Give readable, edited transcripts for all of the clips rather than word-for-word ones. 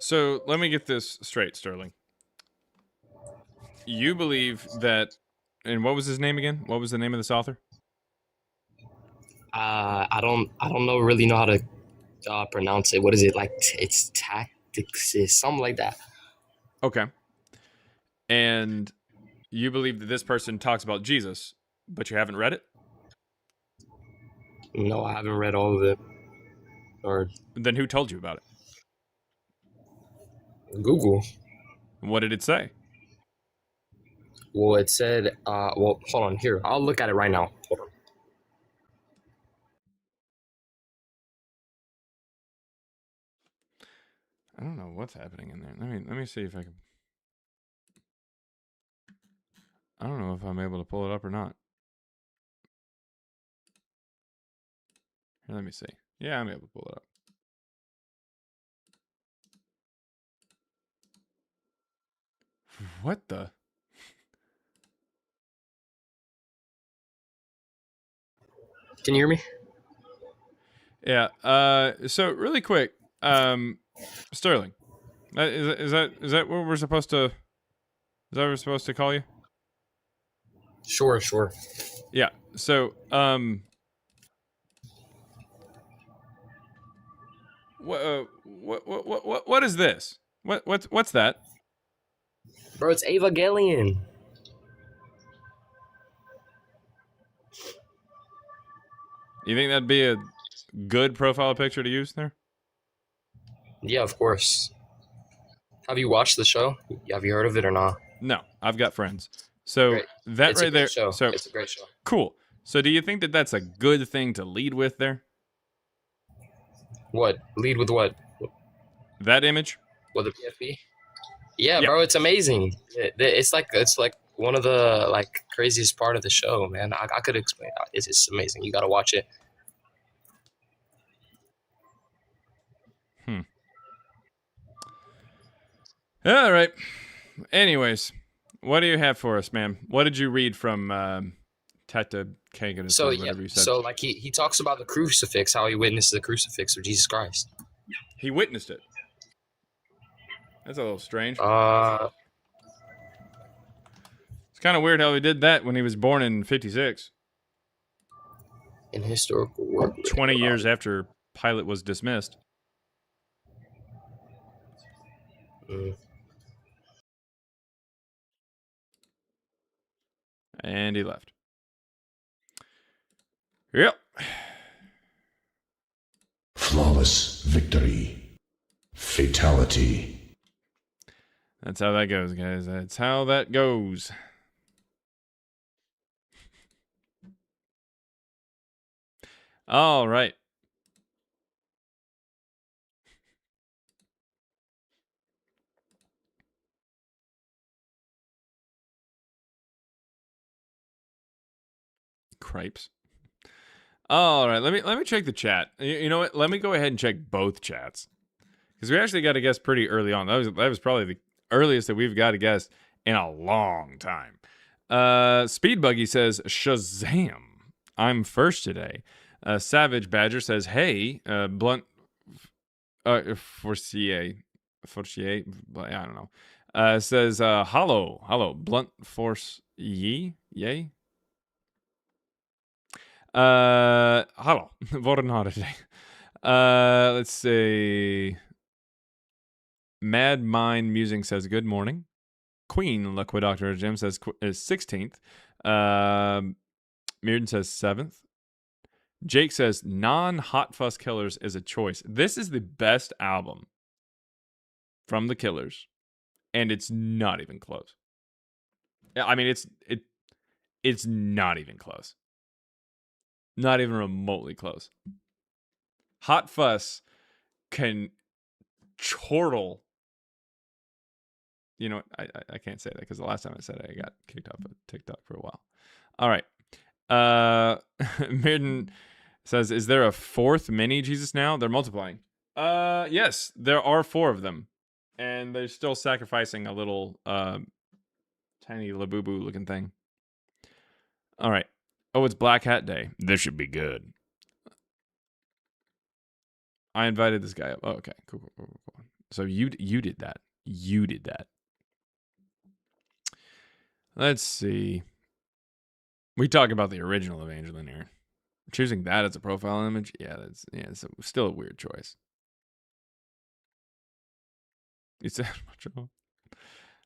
So let me get this straight, Sterling. You believe that, and what was his name again? What was the name of this author? I don't really know how to pronounce it. What is it like? It's tactics, something like that. Okay. And you believe that this person talks about Jesus, but you haven't read it? No, I haven't read all of it. Or Then who told you about it? Google. What did it say? Well, it said. Well, hold on. Here, I'll look at it right now. Hold on. I don't know what's happening in there. Let me see if I can. I don't know if I'm able to pull it up or not. Here, let me see. Yeah, I'm able to pull it up. What the? Can you hear me? Yeah. So really quick, Sterling, is that what we're supposed to? Is that what we're supposed to call you? Sure, sure. Yeah. So what is this? What's that? Bro, it's Evangelion. You think that'd be a good profile picture to use there? Yeah, of course. Have you watched the show? Have you heard of it or not? No, I've got friends. So Great. that It's a right great there. show. So It's a great show. cool. So do you think that that's a good thing to lead with there? What? Lead with what? That image? With the PFP? Yeah, Yeah. bro, it's amazing. It's like one of the like craziest part of the show, man. I could explain. It's just amazing. You got to watch it. All right. Anyways, what do you have for us, ma'am? What did you read from Teta Kagan? So yeah, whatever you said. so like he talks about the crucifix, how he witnessed the crucifix of Jesus Christ. He witnessed it. That's a little strange. Uh, It's kind of weird how he did that when he was born in 56, in historical work. 20 years after Pilate was dismissed. Mm. And he left. Yep. Flawless victory. Fatality. That's how that goes, guys. That's how that goes. All right. Cripes. All right, let me check the chat. You know what? Let me go ahead and check both chats because we actually got a guest pretty early on. That was probably the earliest that we've got a guest in a long time. Speed Buggy says Shazam! I'm first today. Savage Badger says, "Hey, Blunt Forcier, I don't know." Says, "Hello, Blunt Force yay." Hallå, vad har det today? Let's say Mad Mind Musing says good morning. Queen Liquid Doctor Jim says is 16th. Mirden says 7th. Jake says non-Hot Fuss Killers is a choice. This is the best album from the Killers, and it's not even close. I mean, it's not even close. Not even remotely close. Hot Fuss can chortle. You know, I can't say that because the last time I said it, I got kicked off of TikTok for a while. All right. Mirden says, is there a fourth mini Jesus now? They're multiplying. Yes, there are 4 of them. And they're still sacrificing a little tiny Labubu looking thing. All right. Oh, it's Black Hat Day. This should be good. I invited this guy up. Oh, okay. Cool. So you did that. You did that. Let's see. We talk about the original Evangeline here. Choosing that as a profile image, it's still a weird choice. It's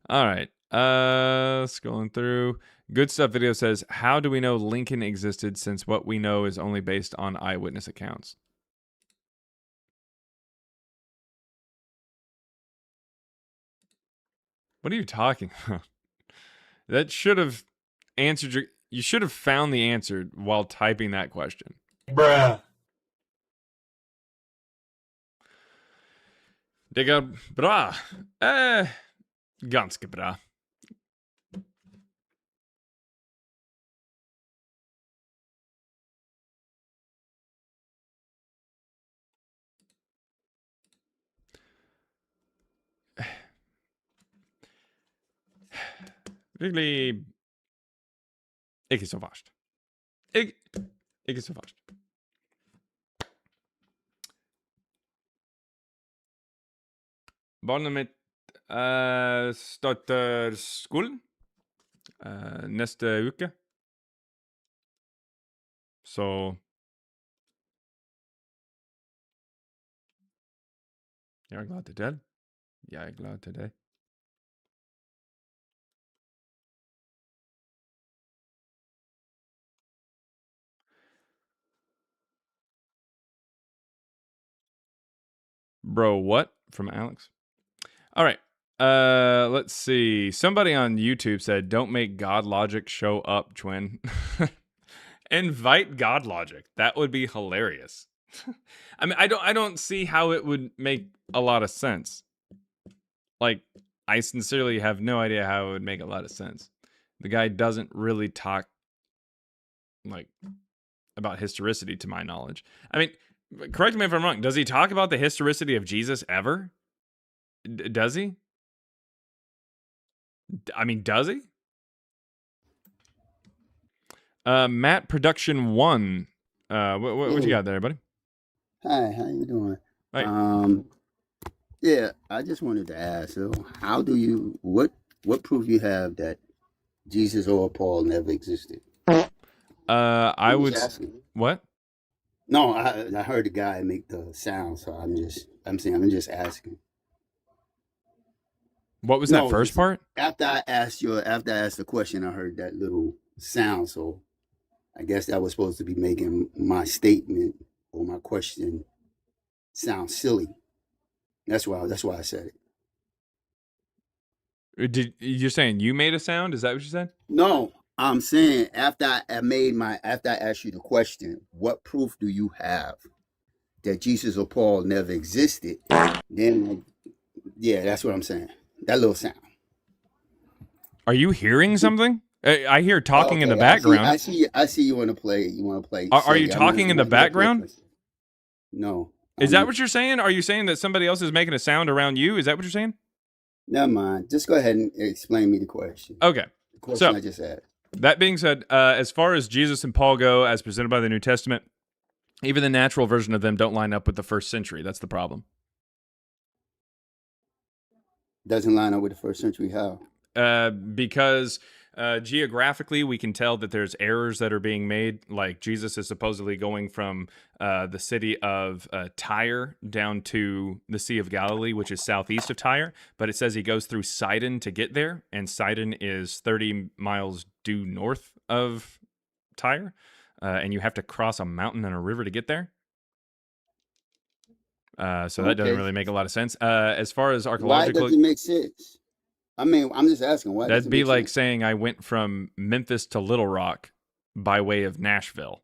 all right. Scrolling through. Good Stuff Video says, how do we know Lincoln existed since what we know is only based on eyewitness accounts? What are you talking about? That should have answered you should have found the answer while typing that question. Bruh. Det går bra. Ganska bra. Virkelig ikke så verst. Ikke så verst. Barnet mitt starter skolen neste uke. Så jeg er glad til det. Jeg er glad til det. Bro, what? From Alex. All right. Let's see. Somebody on YouTube said, "Don't make God Logic show up, twin." Invite God Logic. That would be hilarious. I mean, I don't see how it would make a lot of sense. Like, I sincerely have no idea how it would make a lot of sense. The guy doesn't really talk like about historicity, to my knowledge. I mean, correct me if I'm wrong. Does he talk about the historicity of Jesus ever? Does he? I mean, does he? Matt Production 1. What you got there, buddy? Hi, how you doing? Hey. Yeah, I just wanted to ask, so how do you what proof you have that Jesus or Paul never existed? I would asking. what? No, I heard the guy make the sound, so I'm just asking. What was that first part? After I asked the question, I heard that little sound, so I guess that was supposed to be making my statement or my question sound silly. That's why I said it. You're saying you made a sound? Is that what you said? No, I'm saying after I asked you the question, what proof do you have that Jesus or Paul never existed? Then, yeah, that's what I'm saying. That little sound. Are you hearing something? I hear talking in the background. I see you want to play. You want to play. Are you talking in the background? No. Is that what you're saying? Are you saying that somebody else is making a sound around you? Is that what you're saying? Never mind. Just go ahead and explain me the question. Okay. The question I just asked. That being said, as far as Jesus and Paul go, as presented by the New Testament, even the natural version of them don't line up with the first century. That's the problem. Doesn't line up with the first century. How? Because geographically, we can tell that there's errors that are being made. Like Jesus is supposedly going from the city of Tyre down to the Sea of Galilee, which is southeast of Tyre. But it says he goes through Sidon to get there, and Sidon is 30 miles due north of Tyre, and you have to cross a mountain and a river to get there. So that doesn't really make a lot of sense. As far as archaeological, why does it make sense? I mean, I'm just asking. Why? That'd be like saying I went from Memphis to Little Rock by way of Nashville.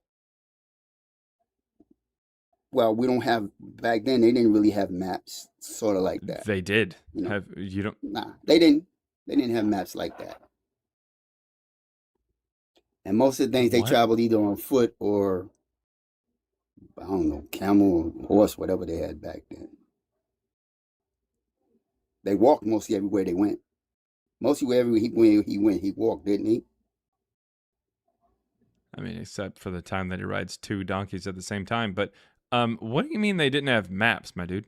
Well, we don't have back then. They didn't really have maps, sort of like that. They did. You know? You don't? Nah, they didn't. They didn't have maps like that. And most of the things they traveled either on foot or, I don't know, camel or horse, whatever they had back then. They walked mostly everywhere they went. Mostly wherever he went, he walked, didn't he? I mean, except for the time that he rides two donkeys at the same time. But what do you mean they didn't have maps, my dude?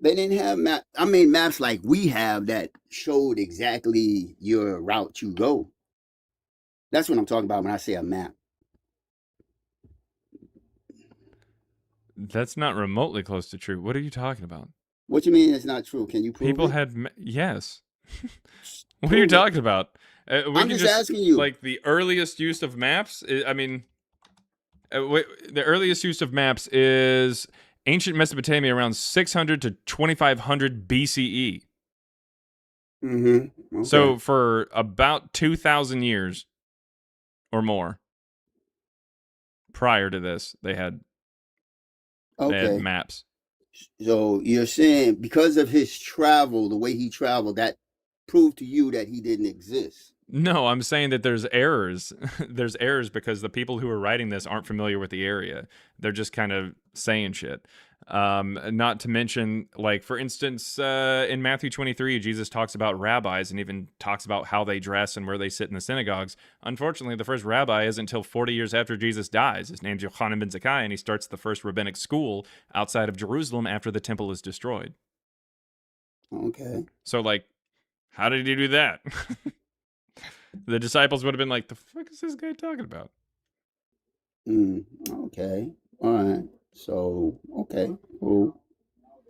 They didn't have map. I mean, maps like we have that showed exactly your route you go. That's what I'm talking about when I say a map. That's not remotely close to true. What are you talking about? What you mean it's not true? Can you prove People it? had yes. What are you Prove it. talking about? We I'm can just asking you. like the earliest use of maps. I mean, the earliest use of maps is ancient Mesopotamia around 600 to 2500 BCE. Mm-hmm. Okay. So for about 2,000 years or more prior to this, they had Okay. maps. So you're saying because of his travel, the way he traveled, that proved to you that he didn't exist. No, I'm saying that there's errors. There's errors because the people who are writing this aren't familiar with the area. They're just kind of saying shit. Not to mention, like, for instance, in Matthew 23, Jesus talks about rabbis and even talks about how they dress and where they sit in the synagogues. Unfortunately, the first rabbi isn't until 40 years after Jesus dies. His name's Yochanan ben Zakkai, and he starts the first rabbinic school outside of Jerusalem after the temple is destroyed. Okay. So, like, how did he do that? The disciples would have been like, the fuck is this guy talking about? Okay. All right. So, okay. Cool.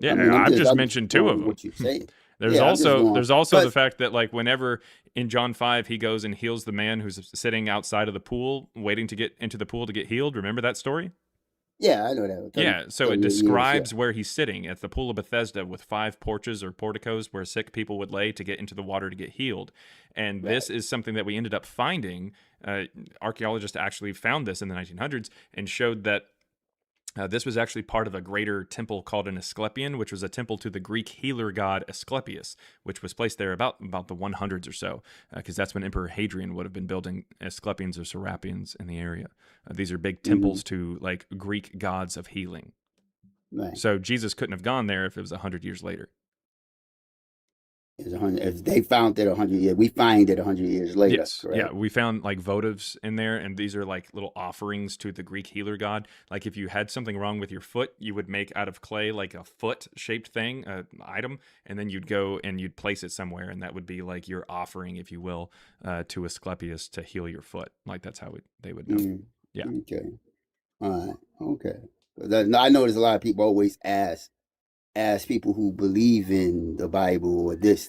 Yeah, I mean, I've just I'm mentioned two of them. what you're saying. There's Yeah, I'm just going. also the Because, fact that, like, whenever in John 5 he goes and heals the man who's sitting outside of the pool waiting to get into the pool to get healed. Remember that story? yeah, I know that. Yeah, so it 38 years, describes where he's sitting at the pool of Bethesda with 5 porches or porticos where sick people would lay to get into the water to get healed. And this is something that we ended up finding. Archaeologists actually found this in the 1900s and showed that this was actually part of a greater temple called an Asclepion, which was a temple to the Greek healer god Asclepius, which was placed there about the 100s or so, because that's when Emperor Hadrian would have been building Asclepions or Serapions in the area. These are big temples to, like, Greek gods of healing. Right. So Jesus couldn't have gone there if it was 100 years later. It's 100. If they found it 100 years, we find it 100 years later. Yes. Correct? Yeah. We found, like, votives in there, and these are like little offerings to the Greek healer god. Like, if you had something wrong with your foot, you would make out of clay like a foot shaped thing, item, and then you'd go and you'd place it somewhere, and that would be like your offering, if you will, to Asclepius to heal your foot. Like, that's how they would know. Yeah. Okay. All right. Okay. 'Cause I know there's a lot of people always ask people who believe in the Bible or this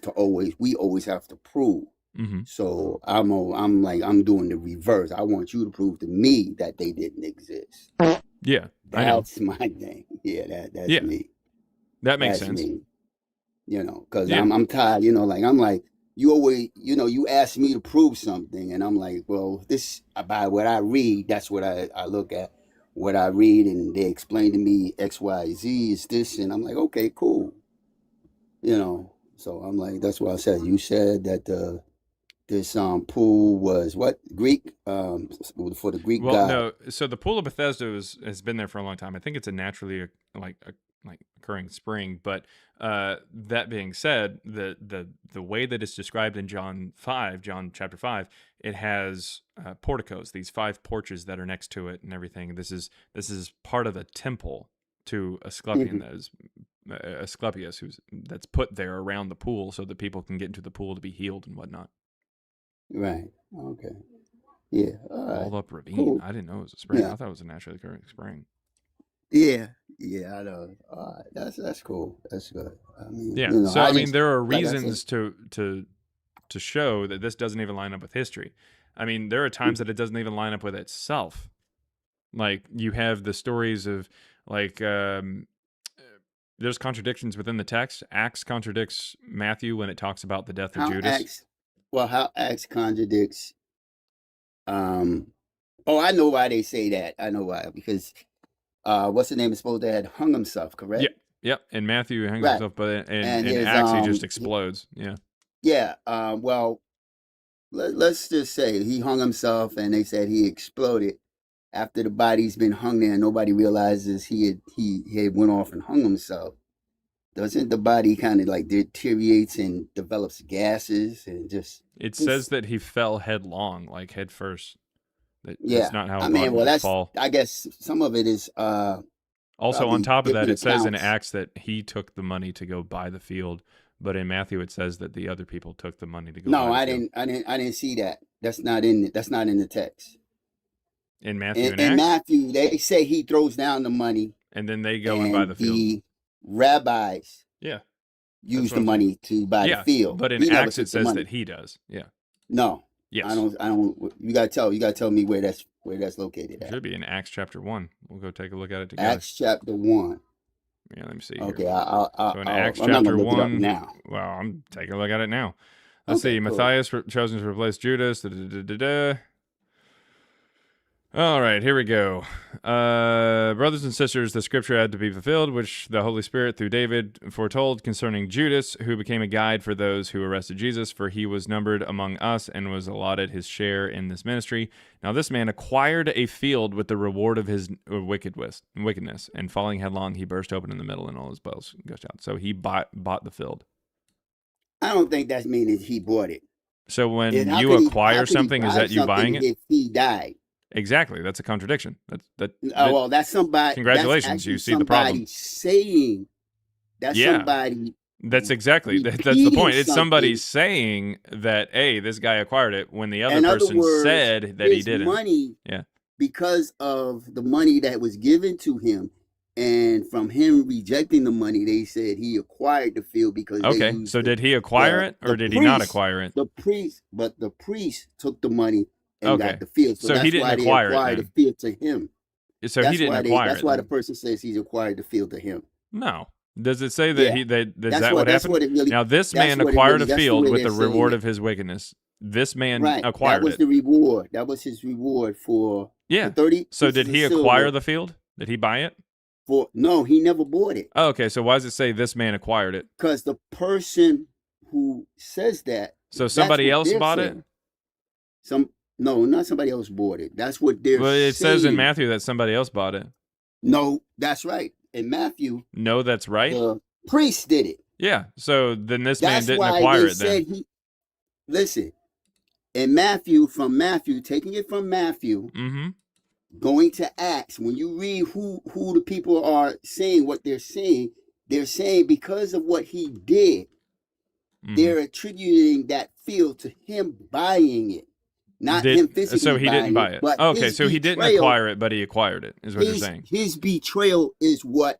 we always have to prove. Mm-hmm. So I'm doing the reverse. I want you to prove to me that they didn't exist. Yeah. That's my thing. Yeah, that's me. That makes That's sense. me. You know, because I'm tired. You know, I'm like you always. You know, you ask me to prove something, and I'm like, well, this by what I read, that's what I look at. What I read, and they explain to me X, Y, Z is this, and I'm like, okay, cool. You know, so I'm like, that's what I said. You said that this pool was what Greek for the Greek god. No. So the pool of Bethesda has been there for a long time. I think it's a naturally occurring spring. But that being said, the way that it's described in John chapter 5, it has porticos, these 5 porches that are next to it and everything. This is part of the temple to Asclepion, that is Asclepius, that's put there around the pool so that people can get into the pool to be healed and whatnot. Right. Okay. Yeah. All right. Walled up ravine. Cool. I didn't know it was a spring. Yeah. I thought it was a naturally occurring spring. Yeah. I know. All right. That's cool. That's good. I mean, yeah. You know, So I mean, there are like reasons to show that this doesn't even line up with history. I mean, there are times that it doesn't even line up with itself. Like, you have the stories of, like, there's contradictions within the text. Acts contradicts Matthew when it talks about the death of Judas. How Acts contradicts. Oh, I know why they say that. I know why, because what's the name is supposed to have hung himself, correct? Yep. And Matthew hangs himself, but in Acts he just explodes. Yeah. Well, let's just say he hung himself, and they said he exploded after the body's been hung there. And nobody realizes he had went off and hung himself. Doesn't the body kind of like deteriorates and develops gases and just? It says that he fell headlong, like head first. That's not how I mean, well, that's fall. I guess some of it is Also, on Probably top of that, different it says in accounts. Acts that he took the money to go buy the field, but in Matthew it says that the other people took the money to go buy No, the I field. didn't see that. That's not in the text. In Matthew and In Acts, Matthew, they say he throws down the money, and then they go and buy and the field. the rabbis Yeah, use what the I'm saying. money to buy the field. But in He never Acts it took the says money. that he does. Yeah. No, Yes. I don't. You gotta tell me where that's located It at. should be in Acts chapter 1. We'll go take a look at it together. Acts chapter 1. Yeah, let me see. Okay, Here. So in Acts I'm not chapter gonna look it up 1, now. well, I'm taking a look at it now. Let's Okay, see. cool. Matthias chosen to replace Judas. All right, here we go. Brothers and sisters, the scripture had to be fulfilled, which the Holy Spirit through David foretold concerning Judas, who became a guide for those who arrested Jesus, for he was numbered among us and was allotted his share in this ministry. Now this man acquired a field with the reward of his wickedness, and falling headlong, he burst open in the middle, and all his bells gushed out. So he bought the field. I don't think that's meaning he bought it. So when And how you could he- acquire how could he something, is buy that you something buying it? if he died? Exactly. That's a contradiction. Well, that's somebody. Congratulations, That's actually you see the problem. somebody saying. That's Yeah. somebody. That's exactly that's the repeating point. It's somebody something. saying that, hey, this guy acquired it when the other In other person words, said that he his didn't. money, Yeah. because of the money that was given to him, and from him rejecting the money, they said he acquired the field because they Okay. used So the- did he acquire it or the did he not priest- acquire it? The priest took the money and Okay. got the field. So he that's didn't why acquire it they acquired then. the field to him. So That's he didn't why acquire That's it. why then. the person says he's acquired the field to him. No. Does it say that Yeah. is That's that what- what that's happened? what it really- Now this that's man what it acquired really- a that's the field way with the they're saying reward it. of his wickedness. This man Right. acquired That was it. the reward. That was his reward for Yeah. the 30. So pieces did of he silver acquire the field? Did he buy it? No, he never bought it. Oh, okay. So why does it say this man acquired it? Because the person who says that. So that's somebody what else they're bought saying. it? No, not somebody else bought it. That's what they're Well, it says in saying. Matthew that somebody else bought it. No, that's right. In Matthew, No, that's right. the priest did it. Yeah. So then this man That's didn't why acquire they it then. said listen, in Matthew, taking it from Matthew, Mm-hmm. going to Acts, when you read who the people are saying what they're saying because of what he did, Mm-hmm. they're attributing that field to him buying it, not him physically. So he didn't buy it. But Okay, his so he didn't betrayal- acquire it, but he acquired it, is what you're saying. His betrayal is what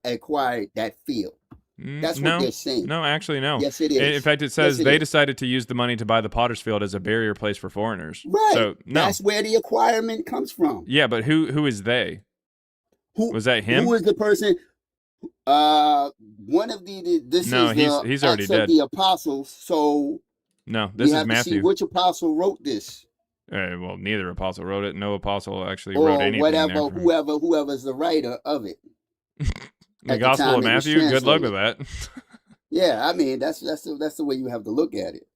acquired that field. That's what they're saying. No, actually, no. Yes, it is. In fact, it says Yes, it they is. decided to use the money to buy the potter's field as a barrier place for foreigners. Right. So, no. That's where the acquirement comes from. Yeah, but who is they? Was that him? Who is the person? One of this No, is the he's already Acts of dead. the Apostles. So No, we this is have to see Matthew. which apostle wrote this, Well, neither apostle wrote it. No apostle actually or wrote anything whatever. there. Whoever's the writer of it. The at the Gospel time of it was Matthew. Good luck with translated. that. Yeah, I mean that's the way you have to look at it.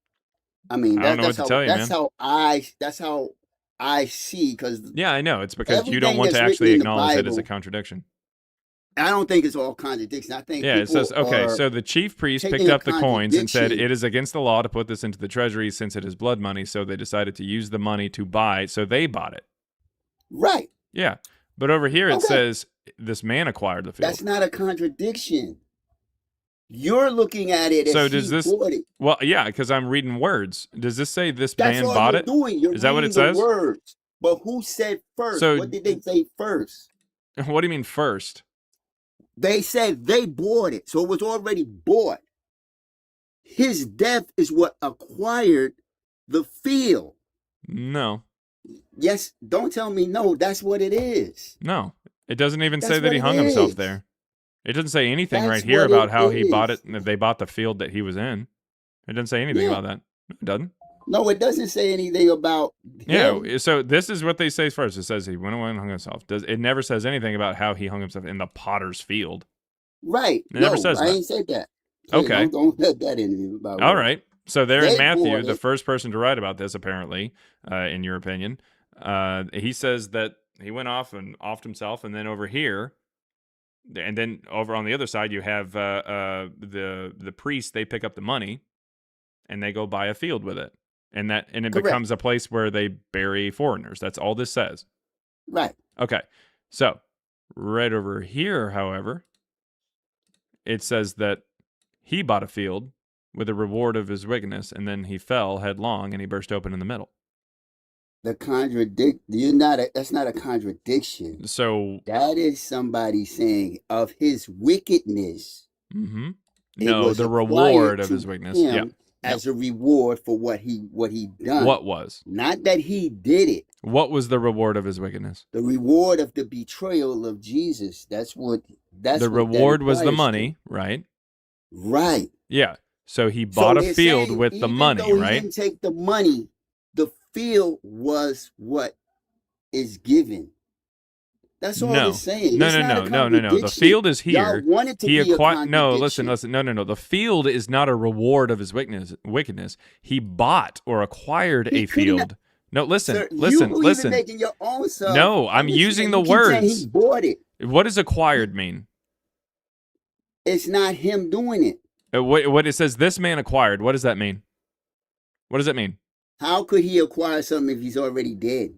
I mean I don't know that's what to tell you, that's man. how I see, because Yeah, I know. It's because you don't Everything want to that's actually written in the acknowledge it as a Bible- contradiction. I don't think it's all contradiction. I think Yeah, it people says, okay, are so the chief priest taking picked a up the coins and said, contradiction. it is against the law to put this into the treasury since it is blood money, so they decided to use the money to buy, so they bought it. right. Yeah, but over here it Okay. says this man acquired the field. That's not a contradiction. You're looking at it as So does he this- bought it. Well, yeah, because I'm reading words. Does this say this That's man all bought you're it? doing. You're Is that what it reading the says? words. But who said first? So- What did they say first? What do you mean first? They said they bought it, so it was already bought. His death is what acquired the field. No, Yes, don't tell me no. That's what it is. no. It doesn't even That's say that what he it hung himself is. there. It doesn't say anything That's right here what about it how he bought is. it and that they bought the field that he was in. It doesn't say anything Yeah. about that. No, it doesn't. No, it doesn't say anything about him. Yeah, so this is what they say first. It says he went away and hung himself. It never says anything about how he hung himself in the potter's field. Right. It never No, says I that. ain't said that. Okay. Don't let that in about All it. right. So there They in Matthew, bought the it. first person to write about this, apparently, in your opinion, he says that he went off and offed himself, and then over here, and then over on the other side, you have the priests. They pick up the money, and they go buy a field with it, and it Correct. becomes a place where they bury foreigners. That's all this says. Right. Okay, so Right over here, however, it says that he bought a field with the reward of his wickedness, and then he fell headlong and he burst open in the middle. That's not a contradiction. So, That is somebody saying of his wickedness. mm-hmm. It No, was the acquired reward of to his wickedness. him Yeah. as a reward for what he done. What was? Not that he did it. What was the reward of his wickedness? The reward of the betrayal of Jesus. That's what The reward was the money, right? Right. Yeah. So he bought a they're field saying, with the even money, though he right? didn't take the money, the field was what is given. That's all No. it's saying. No, It's no, not no, a no, no, no. The contradiction. field is Y'all here. want it to He be a acquired. No, contradiction. listen. No. The field is not a reward of his wickedness. He bought or acquired He a couldn't field. No, listen, Sir, listen, you listen. even making your own stuff. No, I'm using the You keep saying words. he bought it. What does acquired mean? It's not him doing it. What it says, this man acquired. What does that mean? What does that mean? How could he acquire something if he's already dead?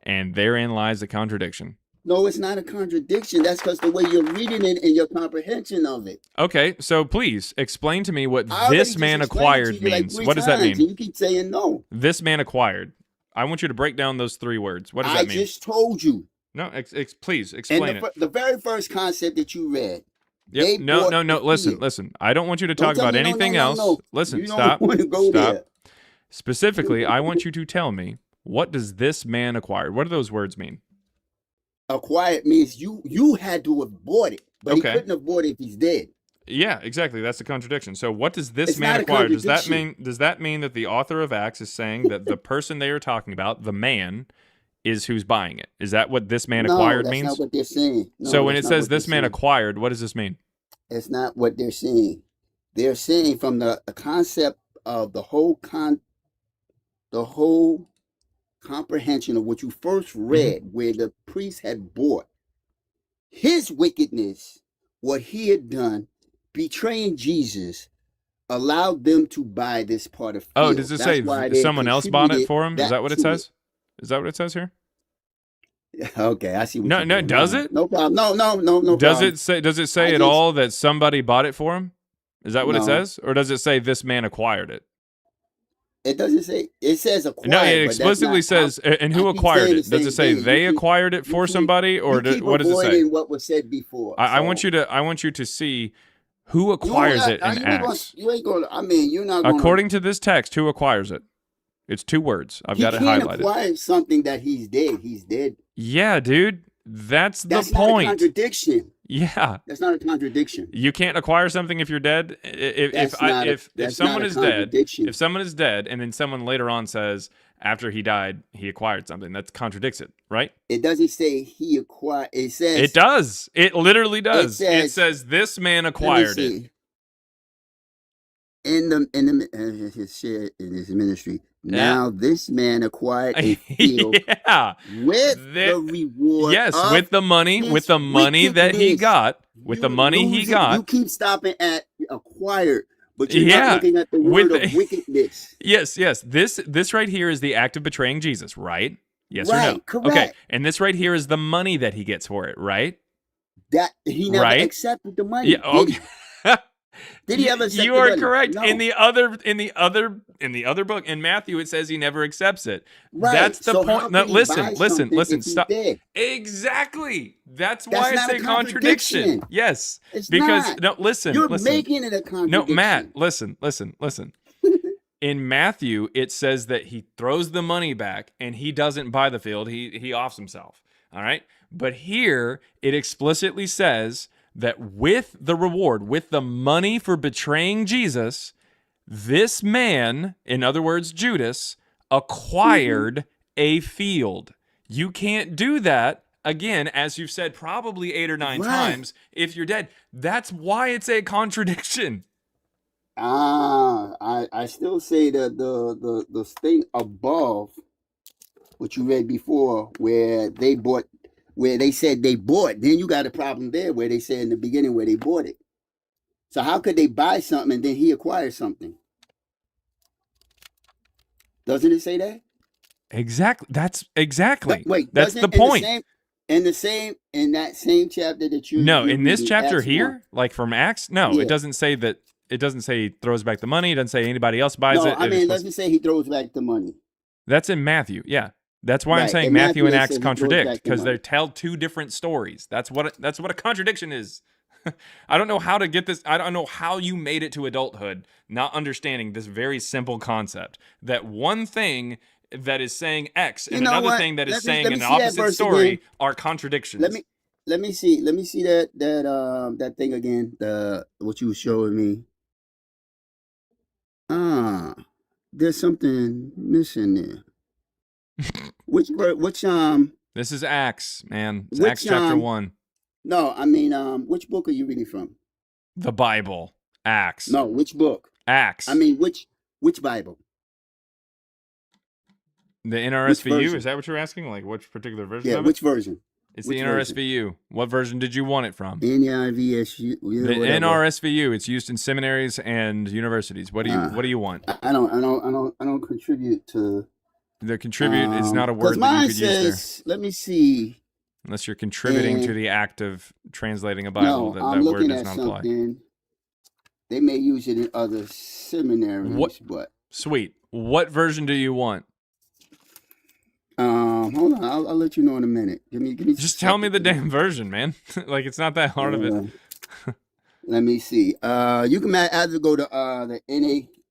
And therein lies the contradiction. No, it's not a contradiction. That's because the way you're reading it and your comprehension of it. Okay, so please explain to me what I already this just man explained it acquired to you like means. 3 What does that times, mean? and you keep saying no. This man acquired. I want you to break down those 3 words. What does that mean? I just told you. No, please explain And it. the very first concept that you read. Yep. No. Listen. Listen. I don't want you to Don't talk tell about me no, anything no, no, else. no. Listen, You don't stop. want to go Stop. there. Specifically, I want you to tell me, what does this man acquire? What do those words mean? Acquired means you had to have bought it, but Okay. he couldn't have bought it if he's dead. Yeah, exactly. That's the contradiction. So what does this It's man not a acquire? Does that contradiction. mean that the author of Acts is saying that the person they are talking about, the man, is who's buying it? Is that what this man acquired that's means? not what they're saying. No, So when that's it not says what they're this man saying. acquired, what does this mean? It's not what they're saying. They're saying from the concept of the whole comprehension of what you first read, where the priest had bought his wickedness, what he had done, betraying Jesus, allowed them to buy this part of field. Oh, does it That's say why they someone else bought it contributed for him? Is that what it to says? Is that what it says here? Okay, I see what No, you're no, doing. does it? No problem. No Does problem. Does it say I at just- all that somebody bought it for him? Is that what it No. says? Or does it say this man acquired it? It doesn't say. It says acquired. No, it but that's explicitly not says, and who I keep acquired saying it? the Does same it say thing. they You keep- acquired it for keep- somebody, or you keep what does it say? avoiding what was said before. I So- want you to see who You acquires won't- it in you ain't gonna- Acts. You ain't going. I mean, you're not going. According to this text, who acquires it? It's 2 words. I've got it He can't highlighted. acquire something that he's dead. He's dead. Yeah, dude, that's That's the not a point. contradiction. Yeah. That's not a contradiction. You can't acquire something if you're dead. If someone is dead, if someone is dead, and then someone later on says after he died he acquired something, that contradicts it, right? It doesn't say he acquired. It says It does. It literally does. It says- says this man let me acquired it. see. In his share in his ministry. Now this man acquired a field Yeah. with the reward. Yes, of with the money, his that he wickedness. got, with the You money he lose it. got. You keep stopping at acquired, but you're Yeah, not looking at the with word of the- wickedness. Yes. This right here is the act of betraying Jesus, right? Yes or no? Right, correct. Okay. And this right here is the money that he gets for it, right? That he never Right? accepted the money. Yeah. Okay. Did he ever accept You the are money? correct. No. In the other book, in Matthew, it says he never accepts it. Right. That's the So how point. No, can he listen, buy something if he's stop. dead? Exactly. That's That's why it's not a a contradiction. contradiction. Yes. It's Because not. no, listen. You're listen. making it a contradiction. No, Matt, listen. In Matthew, it says that he throws the money back and he doesn't buy the field. He offs himself. All right. But here it explicitly says that with the reward, with the money for betraying Jesus, this man, in other words, Judas, acquired a field. You can't do that, again, as you've said probably 8 or 9 Right. times, if you're dead. That's why it's a contradiction. I still say that the thing above what you read before, where they said they bought, then you got a problem there where they said in the beginning where they bought it. So how could they buy something and then he acquired something? Doesn't it say that? Exactly. That's exactly. Wait, That's the doesn't point. in that same chapter that you No, you're in this reading, chapter Acts here, 1. like from Acts, no, Yeah. it doesn't say that. It doesn't say he throws back the money. It doesn't say anybody else buys No, it. I It is mean, it supposed- doesn't say he throws back the money. That's in Matthew. Yeah. That's why I'm Right. saying In Matthew and Matthew, it Acts says he throws contradict back the because they money. tell two different stories. That's what a contradiction is. I don't know how to get this. I don't know how you made it to adulthood not understanding this very simple concept that one thing that is saying X and You know another what? thing that is Let me- saying let me an see that opposite verse story again. are contradictions. Let me see that thing again. What you were showing me. There's something missing there. Which This is Acts, man. It's Which, Acts chapter 1. no, I mean which book are you reading from? The Bible. Acts. No, which book? Acts. I mean which Bible? The Which NRSVU, version? is that what you're asking? Like which particular version Yeah, of which it? version? It's which the version? NRSVU. What version did you want it from? NIVSU. The NRSVU. It's used in seminaries and universities. What do you want? I don't contribute to. The contribute is not a 'cause word that mine you could use there. says, let me see. Unless you're contributing to And- the act of translating a Bible, No, I'm that word looking does at not apply. something. They may use it in other seminaries, but Sweet. What version do you want? hold on, I'll let you know in a minute. Give me. Just tell me the damn version, man. Like it's not that hard of it. Let me see. You can either go to the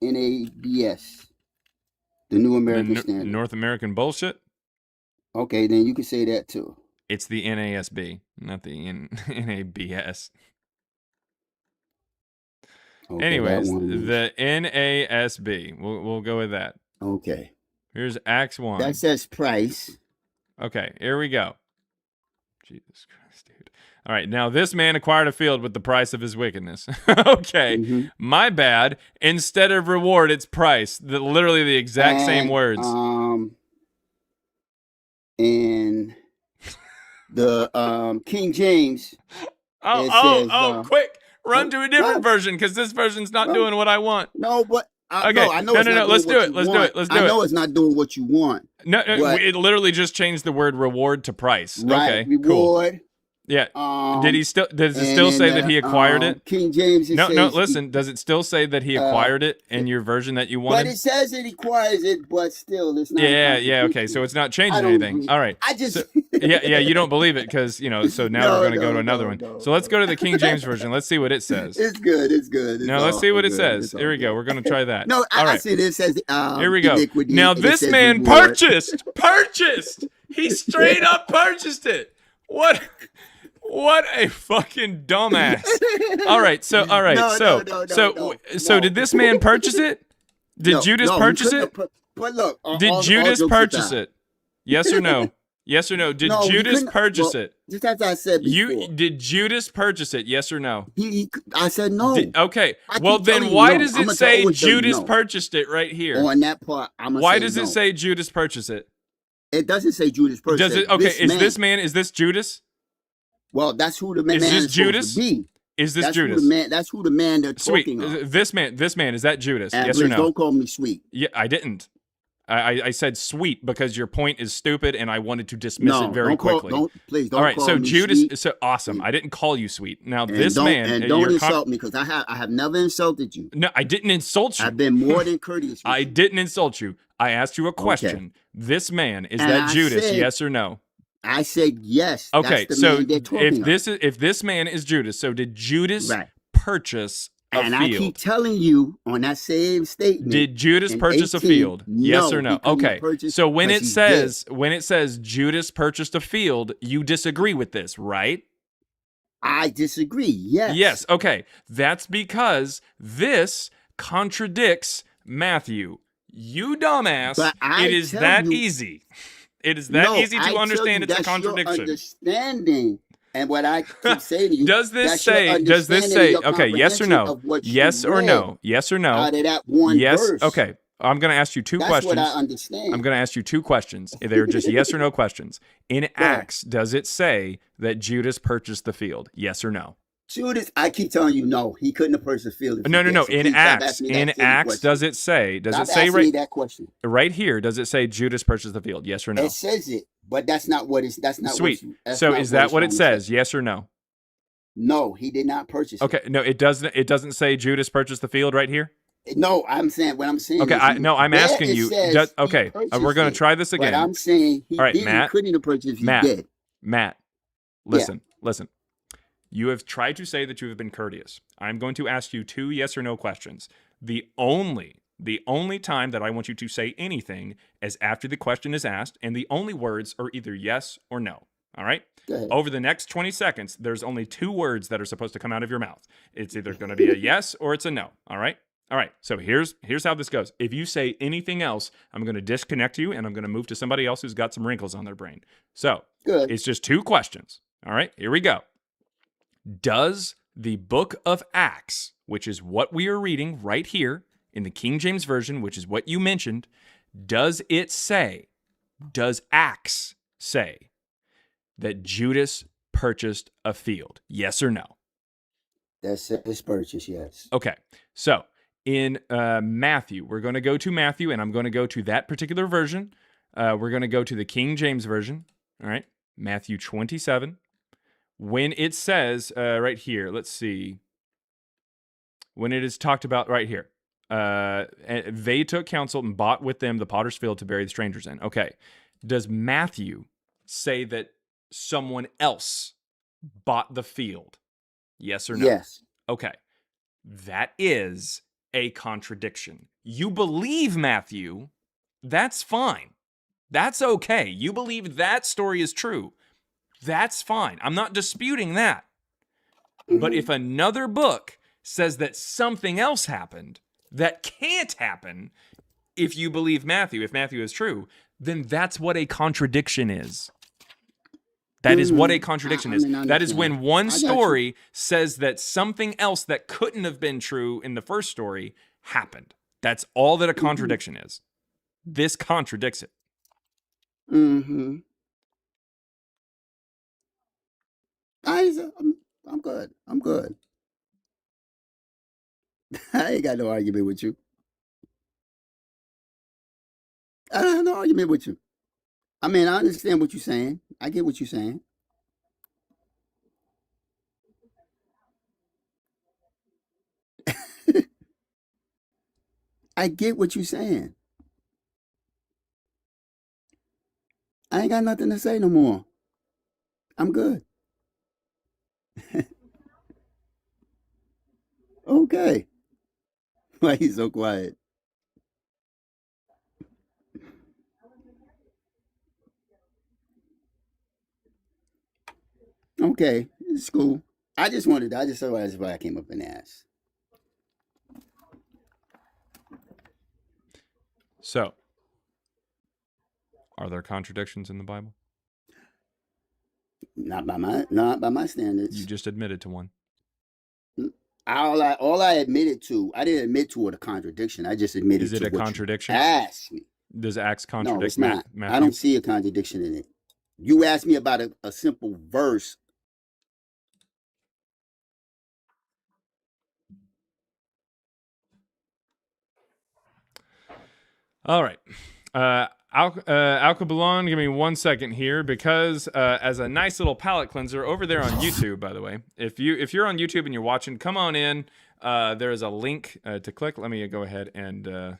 NABS, the New American Standard. North American bullshit. Okay, then you can say that too. It's the NASB, not the NABS. Okay, Anyways, that one is- the NASB. We'll go with that. Okay, Here's Acts 1. that says price. Okay, here we go. Jesus Christ, dude. All right, now this man acquired a field with the price of his wickedness. Okay, Mhm. my bad. Instead of reward, it's price. Literally the exact same And, words. And the King James. Oh, it oh, says, oh, quick. Run to a different no. version because this version's not No. doing what I want. No, but Okay, no, I know no, it's no, not no, doing let's what do it, you let's do want. it, let's do I it. know it's not doing what you want. No, But- it literally just changed the word reward to price. Right, Okay, cool. reward. Yeah. Does it and still say in that he acquired it? King James. It No, says, no, listen. Does it still say that he acquired it in your version that you But wanted? it says it acquires it, but still, it's not. Yeah, okay. So it's not I changing don't anything. agree. All right. I just. So, yeah, you don't believe it because, so now No, we're going to go to no, another no, one. no, So let's no. go to the King James version. Let's see what it says. It's good. It's good. It's Now let's see all what it good. says. It's all Here we go. good. We're going to try that. No, All I right. see this says Here we go. iniquity, Now and it this says man reward. purchased. He straight up purchased it. What a fucking dumbass. All right, so No. did this man purchase it? Did No, Judas no, he purchase couldn't it? have But look, Did Judas jokes purchase aside, it? Yes or no? Yes or no? Did No, he Judas couldn't- purchase well, it? Just as I said before, Did Judas purchase it? Yes or no? I said no. Okay. I Well, keep then telling you why no. does I'ma it say always tell you Judas no. purchased it right here? On that part, I'm gonna Why say does no. it say Judas purchased it? It doesn't say Judas purchased Does it? Okay. Is this Judas? Well, that's who the man Is this is supposed Judas? to be. Is this That's Judas? That's who the man they're Sweet. talking of. This man, is that Judas? And Yes please or no? don't call me sweet. Yeah, I didn't. I said sweet because your point is stupid and I wanted to dismiss No, it very don't call, quickly. Please don't All right, call so me Judas, sweet. so awesome. I didn't call you sweet. Now And this don't, man, and don't you're insult me because I have never insulted you. No, I didn't insult you. I've been more than courteous. With I you. didn't insult you. I asked you a question. This man, is And that I Judas? said- Yes or no? I said yes. Okay, that's the so man they're talking of. if this man is Judas, so did Judas Right. purchase a And I keep field? telling you on that same statement. Did Judas in purchase a 18, field? Yes no, or no? he couldn't Okay. purchase So when because it he's dead. says Judas purchased a field, you disagree with this, right? I disagree. Yes. Yes. Okay. That's because this contradicts Matthew. You dumbass. But I It is tell that you- easy. It is that No, easy I to tell understand. you It's a that's your contradiction. understanding. And what I keep saying to you, Does this that's your say? Does this understanding say? and your Okay. Yes or comprehension no? of what you Yes or read no? Yes or no? Out of that one Yes. verse. Okay. I'm going to ask you two That's questions. what I understand. I'm going to ask you two questions. They're just yes or no questions. In Acts, does it say that Judas purchased the field? Yes or no? Judas, I keep telling you, no, he couldn't have purchased the field. If No. he did. So In please stop Acts, asking me in that silly Acts, question. does it say? Does Stop it say asking me that question. right here? Does it say Judas purchased the field? Yes or no? It says it, but that's not what it's. That's not Sweet. What you, that's So not is that what it it's says? Yes or no? No, he did not purchase it. Okay. No, it doesn't. It doesn't say Judas purchased the field right here. No, I'm saying what I'm saying. Okay. Is I'm asking you. Okay. We're going to try this again. But I'm saying he All right, didn't. Matt, Couldn't have purchased if he Matt, did. Matt, listen. You have tried to say that you have been courteous. I'm going to ask you 2 yes or no questions. The only time that I want you to say anything is after the question is asked, and the only words are either yes or no. All right? Go ahead. Over the next 20 seconds, there's only 2 words that are supposed to come out of your mouth. It's either going to be a yes or it's a no. All right? All right. So here's how this goes. If you say anything else, I'm going to disconnect you, and I'm going to move to somebody else who's got some wrinkles on their brain. So Good. It's just 2 questions. All right? Here we go. Does the book of Acts, which is what we are reading right here in the King James Version, which is what you mentioned, does Acts say that Judas purchased a field? Yes or no? That's his purchase, yes. Okay. So in Matthew, we're going to go to Matthew, and I'm going to go to that particular version. We're going to go to the King James Version. All right. Matthew 27. When it says right here, let's see. When it is talked about right here, they took counsel and bought with them the potter's field to bury the strangers in. Okay. Does Matthew say that someone else bought the field? Yes or no? Yes. Okay. That is a contradiction. You believe Matthew, that's fine. That's okay. You believe that story is true. That's fine. I'm not disputing that. But if another book says that something else happened that can't happen if you believe Matthew, if Matthew is true, then that's what a contradiction is. That is what a contradiction is. That is when one story says that something else that couldn't have been true in the first story happened. That's all that a contradiction is. This contradicts it. Mm-hmm. I'm good. I'm good. I ain't got no argument with you. I don't have no argument with you. I mean, I understand what you're saying. I get what you're saying. I get what you're saying. I ain't got nothing to say no more. I'm good. Okay. Why you so quiet? Okay, it's cool. I just realized why I came up and asked. So, are there contradictions in the Bible? Not by my standards. You just admitted to one. All I admitted to, I didn't admit to a contradiction. I just admitted to Is it a what contradiction? you asked me. Does Acts contradict? No, it's not. Matthew? I don't see a contradiction in it. You asked me about a simple verse. All right. Alcabalon, give me 1 second here, because as a nice little palate cleanser over there on YouTube, by the way, if you're on YouTube and you're watching, come on in. There is a link to click. Let me go ahead and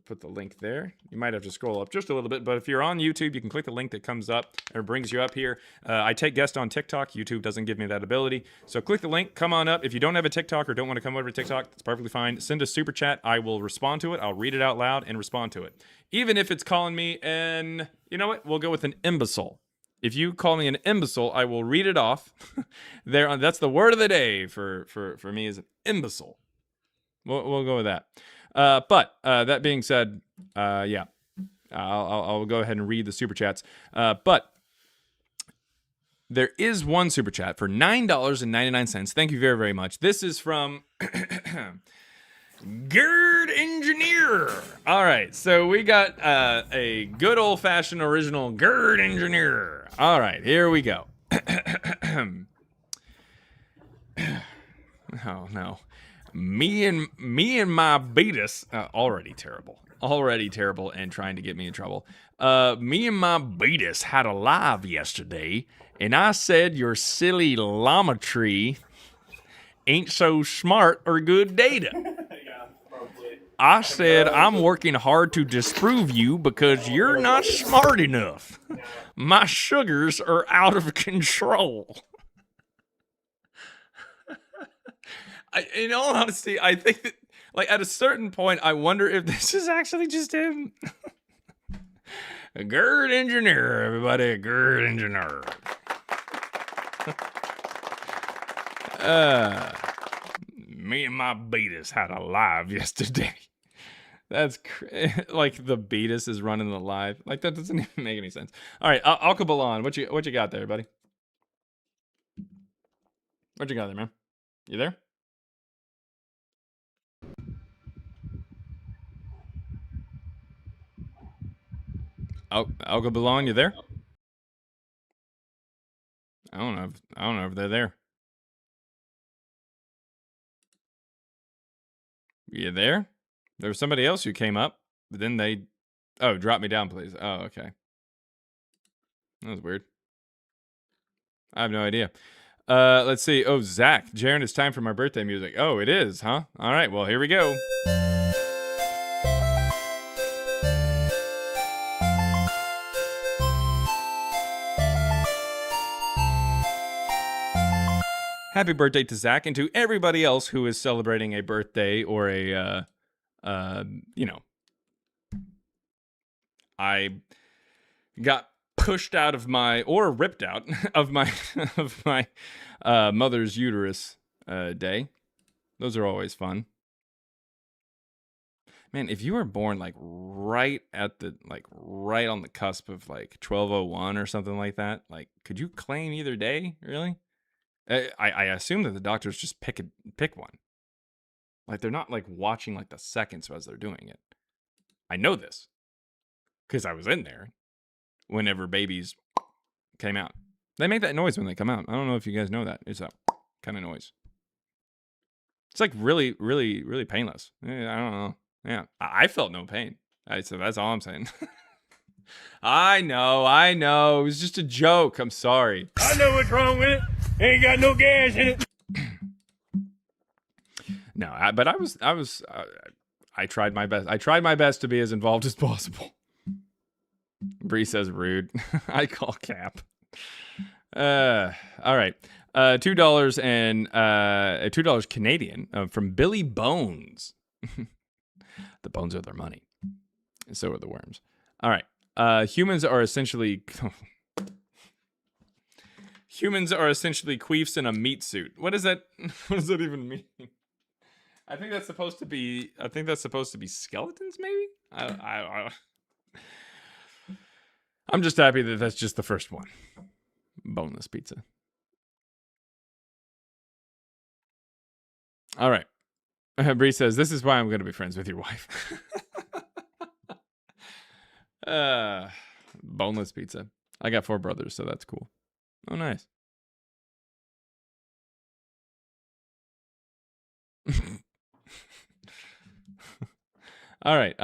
put the link there. You might have to scroll up just a little bit, but if you're on YouTube, you can click the link that comes up or brings you up here. I take guests on TikTok. YouTube doesn't give me that ability. So click the link, come on up. If you don't have a TikTok or don't want to come over to TikTok, that's perfectly fine. Send a super chat. I will respond to it. I'll read it out loud and respond to it. Even if it's calling me an, you know what? We'll go with an imbecile. If you call me an imbecile, I will read it off. That's the word of the day for me, is an imbecile. We'll go with that. But that being said, yeah, I'll go ahead and read the super chats. But there is one super chat for $9.99. Thank you very, very much. This is from Gerd Engineer. All right, so we got a good old-fashioned original Gerd Engineer. All right, here we go. Oh no. Me and my Beatus, already terrible and trying to get me in trouble. Me and my Beatus had a live yesterday, and I said your silly llama tree ain't so smart or good data. I said I'm working hard to disprove you because you're not smart enough. My sugars are out of control. In all honesty, I think that, like, at a certain point, I wonder if this is actually just him. A GERD engineer, everybody, a GERD engineer. Me and my Beatus had a live yesterday. That's like the Beatus is running the live. Like, that doesn't even make any sense. All right, Alcabalon, what you got there, buddy? What you got there, man? You there? Alcabalon, you there? I don't know if they're there. You there? There was somebody else who came up, but then they... Oh, drop me down, please. Oh, okay. That was weird. I have no idea. Let's see. Oh, Zach. Jaren, it's time for my birthday music. Oh, it is, huh? All right, well, here we go. Happy birthday to Zach and to everybody else who is celebrating a birthday or a, you know, I got pushed out of my, or ripped out of my, mother's uterus day. Those are always fun. Man, if you were born like right at the, like right on the cusp of like 1201 or something like that, like, could you claim either day, really? I assume that the doctors just pick one. Like, they're not like watching like the seconds as they're doing it. I know this because I was in there whenever babies came out. They make that noise when they come out. I don't know if you guys know that. It's that kind of noise. It's like really, really, really painless. I don't know. Yeah, I felt no pain. So that's all I'm saying. I know. It was just a joke. I'm sorry. I know what's wrong with it. Ain't got no gas in it. No, but I tried my best. I tried my best to be as involved as possible. Bree says rude. I call cap. All right. $2 and $2 Canadian from Billy Bones. The bones are their money. And so are the worms. All right. Humans are essentially queefs in a meat suit. What is that? What does that even mean? I think that's supposed to be skeletons, maybe? I'm just happy that that's just the first one. Boneless pizza. All right. Bree says, this is why I'm going to be friends with your wife. Boneless pizza. I got 4 brothers, so that's cool. Oh, nice. All right.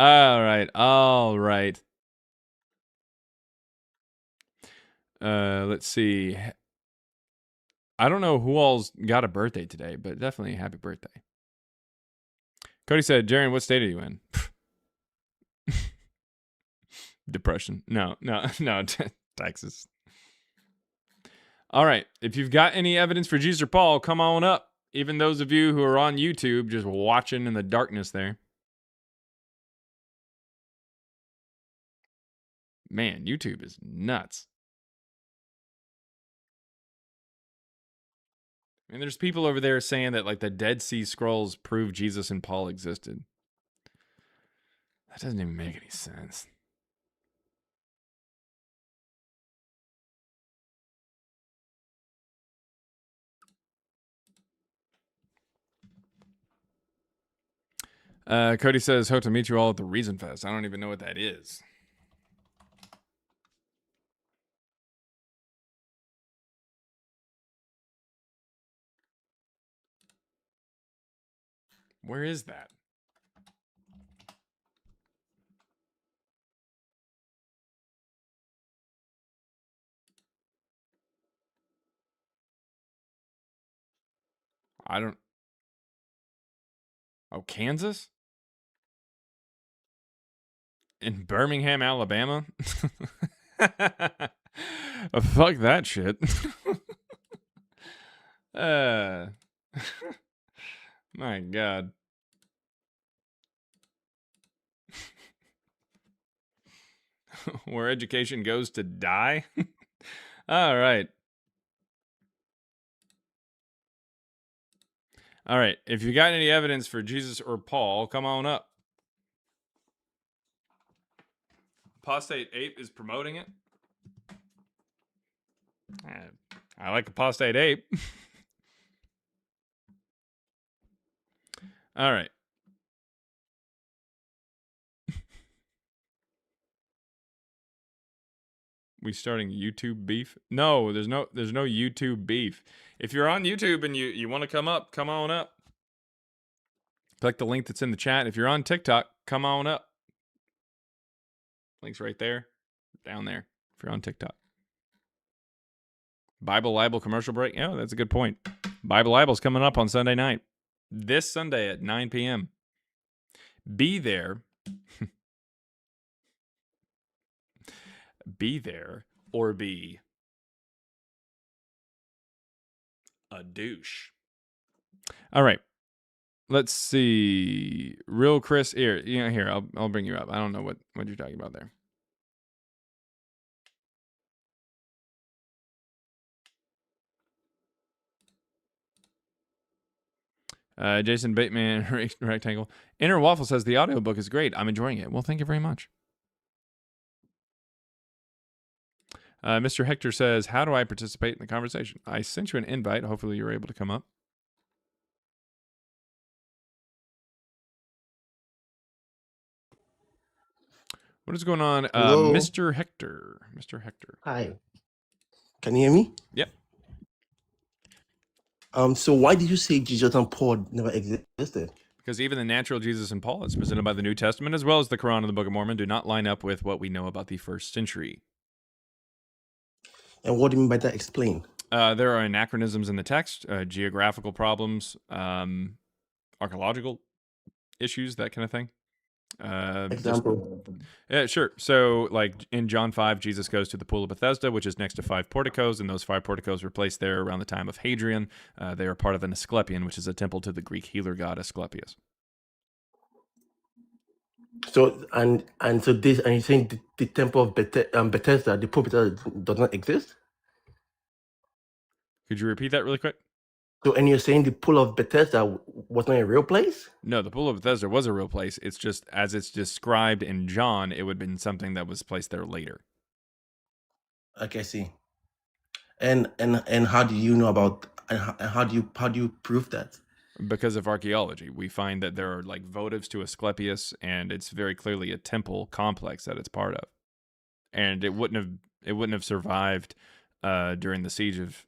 Let's see. I don't know who all's got a birthday today, but definitely happy birthday. Cody said, Jaren, what state are you in? Depression. No, Texas. All right. If you've got any evidence for Jesus or Paul, come on up. Even those of you who are on YouTube just watching in the darkness there. Man, YouTube is nuts. And there's people over there saying that like the Dead Sea Scrolls prove Jesus and Paul existed. That doesn't even make any sense. Cody says, hope to meet you all at the Reason Fest. I don't even know what that is. Where is that? I don't. Oh, Kansas? In Birmingham, Alabama? Fuck that shit. My God. Where education goes to die? All right. All right. If you got any evidence for Jesus or Paul, come on up. Apostate Ape is promoting it. I like Apostate Ape. All right. We starting YouTube beef? No, there's no YouTube beef. If you're on YouTube and you want to come up, come on up. Click the link that's in the chat. If you're on TikTok, come on up. Link's right there, down there. If you're on TikTok. Bible Libel commercial break. Oh, that's a good point. Bible Libel's coming up on Sunday night. This Sunday at 9 p.m. Be there. Be there or be a douche. All right. Let's see. Real Chris here. Here, I'll bring you up. I don't know what you're talking about there. Jason Bateman, Rectangle. Inner Waffle says the audiobook is great. I'm enjoying it. Well, thank you very much. Mr. Hector says, how do I participate in the conversation? I sent you an invite. Hopefully you're able to come up. What is going on? Mr. Hector. Mr. Hector. Hi. Can you hear me? Yep. So why did you say Jesus and Paul never existed? Because even the natural Jesus and Paul, as presented by the New Testament, as well as the Quran and the Book of Mormon, do not line up with what we know about the first century. And what do you mean by that? Explain. There are anachronisms in the text, geographical problems, archaeological issues, that kind of thing. Example. Yeah, sure. So, like in John 5, Jesus goes to the Pool of Bethesda, which is next to 5 porticos, and those 5 porticos were placed there around the time of Hadrian. They are part of an Asclepion, which is a temple to the Greek healer god Asclepius. So and so this, and you think the temple of Bethesda, the Pool of Bethesda, does not exist? Could you repeat that really quick? So, and you're saying the Pool of Bethesda was not a real place? No, the Pool of Bethesda was a real place. It's just, as it's described in John, it would have been something that was placed there later. Okay, I see. And how do you know about, and how do you prove that? Because of archaeology. We find that there are like votives to Asclepius, and it's very clearly a temple complex that it's part of. And it wouldn't have survived during the siege of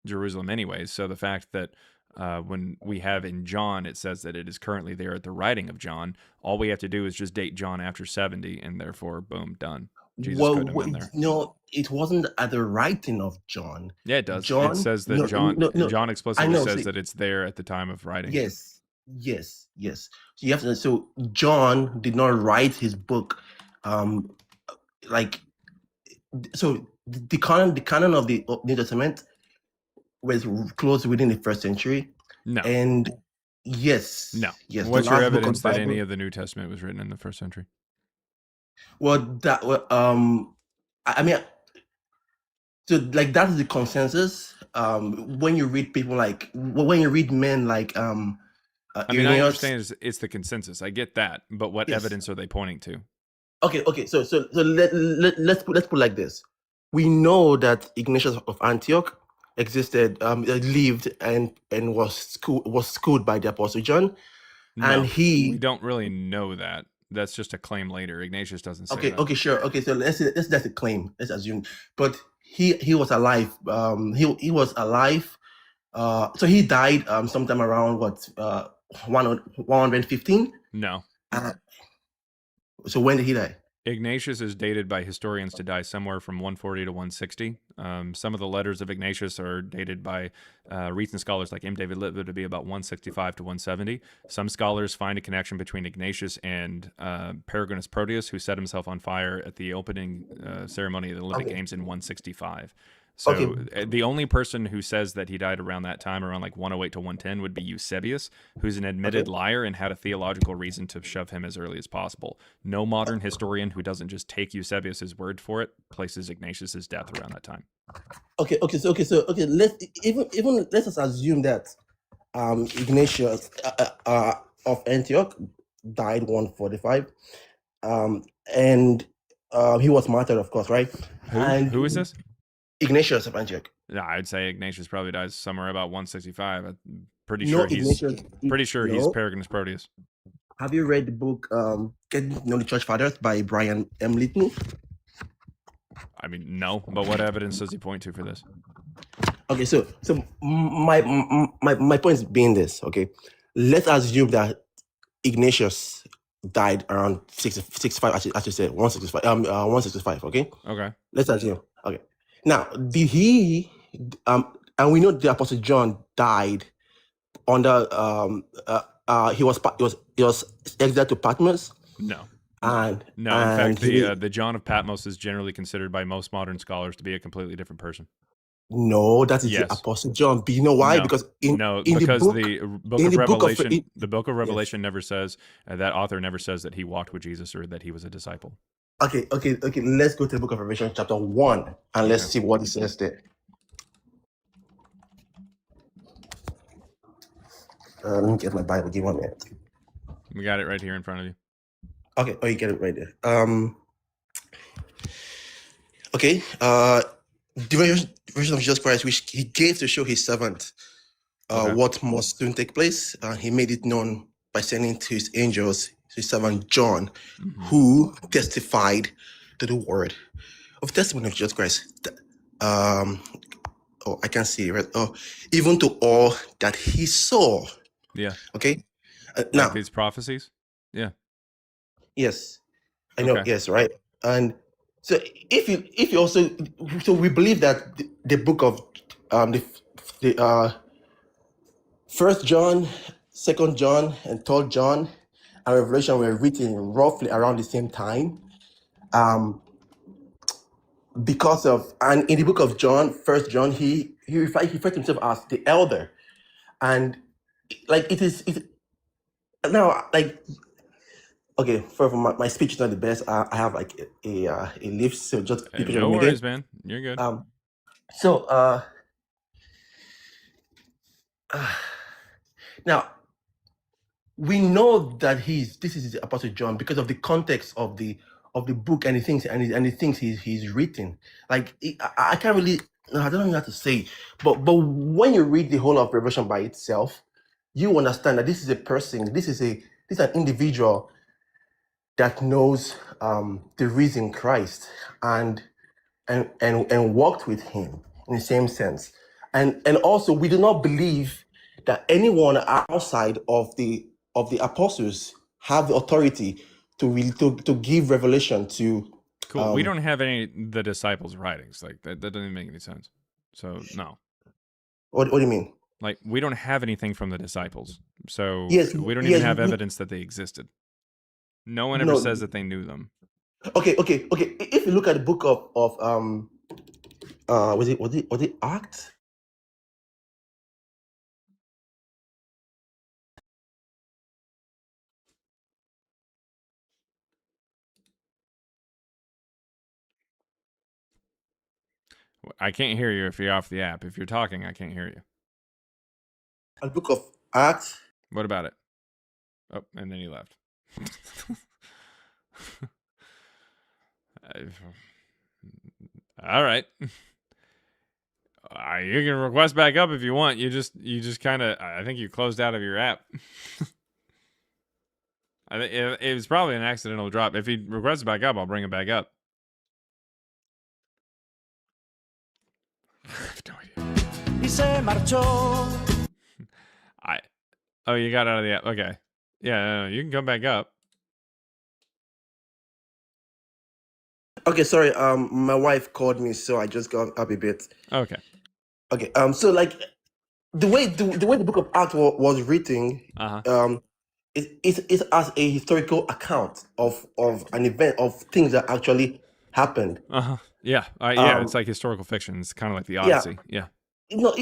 Jerusalem anyways. So the fact that when we have in John, it says that it is currently there at the writing of John, all we have to do is just date John after 70, and therefore, boom, done. Jesus couldn't have been there. No, it wasn't at the writing of John. Yeah, it does. John, it says that John explicitly says that it's there at the time of writing. Yes. So you have to. So John did not write his book, like. So the canon of the New Testament was closed within the first century. No. And yes. What's your evidence that any of the New Testament was written in the first century? Well, that I mean, so like that's the consensus. When you read people like when you read men like I mean, I understand it's the consensus. I get that, but what evidence are they pointing to? Okay. So let's put it like this. We know that Ignatius of Antioch existed, lived, and was schooled by the Apostle John, and we don't really know that. That's just a claim later. Ignatius doesn't say that. Okay, sure. Okay, so that's a claim. Let's assume, but he was alive. He was alive. So he died sometime around 115. No. So when did he die? Ignatius is dated by historians to die somewhere from 140 to 160. Some of the letters of Ignatius are dated by recent scholars like M. David Littler to be about 165 to 170. Some scholars find a connection between Ignatius and Peregrinus Proteus, who set himself on fire at the opening ceremony of the Olympic Games in 165. So the only person who says that he died around that time, around like 108 to 110, would be Eusebius, who's an admitted liar and had a theological reason to shove him as early as possible. No modern historian who doesn't just take Eusebius's word for it places Ignatius's death around that time. Okay. Let's let's just assume that Ignatius of Antioch died 145, and he was martyred, of course, right? Who is this? Ignatius of Antioch. Yeah, I'd say Ignatius probably dies somewhere about 165. I'm pretty sure he's Peregrinus Proteus. Have you read the book Getting to Know the Church Fathers by Brian M. Litton? I mean, no, but what evidence does he point to for this? Okay, so my point is being this. Okay, let's assume that Ignatius died around 65. As you said, 165. 165. Okay. Okay. Let's assume. Okay. Now, did he? And we know the Apostle John died under. He was exiled to Patmos. No. And no, in fact, the John of Patmos is generally considered by most modern scholars to be a completely different person. No, that is the Apostle John. But you know why? No. Because the book of Revelation never says that author never says that he walked with Jesus or that he was a disciple. Okay. Let's go to the book of Revelation, chapter 1, and let's see what it says there. Let me get my Bible. Give 1 minute. We got it right here in front of you. Okay. Oh, you get it right there. Okay. The version of Jesus Christ, which he gave to show his servant what must soon take place. He made it known by sending to his angels, his servant John, who testified to the word of testimony of Jesus Christ. I can't see it, right? Even to all that he saw. Yeah. Okay. Now like these prophecies. Yeah. Yes, I know. Okay. Yes, right. And so if you also, so we believe that the book of the 1 John, 2 John, and 3 John and Revelation were written roughly around the same time. Because of, and in the book of John, 1 John, he referred himself as the elder, and like it's now like. Okay, for my speech is not the best. I have like a lift, so just be patient. No worries, man. You're good. Now we know that this is the Apostle John because of the context of the book and the things he's written. Like I can't really, I don't know how to say, but when you read the whole of Revelation by itself, you understand that this is a person, this is an individual that knows the risen Christ and walked with him in the same sense. And also we do not believe that anyone outside of the apostles have the authority to give revelation to. Cool. We don't have any the disciples' writings. Like that doesn't even make any sense. So no. What do you mean? Like we don't have anything from the disciples. So yes, we don't even have evidence that they existed. No one ever says that they knew them. Okay. If you look at the book of was it Acts? I can't hear you if you're off the app. If you're talking, I can't hear you. A book of Acts. What about it? Oh, and then he left. All right. You can request back up if you want. You just kind of, I think you closed out of your app. I think it was probably an accidental drop. If he requests back up, I'll bring him back up. I have no idea. Oh, you got out of the app. Okay. Yeah, no, you can come back up. Okay, sorry. My wife called me, so I just got up a bit. Okay. Okay. So like the way the book of Acts was written, Uh-huh. it's as a historical account of an event, of things that actually happened. Uh-huh. Yeah. Yeah, it's Um, like historical fiction. It's kind of like the yeah. Odyssey. Yeah. No,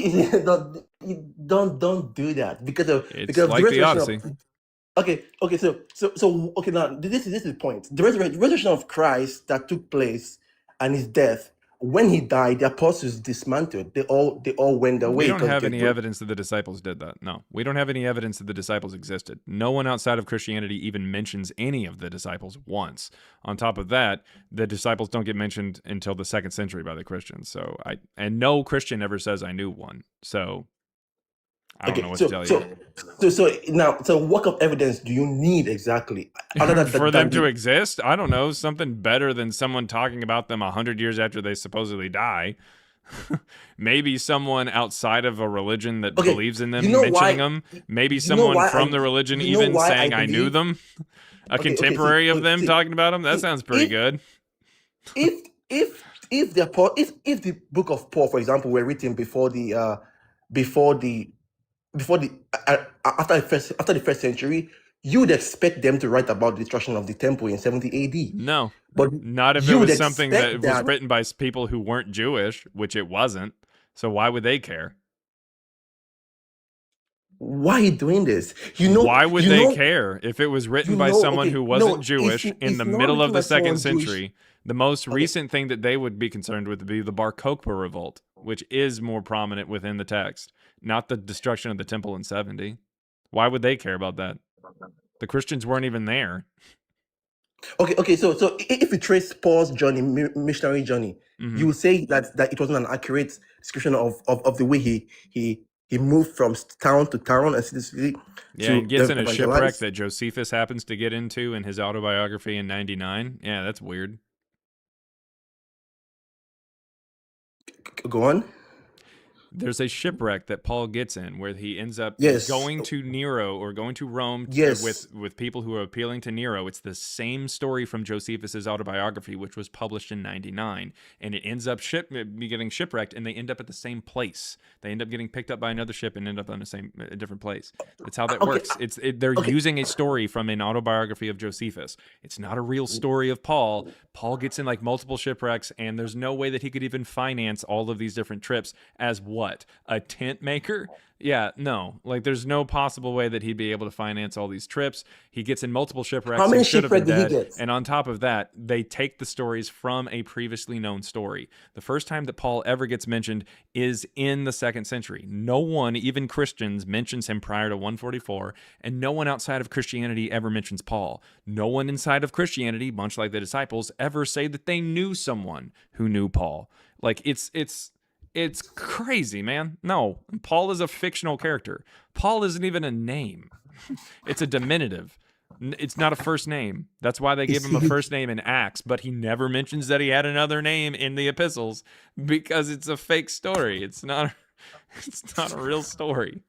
don't do that because It's of the like the resurrection Odyssey. of. Okay. So okay. Now this is the point. The resurrection of Christ that took place and his death. When he died, the apostles dismantled. They all went We away don't because have any evidence that the disciples did that. No, we don't have any evidence that the disciples existed. No one outside of Christianity even mentions any of the disciples once. On top of that, the disciples don't get mentioned until the 2nd century by the Christians. And no Christian ever says I knew one. So I don't know what to tell you. So what kind of evidence do you need exactly? For them to exist? I don't know. Something better than someone talking about them 100 years after they supposedly die. Maybe someone outside of a religion that believes in them mentioning them. Maybe someone from the religion even saying I knew them. A contemporary of them talking about them. That sounds pretty good. If the book of Paul, for example, were written before the after the first century, you would expect them to write about the destruction of the temple in 70 AD. No, but not if it was something that was written by people who weren't Jewish, which it wasn't. So why would they care? Why are you doing this? Why would they care if it was written by someone who wasn't Jewish in the middle of the 2nd century? The most recent thing that they would be concerned with would be the Bar Kokhba revolt, which is more prominent within the text, not the destruction of the temple in 70. Why would they care about that? The Christians weren't even there. Okay. So if you trace Paul's journey, missionary journey, you would say that it wasn't an accurate description of the way he moved from town to town and city. Yeah, he gets in a shipwreck that Josephus happens to get into in his autobiography in 99. Yeah, that's weird. Go on. There's a shipwreck that Paul gets in where he ends up going to Nero or going to Rome with people who are appealing to Nero. It's the same story from Josephus's autobiography, which was published in 99. And it ends up getting shipwrecked, and they end up at the same place. They end up getting picked up by another ship and end up on a different place. That's how that works. They're using a story from an autobiography of Josephus. It's not a real story of Paul. Paul gets in like multiple shipwrecks, and there's no way that he could even finance all of these different trips as what? A tent maker? Yeah, no. Like, there's no possible way that he'd be able to finance all these trips. He gets in multiple shipwrecks. How many shipwrecks did he get? And on top of that, they take the stories from a previously known story. The first time that Paul ever gets mentioned is in the 2nd century. No one, even Christians, mentions him prior to 144, and no one outside of Christianity ever mentions Paul. No one inside of Christianity, much like the disciples, ever say that they knew someone who knew Paul. Like, it's crazy, man. No, Paul is a fictional character. Paul isn't even a name. It's a diminutive. It's not a first name. That's why they gave him a first name in Acts, but he never mentions that he had another name in the epistles because it's a fake story. It's not a real story.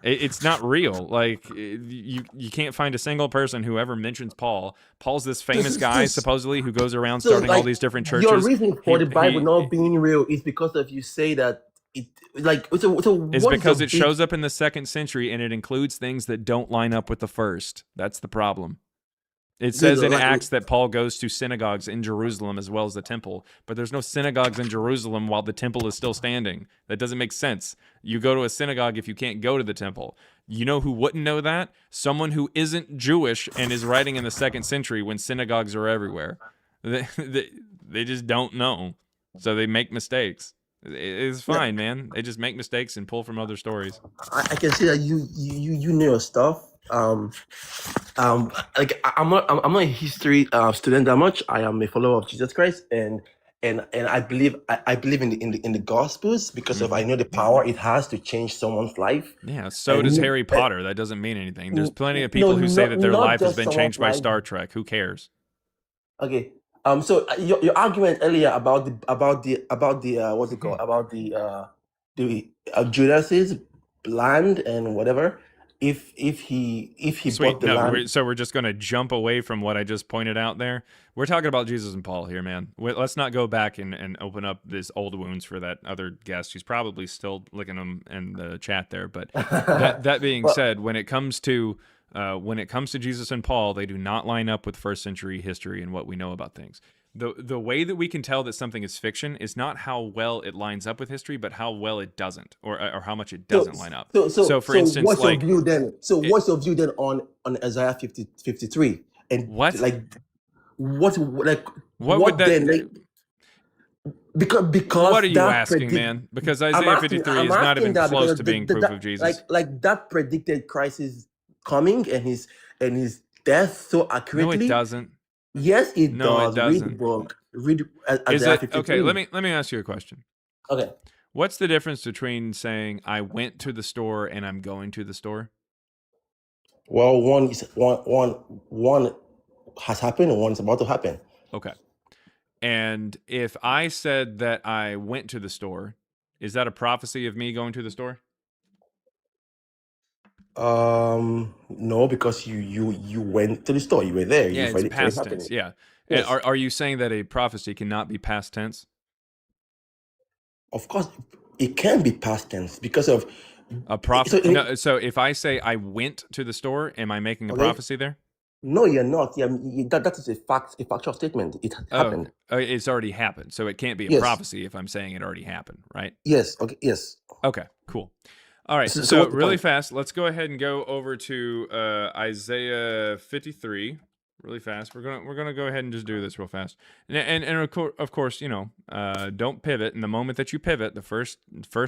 It's not real. Like, you can't find a single person who ever mentions Paul. Paul's this famous guy, supposedly, who goes around starting all these different churches. Your reason for the Bible not being real is because of you say that it's because it shows up in the 2nd century and it includes things that don't line up with the first. That's the problem. It says in Acts that Paul goes to synagogues in Jerusalem as well as the temple, but there's no synagogues in Jerusalem while the temple is still standing. That doesn't make sense. You go to a synagogue if you can't go to the temple. You know who wouldn't know that? Someone who isn't Jewish and is writing in the 2nd century when synagogues are everywhere. They just don't know, so they make mistakes. It's fine, man. They just make mistakes and pull from other stories. I can see that you know your stuff. Like I'm not a history student that much. I am a follower of Jesus Christ, and I believe in the Gospels because of I know the power it has to change someone's life. Yeah, so does Harry Potter. That doesn't mean anything. There's plenty of people who say that their life has been changed by Star Trek. Who cares? Okay. So your argument earlier about the what's it called, about the Judas is land and whatever. If he Sweet. bought the No, land, so we're just going to jump away from what I just pointed out there. We're talking about Jesus and Paul here, man. Let's not go back and open up this old wounds for that other guest who's probably still licking them in the chat there. But that being Well- said, when it comes to Jesus and Paul, they do not line up with first century history and what we know about things. The way that we can tell that something is fiction is not how well it lines up with history, but how well it doesn't, or how much it doesn't line up. So for instance, what's like, your view then? So what's your view then on Isaiah 53? And What? like what would that? then, like, because What are you that asking, man? Because Isaiah I'm asking- 53 I'm is not asking even that close because to being the- proof that- of Jesus. Like that predicted Christ is coming and his death so No, accurately. it doesn't. Yes, it No, it does. Read the doesn't. book. Read Is Isaiah it 53. okay? Let me ask you a question. Okay. What's the difference between saying I went to the store and I'm going to the store? Well, one has happened and one is about to happen. Okay. And if I said that I went to the store, is that a prophecy of me going to the store? No, because you went to the store. You were there. Yeah, You it's read it past happening. tense. Yeah. Yes. Are you saying that a prophecy cannot be past tense? Of course, it can be past tense because of A prophet. So- No, so if I say I went to the store, am I making a Okay. prophecy there? No, you're not. Yeah, that is a factual statement. It happened. Oh, it's already happened. So it can't be a Yes. prophecy if I'm saying it already happened, right? Yes. Okay. Yes. Okay, cool. All right, So so what's the really point? fast, let's go ahead and go over to Isaiah 53. Really fast. We're gonna go ahead and just do this real fast. And of course, you know, don't pivot. And the moment that you pivot, the first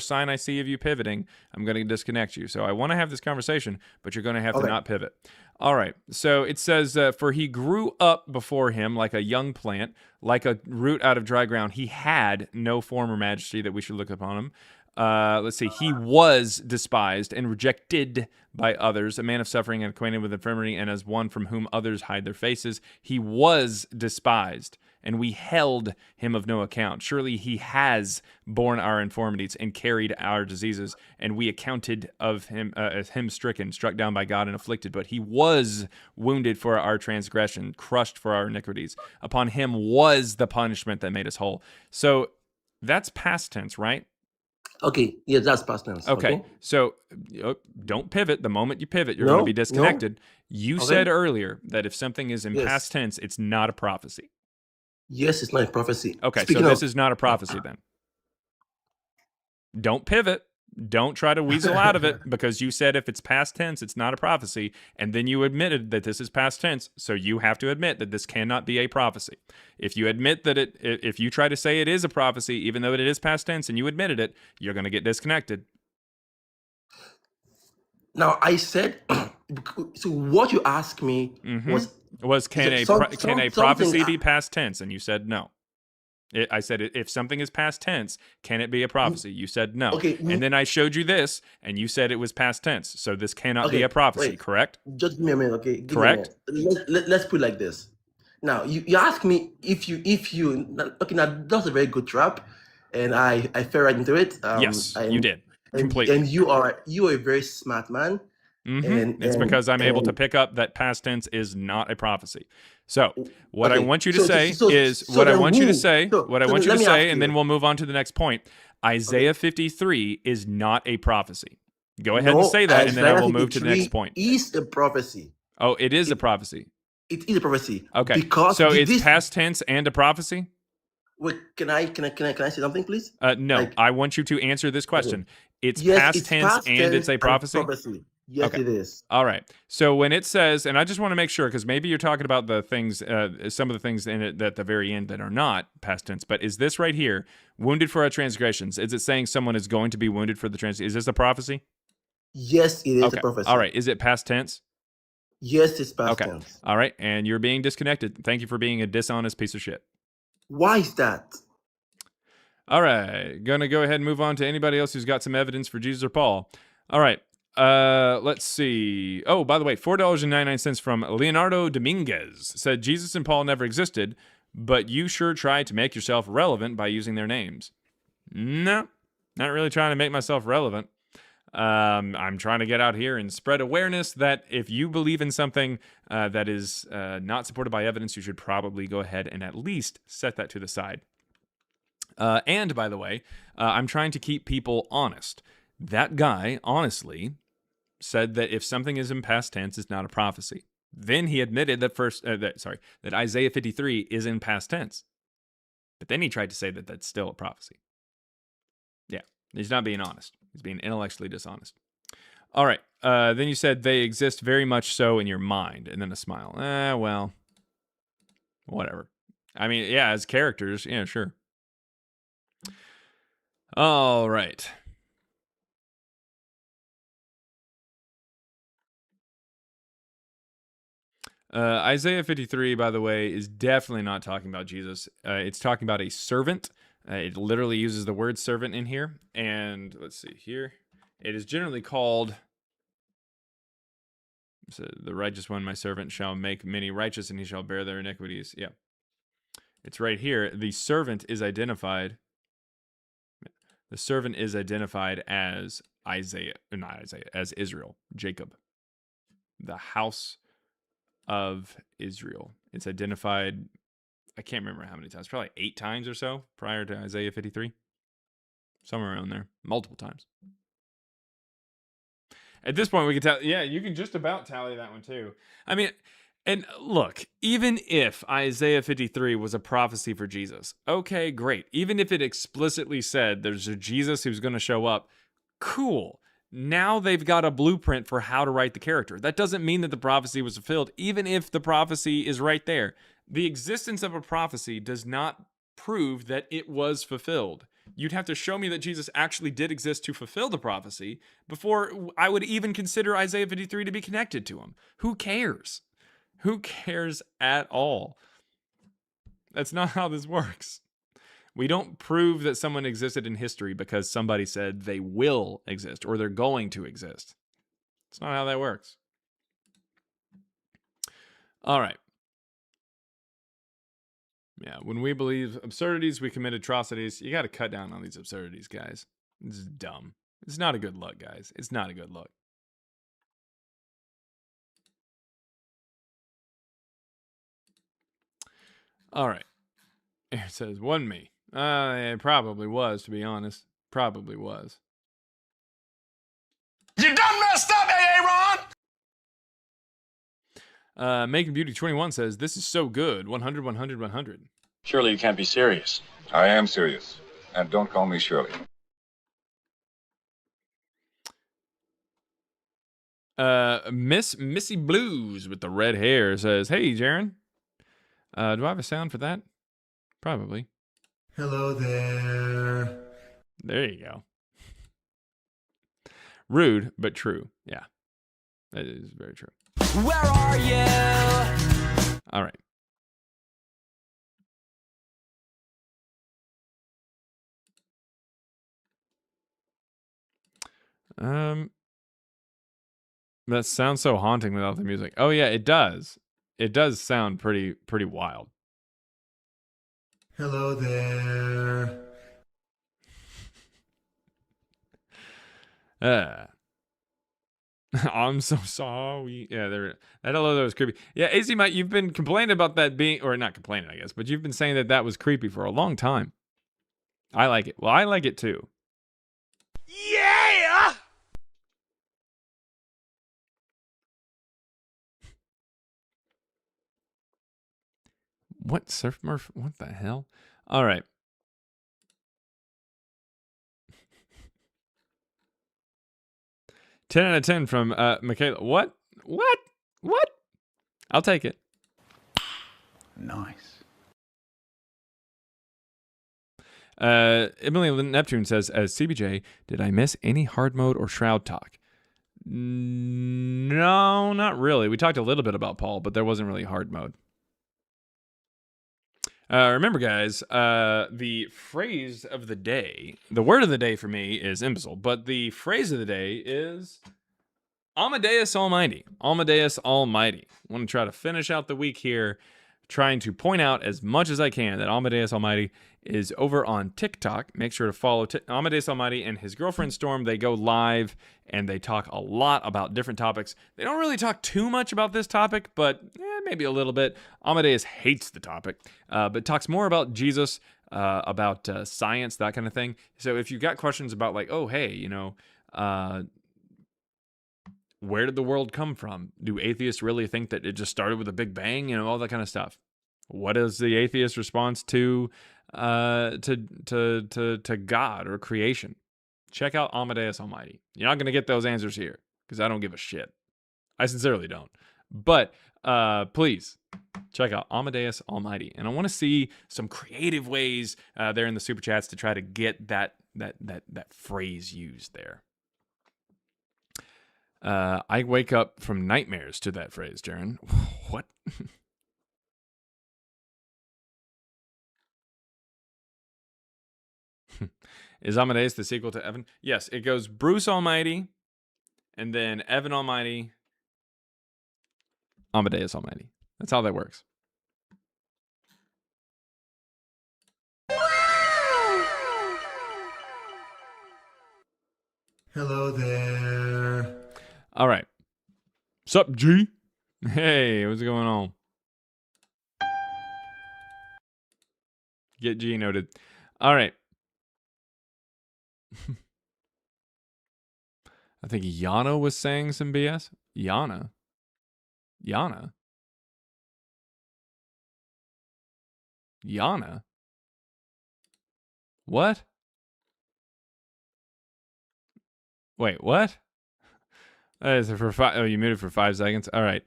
sign I see of you pivoting, I'm gonna disconnect you. So I want to have this conversation, but you're gonna have to Okay. not pivot. All right. So it says, for he grew up before him like a young plant, like a root out of dry ground. He had no form or majesty that we should look upon him. Let's see. He was despised and rejected by others, a man of suffering and acquainted with infirmity, and as one from whom others hide their faces. He was despised, and we held him of no account. Surely he has borne our infirmities and carried our diseases, and we accounted of him as him stricken, struck down by God and afflicted. But he was wounded for our transgression, crushed for our iniquities. Upon him was the punishment that made us whole. So that's past tense, right? Okay. Yes, that's past tense. Okay. So don't pivot. The moment you pivot, you're No, going to be no. disconnected. You Okay. said earlier that if something is in Yes. past tense, it's not a prophecy. Yes, it's not a prophecy. Okay, Speaking so this of, is not a prophecy then. Don't pivot. Don't try to weasel out of it because you said if it's past tense, it's not a prophecy. And then you admitted that this is past tense. So you have to admit that this cannot be a prophecy. If you admit that if you try to say it is a prophecy, even though it is past tense and you admitted it, you're going to get disconnected. now I said. So what you asked me was Can Is a it something prophecy I- be past tense? And you said no. I said if something is past tense, can it be a prophecy? You said no. Okay, And then I showed you this, and you said it was past tense. So this cannot be Okay, a prophecy, wait. correct? just give me a minute, okay? Give me a Correct. minute. Let's put it like this. Now you asked me if you okay, now that's a very good trap, and I fell right into it. Yes, you and- did. and, Completely. And you are a very smart man. And It's because I'm able to and- pick up that past tense is not a prophecy. So what I Okay, want you to so- say so- is so what I then want you to who- say. so- What I so want you let to me say, ask and then you. we'll move on to the next point. Isaiah 53 is not a prophecy. Go ahead and No, say that, and then I Isaiah will move to the next 53 point. Is a prophecy. Oh, it is a prophecy. It is a prophecy. Okay. Because So it's this, past tense and a prophecy? Wait, can I say something, please? No. Like- I want you to answer this question. It's Yes, past it's tense past and tense it's a prophecy? Yes, Okay. it is. All right. So when it says, and I just want to make sure, because maybe you're talking about the things, some of the things in it at the very end that are not past tense, but is this right here, wounded for our transgressions? Is it saying someone is going to be wounded for the transgressions? Is this a prophecy? Yes, it is Okay. a prophecy. All right. Is it past tense? Yes, it's past Okay. tense. All right. And you're being disconnected. Thank you for being a dishonest piece of shit. Why is that? All right. Gonna go ahead and move on to anybody else who's got some evidence for Jesus or Paul. All right. Let's see. Oh, by the way, $4.99 from Leonardo Dominguez said Jesus and Paul never existed, but you sure try to make yourself relevant by using their names. No, Not really trying to make myself relevant. I'm trying to get out here and spread awareness that if you believe in something that is not supported by evidence, you should probably go ahead and at least set that to the side. And by the way, I'm trying to keep people honest. That guy, honestly, said that if something is in past tense, it's not a prophecy. Then he admitted that Isaiah 53 is in past tense. But then he tried to say that that's still a prophecy. Yeah, he's not being honest. He's being intellectually dishonest. All right. Then you said they exist very much so in your mind, and then a smile. Well, whatever. I mean, yeah, as characters, yeah, sure. All right. Isaiah 53, by the way, is definitely not talking about Jesus. It's talking about a servant. It literally uses the word servant in here. And let's see here. It is generally called, so the righteous one, my servant, shall make many righteous, and he shall bear their iniquities. Yeah. It's right here. The servant is identified. The servant is identified as as Israel, Jacob, the house of Israel. It's identified, I can't remember how many times, probably 8 times or so prior to Isaiah 53. Somewhere around there, multiple times. At this point, we can tell, yeah, you can just about tally that one too. I mean, and look, even if Isaiah 53 was a prophecy for Jesus, okay, great. Even if it explicitly said there's a Jesus who's going to show up, cool. Now they've got a blueprint for how to write the character. That doesn't mean that the prophecy was fulfilled, even if the prophecy is right there. The existence of a prophecy does not prove that it was fulfilled. You'd have to show me that Jesus actually did exist to fulfill the prophecy before I would even consider Isaiah 53 to be connected to him. Who cares? Who cares at all? That's not how this works. We don't prove that someone existed in history because somebody said they will exist or they're going to exist. It's not how that works. All right. Yeah, when we believe absurdities, we commit atrocities. You got to cut down on these absurdities, guys. This is dumb. It's not a good look, guys. It's not a good look. All right. It says, one me. It probably was, to be honest. Probably was. You done messed up, Aaron! Making Beauty 21 says, this is so good. 100, 100, 100. Surely you can't be serious. I am serious. And don't call me Shirley. Miss Missy Blues with the red hair says, hey, Jaron. Do I have a sound for that? Probably. Hello there. There you go. Rude, but true. Yeah. That is very true. Where are you? All right. That sounds so haunting without the music. Oh yeah, it does. It does sound pretty wild. Hello there. I'm so sorry. Yeah, that hello that was creepy. Yeah, AZ Mike, you've been complaining about that being, or not complaining, I guess, but you've been saying that was creepy for a long time. I like it. Well, I like it too. Yeah! What, Surf Murph? What the hell? All right. Ten out of 10 from Michaela. What? I'll take it. Nice. Emily Neptune says, as CBJ, did I miss any hard mode or shroud talk? No, not really. We talked a little bit about Paul, but there wasn't really hard mode. Remember, guys, the phrase of the day, the word of the day for me is imbecile, but the phrase of the day is Amadeus Almighty. Amadeus Almighty. I want to try to finish out the week here trying to point out as much as I can that Amadeus Almighty is over on TikTok. Make sure to follow Amadeus Almighty and his girlfriend Storm. They go live and they talk a lot about different topics. They don't really talk too much about this topic, but maybe a little bit. Amadeus hates the topic, but talks more about Jesus, about science, that kind of thing. So if you've got questions about like, oh, hey, you know, where did the world come from? Do atheists really think that it just started with a big bang? You know, all that kind of stuff. What is the atheist response to God or creation? Check out Amadeus Almighty. You're not going to get those answers here because I don't give a shit. I sincerely don't. But please check out Amadeus Almighty. And I want to see some creative ways there in the super chats to try to get that phrase used there. I wake up from nightmares to that phrase, Jaron. What? Is Amadeus the sequel to Evan? Yes, it goes Bruce Almighty, and then Evan Almighty, Amadeus Almighty. That's how that works. Hello there. All right. Sup, G? Hey, what's going on? Get G noted. All right. I think Yana was saying some BS. Yana. What? Wait, what? Is it for oh, you muted for 5 seconds? All right.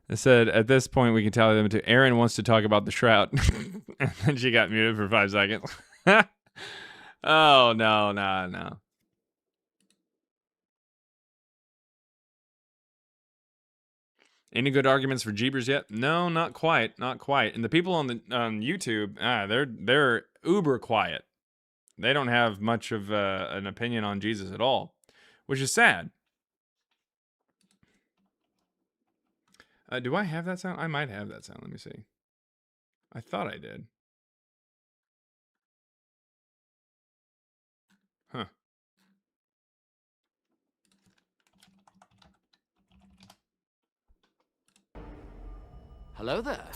It said, at this point, we can tally them to Aaron wants to talk about the shroud. And then she got muted for 5 seconds. Oh, no. Any good arguments for Jeebers yet? No, not quite. And the people on YouTube, they're uber quiet. They don't have much of an opinion on Jesus at all, which is sad. Do I have that sound? I might have that sound. Let me see. I thought I did. Huh. Hello there.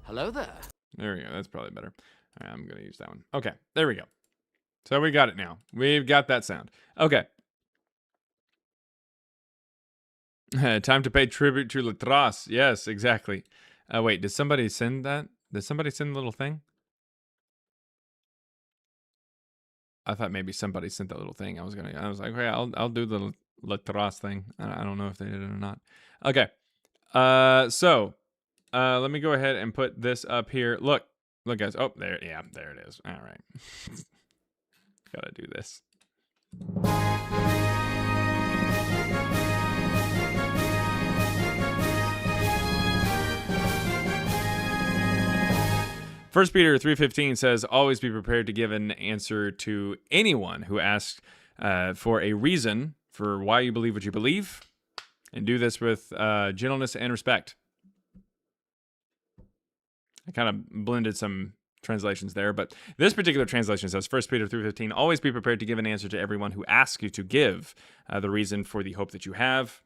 Hello there. There we go. That's probably better. All right, I'm going to use that one. Okay, there we go. So we got it now. We've got that sound. Okay. Time to pay tribute to Latras. Yes, exactly. Wait, did somebody send that? Did somebody send the little thing? I thought maybe somebody sent that little thing. I was like, okay, I'll do the Latras thing. I don't know if they did it or not. Okay. So let me go ahead and put this up here. Look, guys. Oh, there. Yeah, there it is. All right. Gotta do this. First Peter 3:15 says, always be prepared to give an answer to anyone who asks for a reason for why you believe what you believe, and do this with gentleness and respect. I kind of blended some translations there, but this particular translation says, 1 Peter 3:15, always be prepared to give an answer to everyone who asks you to give the reason for the hope that you have,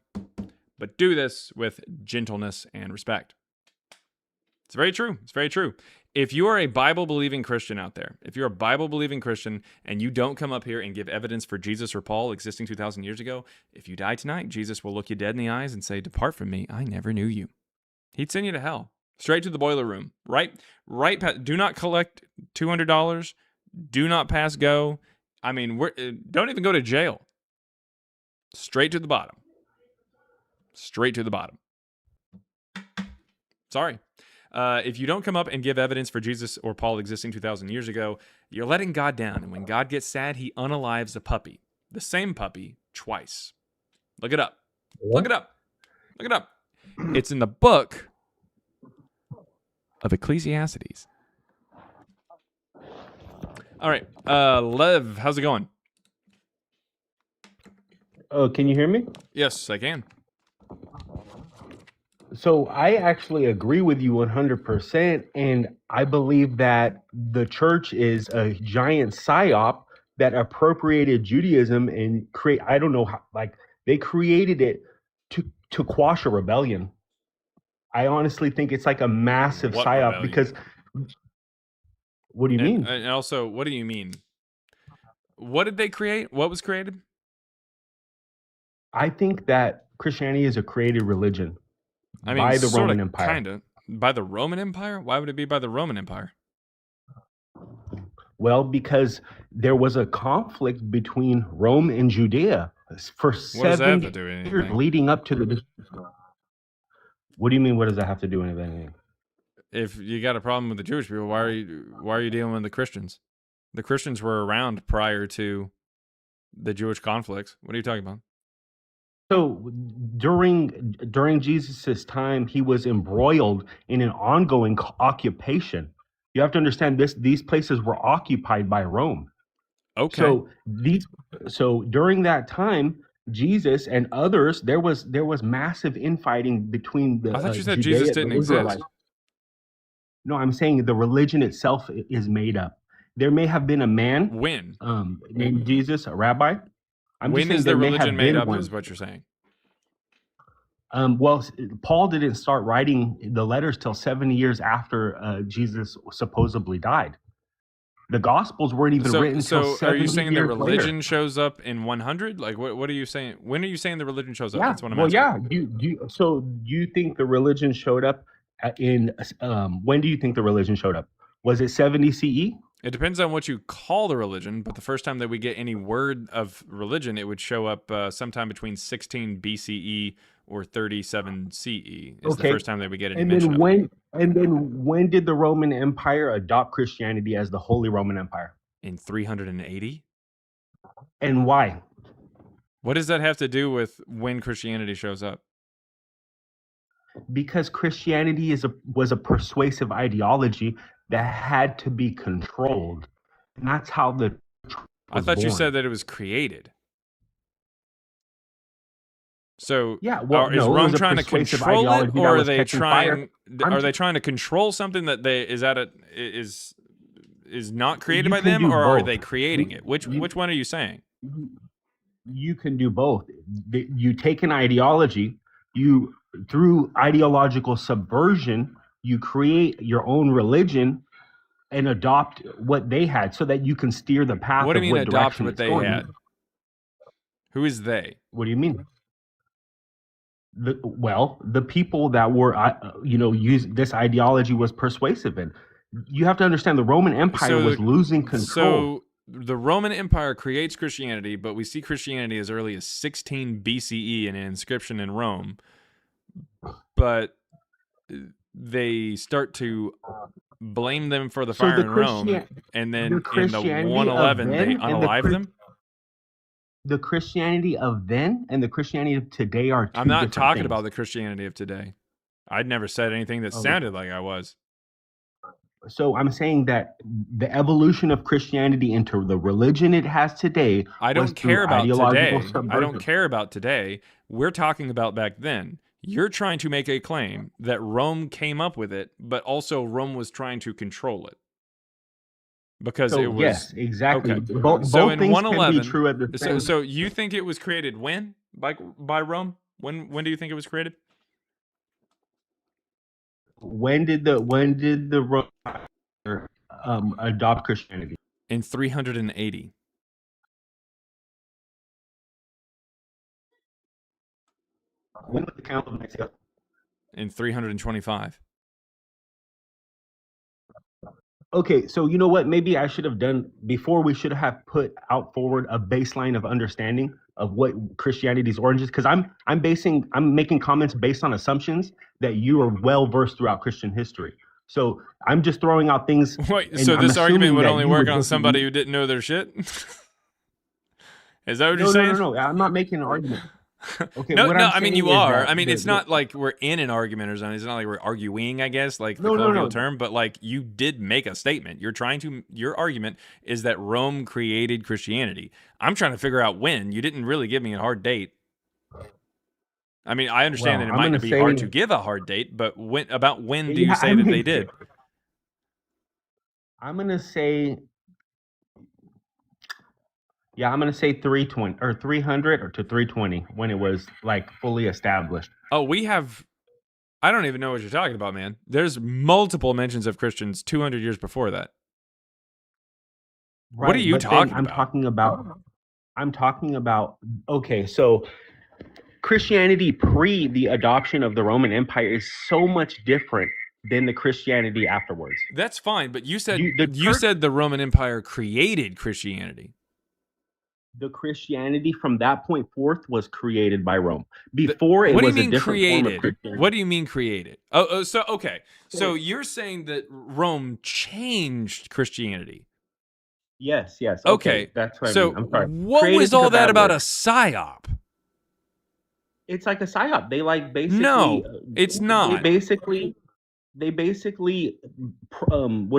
but do this with gentleness and respect. It's very true. It's very true. If you are a Bible-believing Christian out there, if you're a Bible-believing Christian and you don't come up here and give evidence for Jesus or Paul existing 2,000 years ago, if you die tonight, Jesus will look you dead in the eyes and say, depart from me, I never knew you. He'd send you to hell. Straight to the boiler room. Right. Do not collect $200. Do not pass go. I mean, don't even go to jail. Straight to the bottom. Straight to the bottom. Sorry. If you don't come up and give evidence for Jesus or Paul existing 2,000 years ago, you're letting God down. And when God gets sad, he unalives a puppy. The same puppy twice. Look it up. Look it up. Look it up. It's in the book of Ecclesiastes. All right. Lev, how's it going? Oh, can you hear me? Yes, I can. So I actually agree with you 100%, and I believe that the church is a giant psyop that appropriated Judaism and create. I don't know how, like they created it to quash a rebellion. I honestly think it's like a massive What psyop rebellion? because what do you mean? And also, what do you mean? What did they create? What was created? I think that Christianity is a created religion I mean, by the sort Roman of, Empire. kind of. By the Roman Empire? Why would it be by the Roman Empire? Well, because there was a conflict between Rome and Judea for What does that have 70 to do with years anything? leading up to the. What do you mean? What does that have to do with anything? If you got a problem with the Jewish people, why are you dealing with the Christians? The Christians were around prior to the Jewish conflicts. What are you talking about? So during Jesus's time, he was embroiled in an ongoing occupation. You have to understand this; these places were occupied by Rome. Okay. So during that time, Jesus and others, there was massive infighting between the I thought you said Judea, Jesus the didn't Israelites. exist. No, I'm saying the religion itself is made up. There may have been a man When? named Jesus, a rabbi. I'm When just saying is there the may religion have made been up, one. is what you're saying? Well, Paul didn't start writing the letters till 70 years after Jesus supposedly died. The Gospels weren't even written till So are 70 you saying that years religion later. shows up in 100? Like, what are you saying? When are you saying the religion shows up? Yeah, That's what I'm well, asking. yeah. So you think the religion showed up in when do you think the religion showed up? Was it 70 CE? It depends on what you call the religion, but the first time that we get any word of religion, it would show up sometime between 16 BCE or 37 CE is the Okay. first time that we get any And mention then of it. when did the Roman Empire adopt Christianity as the Holy Roman Empire? In 380? And why? What does that have to do with when Christianity shows up? Because Christianity was a persuasive ideology that had to be controlled. And that's how the church I was thought you born. said that it was created. So Yeah, well, is no, it Rome was a trying to persuasive control it, ideology that or are was they catching fire. trying? Are they trying to control something that is not created You by can them, do or are both. they creating it? Which one are you saying? You can do both. You take an ideology, you through ideological subversion, you create your own religion and adopt what they had so that you can steer the path What do of you mean what adopt direction what it's they going. had? Who is they? What do you mean? The people that were, use this ideology was persuasive in. You have to understand the Roman Empire was losing control. So the Roman Empire creates Christianity, but we see Christianity as early as 16 BCE in an inscription in Rome. But they start to blame them for the fire in Rome, and then in the 111 they unalive them. The Christianity of then and the Christianity of today are two I'm not different talking things. about the Christianity of today. I'd never said anything that sounded like I was. So I'm saying that the evolution of Christianity into the religion it has today. I don't care about today. I don't care about today. We're talking about back then. You're trying to make a claim that Rome came up with it, but also Rome was trying to control it. Because it was... Yes, exactly. Okay. Both So in things 111, can be true at the same time. So you think it was created when? By Rome? When do you think it was created? When did the Roman adopt Christianity? In 380. When was the Council of Nicaea? In 325. Okay, so you know what? Maybe I should have done before. We should have put out forward a baseline of understanding of what Christianity's origins. Because I'm making comments based on assumptions that you are well versed throughout Christian history. So I'm just throwing out things. Wait, so this argument would only work on somebody who didn't know their shit? Is that what you're saying? No. I'm not making an argument. Okay. No, I mean you are. I mean, it's not like we're in an argument or something. It's not like we're arguing, I guess, like the colloquial term. But like you did make a statement. Your argument is that Rome created Christianity. I'm trying to figure out when. You didn't really give me a hard date. I mean, I understand Well, that it I'm might gonna not be hard say, to give a hard date, but when do you yeah, say that they did? I'm gonna say, yeah, I'm gonna say 320 or 300 or to 320 when it was like fully established. Oh, I don't even know what you're talking about, man. There's multiple mentions of Christians 200 years before that. What are Right, you but then talking about? I'm talking about, okay, so Christianity pre the adoption of the Roman Empire is so much different than the Christianity afterwards. That's fine, but you said The church, the Roman Empire created Christianity. the Christianity from that point forth was created by Rome. Before it What do you was a mean different form of created? Christianity. What do you mean created? Oh, so okay. So you're saying that Rome changed Christianity. Yes, yes. Okay. Okay, that's what I mean. So I'm sorry. what Created was is a all that bad about word. a psyop? It's like a psyop. They like basically No, it's they not. basically what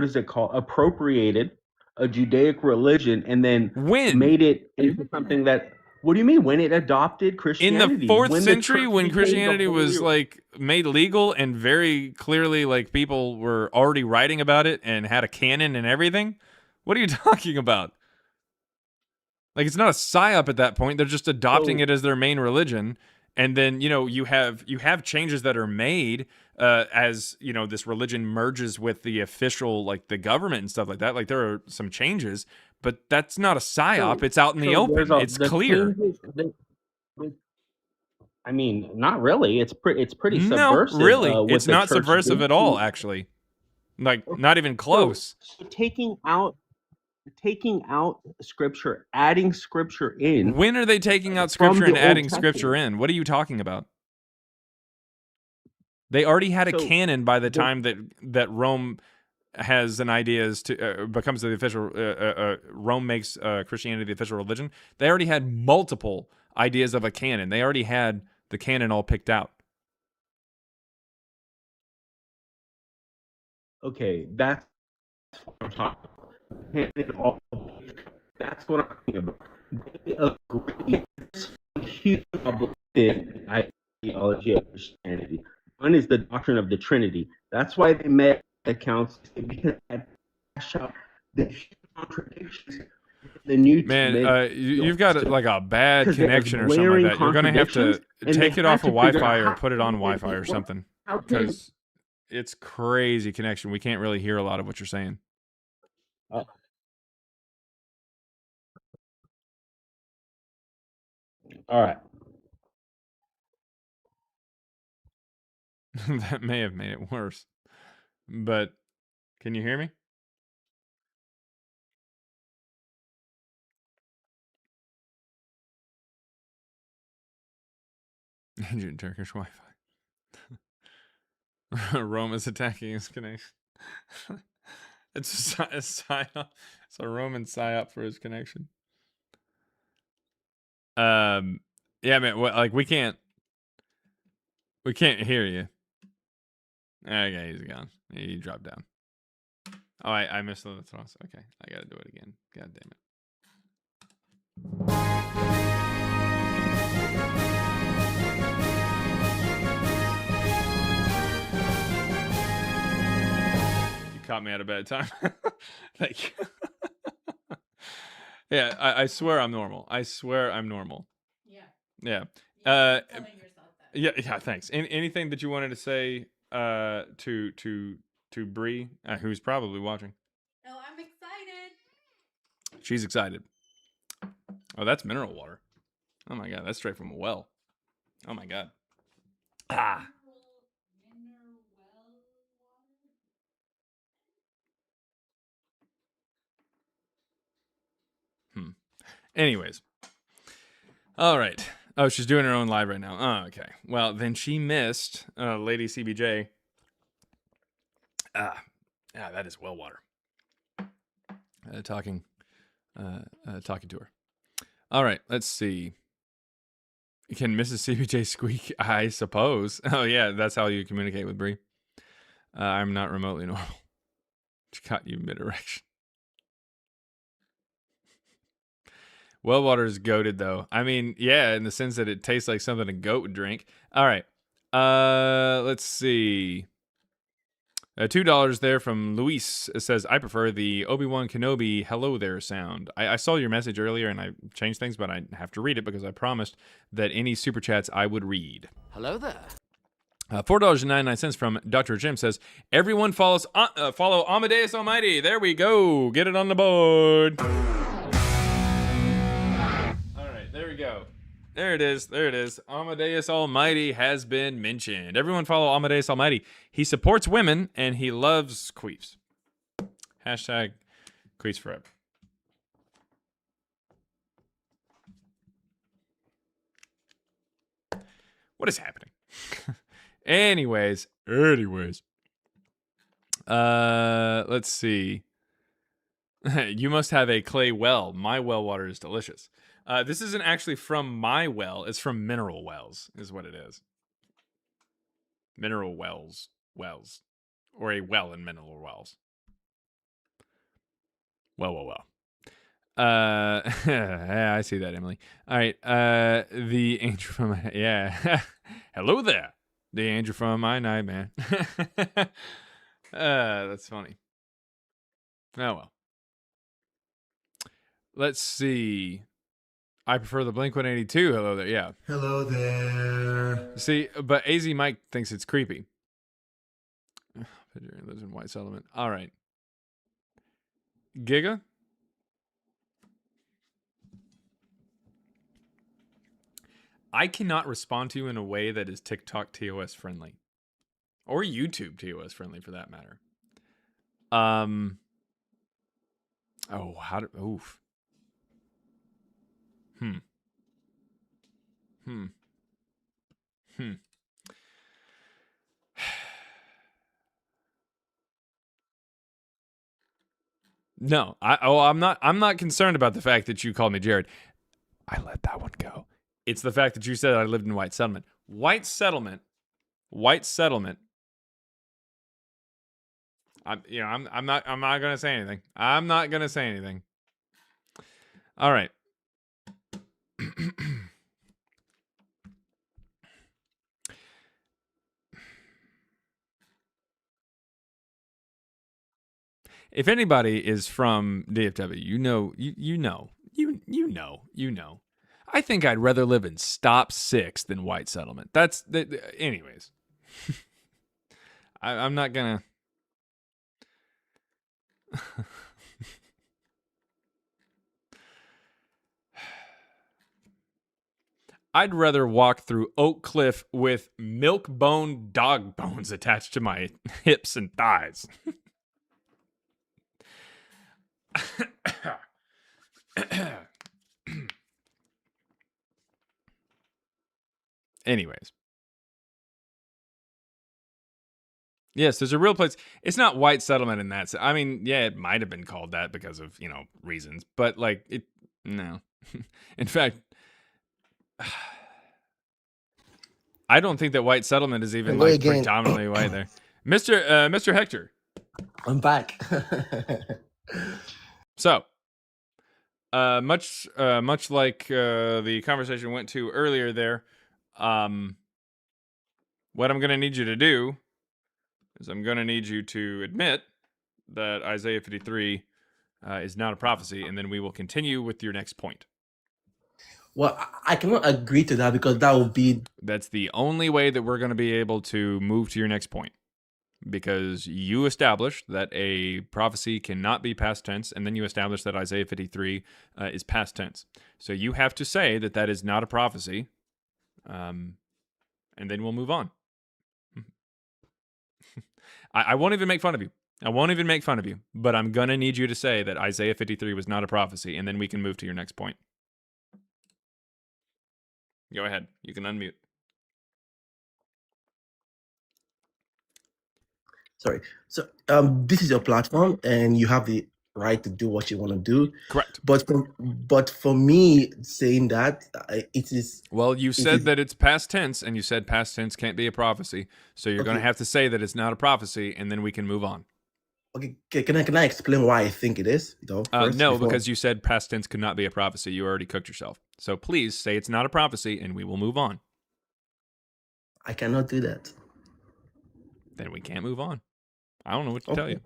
is it called? Appropriated a Judaic religion and then When? made it into something that. What do you mean? When it adopted In Christianity? the 4th When the century, church when became the Christianity was holy. like made legal and very clearly like people were already writing about it and had a canon and everything? What are you talking about? Like, it's not a psyop at that point. They're just adopting So it as their main religion. And then, you have changes that are made as, this religion merges with the official, like the government and stuff like that. Like, there are some changes, but that's not a psyop. It's out in the there's open. It's the clear. changes. I mean, not really. It's pretty No, subversive really. what It's the not church subversive did at all, to. actually. Like, not even So, close. so taking out scripture, adding scripture in When are they taking out from scripture the and Old adding scripture Testament. in? What are you talking about? They already had a So canon by the the time that Rome has an idea as to becomes the official. Rome makes Christianity the official religion. They already had multiple ideas of a canon. They already had the canon all picked out. okay, that's what I'm talking about. That's what I'm talking about. They agree. Huge ideology of Christianity. One is the doctrine of the Trinity. That's why they met the council, because they hash out the contradictions in the New Man, Testament. you've got like a bad Because there's connection or something like glaring that. You're gonna have to contradictions, and they take it had off of to figure Wi-Fi out or put it on how Wi-Fi or something, how can because it's crazy connection. We can't really hear a lot of what you're saying. all right. That may have made it worse. But can you hear me? Ancient Turkish Wi-Fi. Rome is attacking his connection. It's a psyop. It's a Roman psyop for his connection. Yeah, man. Like we can't hear you. Okay, he's gone. He dropped down. Oh, I missed the thrust. Okay, I gotta do it again. God damn it. You caught me at a bad time. Thank you. Yeah, I swear I'm normal. I swear I'm normal. Yeah. Yeah. Yeah. Thanks. Anything that you wanted to say to Bree, who's probably watching? Oh, I'm excited. She's excited. Oh, that's mineral water. Oh my god, that's straight from a well. Oh my god. Ah. Anyways. All right. Oh, she's doing her own live right now. Oh, okay. Well, then she missed Lady CBJ. Yeah, that is well water. Talking to her. All right, let's see. Can Mrs. CBJ squeak? I suppose. Oh yeah, that's how you communicate with Bree. I'm not remotely normal. She caught you mid-erection. Well water is goated though. I mean, yeah, in the sense that it tastes like something a goat would drink. All right. Let's see. $2 there from Luis. It says, I prefer the Obi-Wan Kenobi hello there sound. I saw your message earlier and I changed things, but I have to read it because I promised that any super chats I would read. Hello there. $4.99 from Dr. Jim says, everyone follow Amadeus Almighty. There we go. Get it on the board. All right, there we go. There it is. There it is. Amadeus Almighty has been mentioned. Everyone follow Amadeus Almighty. He supports women and he loves queefs. Hashtag queefs forever. What is happening? Anyways. Let's see. You must have a clay well. My well water is delicious. This isn't actually from my well. It's from mineral wells, is what it is. Mineral wells. Or a well in mineral wells. Well. Yeah, I see that, Emily. All right. The angel from yeah. Hello there. The angel from my night, man. That's funny. Oh well. Let's see. I prefer the Blink-182. Hello there. Yeah. Hello there. See, but AZ Mike thinks it's creepy. Lives in White Settlement. All right. Giga. I cannot respond to you in a way that is TikTok TOS friendly. Or YouTube TOS friendly for that matter. Oh, oof. No, I'm not concerned about the fact that you called me Jared. I let that one go. It's the fact that you said I lived in White Settlement. White Settlement. I'm not gonna say anything. I'm not gonna say anything. All right. If anybody is from DFW, you know. I think I'd rather live in Stop 6 than White Settlement. Anyways. I'm not gonna. I'd rather walk through Oak Cliff with milk bone dog bones attached to my hips and thighs. Anyways. Yes, there's a real place. It's not White Settlement in that. I mean, yeah, it might have been called that because of, reasons. But, no. In fact, I don't think that White Settlement is even, predominantly white there. Mr. Hector. I'm back. So, much like the conversation went to earlier there, what I'm going to need you to do is I'm going to need you to admit that Isaiah 53 is not a prophecy, and then we will continue with your next point. Well, I cannot agree to that because that would be... That's the only way that we're going to be able to move to your next point. Because you established that a prophecy cannot be past tense, and then you established that Isaiah 53 is past tense. So you have to say that that is not a prophecy, and then we'll move on. I won't even make fun of you. But I'm going to need you to say that Isaiah 53 was not a prophecy, and then we can move to your next point. Go ahead. You can unmute. Sorry. So this is your platform, and you have the right to do what you want to do. Correct. But for me, saying that it is... Well, you said that it's past tense, and you said past tense can't be a prophecy. So you're going to have to say that it's not a prophecy, and then we can move on. Okay, can I explain why I think it is though? First, No, before because you said past tense could not be a prophecy. You already cooked yourself. So please say it's not a prophecy, and we will move on. I cannot do that. Then we can't move on. I don't know what to tell you.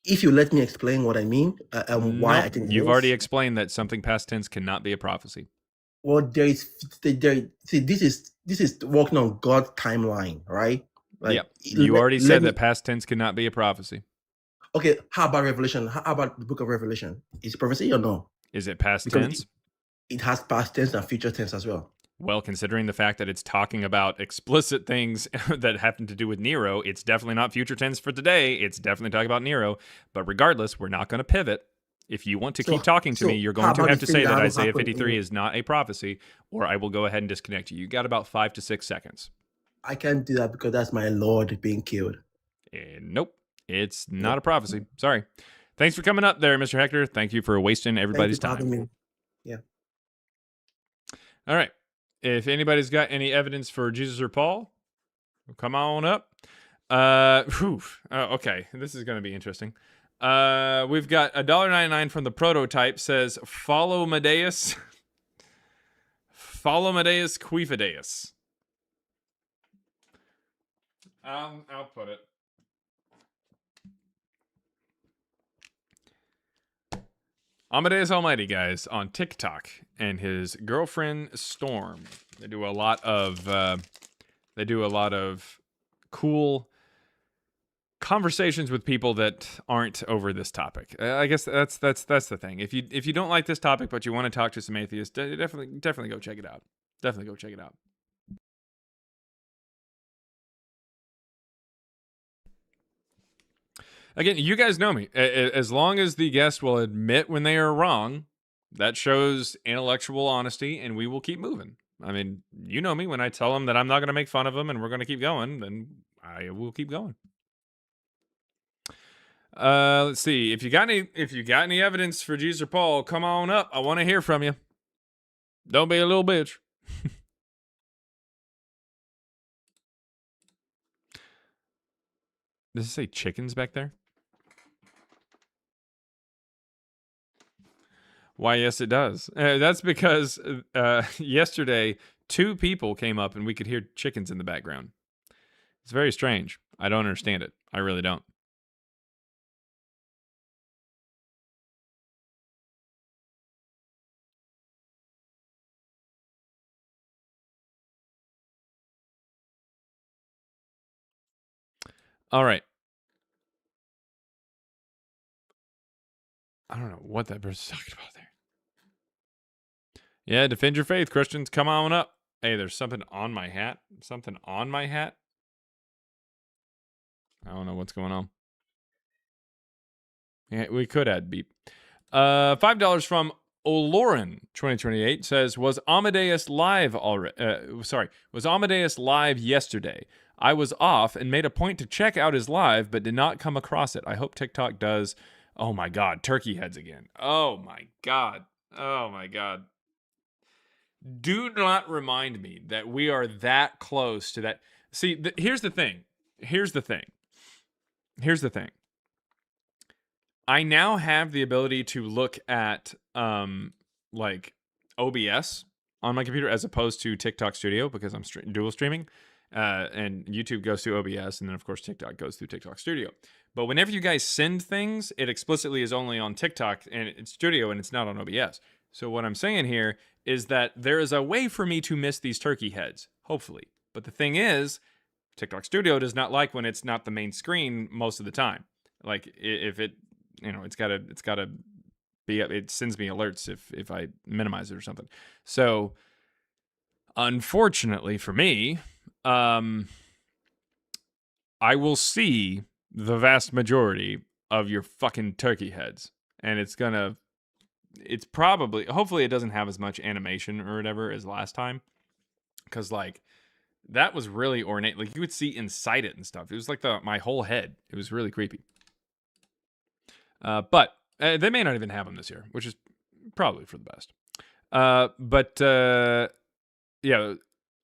If you let me explain what I mean and why I think you've already explained that something past tense cannot be a prophecy. Well, see, this is working on God's timeline, right? Like, yeah, you already said that past tense cannot be a prophecy. Okay, how about Revelation? How about the book of Revelation? Is it prophecy or no? Is it past tense? It has past tense and future tense as well. Well, considering the fact that it's talking about explicit things that happen to do with Nero, it's definitely not future tense for today. It's definitely talking about Nero. But regardless, we're not going to pivot. If you want to keep talking to me, you're going to have to say that Isaiah 53 is not a prophecy, or I will go ahead and disconnect you. You got about 5 to 6 seconds. I can't do that because that's my Lord being killed. Nope, it's not a prophecy. Sorry. Thanks for coming up there, Mr. Hector. Thank you for wasting everybody's time. Yeah. All right. If anybody's got any evidence for Jesus or Paul, come on up. Okay, this is going to be interesting. We've got $1.99 from the prototype. Says follow Medeus. Follow Medeus Quifadeus. I'll put it. Amadeus Almighty, guys, on TikTok, and his girlfriend Storm. They do a lot of cool conversations with people that aren't over this topic. I guess that's the thing. If you don't like this topic but you want to talk to some atheists, definitely go check it out. Definitely go check it out. Again, you guys know me. As long as the guest will admit when they are wrong, that shows intellectual honesty, and we will keep moving. I mean, you know me. When I tell them that I'm not going to make fun of them and we're going to keep going, then I will keep going. Let's see. If you got any evidence for Jesus or Paul, come on up. I want to hear from you. Don't be a little bitch. Does it say chickens back there? Why, yes, it does. That's because yesterday, 2 people came up and we could hear chickens in the background. It's very strange. I don't understand it. I really don't. All right. I don't know what that person's talking about there. Yeah, defend your faith, Christians. Come on up. Hey, there's something on my hat. Something on my hat? I don't know what's going on. Yeah, we could add beep. $5 from Oloran 2028 says, was Amadeus live already? Was Amadeus live yesterday? I was off and made a point to check out his live, but did not come across it. I hope TikTok does. Oh my God, turkey heads again. Oh my God. Oh my God. Do not remind me that we are that close to that. See, here's the thing. I now have the ability to look at like OBS on my computer as opposed to TikTok Studio because I'm dual streaming. And YouTube goes through OBS, and then of course TikTok goes through TikTok Studio. But whenever you guys send things, it explicitly is only on TikTok and it's Studio, and it's not on OBS. So what I'm saying here is that there is a way for me to miss these turkey heads, hopefully. But the thing is, TikTok Studio does not like when it's not the main screen most of the time. Like if it, it's gotta be, it sends me alerts if I minimize it or something. So unfortunately for me, I will see the vast majority of your fucking turkey heads, and it's probably, hopefully it doesn't have as much animation or whatever as last time, because like that was really ornate. Like you would see inside it and stuff. It was like my whole head. It was really creepy. But they may not even have them this year, which is probably for the best. Yeah,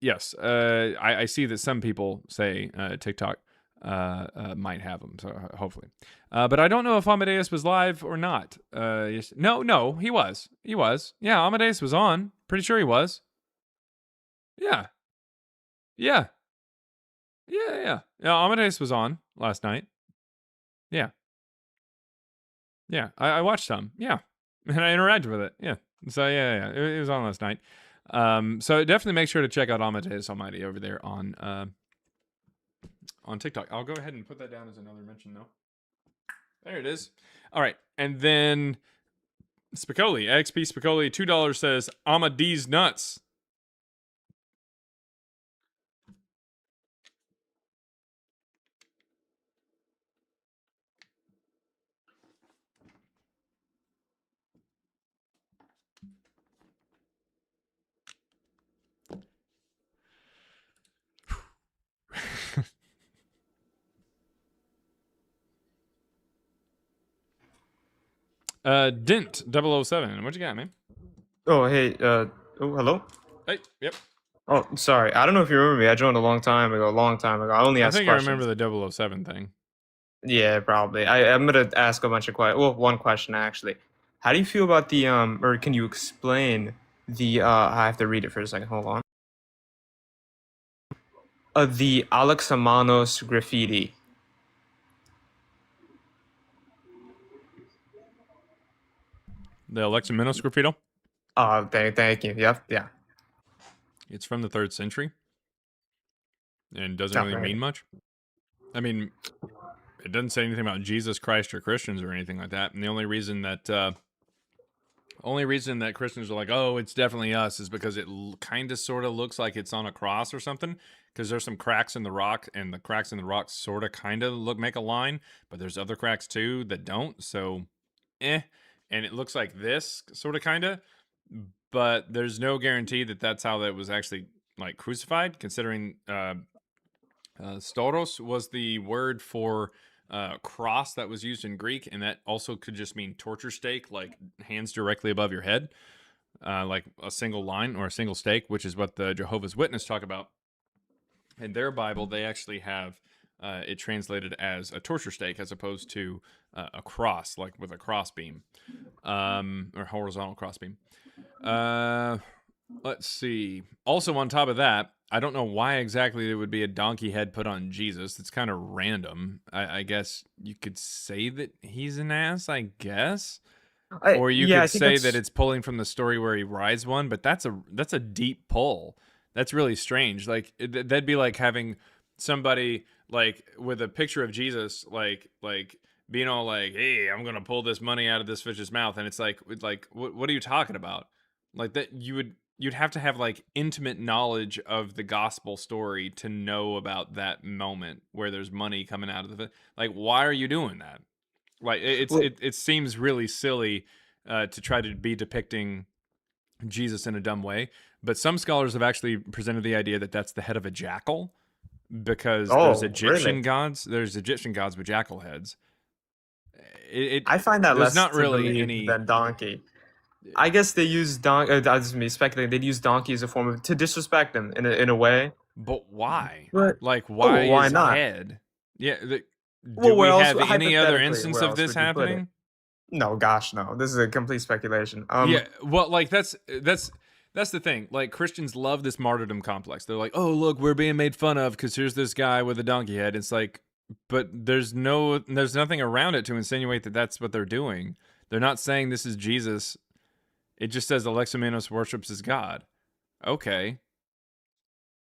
yes. I see that some people say TikTok might have them. So hopefully, but I don't know if Amadeus was live or not. No, he was. Yeah, Amadeus was on. Pretty sure he was. Yeah. Yeah. Amadeus was on last night. Yeah. I watched some. Yeah, and I interacted with it. Yeah. So yeah. It was on last night. So definitely make sure to check out Amadeus Almighty over there on TikTok. I'll go ahead and put that down as another mention though. There it is. All right, and then Spicoli, XP Spicoli, $2 says Amadeus nuts. Dint 007. What you got, man? Oh, hey, hello? Hey, yep. Oh, sorry. I don't know if you remember me. I joined a long time ago. I only asked I questions. remember the 007 thing. Yeah, probably. I'm going to ask a bunch of questions. Well, one question, actually. How do you feel about the, or can you explain the, I have to read it for a second. Hold on. The Alexamanos graffiti. The Alexamenos graffiti? Thank you. Yep, yeah. It's from the 3rd century. And doesn't really mean much. I mean, it doesn't say anything about Jesus Christ or Christians or anything like that. And the only reason that Christians are like, oh, it's definitely us, is because it kind of sort of looks like it's on a cross or something. Because there's some cracks in the rock, and the cracks in the rock sort of kind of make a line, but there's other cracks too that don't. So, And it looks like this sort of kind of, but there's no guarantee that that's how that was actually like crucified, considering stauros was the word for cross that was used in Greek, and that also could just mean torture stake, like hands directly above your head, like a single line or a single stake, which is what the Jehovah's Witness talk about. In their Bible, they actually have it translated as a torture stake as opposed to a cross, like with a crossbeam, or horizontal crossbeam. Let's see. Also, on top of that, I don't know why exactly there would be a donkey head put on Jesus. It's kind of random. I guess you could say that he's an ass, I guess. Or you could say that it's pulling from the story where he rides one, but that's a deep pull. That's really strange. Like that'd be like having somebody like with a picture of Jesus, like being all like, "Hey, I'm gonna pull this money out of this fish's mouth," and it's like what are you talking about? Like that you'd have to have like intimate knowledge of the gospel story to know about that moment where there's money coming out of the like. Why are you doing that? Like it seems really silly to try to be depicting Jesus in a dumb way, but some scholars have actually presented the idea that that's the head of a jackal, because there's Egyptian gods. There's Egyptian gods with jackal heads. I find that less not really any than donkey. I guess they use donkey. That's me speculating. They'd use donkey as a form of to disrespect them in a way. But why? But, like why is not? Head? Yeah. Do we have any other instance of this happening? No, gosh, no. This is a complete speculation. Yeah, well, like that's the thing. Like Christians love this martyrdom complex. They're like, oh, look, we're being made fun of because here's this guy with a donkey head. It's like, but there's nothing around it to insinuate that that's what they're doing. They're not saying this is Jesus. It just says Alexamenos worships his God. Okay.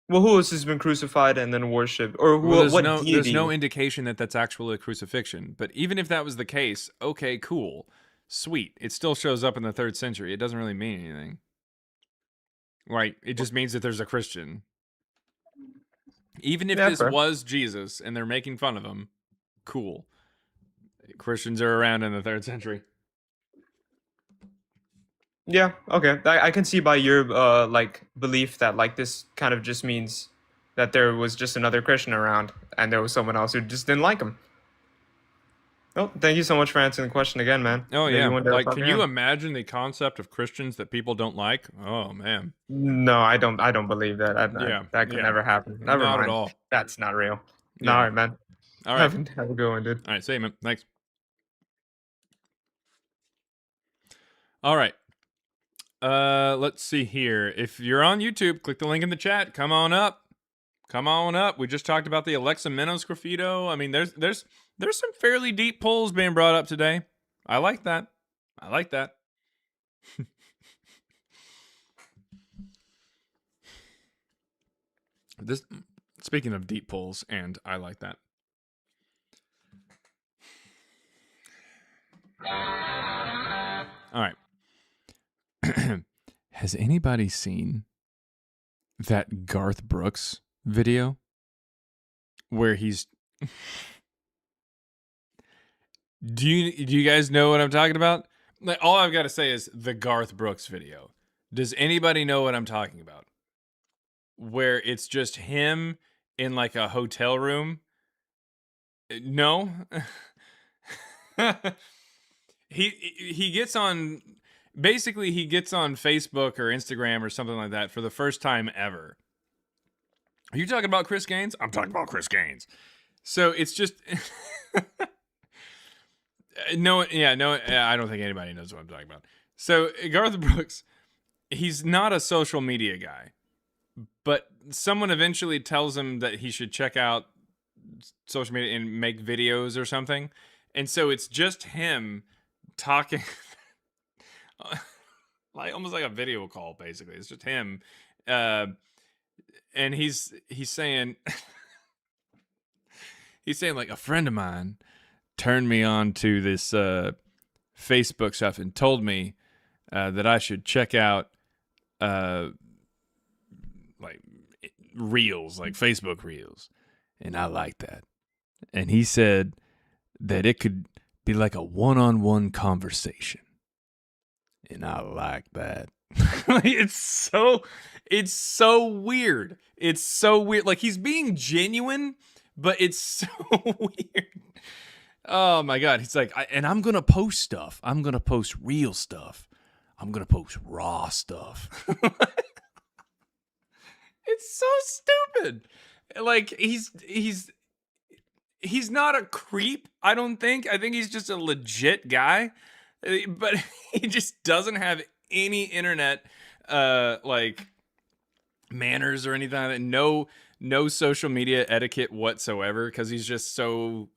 Well, who else has been crucified and then worshipped? Or what deity? There's no indication that that's actually a crucifixion. But even if that was the case, okay, cool. Sweet. It still shows up in the 3rd century. It doesn't really mean anything. Right? It just means that there's a Christian. Even if this was Jesus and they're making fun of him, cool. Christians are around in the 3rd century. Yeah, okay. I can see by your belief that like this kind of just means that there was just another Christian around and there was someone else who just didn't like him. Oh, thank you so much for answering the question again, man. Oh yeah, like can you imagine the concept of Christians that people don't like? Oh man. No, I don't believe that. That could never happen. Never mind. At all. That's not real. Yeah. All right, man. All right. Have a good one, dude. All right. See you, man. Thanks. All right. Let's see here. If you're on YouTube, click the link in the chat. Come on up. Come on up. We just talked about the Alexa Minos graffito. I mean, there's some fairly deep polls being brought up today. I like that. I like that. This, speaking of deep polls, and I like that. All right. Has anybody seen that Garth Brooks video where he's do you guys know what I'm talking about? Like, all I've got to say is the Garth Brooks video. Does anybody know what I'm talking about? Where it's just him in like a hotel room? No. He gets on, basically he gets on Facebook or Instagram or something like that for the first time ever. Are you talking about Chris Gaines? I'm talking about Chris Gaines. So it's just I don't think anybody knows what I'm talking about. So Garth Brooks, he's not a social media guy, but someone eventually tells him that he should check out social media and make videos or something. And so it's just him talking like almost like a video call, basically. It's just him. And he's saying he's saying like, a friend of mine turned me on to this Facebook stuff and told me that I should check out like reels, like Facebook reels. And I like that. And he said that it could be like a one-on-one conversation. And I like that. It's so weird. It's so weird. Like, he's being genuine, but it's so weird. Oh my God. He's like, and I'm going to post stuff. I'm going to post real stuff. I'm going to post raw stuff. It's so stupid. Like, he's not a creep, I don't think. I think he's just a legit guy. But he just doesn't have any internet like manners or anything like that. No social media etiquette whatsoever, because he's just so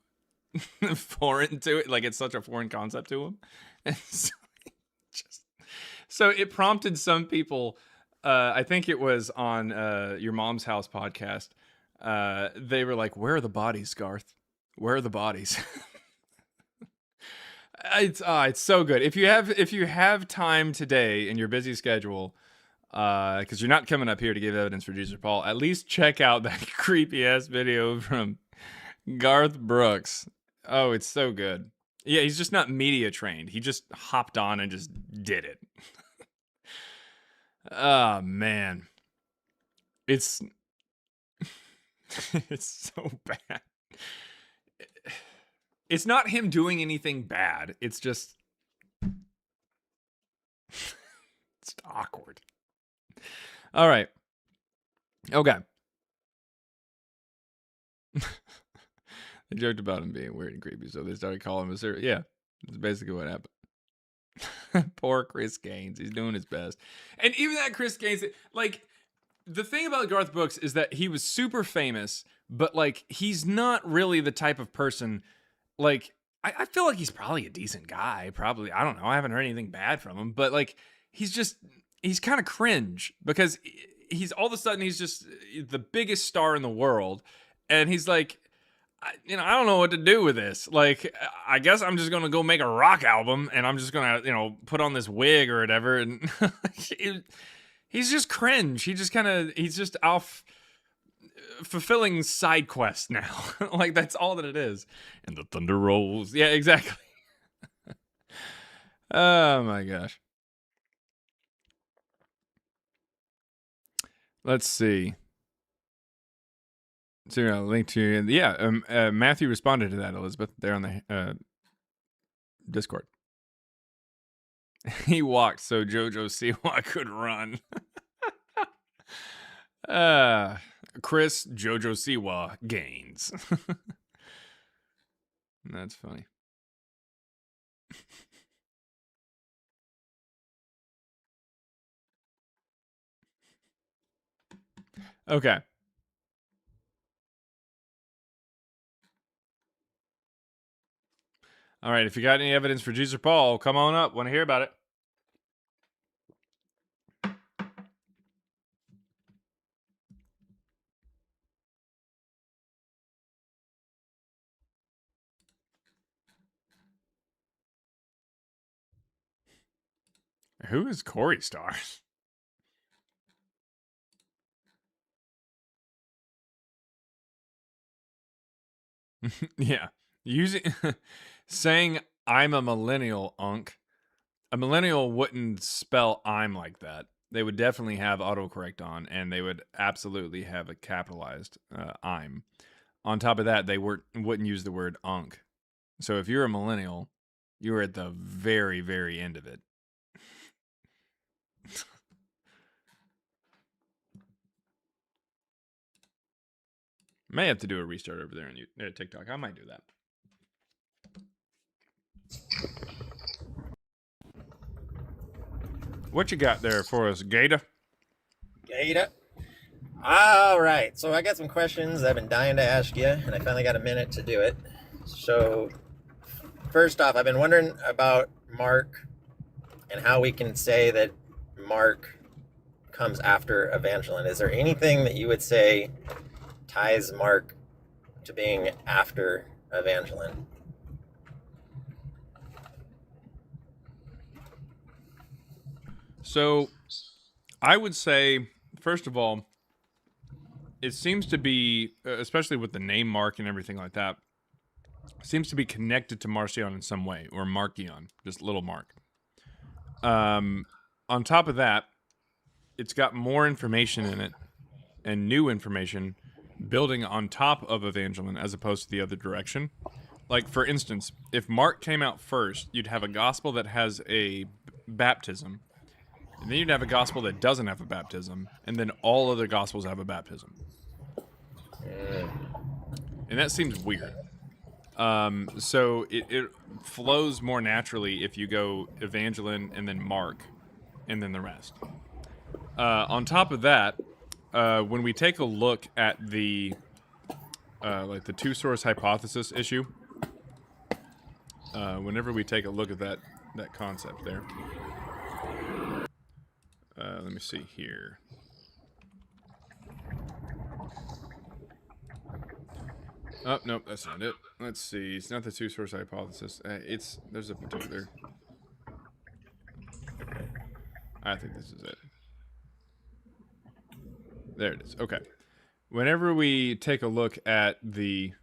foreign to it. Like, it's such a foreign concept to him. And so it prompted some people, I think it was on Your Mom's House podcast. They were like, "Where are the bodies, Garth? Where are the bodies?" It's so good. If you have time today in your busy schedule, because you're not coming up here to give evidence for Jesus Paul, at least check out that creepy ass video from Garth Brooks. Oh, it's so good. Yeah, he's just not media trained. He just hopped on and just did it. Oh man, it's it's so bad. It's not him doing anything bad. It's just it's awkward. All right. Okay. They joked about him being weird and creepy, so they started calling him a serial. Yeah, that's basically what happened. Poor Chris Gaines. He's doing his best. And even that Chris Gaines, like, the thing about Garth Brooks is that he was super famous, but like, he's not really the type of person. Like, I feel like he's probably a decent guy. Probably, I don't know. I haven't heard anything bad from him, but like, he's kind of cringe, because he's all of a sudden he's just the biggest star in the world, and he's like, I don't know what to do with this. Like, I guess I'm just gonna go make a rock album, and I'm just gonna put on this wig or whatever, and he's just cringe. He's just off fulfilling side quests now. Like, that's all that it is. And the thunder rolls. Yeah, exactly. Oh my gosh. Let's see. So I'll link to, yeah, Matthew responded to that, Elizabeth, there on the Discord. He walked so Jojo Siwa could run. Chris Jojo Siwa Gaines. That's funny. Okay. All right. If you got any evidence for Jesus or Paul, come on up. Want to hear about it. Who is Corey Stars? Yeah. Using saying I'm a millennial, Unk. A millennial wouldn't spell I'm like that. They would definitely have autocorrect on, and they would absolutely have a capitalized I'm. On top of that, they wouldn't use the word Unk. So if you're a millennial, you're at the very, very end of it. May have to do a restart over there on TikTok. I might do that. What you got there for us, Gator? Gator. All right. So I got some questions I've been dying to ask you, and I finally got a minute to do it. So first off, I've been wondering about Mark and how we can say that Mark comes after Evangeline. Is there anything that you would say ties Mark to being after Evangeline? So I would say, first of all, it seems to be, especially with the name Mark and everything like that, seems to be connected to Marcion in some way, or Markion, just little Mark. On top of that, it's got more information in it and new information building on top of Evangeline as opposed to the other direction. Like, for instance, if Mark came out first, you'd have a gospel that has a baptism, and then you'd have a gospel that doesn't have a baptism, and then all other gospels have a baptism. And that seems weird. So it flows more naturally if you go Evangeline and then Mark and then the rest. On top of that, when we take a look at the like the two-source hypothesis issue, whenever we take a look at that concept there, let me see here. Oh, nope, that's not it. Let's see. It's not the two-source hypothesis. There's a particular. I think this is it. There it is. Okay. Whenever we take a look at the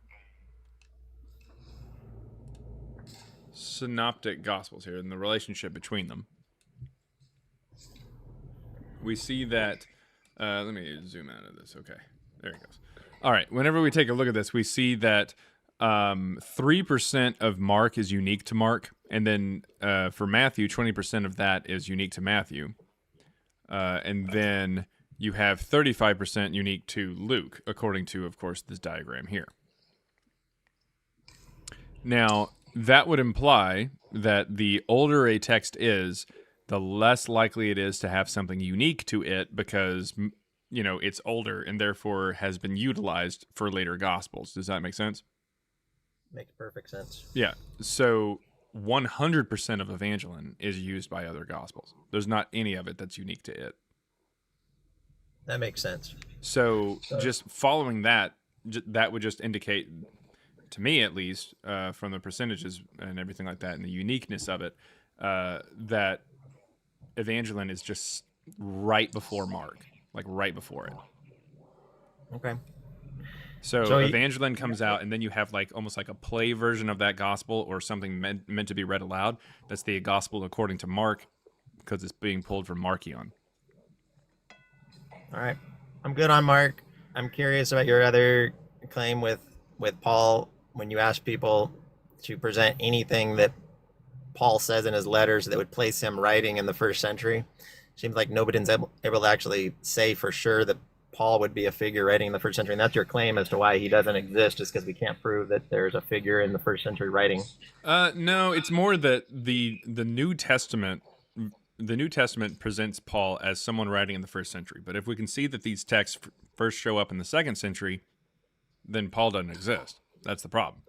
synoptic gospels here and the relationship between them, we see that. Let me zoom out of this. Okay. There it goes. All right. Whenever we take a look at this, we see that 3% of Mark is unique to Mark. And then for Matthew, 20% of that is unique to Matthew. And then you have 35% unique to Luke, according to, of course, this diagram here. Now, that would imply that the older a text is, the less likely it is to have something unique to it because, you know, it's older and therefore has been utilized for later gospels. Does that make sense? Makes perfect sense. Yeah. So 100% of Evangeline is used by other gospels. There's not any of it that's unique to it. That makes sense. So just following that, that would just indicate, to me at least, from the percentages and everything like that and the uniqueness of it, that Evangeline is just right before Mark, like right before it. Okay. So Evangeline comes out, and then you have like almost like a play version of that gospel or something meant to be read aloud. That's the gospel according to Mark, because it's being pulled from Markion. All right. I'm good on Mark. I'm curious about your other claim with Paul. When you ask people to present anything that Paul says in his letters that would place him writing in the first century, seems like nobody's able to actually say for sure that Paul would be a figure writing in the first century, and that's your claim as to why he doesn't exist, is because we can't prove that there's a figure in the first century writing. No, it's more that the New Testament presents Paul as someone writing in the first century. But if we can see that these texts first show up in the second century, then Paul doesn't exist. That's the problem.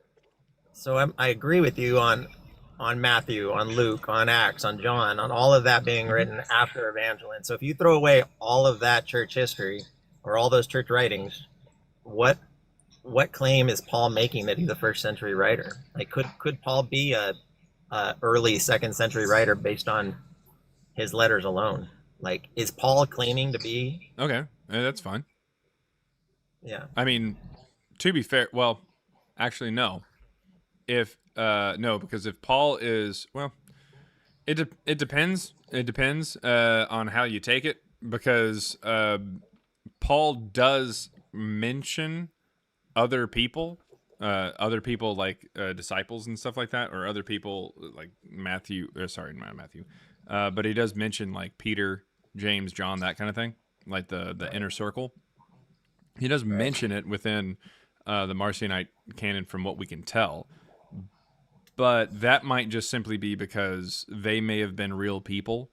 So I agree with you on Matthew, on Luke, on Acts, on John, on all of that being written after Evangeline. So if you throw away all of that church history or all those church writings, what claim is Paul making that he's a first century writer? Like, could Paul be a early second century writer based on his letters alone? Like, is Paul claiming to be? Okay, that's fine. Yeah. I mean, to be fair, well, actually, no. No, because if Paul is, well, it depends. It depends on how you take it, because Paul does mention other people like disciples and stuff like that, or other people like Matthew. Sorry, not Matthew, but he does mention like Peter, James, John, that kind of thing, like the inner circle. He does mention it within the Marcionite canon, from what we can tell. But that might just simply be because they may have been real people,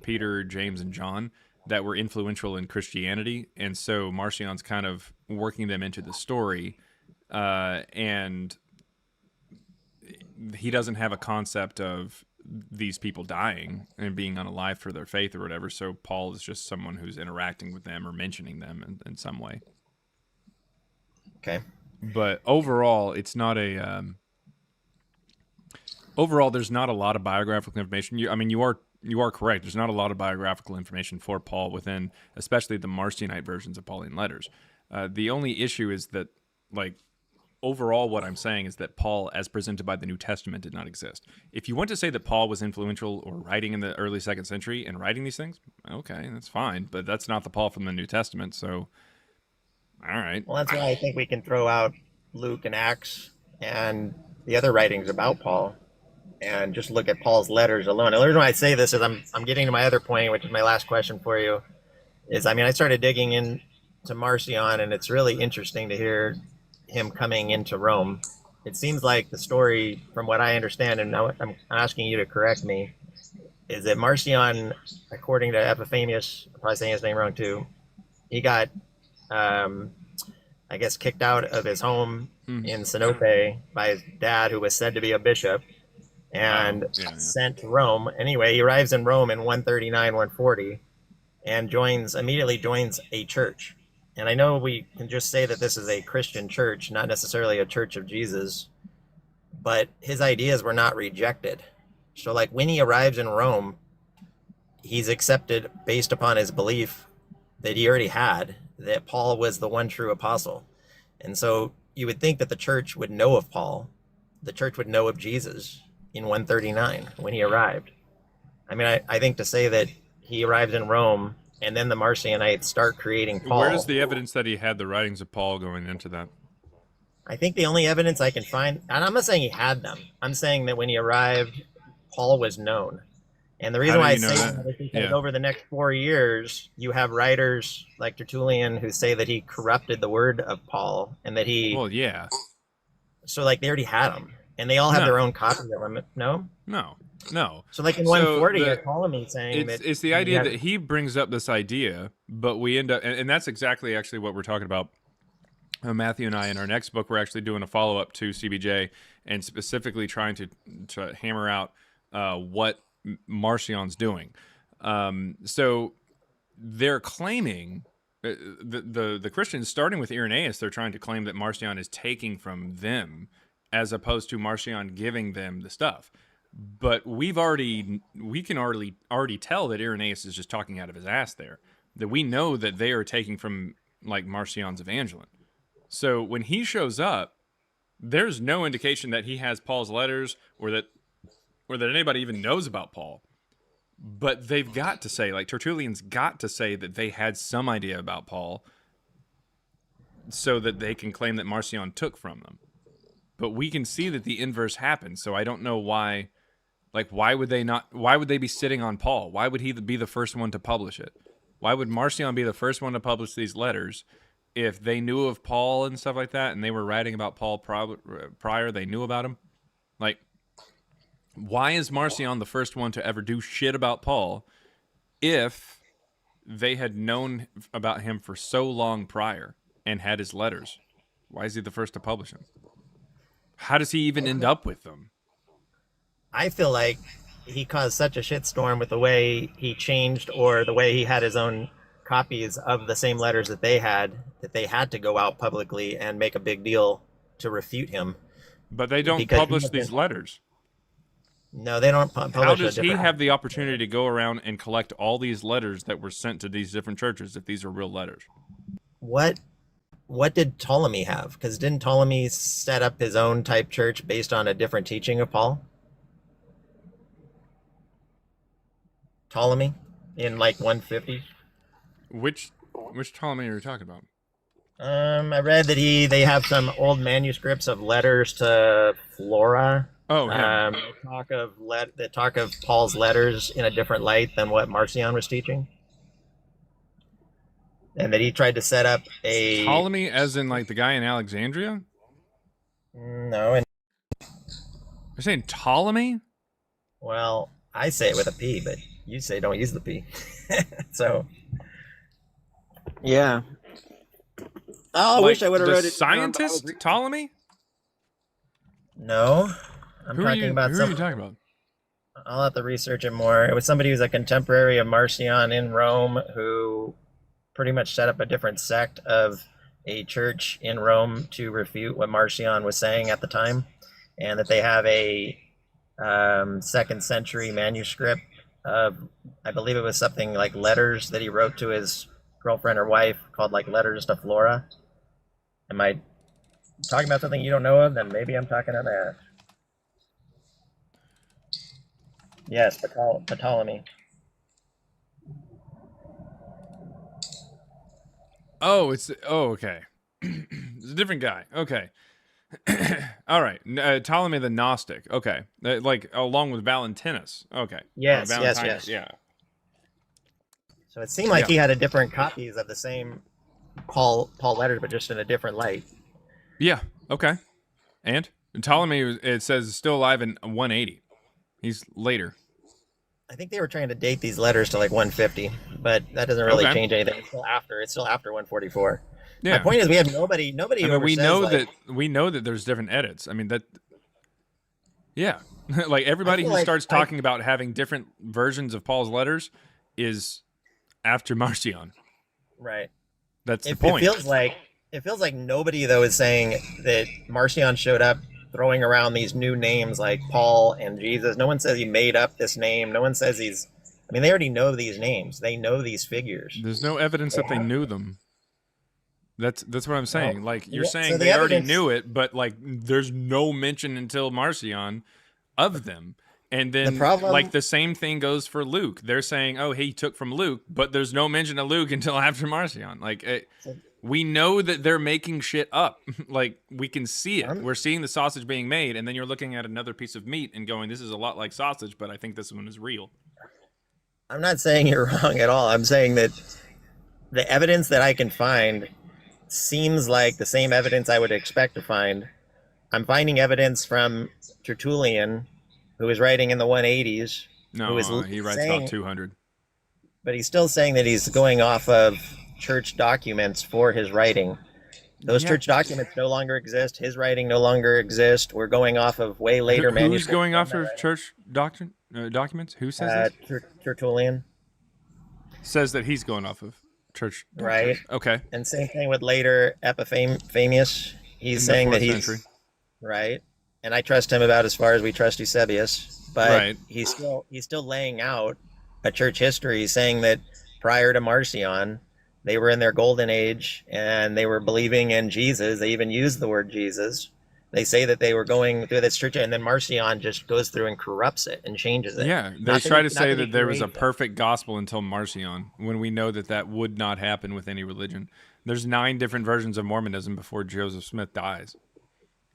Peter, James, and John, that were influential in Christianity. And so Marcion's kind of working them into the story. And he doesn't have a concept of these people dying and being unalive for their faith or whatever. So Paul is just someone who's interacting with them or mentioning them in some way. Okay. But overall, it's not a. Overall, there's not a lot of biographical information. You are correct. There's not a lot of biographical information for Paul within, especially the Marcionite versions of Pauline letters. The only issue is that, like, overall, what I'm saying is that Paul, as presented by the New Testament, did not exist. If you want to say that Paul was influential or writing in the early second century and writing these things, okay, that's fine. But that's not the Paul from the New Testament, so. All right. Well, that's why I think we can throw out Luke and Acts and the other writings about Paul and just look at Paul's letters alone. And the reason why I say this is I'm getting to my other point, which is my last question for you, is, I started digging into Marcion, and it's really interesting to hear him coming into Rome. It seems like the story, from what I understand, and I'm asking you to correct me, is that Marcion, according to Epiphanius, I'm probably saying his name wrong too, he got I guess kicked out of his home in Sinope by his dad, who was said to be a bishop, and sent to Rome. Anyway, he arrives in Rome in 139, 140, and immediately joins a church. And I know we can just say that this is a Christian church, not necessarily a church of Jesus, but his ideas were not rejected. So, like, when he arrives in Rome, he's accepted based upon his belief that he already had, that Paul was the one true apostle. And so you would think that the church would know of Paul. The church would know of Jesus in 139 when he arrived. I think to say that he arrived in Rome and then the Marcionites start creating Paul. Where's the evidence that he had the writings of Paul going into that? I think the only evidence I can find, and I'm not saying he had them, I'm saying that when he arrived, Paul was known. And the reason why I say that is because over the next 4 years, you have writers like Tertullian who say that he corrupted the word of Paul, and that he. Well, yeah. So, like, they already had him, and they all have their own copies of him. No. So, like in 140, you're calling me saying that it's the idea that he brings up this idea, but we end up, and that's exactly actually what we're talking about. Matthew and I, in our next book, we're actually doing a follow up to CBJ, and specifically trying to hammer out what Marcion's doing. So they're claiming the Christians, starting with Irenaeus, they're trying to claim that Marcion is taking from them as opposed to Marcion giving them the stuff. But we can already tell that Irenaeus is just talking out of his ass there. That we know that they are taking from, like, Marcion's Evangeline. So when he shows up, there's no indication that he has Paul's letters or that anybody even knows about Paul. But they've got to say, like, Tertullian's got to say that they had some idea about Paul so that they can claim that Marcion took from them. But we can see that the inverse happened, so I don't know why. Like, why would they be sitting on Paul? Why would he be the first one to publish it? Why would Marcion be the first one to publish these letters if they knew of Paul and stuff like that, and they were writing about Paul prior? They knew about him. Like, why is Marcion the first one to ever do shit about Paul if they had known about him for so long prior and had his letters? Why is he the first to publish them? How does he even end up with them? I feel like he caused such a shitstorm with the way he changed or the way he had his own copies of the same letters that they had to go out publicly and make a big deal to refute him. But they don't publish these letters. No, they don't publish. How does he have the opportunity to go around and collect all these letters that were sent to these different churches if these are real letters? What did Ptolemy have? Because didn't Ptolemy set up his own type church based on a different teaching of Paul? Ptolemy in like 150. Which Ptolemy are you talking about? I read that they have some old manuscripts of letters to Flora. Oh, yeah. They talk of Paul's letters in a different light than what Marcion was teaching, and that he tried to set up a Ptolemy, as in like the guy in Alexandria. No, and you're saying Ptolemy? Well, I say it with a P, but you say don't use the P. So, yeah. Oh, I wish I would have wrote it. Scientist Ptolemy? No, I'm Who are you talking about? I'll have to research it more. It was somebody who's a contemporary of Marcion in Rome who pretty much set up a different sect of a church in Rome to refute what Marcion was saying at the time, and that they have a 2nd century manuscript of, I believe it was something like letters that he wrote to his girlfriend or wife called like Letters to Flora. Am I talking about something you don't know of? Then maybe I'm talking about that. Yes, Ptolemy. Oh, okay. It's a different guy. Okay. All right. Ptolemy the Gnostic. Okay. Like along with Valentinus. Okay. Yes, yes. Yeah. So it seemed like he had a different copies of the same Paul letters, but just in a different light. Yeah. Okay. And Ptolemy, it says, is still alive in 180. He's later. I think they were trying to date these letters to like 150, but that doesn't really change anything. It's still after 144. Yeah. My point is, we have nobody. I mean, we know that there's different edits. I mean that. Yeah, like everybody who starts talking about having different versions of Paul's letters is after Marcion. Right. That's the point. It feels like nobody though is saying that Marcion showed up throwing around these new names like Paul and Jesus. No one says he made up this name. No one says he's. I mean, they already know these names. They know these figures. There's no evidence that they knew them. That's what I'm saying. No. Like you're saying they already knew it, but like there's no mention until Marcion of them. And then like the same thing goes for Luke. They're saying, "Oh, he took from Luke," but there's no mention of Luke until after Marcion. Like we know that they're making shit up. Like we can see it. We're seeing the sausage being made, and then you're looking at another piece of meat and going, "This is a lot like sausage, but I think this one is real." I'm not saying you're wrong at all. I'm saying that the evidence that I can find seems like the same evidence I would expect to find. I'm finding evidence from Tertullian, who is writing in the 180s. No, he writes about 200. But he's still saying that he's going off of church documents for his writing. Those church documents no longer exist. His writing no longer exists. We're going off of way later manuscripts. Who's going off of church documents? Who says this? Tertullian. Says that he's going off of church documents. Right. Okay. And same thing with later Epiphanius. He's saying that he's right. And I trust him about as far as we trust Eusebius. But he's still laying out a church history saying that prior to Marcion, they were in their golden age and they were believing in Jesus. They even used the word Jesus. They say that they were going through this church, and then Marcion just goes through and corrupts it and changes it. Yeah, they try to say that there was a perfect gospel until Marcion, when we know that that would not happen with any religion. There's 9 different versions of Mormonism before Joseph Smith dies.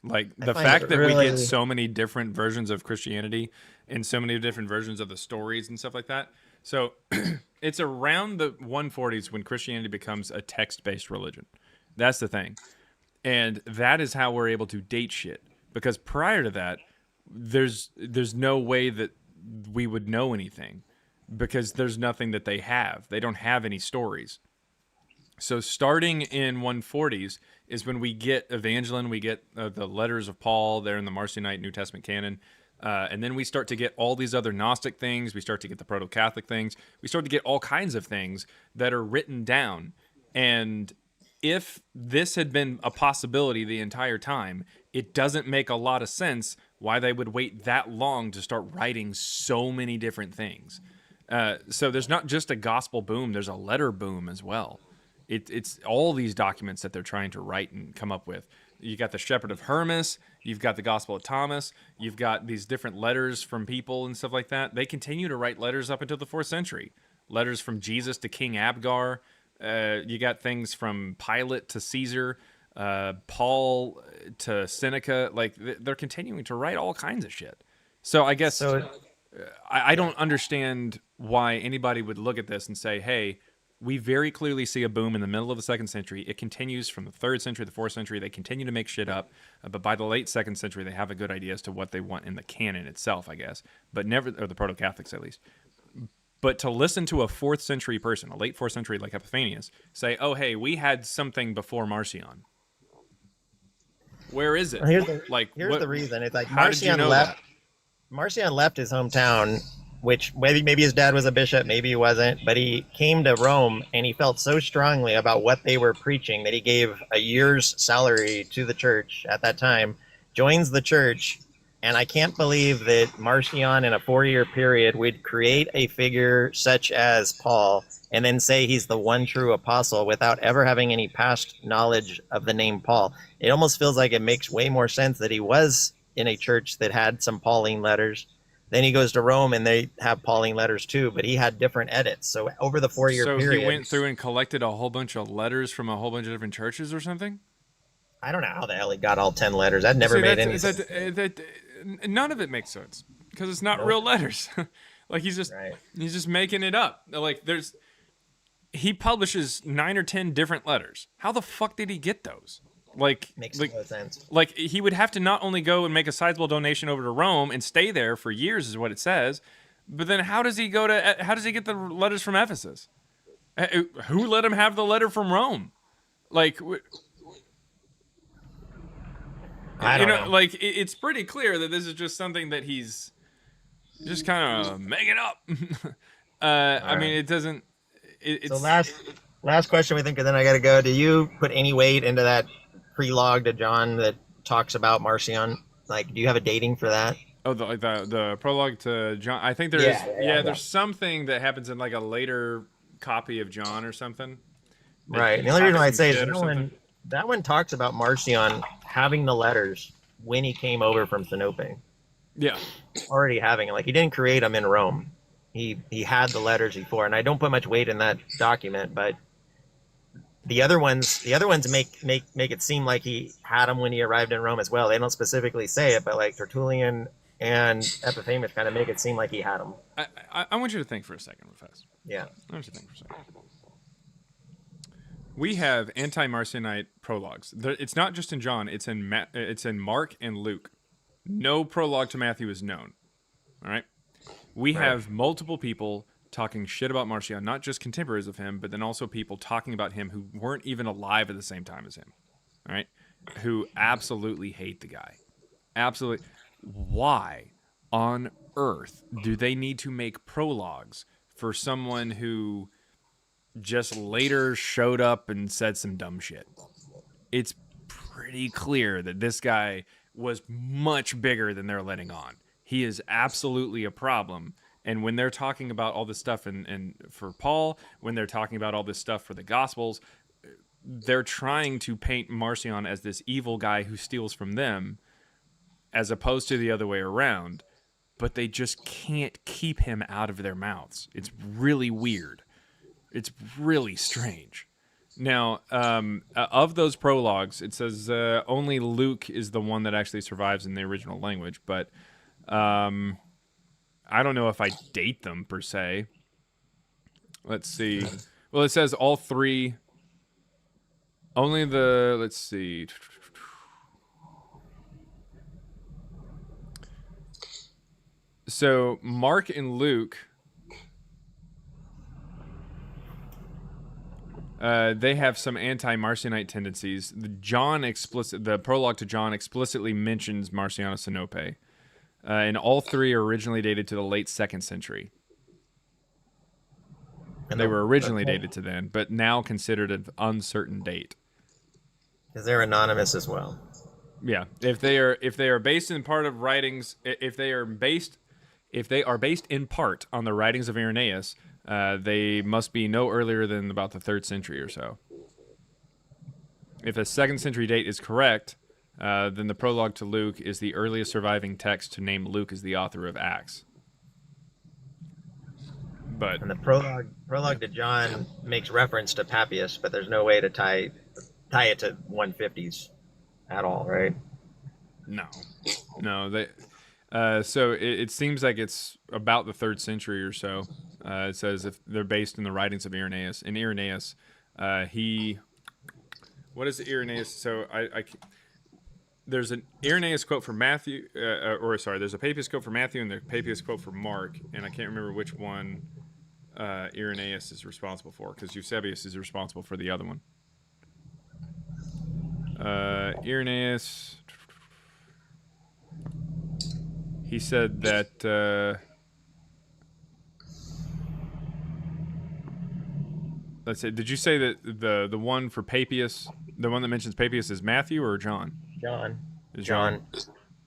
Like the fact that we get so many different versions of Christianity and so many different versions of the stories and stuff like that, So it's around the 140s when Christianity becomes a text-based religion. That's the thing. And that is how we're able to date shit. Because prior to that, there's no way that we would know anything. Because there's nothing that they have. They don't have any stories. So starting in 140s is when we get Evangeline, we get the letters of Paul there in the Marcionite New Testament canon. And then we start to get all these other Gnostic things. We start to get the Proto-Catholic things. We start to get all kinds of things that are written down. And if this had been a possibility the entire time, it doesn't make a lot of sense why they would wait that long to start writing so many different things. So there's not just a gospel boom, there's a letter boom as well. It's all these documents that they're trying to write and come up with. You got the Shepherd of Hermas, you've got the Gospel of Thomas, you've got these different letters from people and stuff like that. They continue to write letters up until the 4th century. Letters from Jesus to King Abgar. You got things from Pilate to Caesar, Paul to Seneca. Like, they're continuing to write all kinds of shit. So I guess I don't understand why anybody would look at this and say, hey, we very clearly see a boom in the middle of the 2nd century. It continues from the 3rd century, the 4th century. They continue to make shit up. But by the late 2nd century, they have a good idea as to what they want in the canon itself, I guess. But never, or the Proto-Catholics at least. But to listen to a 4th century person, a late 4th century like Epiphanius, say, oh, hey, we had something before Marcion. Where is it? Here's what, the reason. It's like how did you know left. that? Marcion left his hometown, which maybe his dad was a bishop, maybe he wasn't, but he came to Rome and he felt so strongly about what they were preaching that he gave a year's salary to the church at that time, joins the church, and I can't believe that Marcion in a 4-year period would create a figure such as Paul and then say he's the one true apostle without ever having any past knowledge of the name Paul. It almost feels like it makes way more sense that he was in a church that had some Pauline letters. Then he goes to Rome and they have Pauline letters too, but he had different edits. So over the 4-year period. So he went through and collected a whole bunch of letters from a whole bunch of different churches or something? I don't know how the hell he got all 10 letters. That never made any sense. None of it makes sense because it's not real letters. Like he's just making it up. Like he publishes 9 or 10 different letters. How the fuck did he get those? Makes no sense. Like he would have to not only go and make a sizable donation over to Rome and stay there for years, is what it says. But then how does he get the letters from Ephesus? Who let him have the letter from Rome? Like, I don't know. Like it's pretty clear that this is just something that he's just kind of making up. I mean, it doesn't. It's so last question we think, and then I got to go. Do you put any weight into that prologue to John that talks about Marcion? Like, do you have a dating for that? Oh, the prologue to John. I think there's there's something that happens in like a later copy of John or something. Right. The only reason I'd say is that one talks about Marcion having the letters when he came over from Sinope. Yeah. Already having it. Like, he didn't create them in Rome. He had the letters before, and I don't put much weight in that document, but the other ones make it seem like he had them when he arrived in Rome as well. They don't specifically say it, but like Tertullian and Epiphanius kind of make it seem like he had them. I want you to think for a second, Rufus. Yeah. I want you to think for a second. We have anti-Marcionite prologues. It's not just in John. It's in Mark and Luke. No prologue to Matthew is known. All right. We have multiple people talking shit about Marcion, not just contemporaries of him, but then also people talking about him who weren't even alive at the same time as him. All right. Who absolutely hate the guy. Absolutely. Why on earth do they need to make prologues for someone who just later showed up and said some dumb shit? It's pretty clear that this guy was much bigger than they're letting on. He is absolutely a problem. And when they're talking about all this stuff and for Paul, when they're talking about all this stuff for the Gospels, they're trying to paint Marcion as this evil guy who steals from them, as opposed to the other way around. But they just can't keep him out of their mouths. It's really weird. It's really strange. Now, of those prologues, it says only Luke is the one that actually survives in the original language, but I don't know if I date them per se. Let's see. Well, it says all three. Only the, let's see. So Mark and Luke, they have some anti-Marcionite tendencies. The prologue to John explicitly mentions Marciano Sinope, and all three are originally dated to the late 2nd century. And they were originally dated to then, but now considered an uncertain date. Because they're anonymous as well. Yeah, if they are based in part of writings, if they are based in part on the writings of Irenaeus, they must be no earlier than about the 3rd century or so. If the 2nd century date is correct, then the prologue to Luke is the earliest surviving text to name Luke as the author of Acts. But and the prologue to John makes reference to Papias, but there's no way to tie it to 150s at all, right? No. They. So it seems like it's about the 3rd century or so. It says if they're based in the writings of Irenaeus. In Irenaeus, what is Irenaeus? So there's an Irenaeus quote for Matthew, there's a Papias quote for Matthew and the Papias quote for Mark, and I can't remember which one Irenaeus is responsible for, because Eusebius is responsible for the other one. Irenaeus, he said that let's see, did you say that the one for Papias, the one that mentions Papias, is Matthew or John? John. John.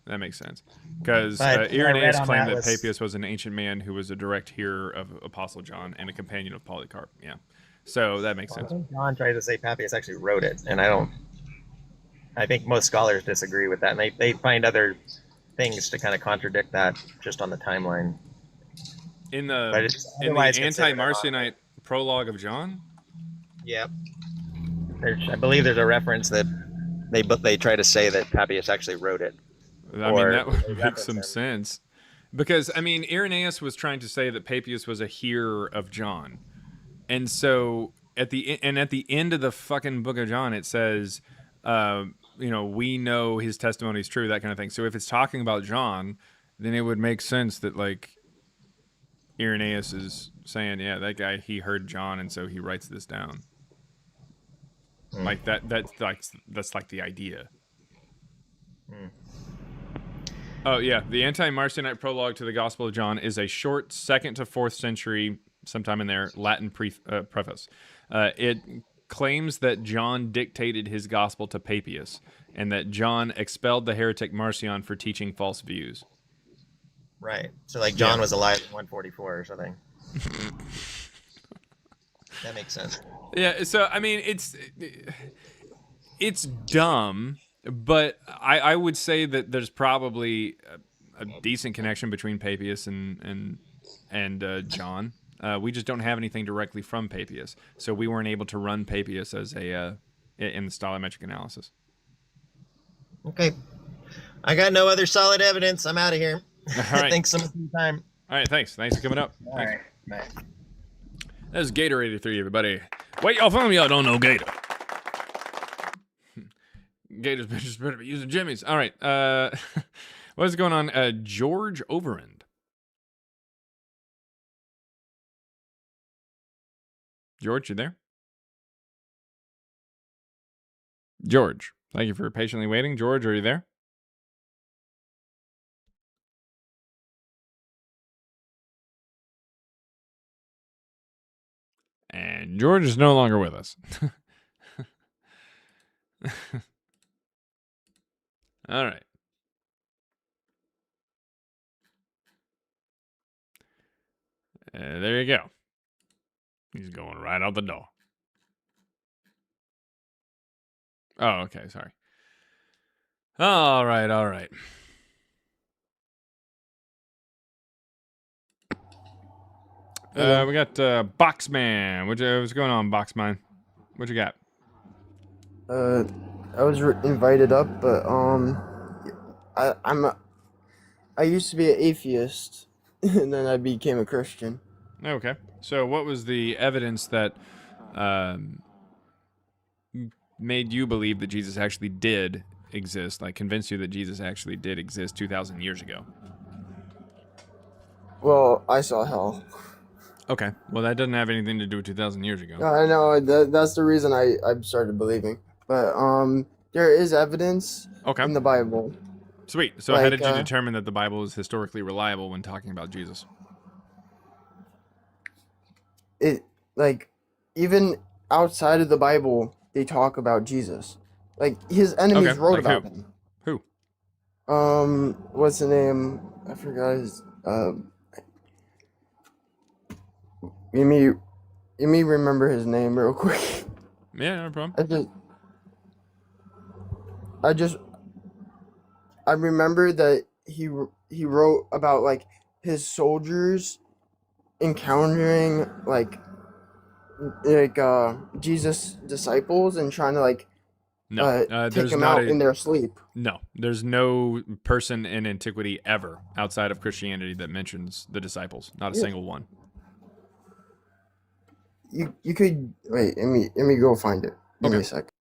That makes sense. Because Irenaeus claimed that Papias was an ancient man who was a direct hearer of Apostle John and a companion of Polycarp. Yeah. So that makes sense. John tried to say Papias actually wrote it, and I think most scholars disagree with that, and they find other things to kind of contradict that just on the timeline. In the anti-Marcionite prologue of John? Yep. I believe there's a reference that they try to say that Papias actually wrote it. I mean, that would make some sense. Because, I mean, Irenaeus was trying to say that Papias was a hearer of John. And so, at the end of the fucking book of John, it says, we know his testimony is true, that kind of thing. So if it's talking about John, then it would make sense that, like, Irenaeus is saying, yeah, that guy, he heard John, and so he writes this down. Like, that's like the idea. Oh, yeah. The anti-Marcionite prologue to the Gospel of John is a short 2nd to 4th century, sometime in there, Latin preface. It claims that John dictated his gospel to Papias, and that John expelled the heretic Marcion for teaching false views. Right. So, like, John was alive in 144 or something. That makes sense. Yeah, so, I mean, it's dumb, but I would say that there's probably a decent connection between Papias and John. We just don't have anything directly from Papias, so we weren't able to run Papias as in the stylometric analysis. Okay. I got no other solid evidence. I'm out of here. All right. Thanks so much for your time. All right, thanks. Thanks for coming up. All right. Bye. That was Gator 83, everybody. Wait, y'all from y'all don't know Gator. Gator's bitches better be using Jimmy's. All right. What is going on? George Overend. George, you there? George, thank you for patiently waiting. George, are you there? And George is no longer with us. All right. There you go. He's going right out the door. Oh, okay. Sorry. All right. All right. We got Boxman. What's going on, Boxman? What you got? I was invited up, but I used to be an atheist, and then I became a Christian. Okay. So what was the evidence that made you believe that Jesus actually did exist, like convinced you that Jesus actually did exist 2,000 years ago? Well, I saw hell. Okay. Well, that doesn't have anything to do with 2,000 years ago. I know that's the reason I started believing. But there is evidence Okay. in the Bible. Sweet. So how did you determine that the Bible is historically reliable when talking about Jesus? It like even outside of the Bible, they talk about Jesus. Like his enemies wrote like about who? him. Who? What's the name? I forgot his. Let me remember his name real quick. Yeah, no problem. I remember that he wrote about like his soldiers encountering like Jesus disciples and trying to like take him out in their sleep. No, there's no person in antiquity ever outside of Christianity that mentions the disciples. Not a single one. You could wait. Let me go find it. Give me a sec.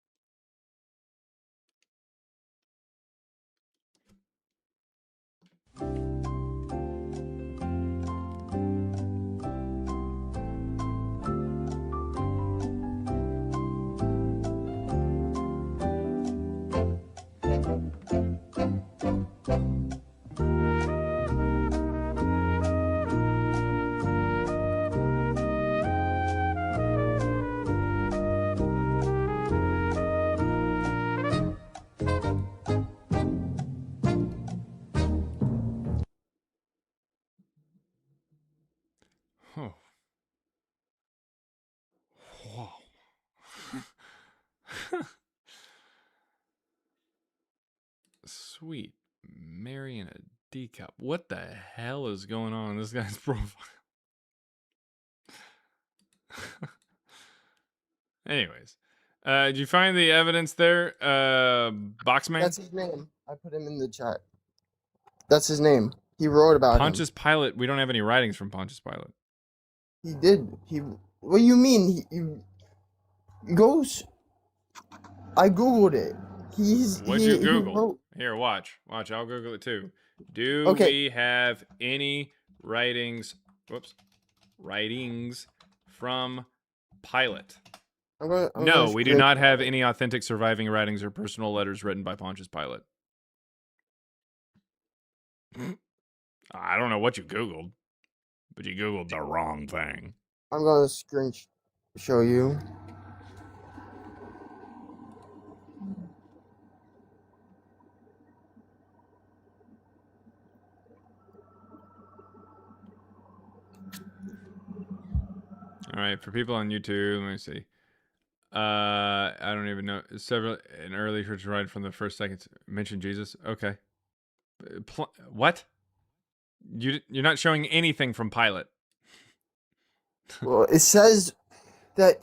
Oh. Whoa. Sweet. Mary in a D cup. What the hell is going on in this guy's profile? Anyways. Did you find the evidence there, Boxman? That's his name. I put him in the chat. That's his name. He wrote about Pontius Pilate. We don't have any writings from Pontius Pilate. He did. What do you mean? He goes. I googled it. What'd you Google? Here, watch. I'll Google it too. Do we have any writings? Whoops. Writings from Pilate? No, we do not have any authentic surviving writings or personal letters written by Pontius Pilate. I don't know what you Googled, but you Googled the wrong thing. I'm going to show you. All right, for people on YouTube, let me see. I don't even know. Several an early church writer from the first seconds mentioned Jesus. Okay. What? You're not showing anything from Pilate. Well, it says that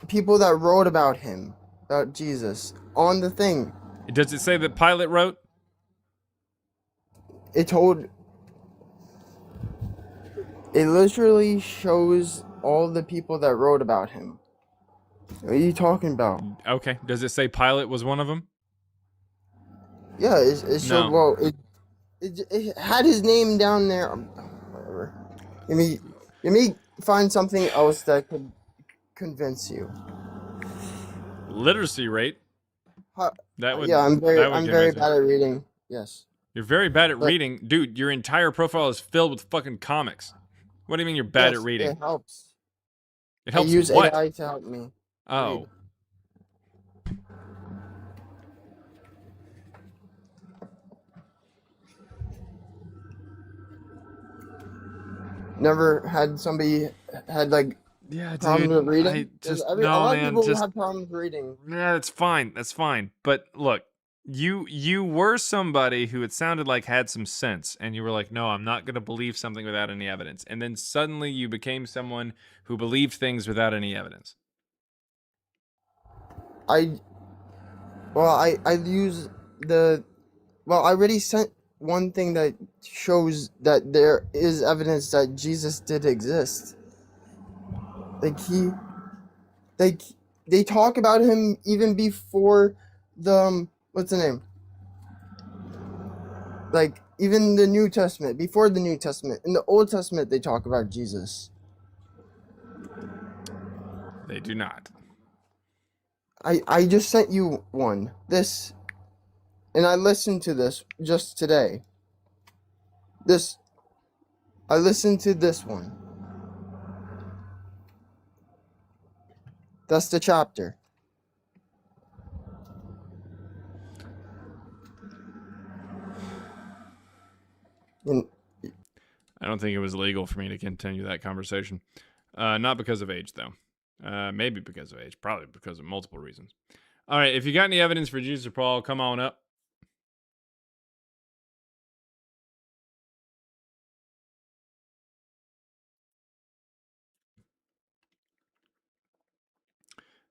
people that wrote about him, about Jesus, on the thing. Does it say that Pilate wrote? It literally shows all the people that wrote about him. What are you talking about? Okay. Does it say Pilate was one of them? Yeah, it showed. No. Well, it had his name down there. Whatever. Let me find something else that could convince you. Literacy rate. That would. Yeah, I'm very bad at reading. Yes. You're very bad at reading, dude. Your entire profile is filled with fucking comics. What do you mean you're bad at reading? It helps. It helps. I use what? AI to help me. Oh. Read. Never had somebody had like problems with reading. A lot of people have problems reading. Yeah, that's fine. That's fine. But look, you were somebody who it sounded like had some sense, and you were like, no, I'm not going to believe something without any evidence. And then suddenly you became someone who believed things without any evidence. I use the. Well, I already sent one thing that shows that there is evidence that Jesus did exist. they talk about him even before the what's the name? Like even the New Testament, before the New Testament, in the Old Testament, they talk about Jesus. They do not. I just sent you one. This, and I listened to this just today. I listened to this one. That's the chapter. And I don't think it was legal for me to continue that conversation. Not because of age, though. Maybe because of age. Probably because of multiple reasons. All right, if you got any evidence for Jesus or Paul, come on up.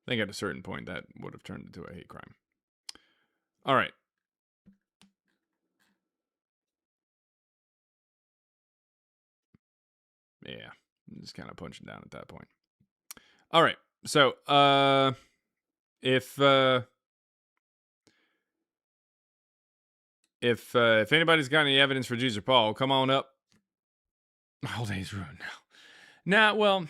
I think at a certain point that would have turned into a hate crime. All right. Yeah, I'm just kind of punching down at that point. All right. So, if anybody's got any evidence for Jesus or Paul, come on up. My whole day's ruined now. Nah, well,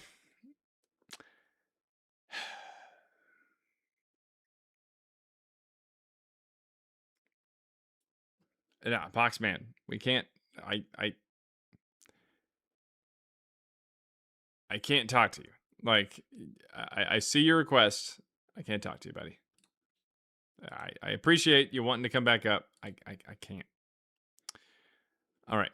nah, Boxman, we can't. I can't talk to you. Like, I see your request. I can't talk to you, buddy. I appreciate you wanting to come back up. I can't. All right.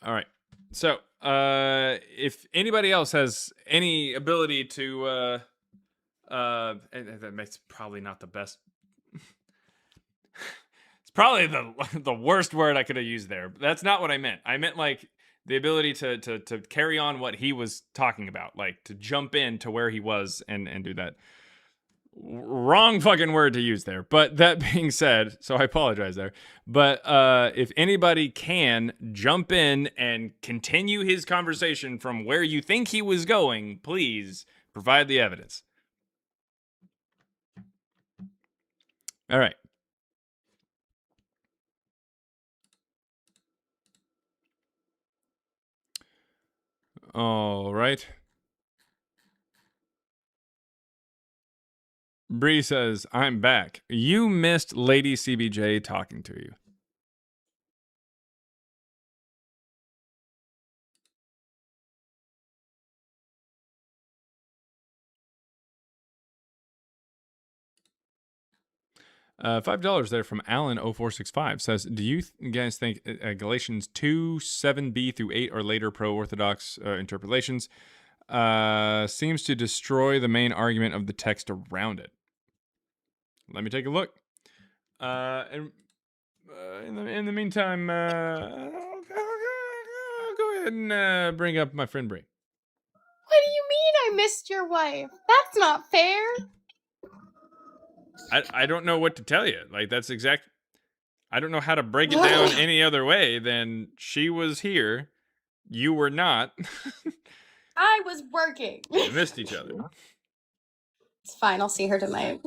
All right. So, if anybody else has any ability to, and that makes probably not the best. It's probably the worst word I could have used there. But that's not what I meant. I meant like the ability to carry on what he was talking about, like to jump in to where he was and do that. Wrong fucking word to use there. But that being said, so I apologize there. But if anybody can jump in and continue his conversation from where you think he was going, please provide the evidence. All right. All right. Bree says, I'm back. You missed Lady CBJ talking to you. $5 there from Alan0465 says, do you guys think Galatians 2, 7b through 8 or later pro-Orthodox interpolations seems to destroy the main argument of the text around it? Let me take a look. And in the meantime, I'll go ahead and bring up my friend Bree. What do you mean I missed your wife? That's not fair. I don't know what to tell you. Like, that's exact. I don't know how to break it down any other way than she was here, you were not. I was working. We missed each other. It's fine. I'll see her tonight.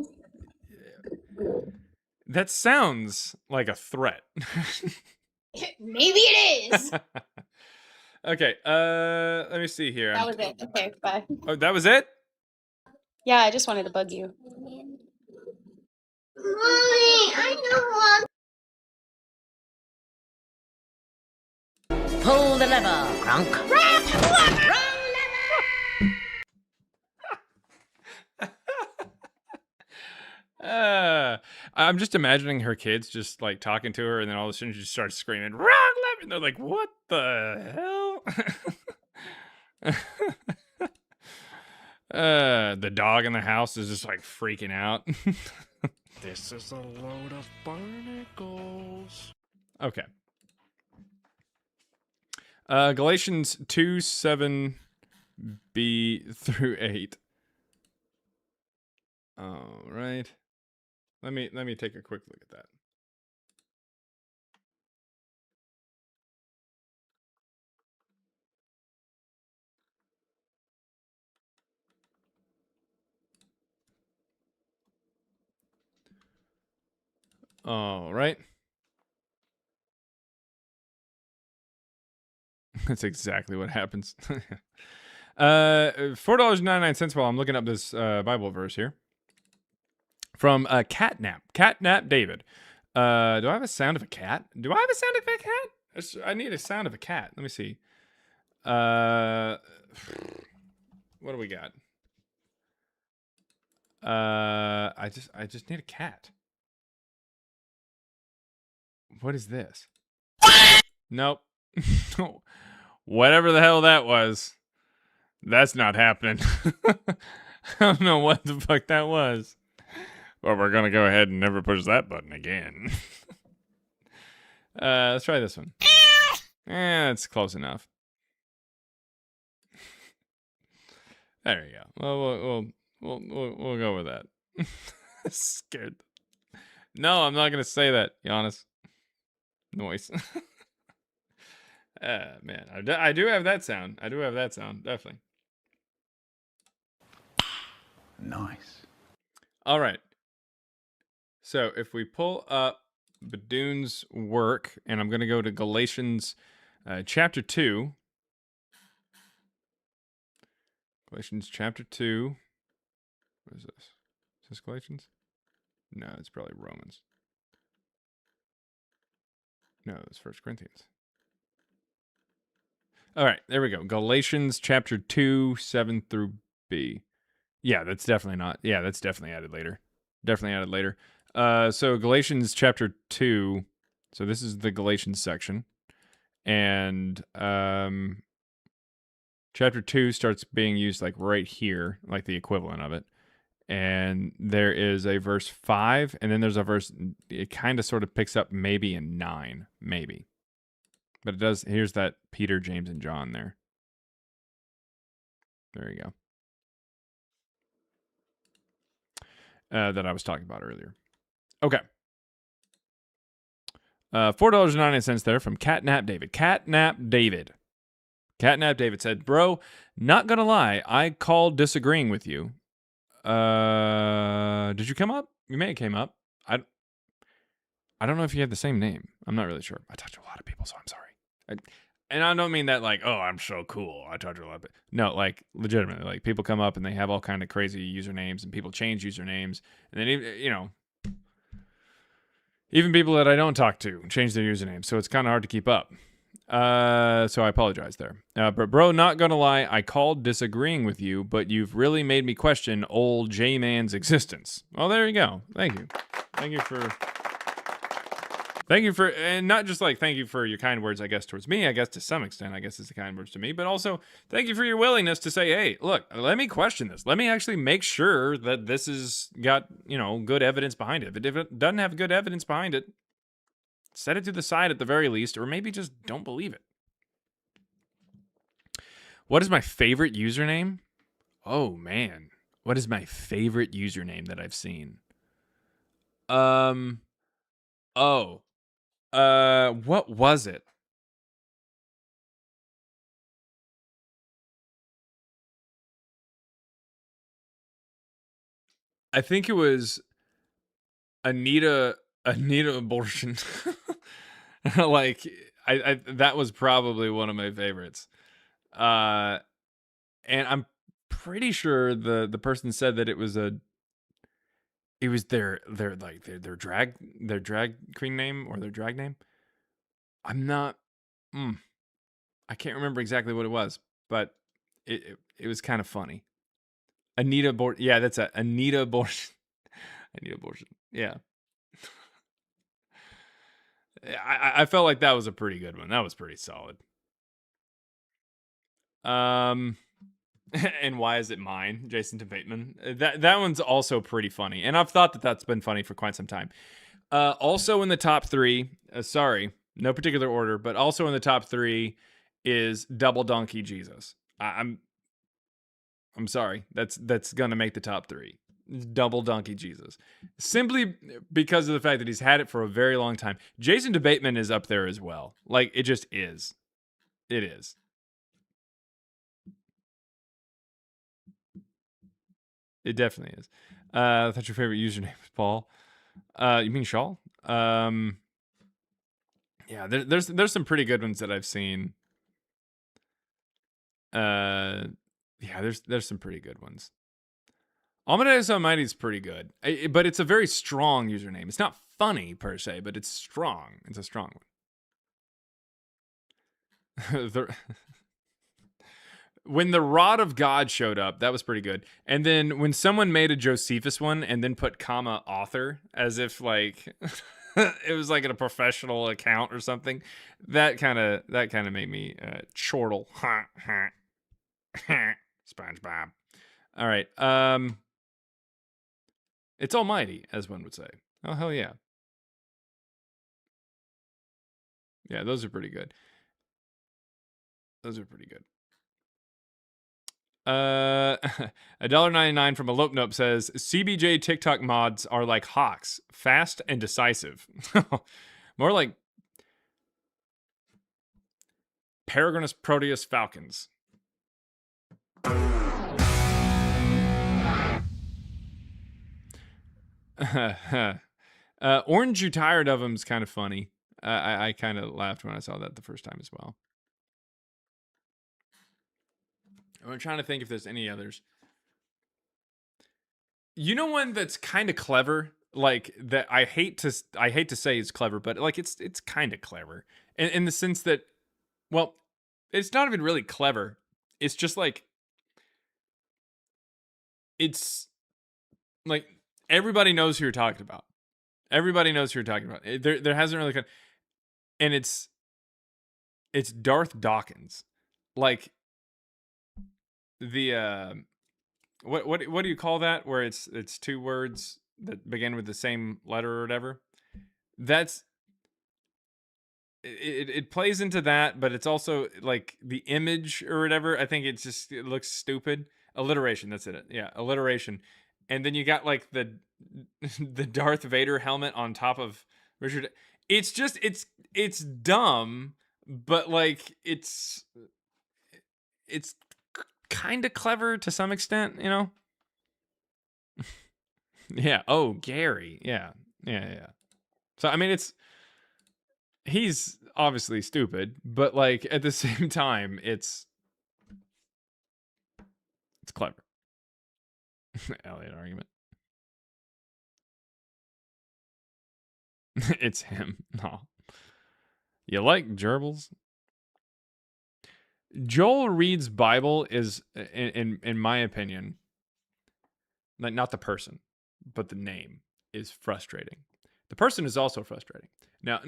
That sounds like a threat. Maybe it is. Okay, let me see here. That was it. Okay, bye. Oh, that was it? Yeah, I just wanted to bug you. Mommy, I don't want. Pull the lever, Crunk. I'm just imagining her kids just like talking to her, and then all of a sudden she just starts screaming, "Wrong lever!" And they're like, "What the hell?" The dog in the house is just like freaking out. This is a load of barnacles. Okay. Galatians 2, 7b through 8. All right. Let me take a quick look at that. All right. That's exactly what happens. $4.99 while I'm looking up this Bible verse here. From Catnap. Catnap David. Do I have a sound of a cat? Do I have a sound of a cat? I need a sound of a cat. Let me see. What do we got? I just need a cat. What is this? Nope. Whatever the hell that was. That's not happening. I don't know what the fuck that was. But we're gonna go ahead and never push that button again. Let's try this one. It's close enough. There you go. Well, we'll go with that. Scared. No, I'm not gonna say that, Giannis. Noise. Man, I do have that sound. I do have that sound, definitely. Nice. All right. So if we pull up Badoon's work, and I'm going to go to Galatians chapter 2. Galatians chapter 2. What is this? Is this Galatians? No, it's probably Romans. No, it's 1 Corinthians. All right, there we go. Galatians chapter 2, 7 through B. Yeah, that's definitely not. Yeah, that's definitely added later. Definitely added later. So Galatians chapter 2. So this is the Galatians section. And chapter 2 starts being used like right here, like the equivalent of it. And there is a verse 5, and then there's a verse, it kind of sort of picks up maybe in 9, maybe. But it does, here's that Peter, James, and John there. There you go. That I was talking about earlier. Okay. $4.99 there from Catnap David. Catnap David. Catnap David said, "Bro, not gonna lie, I called disagreeing with you. Did you come up? You may have came up. I don't know if you had the same name. I'm not really sure. I talked to a lot of people, so I'm sorry. And I don't mean that like, oh, I'm so cool. I talked to a lot of people. No, like legitimately, like people come up and they have all kind of crazy usernames, and people change usernames, and then even people that I don't talk to change their usernames, so it's kind of hard to keep up. So I apologize there. But bro, not gonna lie, I called disagreeing with you, but you've really made me question old J-Man's existence. Well, there you go. Thank you. Thank you for, and not just like thank you for your kind words, I guess, towards me, I guess to some extent, I guess it's the kind words to me, but also thank you for your willingness to say, hey, look, let me question this. Let me actually make sure that this has got, good evidence behind it. If it doesn't have good evidence behind it, set it to the side at the very least, or maybe just don't believe it. What is my favorite username? Oh, man. What is my favorite username that I've seen? What was it? I think it was Anita Abortion. Like I that was probably one of my favorites. And I'm pretty sure the person said that it was their drag queen name or their drag name. I'm not I can't remember exactly what it was, but it was kind of funny. Anita Abortion. Yeah, that's it. Anita Abortion. Anita Abortion. Yeah. I felt like that was a pretty good one. That was pretty solid. And why is it mine? Jason Bateman. That one's also pretty funny, and I've thought that that's been funny for quite some time. Also in the top 3. Sorry, no particular order, but also in the top 3 is Double Donkey Jesus. I'm sorry. That's gonna make the top 3. Double Donkey Jesus. Simply because of the fact that he's had it for a very long time. Jason Bateman is up there as well. Like, it just is. It is. It definitely is. I thought your favorite username was Paul. You mean Shawl? Yeah, there's some pretty good ones that I've seen. Yeah, there's some pretty good ones. Amadeus Almighty is pretty good, but it's a very strong username. It's not funny per se, but it's strong. It's a strong one. When the Rod of God showed up, that was pretty good. And then when someone made a Josephus one and then put comma author as if like it was like in a professional account or something, that kind of made me chortle. SpongeBob. All right. It's almighty, as one would say. Oh hell yeah. Yeah, those are pretty good. Those are pretty good. $1.99 from Elope Nope says CBJ TikTok mods are like hawks, fast and decisive. More like Peregrinus Proteus falcons. Orange You Tired of Him's kind of funny. I kind of laughed when I saw that the first time as well. I'm trying to think if there's any others. You know one that's kind of clever, like that I hate to say it's clever, but like it's kind of clever in the sense that, well, it's not even really clever. It's just like it's like everybody knows who you're talking about. Everybody knows who you're talking about. There hasn't really and it's Darth Dawkins, like the what do you call that? Where it's two words that begin with the same letter or whatever. That's it plays into that, but it's also like the image or whatever. I think it looks stupid. Alliteration. That's it. Yeah, alliteration. And then you got like the Darth Vader helmet on top of Richard. It's just it's dumb, but like it's kind of clever to some extent, you know? Yeah. Oh, Gary. Yeah. So I mean, he's obviously stupid, but like at the same time, it's clever. Elliot argument. It's him. No. You like gerbils? Joel Reed's Bible is, in my opinion, like not the person, but the name is frustrating. The person is also frustrating. Now,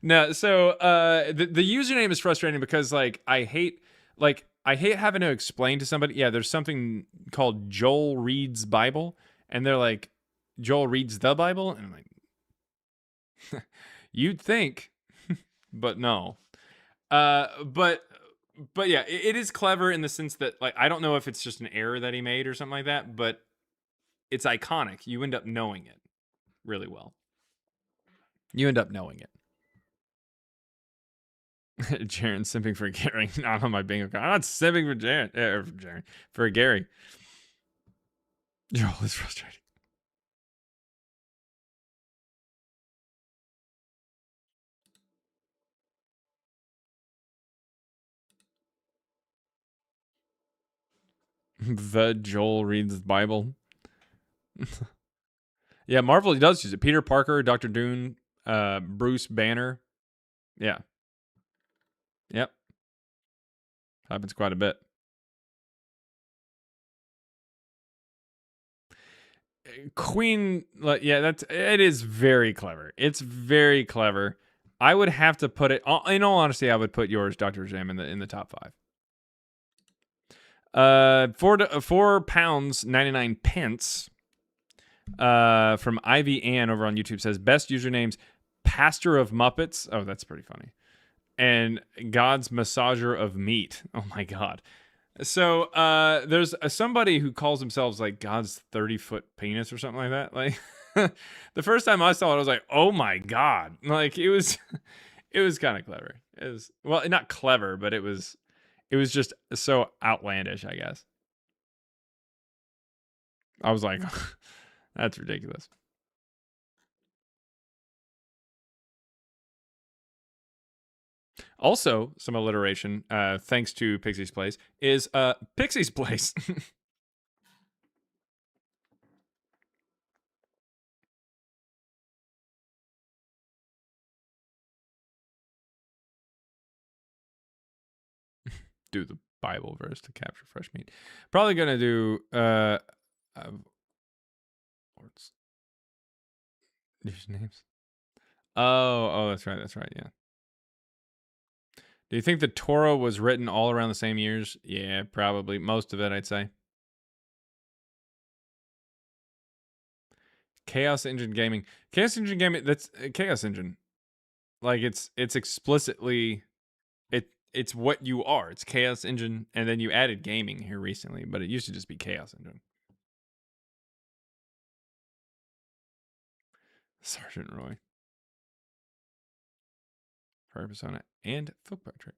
no. So the username is frustrating because like I hate having to explain to somebody. Yeah, there's something called Joel Reed's Bible, and they're like, Joel reads the Bible, and I'm like, you'd think, but no. But yeah, it is clever in the sense that like I don't know if it's just an error that he made or something like that, but it's iconic. You end up knowing it really well. You end up knowing it. Jaren simping for Gary, not on my bingo card. I'm not simping for Jaren, for Gary. Joel is frustrating. The Joel reads the Bible. Yeah, Marvel does use it. Peter Parker, Dr. Doom, Bruce Banner. Yeah. Yep. Happens quite a bit. Queen, yeah, it is very clever. It's very clever. I would have to put it, in all honesty, I would put yours, Dr. Jam, in the top 5. £4.99 from Ivy Ann over on YouTube says best usernames Pastor of Muppets. Oh, that's pretty funny. And God's Massager of Meat. Oh my God. So there's somebody who calls themselves like God's 30-foot penis or something like that. Like the first time I saw it, I was like, oh my God. Like it was kind of clever. It was, well, not clever, but it was just so outlandish, I guess. I was like, that's ridiculous. Also, some alliteration, thanks to Pixie's Place, is Pixie's Place. Do the Bible verse to capture fresh meat. Probably gonna do what's these names? Oh, that's right, yeah. Do you think the Torah was written all around the same years? Yeah, probably. Most of it, I'd say. Chaos Engine Gaming. Chaos Engine Gaming, that's Chaos Engine. Like it's explicitly it's what you are. It's Chaos Engine, and then you added gaming here recently, but it used to just be Chaos Engine. Sergeant Roy. Fire Persona and Football Trick.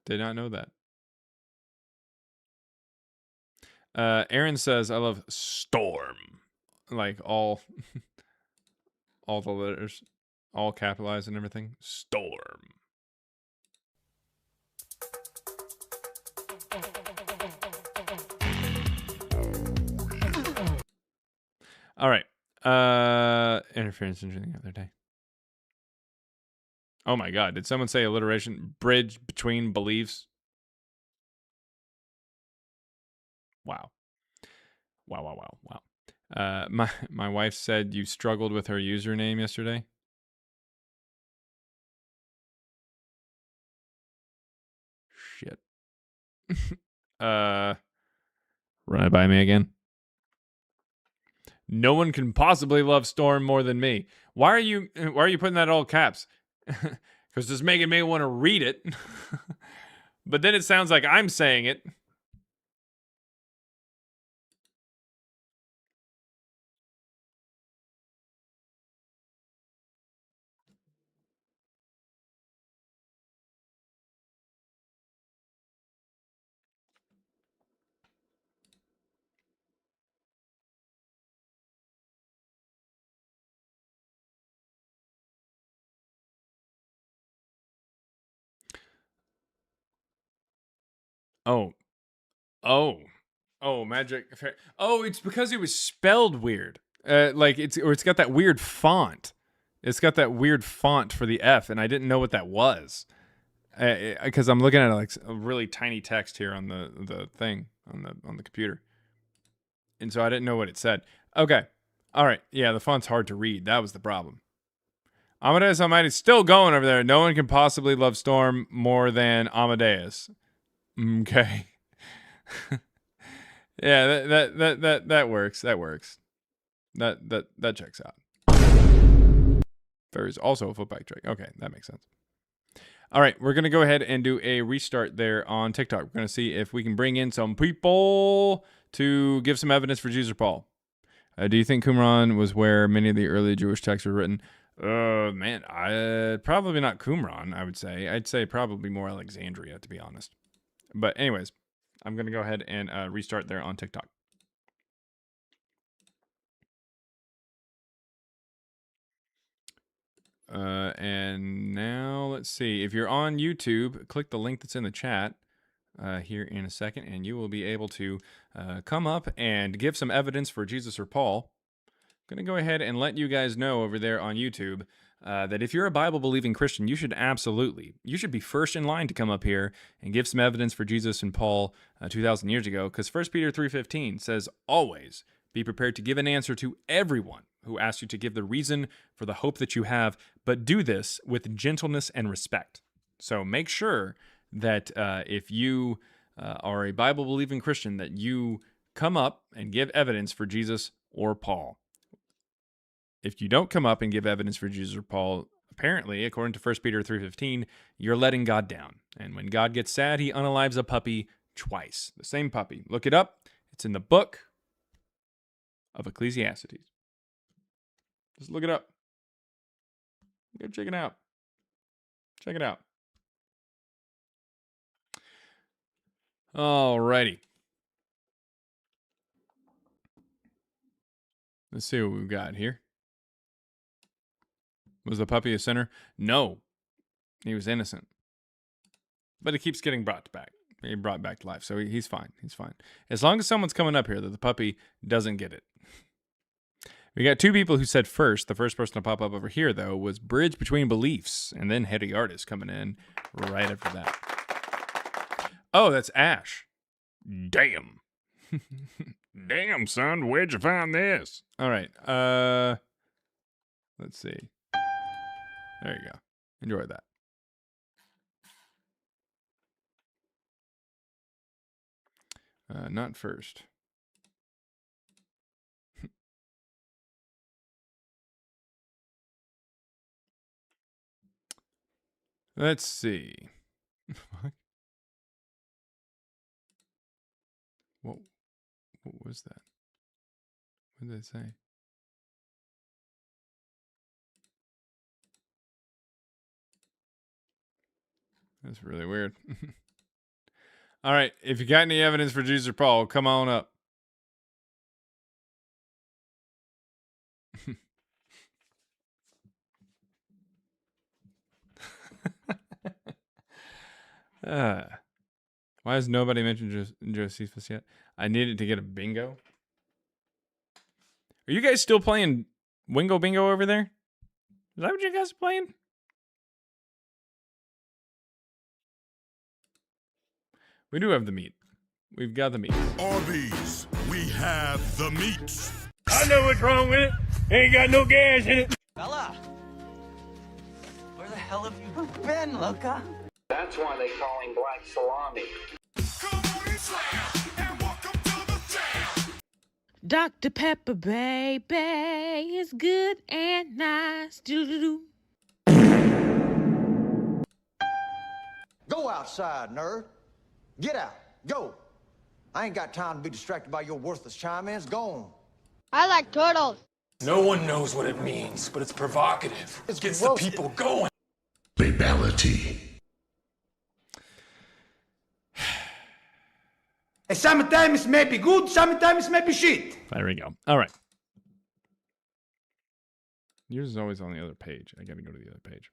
Did not know that. Aaron says, I love Storm. Like all the letters, all capitalized and everything. Storm. All right. Interference engine the other day. Oh my God. Did someone say alliteration? Bridge between beliefs? Wow. Wow. My wife said you struggled with her username yesterday. Shit. Run it by me again. No one can possibly love Storm more than me. Why are you putting that all caps? Because it's making me want to read it. But then it sounds like I'm saying it. Oh, Magic. Oh, it's because it was spelled weird. Like it's got that weird font. It's got that weird font for the F, and I didn't know what that was. Because I'm looking at like a really tiny text here on the thing on the computer, and so I didn't know what it said. Okay, all right, yeah, the font's hard to read. That was the problem. Amadeus Almighty's still going over there. No one can possibly love Storm more than Amadeus. Okay. Yeah, that works. That works. That checks out. There is also a footback trick. Okay, that makes sense. All right, we're going to go ahead and do a restart there on TikTok. We're going to see if we can bring in some people to give some evidence for Jesus or Paul. Do you think Qumran was where many of the early Jewish texts were written? Man, probably not Qumran, I would say. I'd say probably more Alexandria, to be honest. But anyways, I'm going to go ahead and restart there on TikTok. And now let's see. If you're on YouTube, click the link that's in the chat here in a second, and you will be able to come up and give some evidence for Jesus or Paul. I'm going to go ahead and let you guys know over there on YouTube that if you're a Bible-believing Christian, you should be first in line to come up here and give some evidence for Jesus and Paul 2,000 years ago, because 1 Peter 3:15 says, always be prepared to give an answer to everyone who asks you to give the reason for the hope that you have, but do this with gentleness and respect. So make sure that if you are a Bible-believing Christian, that you come up and give evidence for Jesus or Paul. If you don't come up and give evidence for Jesus or Paul, apparently, according to 1 Peter 3:15, you're letting God down. And when God gets sad, he unalives a puppy twice. The same puppy. Look it up. It's in the book of Ecclesiastes. Just look it up. Go check it out. Check it out. Alrighty. Let's see what we've got here. Was the puppy a sinner? No. He was innocent. But he keeps getting brought back. He brought back to life. So he's fine. He's fine. As long as someone's coming up here that the puppy doesn't get it. We got 2 people who said first. The first person to pop up over here, though, was Bridge Between Beliefs. And then Heady Artist coming in right after that. Oh, that's Ash. Damn. Damn, son. Where'd you find this? All right. Let's see. There you go. Enjoy that. Not first. Let's see. What was that? What did they say? That's really weird. All right. If you got any evidence for Jesus or Paul, come on up. Why has nobody mentioned Josephus yet? I needed to get a bingo. Are you guys still playing Wingo Bingo over there? Is that what you guys are playing? We do have the meat. We've got the meat. Arby's, we have the meat. I know what's wrong with it. Ain't got no gas in it. Bella! Where the hell have you been, Luca? That's why they call him Black Salami. Dr. Pepper, baby, is good and nice. Doo-doo-doo. Go outside, nerd. Get out. Go. I ain't got time to be distracted by your worthless chime-ins. Go on. I like turtles. No one knows what it means, but it's provocative. It gets the people going. Babality. Sometimes may be good, sometimes may be shit. There we go. All right. Yours is always on the other page. I got to go to the other page.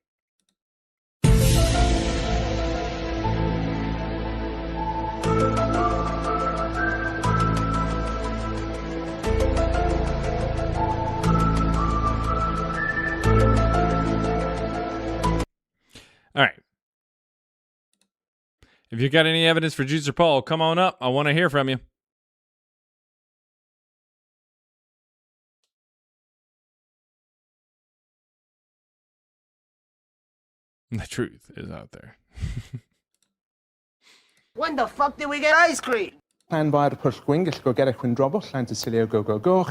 All right. If you got any evidence for Jesus or Paul, come on up. I want to hear from you. The truth is out there. When the fuck did we get ice cream? Plan by the push gwingis go get a quindrobos, land to Cilio go go go.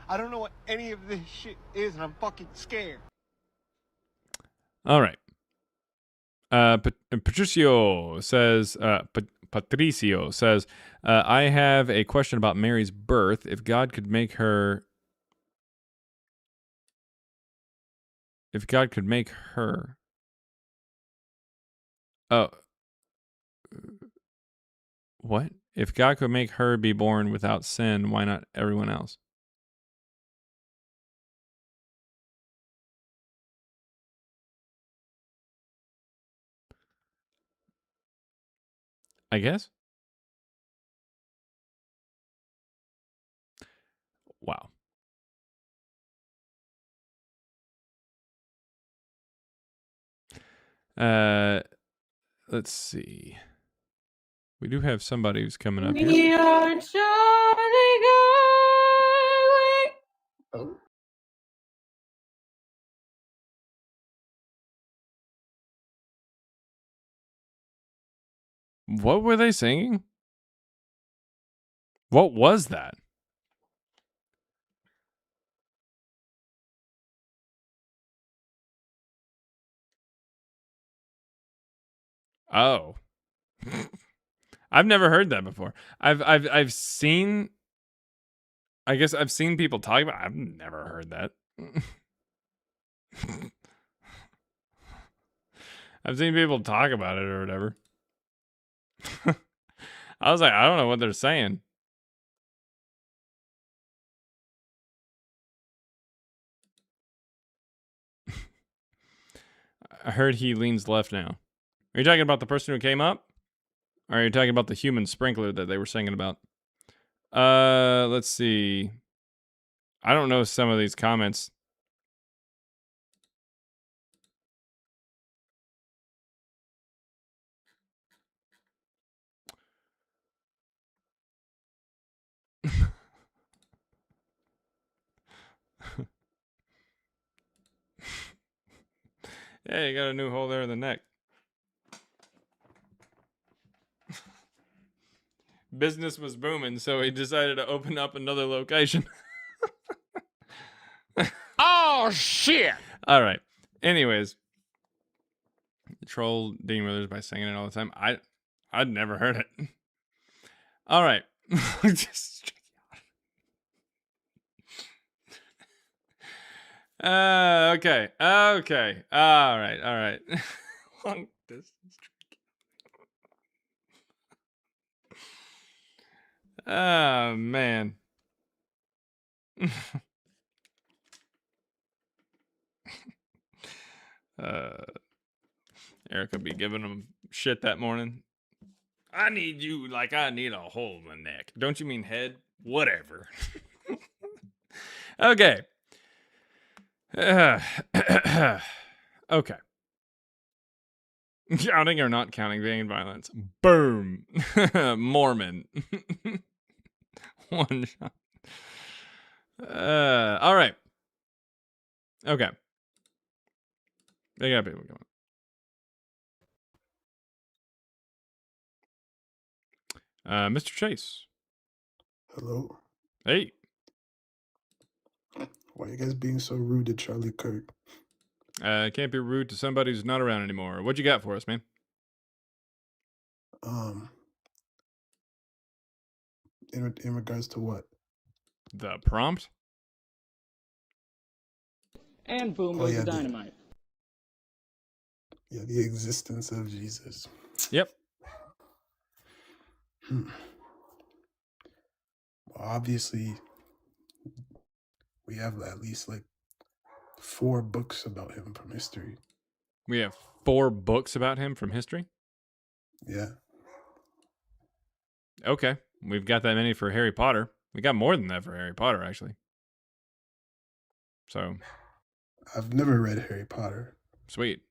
I don't know what any of this shit is, and I'm fucking scared. All right. Patricio says, Patricio says, I have a question about Mary's birth. If God could make her, what? If God could make her be born without sin, why not everyone else? I guess. Wow. Let's see. We do have somebody who's coming up here. We are Charlie Guy. Oh. What were they singing? What was that? Oh. I've never heard that before. I've seen, I guess I've seen people talk about it. I've never heard that. I've seen people talk about it or whatever. I was like, I don't know what they're saying. I heard he leans left now. Are you talking about the person who came up? Or are you talking about the human sprinkler that they were singing about? Let's see. I don't know some of these comments. Yeah, you got a new hole there in the neck. Business was booming, so he decided to open up another location. Oh, shit! All right. Anyways. Troll Dean Withers by singing it all the time. I'd never heard it. All right. Just okay. Okay. All right. Long distance drinking. Oh, man. Erica be giving him shit that morning. I need you like I need a hole in my neck. Don't you mean head? Whatever. Okay. Okay. Counting or not counting gang violence. Boom. Mormon. One shot. All right. Okay. They got people going. Mr. Chase. Hello. Hey. Why are you guys being so rude to Charlie Kirk? Can't be rude to somebody who's not around anymore. What you got for us, man? In regards to what? The prompt? And boom goes the dynamite. The existence of Jesus. Yep. Well, obviously, we have at least like 4 books about him from history. We have 4 books about him from history? Yeah. Okay. We've got that many for Harry Potter. We got more than that for Harry Potter, actually. So. I've never read Harry Potter. Sweet.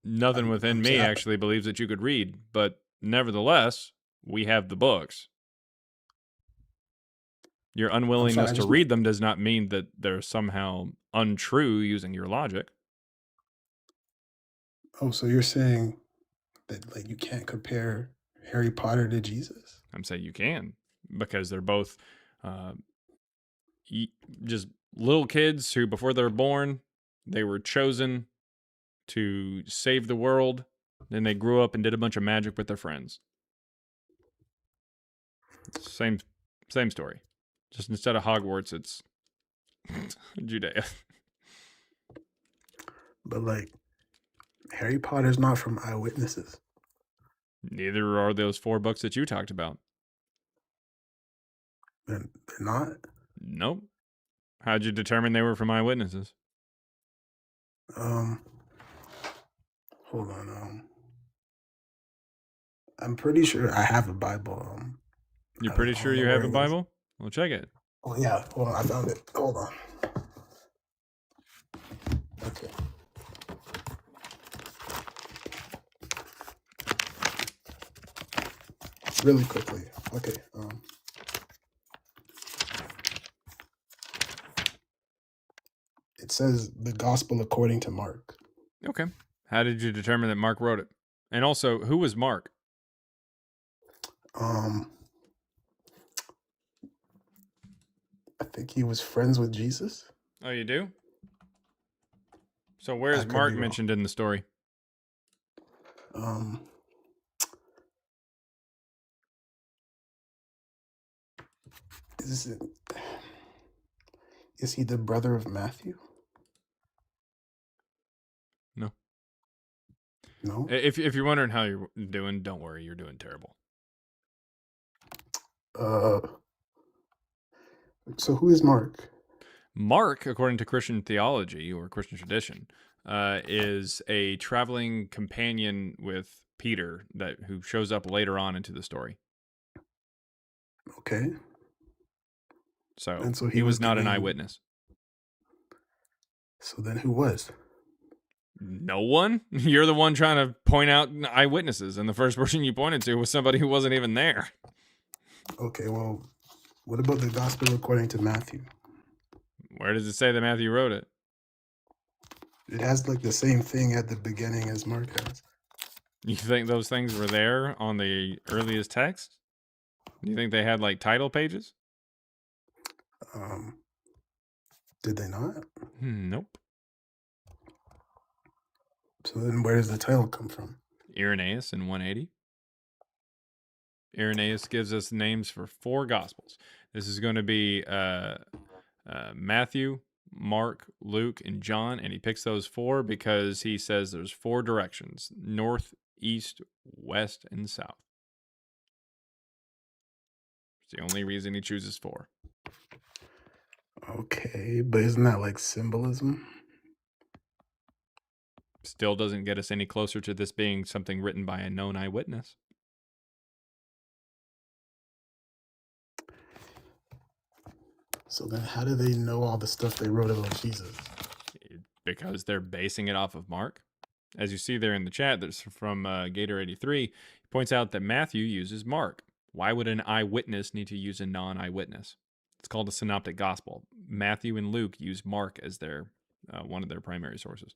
Nothing within me actually believes that you could read, but nevertheless, we have the books. Your unwillingness to read them does not mean that they're somehow untrue using your logic. Oh, so you're saying that like you can't compare Harry Potter to Jesus? I'm saying you can, because they're both just little kids who, before they were born, they were chosen to save the world. Then they grew up and did a bunch of magic with their friends. Same story. Just instead of Hogwarts, it's Judea. But like, Harry Potter's not from eyewitnesses. Neither are those 4 books that you talked about. They're not? Nope. How'd you determine they were from eyewitnesses? Hold on. I'm pretty sure I have a Bible. You're pretty sure you have a Bible? Well, check it. Oh yeah, hold on. I found it. Hold on. Okay. Really quickly. Okay. It says the Gospel according to Mark. Okay. How did you determine that Mark wrote it? And also, who was Mark? I think he was friends with Jesus. Oh, you do? So where's Mark mentioned in the story? Is he the brother of Matthew? No. No. If you're wondering how you're doing, don't worry, you're doing terrible. So who is Mark? Mark, according to Christian theology or Christian tradition, is a traveling companion with Peter who shows up later on into the story. Okay. So, so he was not an eyewitness. So then who was? No one? You're the one trying to point out eyewitnesses, and the first person you pointed to was somebody who wasn't even there. Okay, well, what about the gospel according to Matthew? Where does it say that Matthew wrote it? It has like the same thing at the beginning as Mark has. You think those things were there on the earliest text? Do you think they had like title pages? Did they not? Nope. So then where does the title come from? Irenaeus in 180. Irenaeus gives us names for 4 gospels. This is going to be Matthew, Mark, Luke, and John, and he picks those 4 because he says there's 4 directions: north, east, west, and south. It's the only reason he chooses 4. Okay, but isn't that like symbolism? Still doesn't get us any closer to this being something written by a known eyewitness. So then how do they know all the stuff they wrote about Jesus? Because they're basing it off of Mark. As you see there in the chat, that's from Gator83. He points out that Matthew uses Mark. Why would an eyewitness need to use a non-eyewitness? It's called a synoptic gospel. Matthew and Luke use Mark as their one of their primary sources.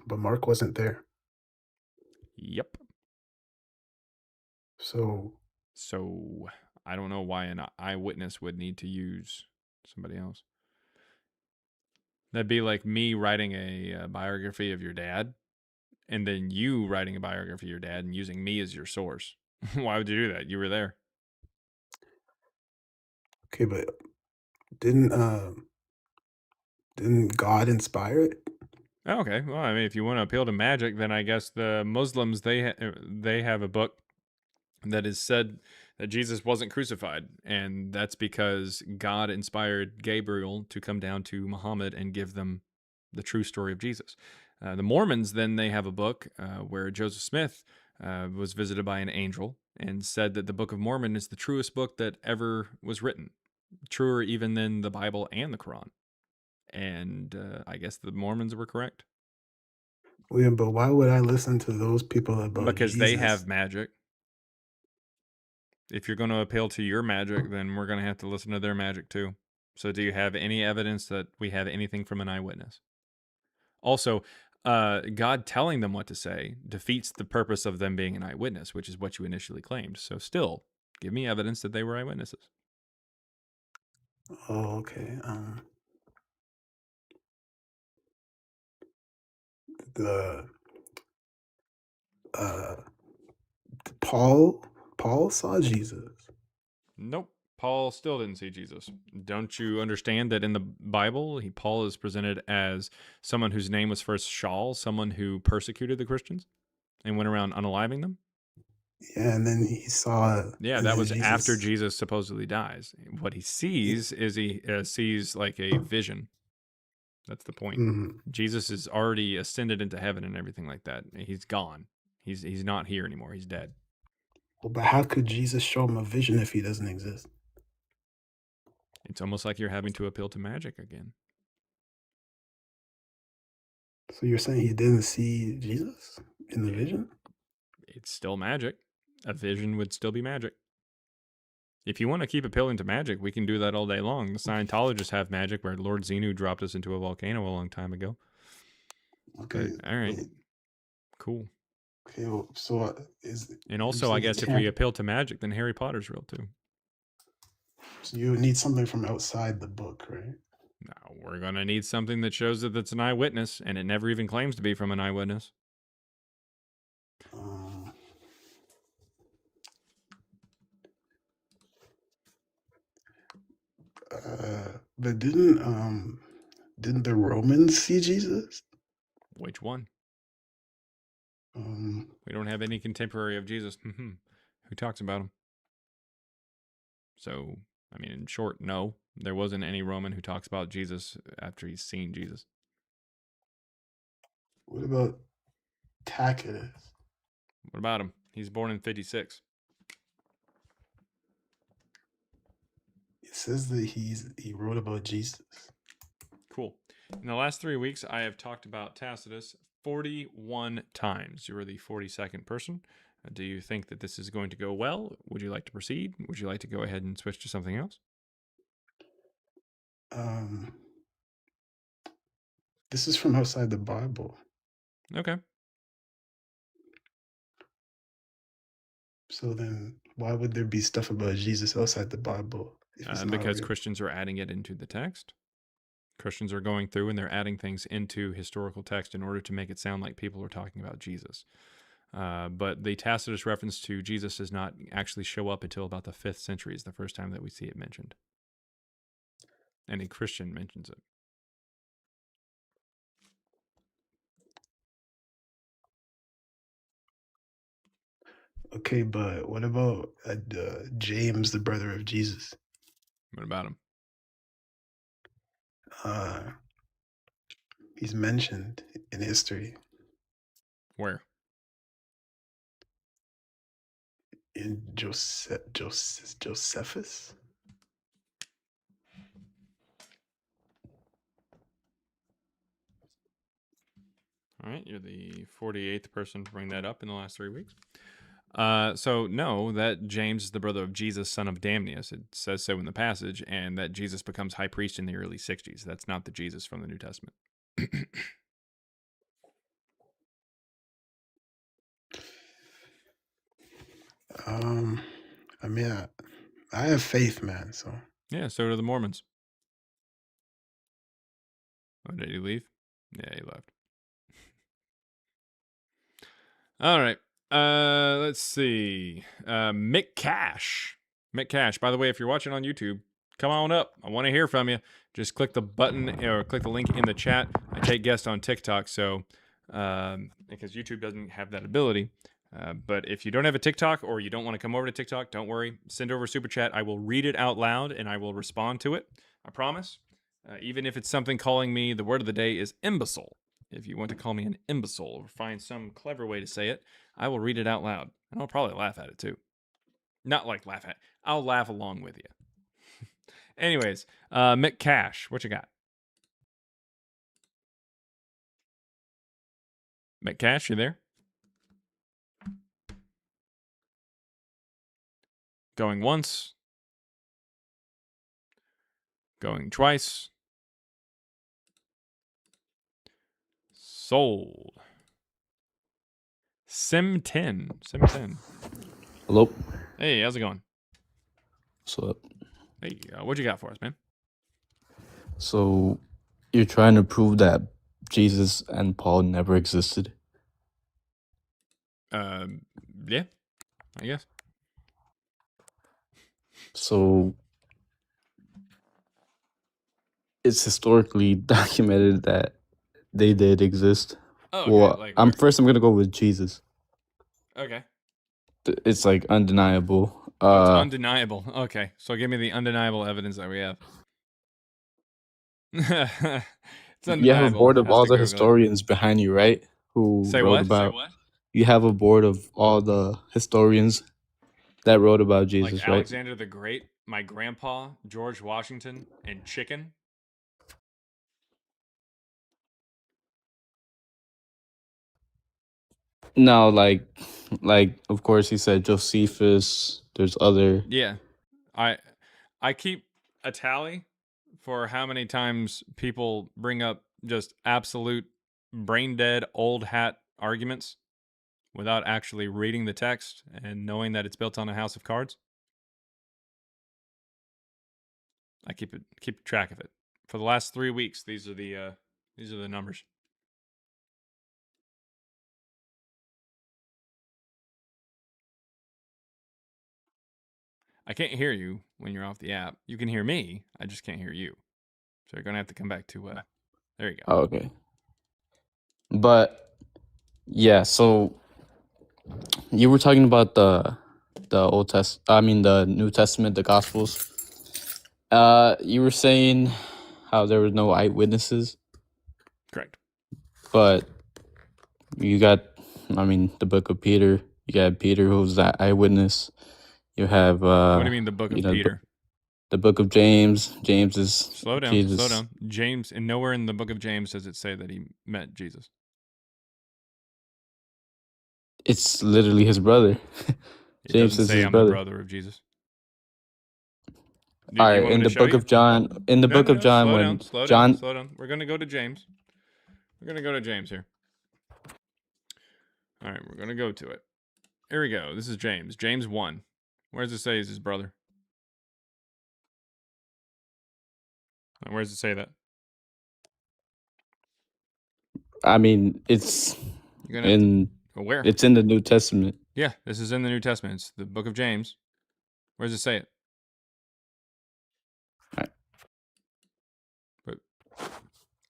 But Mark wasn't there. Yep. So I don't know why an eyewitness would need to use somebody else. That'd be like me writing a biography of your dad, and then you writing a biography of your dad and using me as your source. Why would you do that? You were there. Okay, but didn't God inspire it? Okay, well, I mean, if you want to appeal to magic, then I guess the Muslims they have a book that is said that Jesus wasn't crucified, and that's because God inspired Gabriel to come down to Muhammad and give them the true story of Jesus. The Mormons then they have a book where Joseph Smith was visited by an angel and said that the Book of Mormon is the truest book that ever was written, truer even than the Bible and the Quran. And I guess the Mormons were correct. William, but why would I listen to those people about Because Jesus? they have magic. If you're going to appeal to your magic, then we're going to have to listen to their magic too. So do you have any evidence that we have anything from an eyewitness? Also, God telling them what to say defeats the purpose of them being an eyewitness, which is what you initially claimed. So still, give me evidence that they were eyewitnesses. Oh, okay. Paul saw Jesus. Nope. Paul still didn't see Jesus. Don't you understand that in the Bible, Paul is presented as someone whose name was first Shaul, someone who persecuted the Christians and went around unaliving them? Yeah, and then he saw. Yeah, that was after Jesus supposedly dies. What he sees is he sees like a vision. That's the point. Mhm. Jesus is already ascended into heaven and everything like that. He's gone. He's not here anymore. He's dead. Well, but how could Jesus show him a vision if he doesn't exist? It's almost like you're having to appeal to magic again. So you're saying he didn't see Jesus in the vision? It's still magic. A vision would still be magic. If you want to keep appealing to magic, we can do that all day long. The Scientologists have magic where Lord Xenu dropped us into a volcano a long time ago. Okay. But, all right. Cool. Okay, well, so And also, I guess if we appeal to magic, then Harry Potter's real too. So you need something from outside the book, right? Now, we're going to need something that shows that it's an eyewitness, and it never even claims to be from an eyewitness. But didn't the Romans see Jesus? Which one? Um, We don't have any contemporary of Jesus who talks about him. So, I mean, in short, no. There wasn't any Roman who talks about Jesus after he's seen Jesus. what about Tacitus? What about him? He's born in 56. It says that he wrote about Jesus. Cool. In the last 3 weeks, I have talked about Tacitus 41 times. You are the 42nd person. Do you think that this is going to go well? Would you like to proceed? Would you like to go ahead and switch to something else? This is from outside the Bible. Okay. So then, why would there be stuff about Jesus outside the Bible? If it's not Because real? Christians are adding it into the text. Christians are going through and they're adding things into historical text in order to make it sound like people are talking about Jesus. But the Tacitus reference to Jesus does not actually show up until about the 5th century is the first time that we see it mentioned. And a Christian mentions it. Okay, but what about James, the brother of Jesus? What about him? He's mentioned in history. Where? In Josephus? All right, you're the 48th person to bring that up in the last 3 weeks. So no, that James is the brother of Jesus, son of Damnius. It says so in the passage, and that Jesus becomes high priest in the early 60s. That's not the Jesus from the New Testament. I mean, I have faith, man. So Yeah, so do the Mormons. Oh, did he leave? Yeah, he left. All right. Let's see. Mick Cash. Mick Cash. By the way, if you're watching on YouTube, come on up. I want to hear from you. Just click the button or click the link in the chat. I take guests on TikTok, so because YouTube doesn't have that ability. But if you don't have a TikTok or you don't want to come over to TikTok, don't worry. Send over a super chat. I will read it out loud and I will respond to it. I promise. Even if it's something calling me, the word of the day is imbecile. If you want to call me an imbecile or find some clever way to say it, I will read it out loud. And I'll probably laugh at it too. Not like laugh at. I'll laugh along with you. Anyways, Mick Cash, what you got? Mick Cash, you there? Going once. Going twice. Sold. Sim10. Sim10. Hello. Hey, how's it going? What's up? Hey, what you got for us, man? So, you're trying to prove that Jesus and Paul never existed? Yeah, I guess. So, it's historically documented that they did exist. Oh, okay, well, like I'm gonna go with Jesus. Okay. It's like undeniable. It's undeniable. Okay, so give me the undeniable evidence that we have. It's undeniable. You have a board of Has all to the Google it. historians behind you, right? Who Say wrote what? about? You have a board of all the historians that wrote about Jesus, Like right? Alexander the Great, my grandpa, George Washington, and chicken. No, like of course he said Josephus. There's other. Yeah, I keep a tally for how many times people bring up just absolute brain dead old hat arguments without actually reading the text and knowing that it's built on a house of cards. I keep track of it. For the last 3 weeks, these are the numbers. I can't hear you when you're off the app. You can hear me. I just can't hear you. So you're gonna have to come back to. There you go. Oh, okay. But yeah, so you were talking about the the New Testament, the Gospels. You were saying how there were no eyewitnesses. Correct. But you got, the Book of Peter. You got Peter, who's that eyewitness. You have What do you mean the Book of Peter? The Book of James. James is Slow down. Jesus. Slow down. James, and nowhere in the Book of James does it say that he met Jesus. It's literally his brother. James is his I'm brother. the brother of Jesus. All right, in the Book of John, when slow John, down. We're gonna go to James. We're gonna go to James here. All right, we're gonna go to it. Here we go. This is James. James 1. Where does it say he's his brother? Where does it say that? it's Where? It's in the New Testament. Yeah, this is in the New Testament. It's the Book of James. Where does it say it?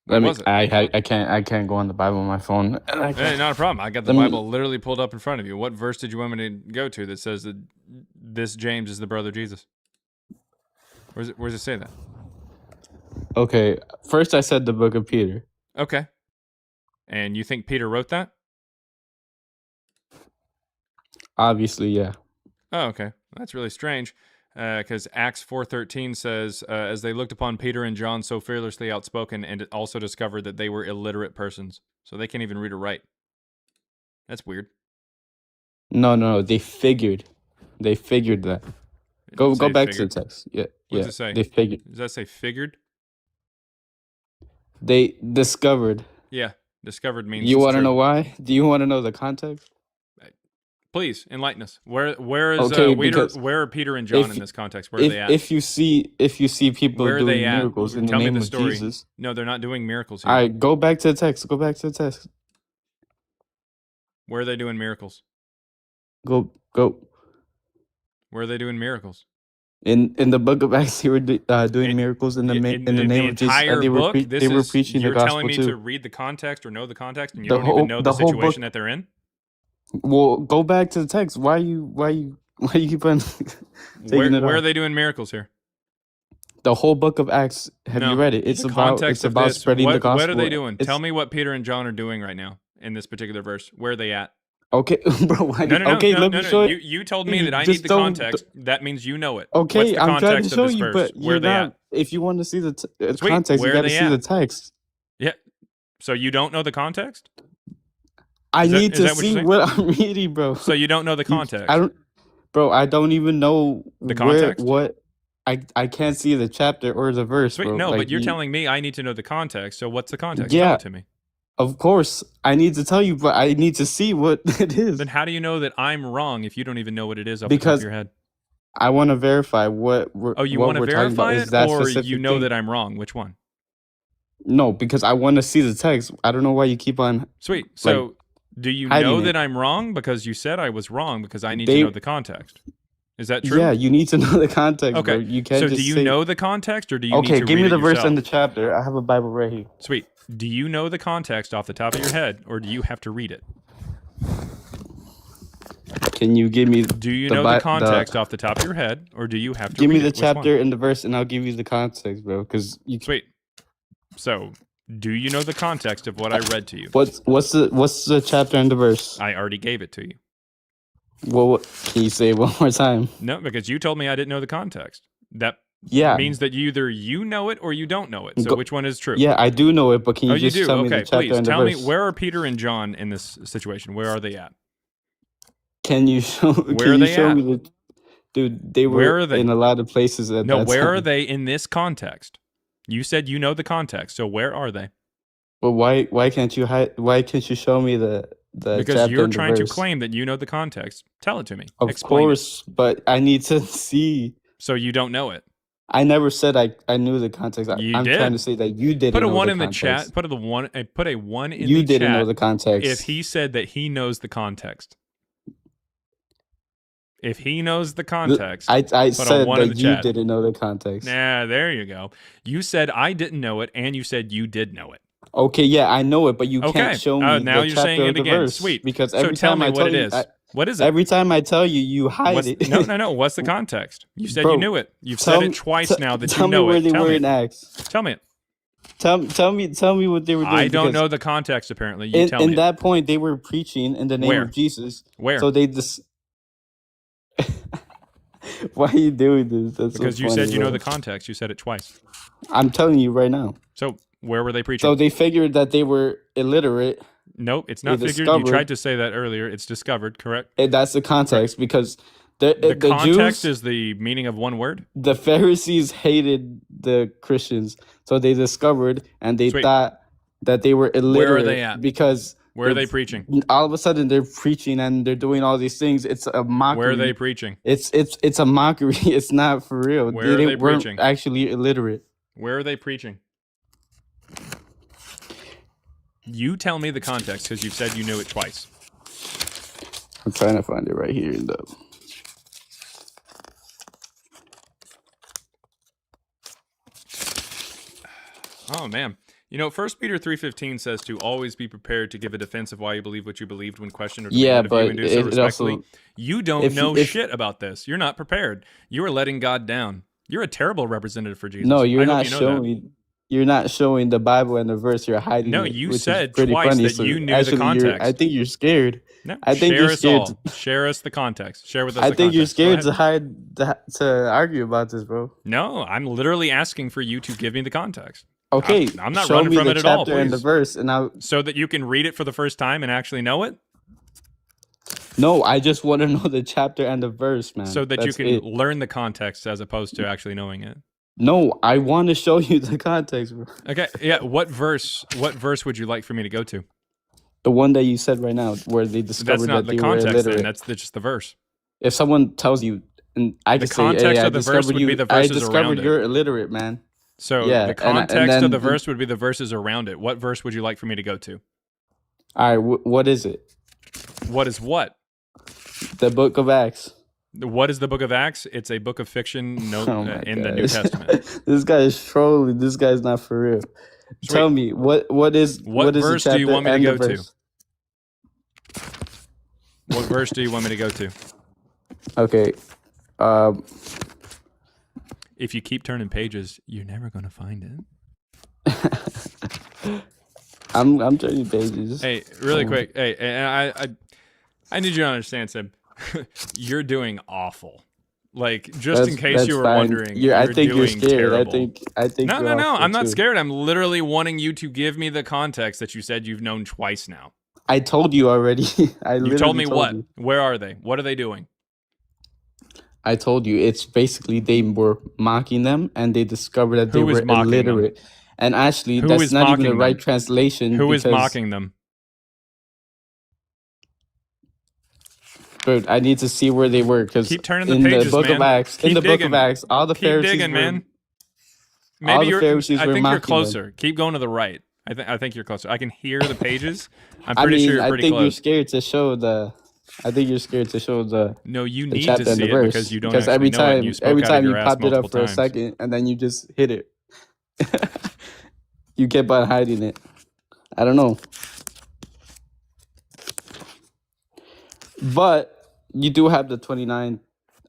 I can't go on the Bible on my phone. Hey, not a problem. I got the Bible literally pulled up in front of you. What verse did you want me to go to that says that this James is the brother of Jesus? Where does it say that? Okay, first I said the Book of Peter. Okay. And you think Peter wrote that? Obviously, yeah. Oh, okay. That's really strange. Because Acts 4:13 says, as they looked upon Peter and John so fearlessly outspoken, and it also discovered that they were illiterate persons. So they can't even read or write. That's weird. No, they figured that. Go back to the text. Yeah. What does it say? They figured. Does that say figured? They discovered. Yeah, discovered means. You want to know why? Do you want to know the context? Please enlighten us. Where is okay, where are Peter and John in this context? Where are they at? If you see people where doing miracles in the name of Jesus. No, they're not doing miracles here. All right, go back to the text. Where are they doing miracles? Go. Where are they doing miracles? In the Book of Acts, they were doing miracles in the name of Jesus. And they were preaching the gospel too. You're telling me to read the context or know the context, and you don't even know the situation that they're in. Well, go back to the text. Why you keep on taking it off? Where are they doing miracles here? The whole Book of Acts. Have you read it? It's about spreading the gospel. What are they doing? Tell me what Peter and John are doing right now in this particular verse. Where are they at? Okay, bro. Let me show it. You told me that I need the context. That means you know it. Okay, I'm trying to show you, but where are they at? If you want to see the context, you got to see the text. Yeah. So you don't know the context? I need to see what I'm reading, bro. So you don't know the context? I don't even know the context. I can't see the chapter or the verse. Sweet, bro. No, but you're telling me I need to know the context. So what's the context? Yeah. Tell it to me. Of course, I need to tell you, but I need to see what it is. Then how do you know that I'm wrong if you don't even know what it is off the top of your head? I want to verify what we're. You want to verify it, or you know thing. that I'm wrong? Which one? No, because I want to see the text. I don't know why you keep on. Sweet. So, do you know that I'm wrong because you said I was wrong because I need to know the context? Is that true? Yeah, you need to know the context. Okay. Bro. You can't. So, just do you know the context, or do you need to read it give me the verse yourself? and the chapter. I have a Bible right here. Sweet. Do you know the context off the top of your head, or do you have to read it? Can you give me? Do you know the context off the top of your head, or do you have to give read me the it? chapter and the verse, and I'll give you the context, bro? Because Sweet. So, do you know the context of what I read to you? What's the chapter and the verse? I already gave it to you. Well, can you say it one more time? No, because you told me I didn't know the context. That means that either you know it or you don't know it. So which one is true? Yeah, I do know it, but can you just tell me the chapter and the verse? Tell me, where are Peter and John in this situation? Where are they at? Can you show? Where are they at? Me dude, they were in a lot of places at that time. Where are they in this context? You said you know the context, so where are they? Well, why can't you Why can't you show me the because you're trying to claim that you know the context. Tell it to me. Of course, but I need to see. So you don't know it. I never said I knew the context. I'm trying to say that you didn't. Put a know one the in context. the chat. Put a one in the chat. You didn't know the context. If he said that he knows the context. If he knows the context, I said that you didn't know the context. Nah, there you go. You said I didn't know it, and you said you did know it. Okay, yeah, I know it, but you Okay. can't show me Now the you're saying chapter it of the again. verse. Sweet. Because So every tell time me I what tell it you, is. What is it? every time I tell you, you hide it. No. What's the context? You said Bro, you knew it. You've said it twice now that you tell me know where it. they Tell were me. in Acts. Tell me it. Tell me what they were doing. I don't because know the context. Apparently, you tell me. in that point, they were preaching in the name Where? of Jesus. Where? So they just. Why are you doing this? That's Because so you funny, said you know bro. the context. You said it twice. I'm telling you right now. So where were they preaching? So they figured that they were illiterate. Nope, it's They not figured. You discovered- tried to say that earlier. It's discovered, correct? That's the context because the context Jews, is the meaning of one word. the Pharisees hated the Christians, so they discovered and they Sweet. thought that they were illiterate. Where are they at? Because Where are they're- they preaching? All of a sudden they're preaching and they're doing all these things. It's a mockery. Where are they preaching? It's a mockery. It's not for real. Where are they weren't preaching? actually illiterate. Where are they preaching? You tell me the context because you've said you knew it twice. I'm trying to find it right here in the. Oh man. You know, 1 Peter 3:15 says to always be prepared to give a defense of why you believe what you believed when questioned or Yeah, demanded of you, and but do so it respectfully. also- You don't if- know if- shit about this. You're not prepared. You are letting God down. You're a terrible representative for Jesus. No, I you're hope not you know that. showing. You're not showing the Bible and the verse. You're hiding. No, it, you which is said pretty twice funny. that So you knew the actually, context. I think you're scared. No, I think share you're us scared. all. Share us the context. Share with us I the think you're context. Go scared ahead. to to argue about this, bro. No, I'm literally asking for you to give me the context. Okay, I'm not show running me from the it at all, chapter and the please. verse, and I'll. So that you can read it for the first time and actually know it? No, I just want to know the chapter and the verse, man. So that you That's can it. learn the context as opposed to actually knowing it. No, I want to show you the context, bro. Okay, yeah, what verse would you like for me to go to? The one that you said right now, where they That's discovered not that the they were context illiterate. then, that's just the verse. If someone tells you, and I The can say, hey, context I of the verse discovered would you, be the I verses around discovered it. you're illiterate, man. So Yeah, the and context then of the verse would be the verses around it. What verse would you like for me to go to? All right, what is it? What is what? The Book of Acts. What is the book of Acts? It's a book of fiction Oh my in the gosh. New Testament. This guy is trolling. This guy's not for real. Tell me what is What is the verse do you chapter want me to and the go to? verse? What verse do you want me to go to? Okay. If you keep turning pages, you're never going to find it. I'm turning pages. Hey, really quick. Hey, and I need you to understand, Sim. You're doing awful. Like, just in case That's you were fine. wondering, I think you're doing scared. terrible. I think No, you're no. awful I'm not too. scared. I'm literally wanting you to give me the context that you said you've known twice now. I told you already. You told me what? You. Where are they? What are they doing? I told you it's basically they were mocking them and they discovered that they Who is were mocking them? illiterate. And actually, Who that's is not even the mocking right them? translation. Who is because- mocking them? Dude, I need to see where they were because Keep turning the in pages, the book man. of Acts, Keep in the book digging. of Acts, all the Keep Pharisees digging, were, man. all Maybe the you're. Pharisees I were think you're mocking them. closer. Keep going to the right. I think you're closer. I can hear the pages. I'm I pretty mean, sure you're I pretty think you're close. scared to show the. I think you're scared to show the. No, you the need chapter to and see the it verse, because you don't because actually every know it. time, And you spoke every out time of you your ass popped it up multiple for a times. second and then you just hit it. You kept on hiding it. I don't know. But you do have the 29,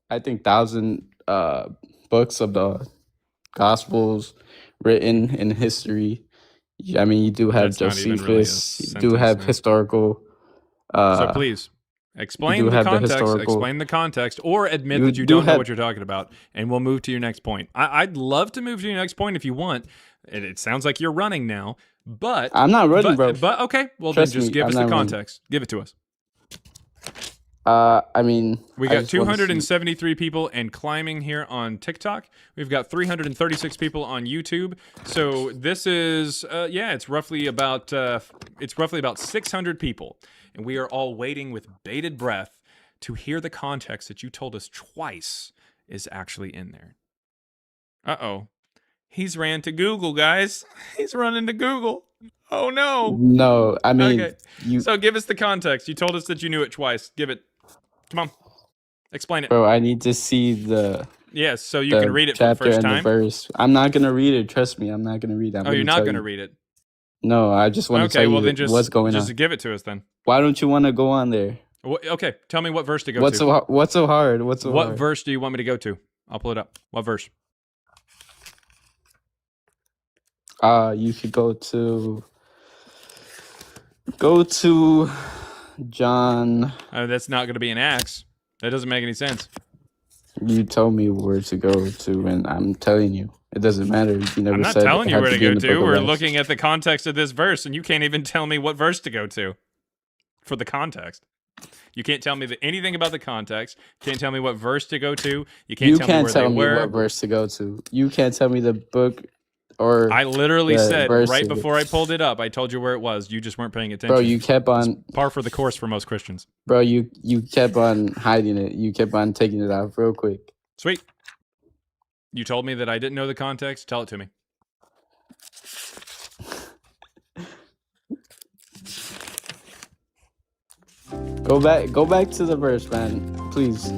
I think, 1,000 books of the Gospels written in history. I mean, you do have That's not even really a Josephus. You do sentence, have man. historical. So please explain do the have the context. historical- Explain the context, or admit You that you do don't know have- what you're talking about, and we'll move to your next point. I'd love to move to your next point if you want. It sounds like you're running now, but I'm not running, bro. But okay, well Trust then just me, give I'm us the not running. context. Give it to us. I mean, We I got just wanna see- 273 people and climbing here on TikTok. We've got 336 people on YouTube. So this is, it's roughly about 600 people, and we are all waiting with bated breath to hear the context that you told us twice is actually in there. Uh-oh. He's ran to Google, guys. He's running to Google. Oh no. No, I mean, Okay. you, So give us the context. You told us that you knew it twice. Give it. Come on. Explain it. bro. I need to see the. Yes, so you the can read it for the chapter first and time. the verse. I'm not gonna read it. Trust me, I'm not gonna read it. Oh, you're not going to read it. No, I just want to tell you what's going on. Just give it to us then. Why don't you want to go on there? Okay, tell me what verse to go What's to. What's so hard? What verse do you want me to go to? I'll pull it up. What verse? You could go to John. That's not going to be in Acts. That doesn't make any sense. You told me where to go to, and I'm telling you, it doesn't matter. You never I'm not said telling it you had where to be in go the to. book of We're Acts. looking at the context of this verse, and you can't even tell me what verse to go to for the context. You can't tell me anything about the context. Can't tell me what verse to go to. You can't tell me where they were. What verse to go to. You can't tell me the book or. I literally said right to before I pulled it up, I told you where it was. You just weren't paying attention. Bro, you kept on. It's par for the course for most Christians. Bro, you kept on hiding it. You kept on taking it out real quick. Sweet. You told me that I didn't know the context. Tell it to me. Go back to the verse, man. Please.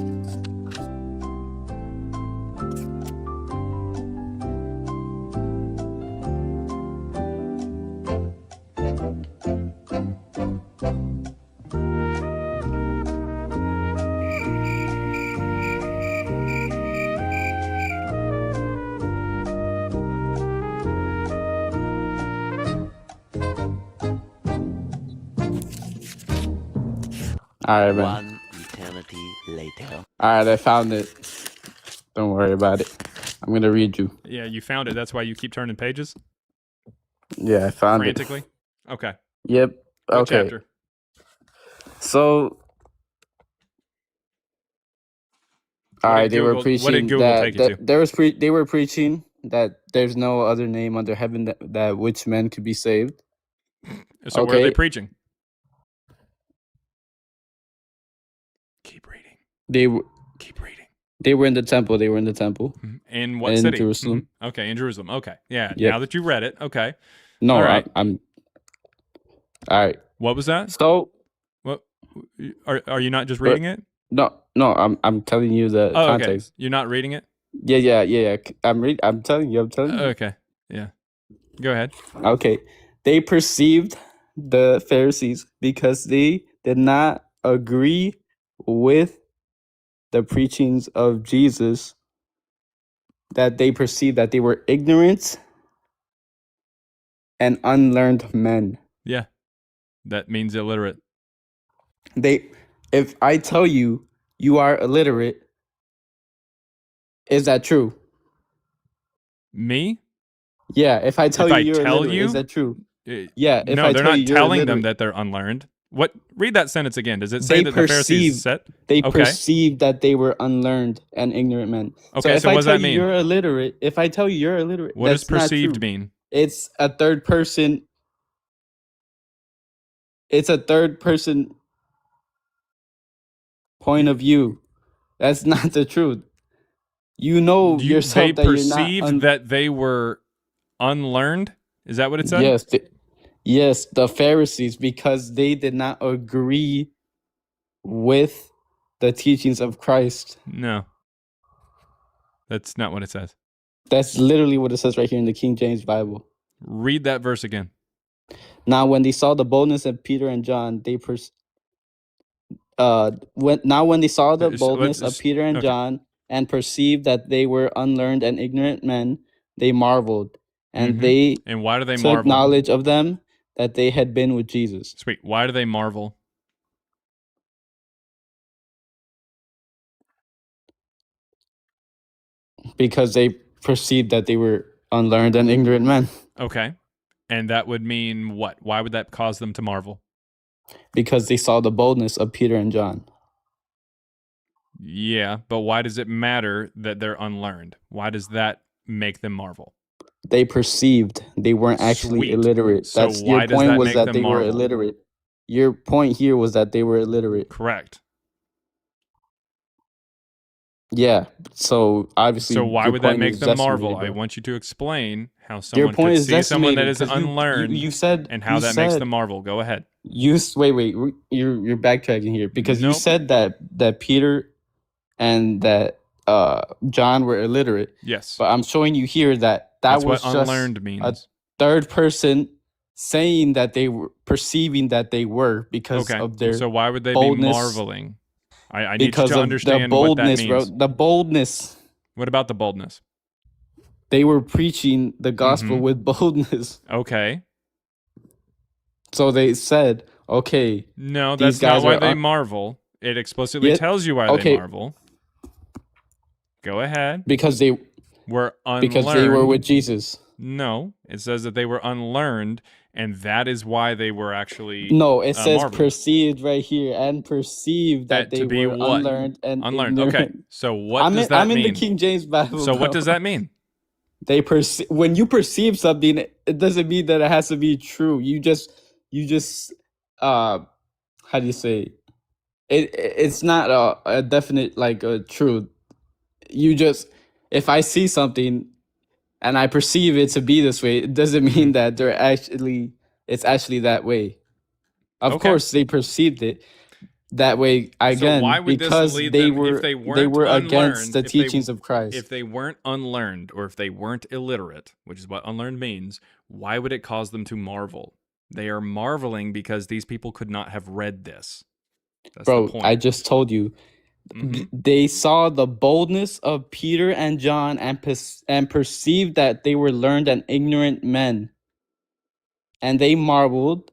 All right, man. One eternity later. All right, I found it. Don't worry about it. I'm gonna read you. Yeah, you found it. That's why you keep turning pages? Yeah, I found frantically? it. Okay. Yep. What okay. chapter? So, all right, they were preaching what did Google take you to? They were preaching that there's no other name under heaven that which men could be saved. So where are they preaching? Keep reading. Keep reading. They were in the temple. They were in the temple. In what city? Jerusalem. Okay, in Jerusalem. Okay. Yeah. Yep. Now that you read it. Okay. No, all right. I'm. All right. What was that? So, what are you not just reading it? No. I'm telling you the context. Okay. You're not reading it? Yeah. I'm telling you. Okay. Yeah. Go ahead. Okay. They perceived the Pharisees because they did not agree with the preachings of Jesus, that they perceived that they were ignorant and unlearned men. Yeah. That means illiterate. If I tell you you are illiterate, is that true? Me? Yeah, if I tell you you're illiterate, is that true? Yeah, if no, they're not telling them that they're unlearned. What? Read that sentence again. Does it say that the Pharisees said? They perceived that they were unlearned and ignorant men. Okay, so what does that mean? You're illiterate. If I tell you you're illiterate, what does perceived mean? It's a third person. It's a third person point of view. That's not the truth. You know yourself that you're not. They perceived that they were unlearned. Is that what it said? Yes. Yes, the Pharisees, because they did not agree with the teachings of Christ. No. That's not what it says. That's literally what it says right here in the King James Bible. Read that verse again. Now, when they saw the boldness of Peter and John, when they saw the boldness of Peter and John and perceived that they were unlearned and ignorant men, they marveled. And and why do they took marvel? Knowledge of them that they had been with Jesus. Sweet. Why do they marvel? Because they perceived that they were unlearned and ignorant men. Okay. And that would mean what? Why would that cause them to marvel? Because they saw the boldness of Peter and John. Yeah, but why does it matter that they're unlearned? Why does that make them marvel? They perceived they weren't actually illiterate. So That's why your does point that was make that them they were marvel? illiterate. Your point here was that they were illiterate. Correct. Yeah. So obviously, so why your would that point make is them marvel? decimated, I bro. want you to explain how Your someone point could is see someone that decimated is 'cause unlearned you said and how you that makes said- them marvel. Go ahead. Wait, you're backtracking here because you Nope. said that Peter and that John were illiterate. Yes. But I'm showing you here that That's was what just unlearned means. a third person saying that they were perceiving that they were because Okay. of their So why would they boldness, be marveling? I need you because to of the understand what that boldness, bro. means. The boldness. What about the boldness? They were preaching the gospel with boldness. Okay. So they said, okay, No, these that's not guys why are they marvel. It explicitly Yeah, tells you why they okay. marvel. Go ahead. because they Were unlearned. because they were with Jesus. No, it says that they were unlearned, and that is why they were actually No, it says marveling. perceived right here, and perceived that To they be were what? unlearned and Unlearned. ignorant. Okay. So what does that I'm mean? in the King James Bible. So what bro. does that mean? They when you perceive something, it doesn't mean that it has to be true. You just how do you say it's not a definite like a truth. You just if I see something and I perceive it to be this way, it doesn't mean that it's actually that way. Of Okay. course they perceived it that way again, So why would because this lead they them were if they weren't against unlearned, the teachings of Christ. If they weren't unlearned or if they weren't illiterate, which is what unlearned means, why would it cause them to marvel? They are marveling because these people could not have read this. That's Bro, the point. I just told you. They saw the boldness of Peter and John and perceived that they were learned and ignorant men. And they marveled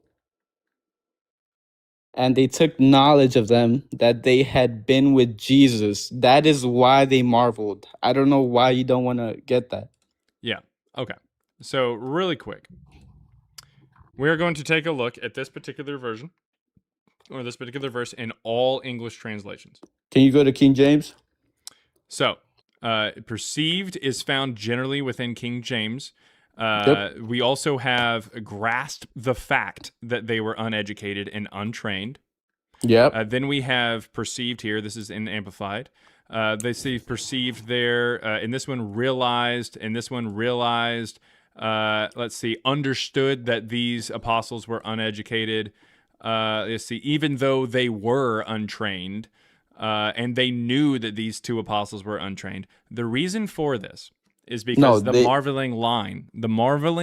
and they took knowledge of them that they had been with Jesus. That is why they marveled. I don't know why you don't want to get that. Yeah. Okay. So really quick, we are going to take a look at this particular version or this particular verse in all English translations. Can you go to King James? So, perceived is found generally within King James. Yep. We also have grasp the fact that they were uneducated and untrained. Yep. Then we have perceived here. This is in Amplified. They see perceived there. In this one, realized. In this one, realized. Let's see, understood that these apostles were uneducated. Let's see, even though they were untrained, and they knew that these two apostles were untrained. The reason for this is because the marveling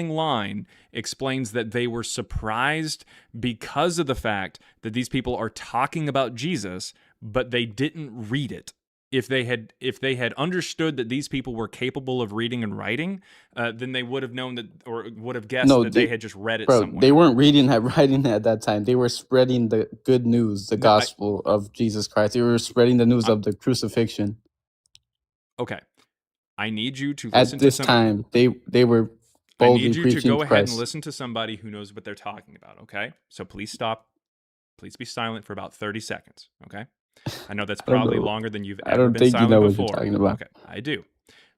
line explains that they were surprised because of the fact that these people are talking about Jesus, but they didn't read it. If they had understood that these people were capable of reading and writing, then they would have known that, or would have guessed that they had just read it somewhere. They weren't reading and writing at that time. They were spreading the good news, the gospel of Jesus Christ. They were spreading the news of the crucifixion. Okay. I need you to listen at this time. They were boldly I need you preaching to go ahead Christ. and listen to somebody who knows what they're talking about, okay? So please stop. Please be silent for about 30 seconds, okay? I know that's probably longer than you've ever been silent before. What you're talking about. Okay, I do.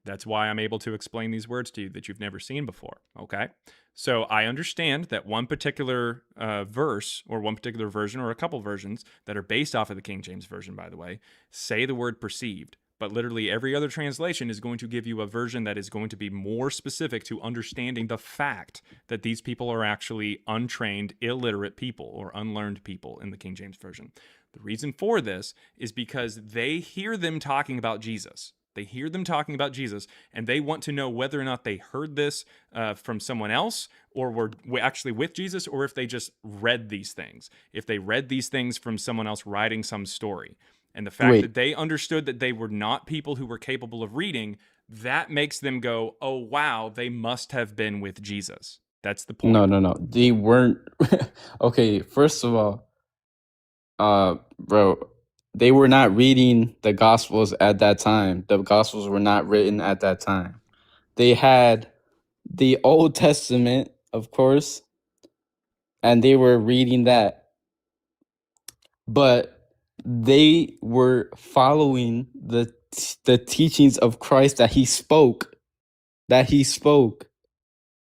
That's why I'm able to explain these words to you that you've never seen before, okay? So I understand that one particular verse or one particular version or a couple versions that are based off of the King James Version, by the way, say the word perceived. But literally every other translation is going to give you a version that is going to be more specific to understanding the fact that these people are actually untrained, illiterate people or unlearned people in the King James Version. The reason for this is because they hear them talking about Jesus. They hear them talking about Jesus, and they want to know whether or not they heard this from someone else or were actually with Jesus, or if they just read these things. If they read these things from someone else writing some story. And the fact that they understood that they were not people who were capable of reading, that makes them go, oh, wow, they must have been with Jesus. That's the point. No. They weren't. Okay, first of all, bro, they were not reading the Gospels at that time. The Gospels were not written at that time. They had the Old Testament, of course, and they were reading that. But they were following the teachings of Christ that he spoke,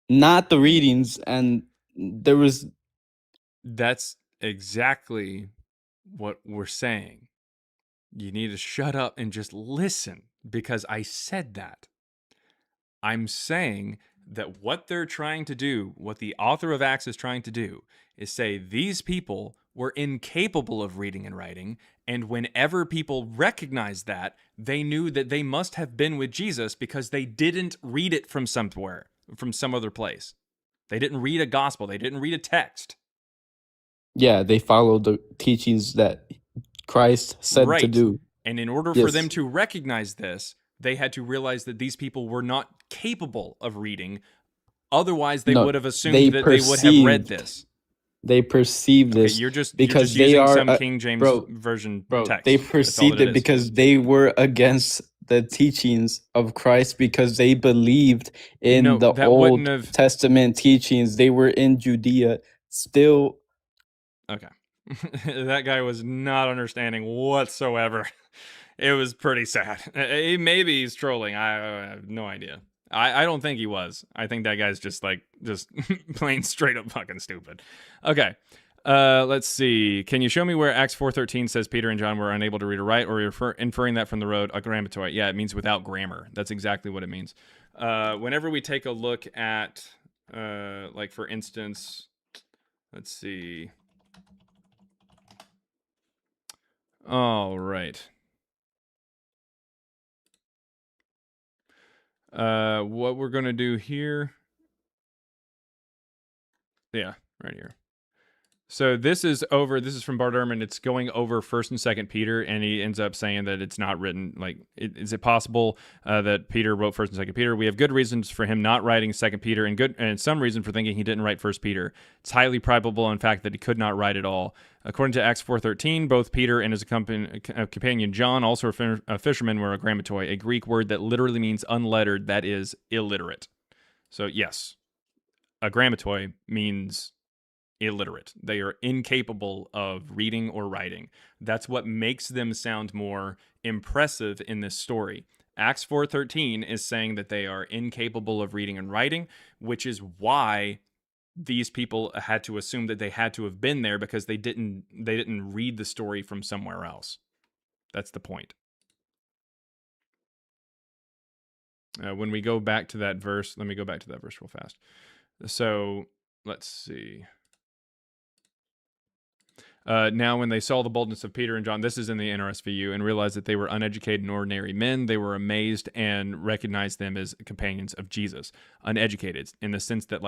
not the readings. And there was... That's exactly what we're saying. You need to shut up and just listen, because I said that. I'm saying that what they're trying to do, what the author of Acts is trying to do, is say these people were incapable of reading and writing, and whenever people recognized that, they knew that they must have been with Jesus because they didn't read it from somewhere, from some other place. They didn't read a gospel. They didn't read a text. Yeah, they followed the teachings that Christ said to do. And in order for them to recognize this, they had to realize that these people were not capable of reading. Otherwise, they would have assumed that they would have read this. They perceived this because they using are some King James version text. They perceived it because they were against the teachings of Christ because they believed in the Old Testament teachings. They were in Judea still. Okay. That guy was not understanding whatsoever. It was pretty sad. Maybe he's trolling. I have no idea. I don't think he was. I think that guy's just plain straight up fucking stupid. Okay. Let's see. Can you show me where Acts 4:13 says Peter and John were unable to read or write, or you're inferring that from the road, agrammatoi? Yeah, it means without grammar. That's exactly what it means. Whenever we take a look at, like for instance, let's see. All right. What we're going to do here. Yeah, right here. So this is from Bart Ehrman. It's going over 1st and 2nd Peter, and he ends up saying that it's not written. Like, is it possible that Peter wrote 1st and 2nd Peter? We have good reasons for him not writing 2nd Peter, and some reason for thinking he didn't write 1st Peter. It's highly probable, in fact, that he could not write at all. According to Acts 4:13, both Peter and his companion John, also a fisherman, were agrammatoi, a Greek word that literally means unlettered, that is, illiterate. So yes, agrammatoi means illiterate. They are incapable of reading or writing. That's what makes them sound more impressive in this story. Acts 4:13 is saying that they are incapable of reading and writing, which is why these people had to assume that they had to have been there because they didn't read the story from somewhere else. That's the point. When we go back to that verse, let me go back to that verse real fast. So let's see. Now, when they saw the boldness of Peter and John, this is in the NRSVU, and realized that they were uneducated and ordinary men, they were amazed and recognized them as companions of Jesus. Uneducated in the sense that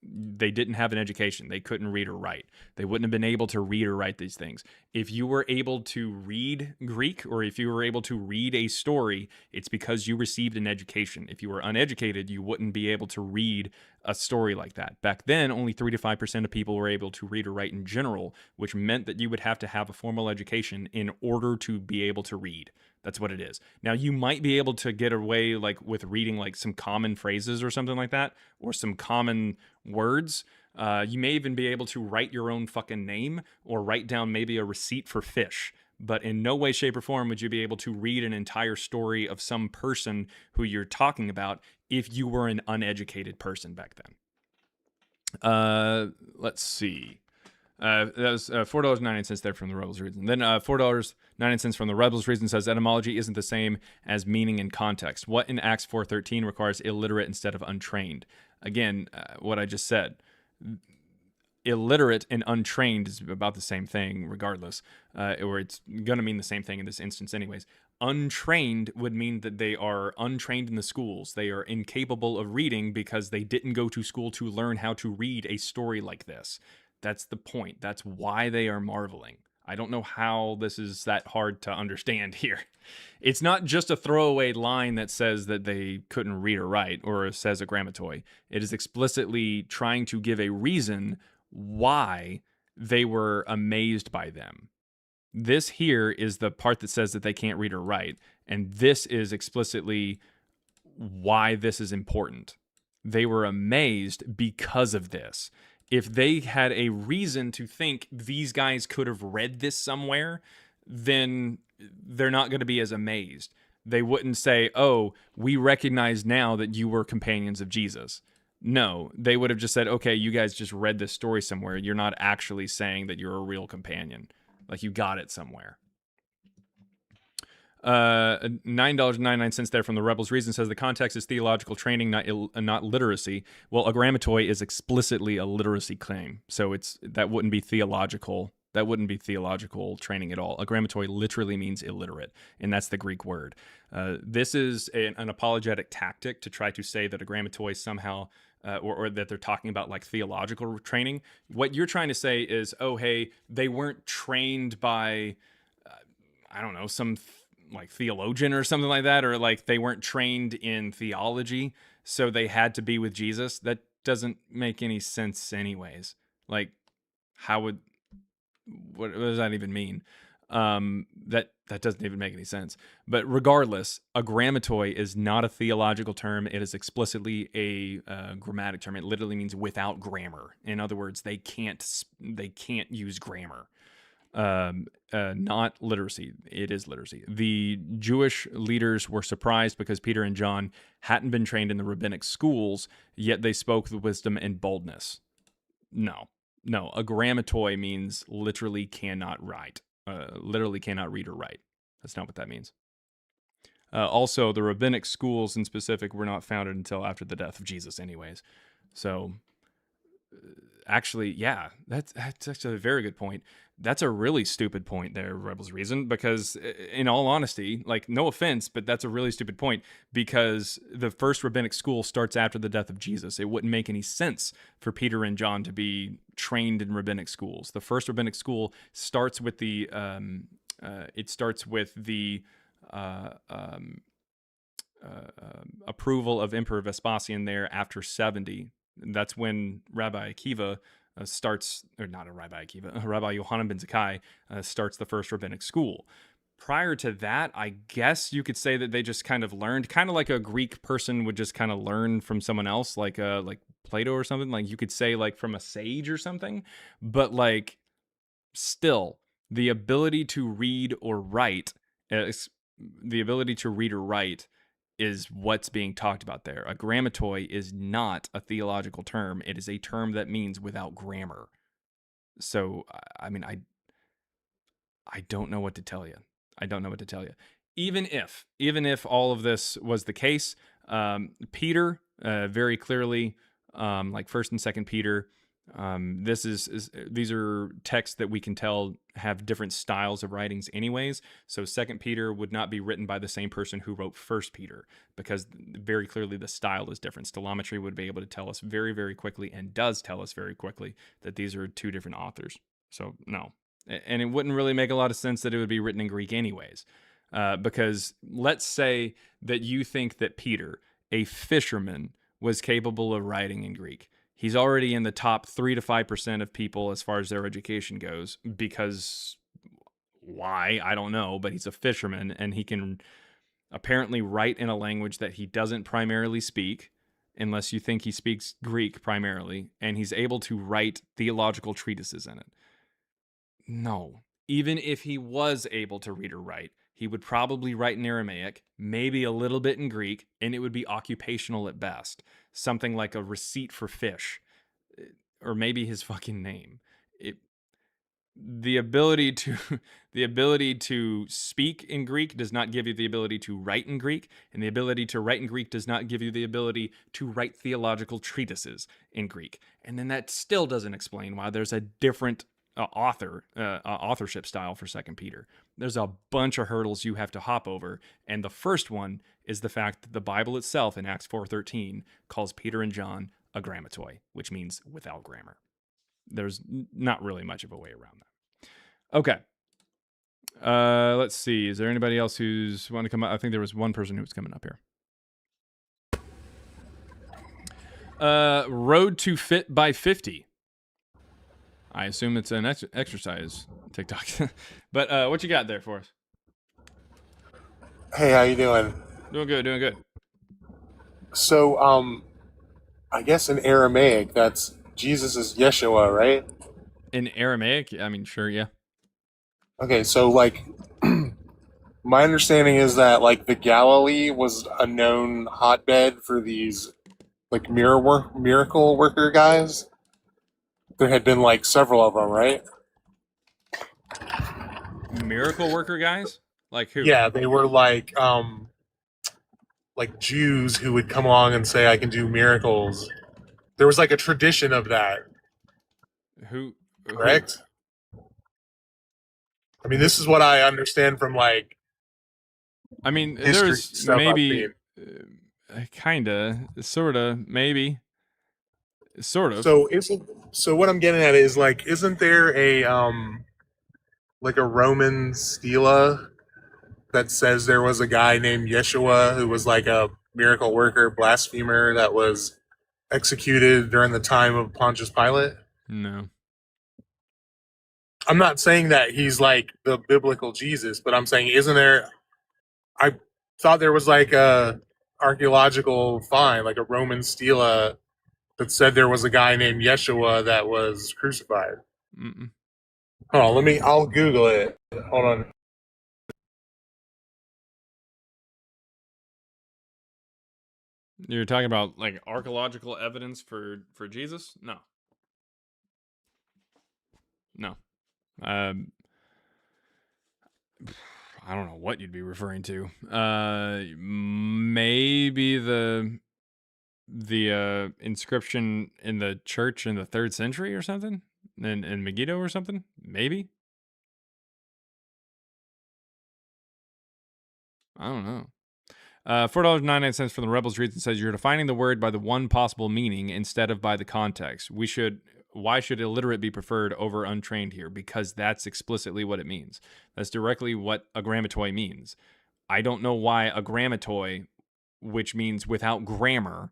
they didn't have an education. They couldn't read or write. They wouldn't have been able to read or write these things. If you were able to read Greek, or if you were able to read a story, it's because you received an education. If you were uneducated, you wouldn't be able to read a story like that. Back then, only 3 to 5% of people were able to read or write in general, which meant that you would have to have a formal education in order to be able to read. That's what it is. Now, you might be able to get away with reading some common phrases or something like that, or some common words. You may even be able to write your own fucking name, or write down maybe a receipt for fish. But in no way, shape, or form would you be able to read an entire story of some person who you're talking about if you were an uneducated person back then. Let's see. That was $4.99 there from the Rebels Reason. Then $4.99 from the Rebels Reason says etymology isn't the same as meaning in context. What in Acts 4:13 requires illiterate instead of untrained? Again, what I just said. Illiterate and untrained is about the same thing regardless, or it's going to mean the same thing in this instance anyways. Untrained would mean that they are untrained in the schools. They are incapable of reading because they didn't go to school to learn how to read a story like this. That's the point. That's why they are marveling. I don't know how this is that hard to understand here. It's not just a throwaway line that says that they couldn't read or write, or says agrammatoi. It is explicitly trying to give a reason why they were amazed by them. This here is the part that says that they can't read or write, and this is explicitly why this is important. They were amazed because of this. If they had a reason to think these guys could have read this somewhere, then they're not going to be as amazed. They wouldn't say, oh, we recognize now that you were companions of Jesus. No, they would have just said, okay, you guys just read this story somewhere. You're not actually saying that you're a real companion. Like, you got it somewhere. $9.99 there from the Rebels Reason says the context is theological training, not literacy. Well, agrammatoi is explicitly a literacy claim, so that wouldn't be theological. That wouldn't be theological training at all. Agrammatoi literally means illiterate, and that's the Greek word. This is an apologetic tactic to try to say that agrammatoi somehow or that they're talking about like theological training. What you're trying to say is, oh, hey, they weren't trained by, I don't know, some like theologian or something like that, or like they weren't trained in theology, so they had to be with Jesus. That doesn't make any sense anyways. Like, how would, what does that even mean? That doesn't even make any sense. But regardless, a grammatoi is not a theological term. It is explicitly a grammatic term. It literally means without grammar. In other words, they can't use grammar. Not literacy. It is literacy. The Jewish leaders were surprised because Peter and John hadn't been trained in the rabbinic schools, yet they spoke with wisdom and boldness. No, a grammatoi means literally cannot write. Literally cannot read or write. That's not what that means. Also, the rabbinic schools in specific were not founded until after the death of Jesus anyways. So, actually, yeah, that's actually a very good point. That's a really stupid point there, Rebels Reason, because in all honesty, like, no offense, but that's a really stupid point, because the first rabbinic school starts after the death of Jesus. It wouldn't make any sense for Peter and John to be trained in rabbinic schools. The first rabbinic school starts with the approval of Emperor Vespasian there after 70. That's when Rabbi Akiva starts, or not a Rabbi Akiva, Rabbi Yohanan ben Zakkai starts the first rabbinic school. Prior to that, I guess you could say that they just kind of learned, kind of like a Greek person would just kind of learn from someone else, like Plato or something. Like you could say like from a sage or something, but like still the ability to read or write, is what's being talked about there. A grammatoi is not a theological term. It is a term that means without grammar. So, I mean, I don't know what to tell you. Even if all of this was the case, Peter, very clearly, like 1st and 2nd Peter, these are texts that we can tell have different styles of writings anyways. So 2nd Peter would not be written by the same person who wrote 1st Peter, because very clearly the style is different. Stilometry would be able to tell us very, very quickly, and does tell us very quickly, that these are 2 different authors. So no. And it wouldn't really make a lot of sense that it would be written in Greek anyways. Because let's say that you think that Peter, a fisherman, was capable of writing in Greek. He's already in the top 3 to 5% of people as far as their education goes, because why? I don't know, but he's a fisherman and he can apparently write in a language that he doesn't primarily speak, unless you think he speaks Greek primarily, and he's able to write theological treatises in it. No. Even if he was able to read or write, he would probably write in Aramaic, maybe a little bit in Greek, and it would be occupational at best. Something like a receipt for fish, or maybe his fucking name. The ability to speak in Greek does not give you the ability to write in Greek, and the ability to write in Greek does not give you the ability to write theological treatises in Greek. And then that still doesn't explain why there's a different authorship style for 2nd Peter. There's a bunch of hurdles you have to hop over, and the first one is the fact that the Bible itself in Acts 4:13 calls Peter and John a grammatoi, which means without grammar. There's not really much of a way around that. Okay. Let's see. Is there anybody else who's want to come up? I think there was one person who was coming up here. Road to Fit by 50. I assume it's an exercise TikTok. But what you got there for us? Hey, how you doing? Doing good. So, I guess in Aramaic, that's Jesus is Yeshua, right? In Aramaic? I mean, sure, yeah. Okay, so, like, my understanding is that, like, the Galilee was a known hotbed for these, like, miracle worker guys. There had been, like, several of them, right? Miracle worker guys? Like who? Yeah, they were, like Jews who would come along and say, I can do miracles. There was, like, a tradition of that. Who? Correct? I mean, this is what I understand from, like, I mean, history there's stuff maybe, kinda, sorta, maybe. Sort of. So what I'm getting at is like, isn't there a like a Roman stela that says there was a guy named Yeshua who was like a miracle worker, blasphemer that was executed during the time of Pontius Pilate? No. I'm not saying that he's like the biblical Jesus, but I'm saying, isn't there? I thought there was like a archaeological find, like a Roman stela that said there was a guy named Yeshua that was crucified. Mm-mm. Hold on, I'll Google it. Hold on. You're talking about like archaeological evidence for Jesus? No. No. I don't know what you'd be referring to. Maybe the inscription in the church in the 3rd century or something? In Megiddo or something? Maybe? I don't know. $4.99 from the Rebels Reads and says, you're defining the word by the one possible meaning instead of by the context. Why should illiterate be preferred over untrained here? Because that's explicitly what it means. That's directly what a grammatoi means. I don't know why a grammatoi, which means without grammar,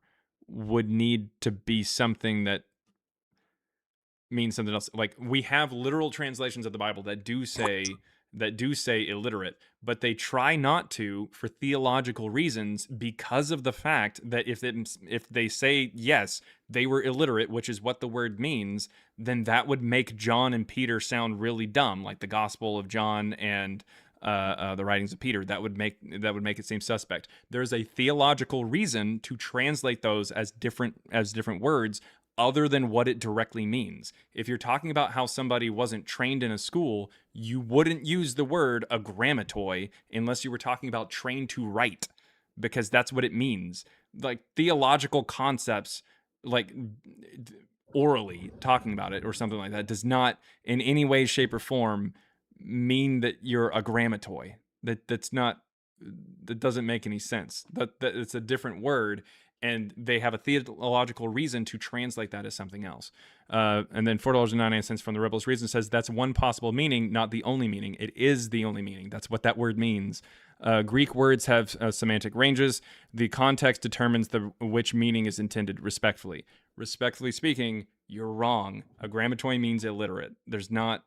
would need to be something that means something else. Like, we have literal translations of the Bible that do say illiterate, but they try not to for theological reasons, because of the fact that if they say yes, they were illiterate, which is what the word means, then that would make John and Peter sound really dumb, like the Gospel of John and the writings of Peter. That would make it seem suspect. There's a theological reason to translate those as different words, other than what it directly means. If you're talking about how somebody wasn't trained in a school, you wouldn't use the word a grammatoi unless you were talking about trained to write, because that's what it means. Like, theological concepts, like orally talking about it or something like that, does not in any way, shape, or form mean that you're a grammatoi. That doesn't make any sense. That it's a different word, and they have a theological reason to translate that as something else. And then $4.99 from the Rebels Reason says, that's one possible meaning, not the only meaning. It is the only meaning. That's what that word means. Greek words have semantic ranges. The context determines which meaning is intended. Respectfully speaking, you're wrong. A grammatoi means illiterate. There's not...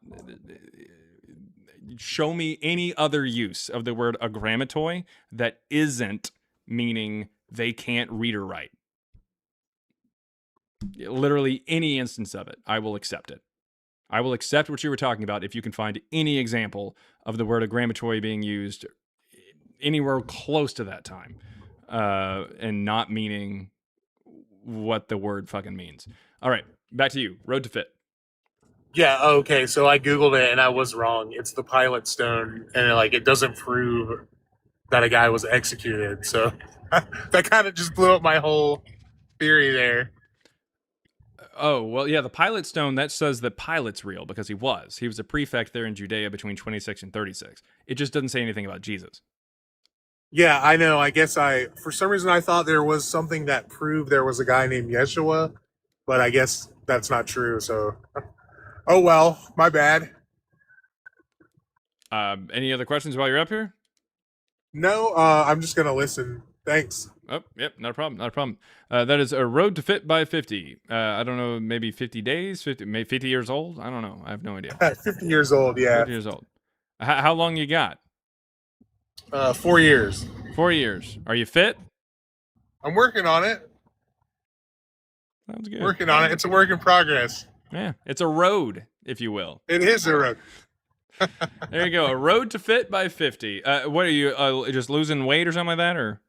Show me any other use of the word a grammatoi that isn't meaning they can't read or write. Literally any instance of it, I will accept it. I will accept what you were talking about if you can find any example of the word a grammatoi being used anywhere close to that time, and not meaning what the word fucking means. All right, back to you. Road to Fit. Yeah, okay, so I Googled it and I was wrong. It's the Pilot Stone, and it doesn't prove that a guy was executed. So that kind of just blew up my whole theory there. Oh, well, yeah, the Pilot Stone, that says that Pilate's real, because he was. He was a prefect there in Judea between 26 and 36. It just doesn't say anything about Jesus. Yeah, I know. I guess for some reason, I thought there was something that proved there was a guy named Yeshua, but I guess that's not true, so... Oh, well, my bad. Any other questions while you're up here? No, I'm just going to listen. Thanks. Oh, yep, not a problem. That is a Road to Fit by 50. I don't know, maybe 50 days, 50 years old? I don't know. I have no idea. 50 years old, yeah. 50 years old. How long you got? 4 years. 4 years. Are you fit? I'm working on it. Sounds good. Working on it. It's a work in progress. Yeah, it's a road, if you will. It is a road. There you go. A Road to Fit by 50. What are you, just losing weight or something like that, or?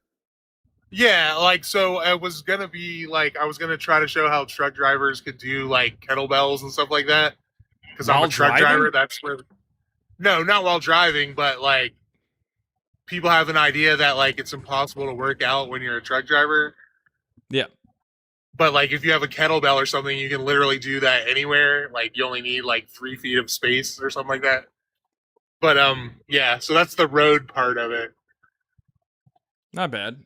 Yeah, so I was going to try to show how truck drivers could do, kettlebells and stuff like that. Because I'm a truck driver. That's where... No, not while driving, but, people have an idea that, it's impossible to work out when you're a truck driver. Yeah. But, if you have a kettlebell or something, you can literally do that anywhere. You only need, 3 feet of space or something like that. But, yeah, so that's the road part of it. Not bad.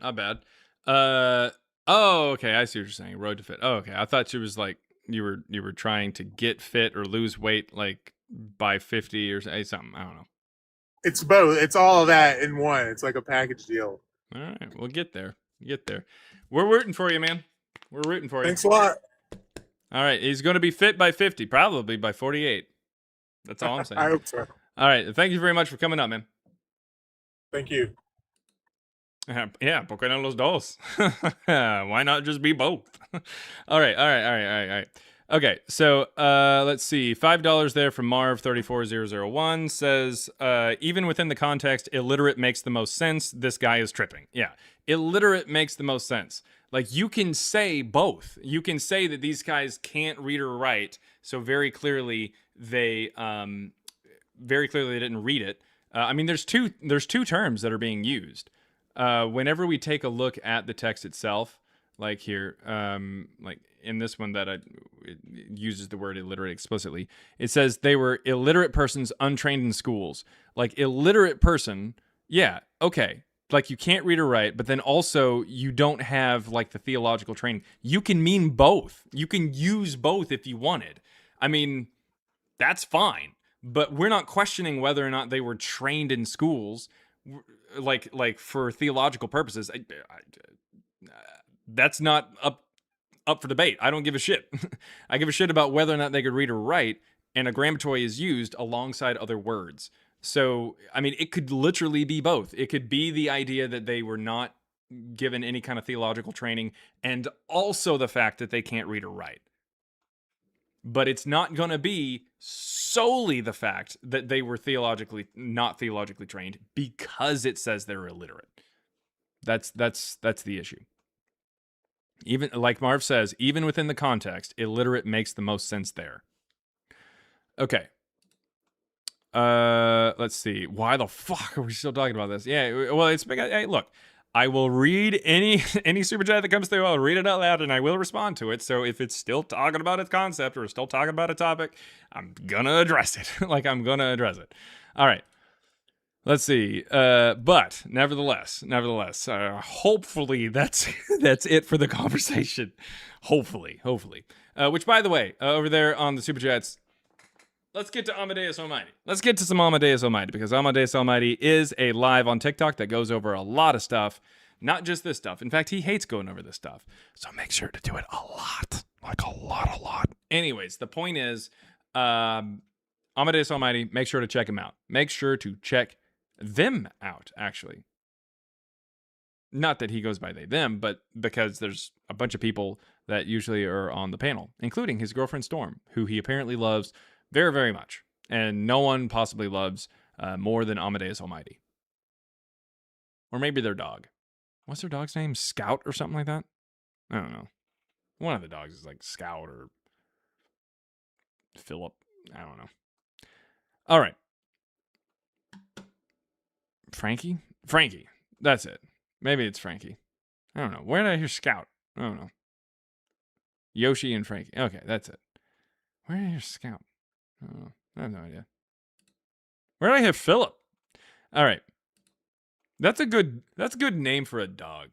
Oh, okay. I see what you're saying. Road to fit. Oh, okay. I thought she was like you were trying to get fit or lose weight like by 50 or something. I don't know. It's both. It's all of that in one. It's like a package deal. All right, we'll get there. Get there. We're rooting for you, man. We're rooting for you. Thanks a lot. All right, he's going to be fit by 50, probably by 48. That's all I'm saying. I hope so. All right, thank you very much for coming up, man. Thank you. Yeah, ¿por qué no los dos? Why not just be both? All right. Okay, so let's see. $5 there from Marv34001 says, even within the context, illiterate makes the most sense. This guy is tripping. Yeah, illiterate makes the most sense. Like, you can say both. You can say that these guys can't read or write, so very clearly they didn't read it. I mean, there's two terms that are being used. Whenever we take a look at the text itself, like here, like in this one that it uses the word illiterate explicitly, it says they were illiterate persons untrained in schools. Like, illiterate person, yeah, okay. Like, you can't read or write, but then also you don't have like the theological training. You can mean both. You can use both if you wanted. I mean, that's fine. But we're not questioning whether or not they were trained in schools, like for theological purposes. That's not up for debate. I don't give a shit. I give a shit about whether or not they could read or write, and a grammatory is used alongside other words. So, I mean, it could literally be both. It could be the idea that they were not given any kind of theological training, and also the fact that they can't read or write. But it's not going to be solely the fact that they were not theologically trained, because it says they're illiterate. That's the issue. Even like Marv says, even within the context, illiterate makes the most sense there. Okay. Let's see. Why the fuck are we still talking about this? Yeah, well, it's big. Hey, look, I will read any super chat that comes through. I'll read it out loud and I will respond to it. So if it's still talking about its concept or still talking about a topic, I'm gonna address it. I'm gonna address it. All right. Let's see. But nevertheless, hopefully that's it for the conversation. Hopefully. Which, by the way, over there on the super chats, let's get to Amadeus Almighty. Let's get to some Amadeus Almighty, because Amadeus Almighty is a live on TikTok that goes over a lot of stuff, not just this stuff. In fact, he hates going over this stuff. So make sure to do it a lot, like a lot. Anyways, the point is, Amadeus Almighty, make sure to check him out. Make sure to check them out, actually. Not that he goes by they, them, but because there's a bunch of people that usually are on the panel, including his girlfriend Storm, who he apparently loves very, very much. And no one possibly loves more than Amadeus Almighty. Or maybe their dog. What's their dog's name? Scout or something like that? I don't know. One of the dogs is like Scout or Philip. I don't know. All right. Frankie? That's it. Maybe it's Frankie. I don't know. Where did I hear Scout? I don't know. Yoshi and Frankie. Okay, that's it. Where did I hear Scout? I don't know. I have no idea. Where did I hear Philip? All right. That's a good name for a dog.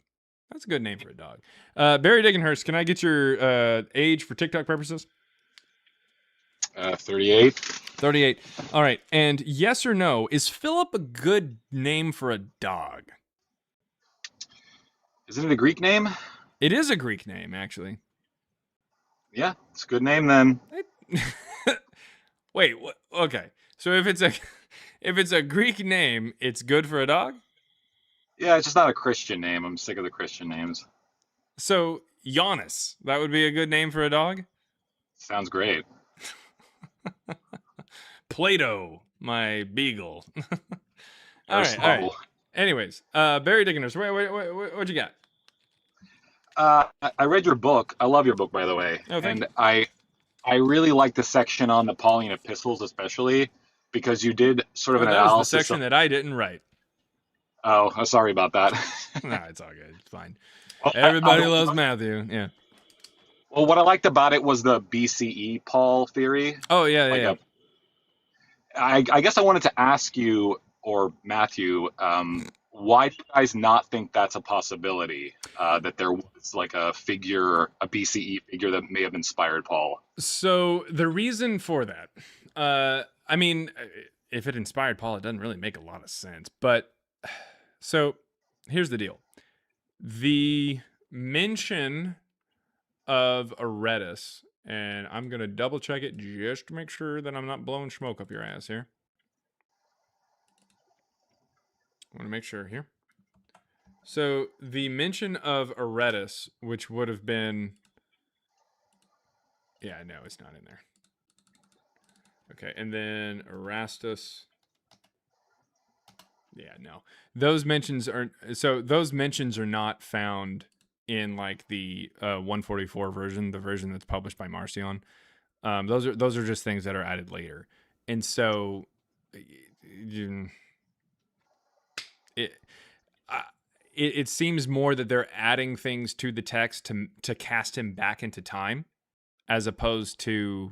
That's a good name for a dog. Barry Dickenhurst, can I get your age for TikTok purposes? 38. 38. All right. And yes or no, is Philip a good name for a dog? Isn't it a Greek name? It is a Greek name, actually. Yeah, it's a good name then. Wait, what? Okay. So if it's a Greek name, it's good for a dog? Yeah, it's just not a Christian name. I'm sick of the Christian names. So Giannis, that would be a good name for a dog? Sounds great. Plato, my beagle. All right. Anyways, Barry Dickenhurst, what you got? I read your book. I love your book, by the way. Oh, thank you. I really like the section on the Pauline epistles, especially because you did sort of an that analysis. Was the section that I didn't write. Oh, sorry about that. Nah, it's all good. It's fine. Everybody loves Matthew. Yeah. Well, what I liked about it was the BCE Paul theory. Oh, yeah. I guess I wanted to ask you, or Matthew, why do you guys not think that's a possibility? That there was like a figure, a BCE figure that may have inspired Paul? So the reason for that, I mean, if it inspired Paul, it doesn't really make a lot of sense. But so here's the deal. The mention of Aretus, and I'm going to double check it just to make sure that I'm not blowing smoke up your ass here. I want to make sure here. So the mention of Aretus, which would have been... Yeah, no, it's not in there. Okay, and then Erastus. Yeah, no. Those mentions are... So those mentions are not found in like the 144 version, the version that's published by Marcion. Those are just things that are added later. And so... It seems more that they're adding things to the text to cast him back into time, as opposed to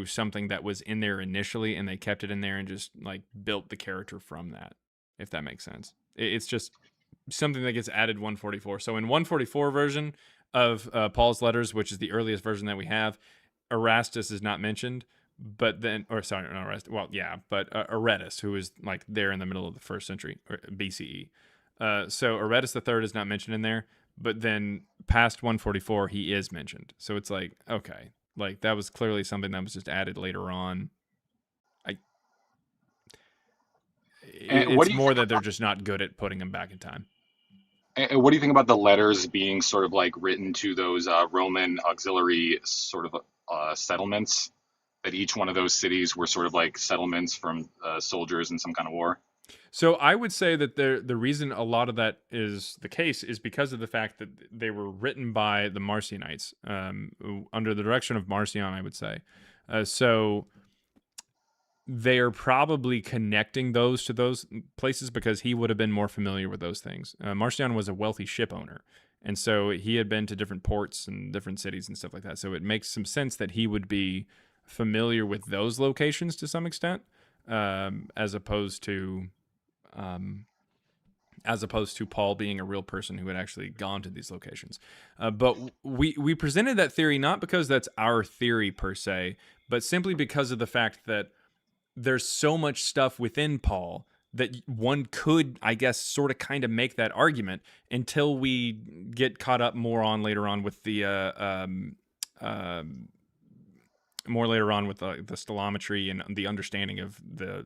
something that was in there initially and they kept it in there and just like built the character from that, if that makes sense. It's just something that gets added 144. So in 144 version of Paul's letters, which is the earliest version that we have, Erastus is not mentioned. But then, or sorry, not Aretus. Well, yeah, but Aretus, who is like there in the middle of the 1st century or BCE. So Aretus III is not mentioned in there, but then past 144, he is mentioned. So it's like, okay, like that was clearly something that was just added later on. It's more that they're just not good at putting him back in time. And what do you think about the letters being sort of like written to those Roman auxiliary sort of settlements? That each one of those cities were sort of like settlements from soldiers in some kind of war? So I would say that the reason a lot of that is the case is because of the fact that they were written by the Marcionites, under the direction of Marcion, I would say. So they are probably connecting those to those places because he would have been more familiar with those things. Marcion was a wealthy ship owner, and so he had been to different ports and different cities and stuff like that. So it makes some sense that he would be familiar with those locations to some extent, as opposed to Paul being a real person who had actually gone to these locations. But we presented that theory not because that's our theory per se, but simply because of the fact that there's so much stuff within Paul that one could, I guess, sort of kind of make that argument until we get caught up more later on with the stylometry and the understanding of the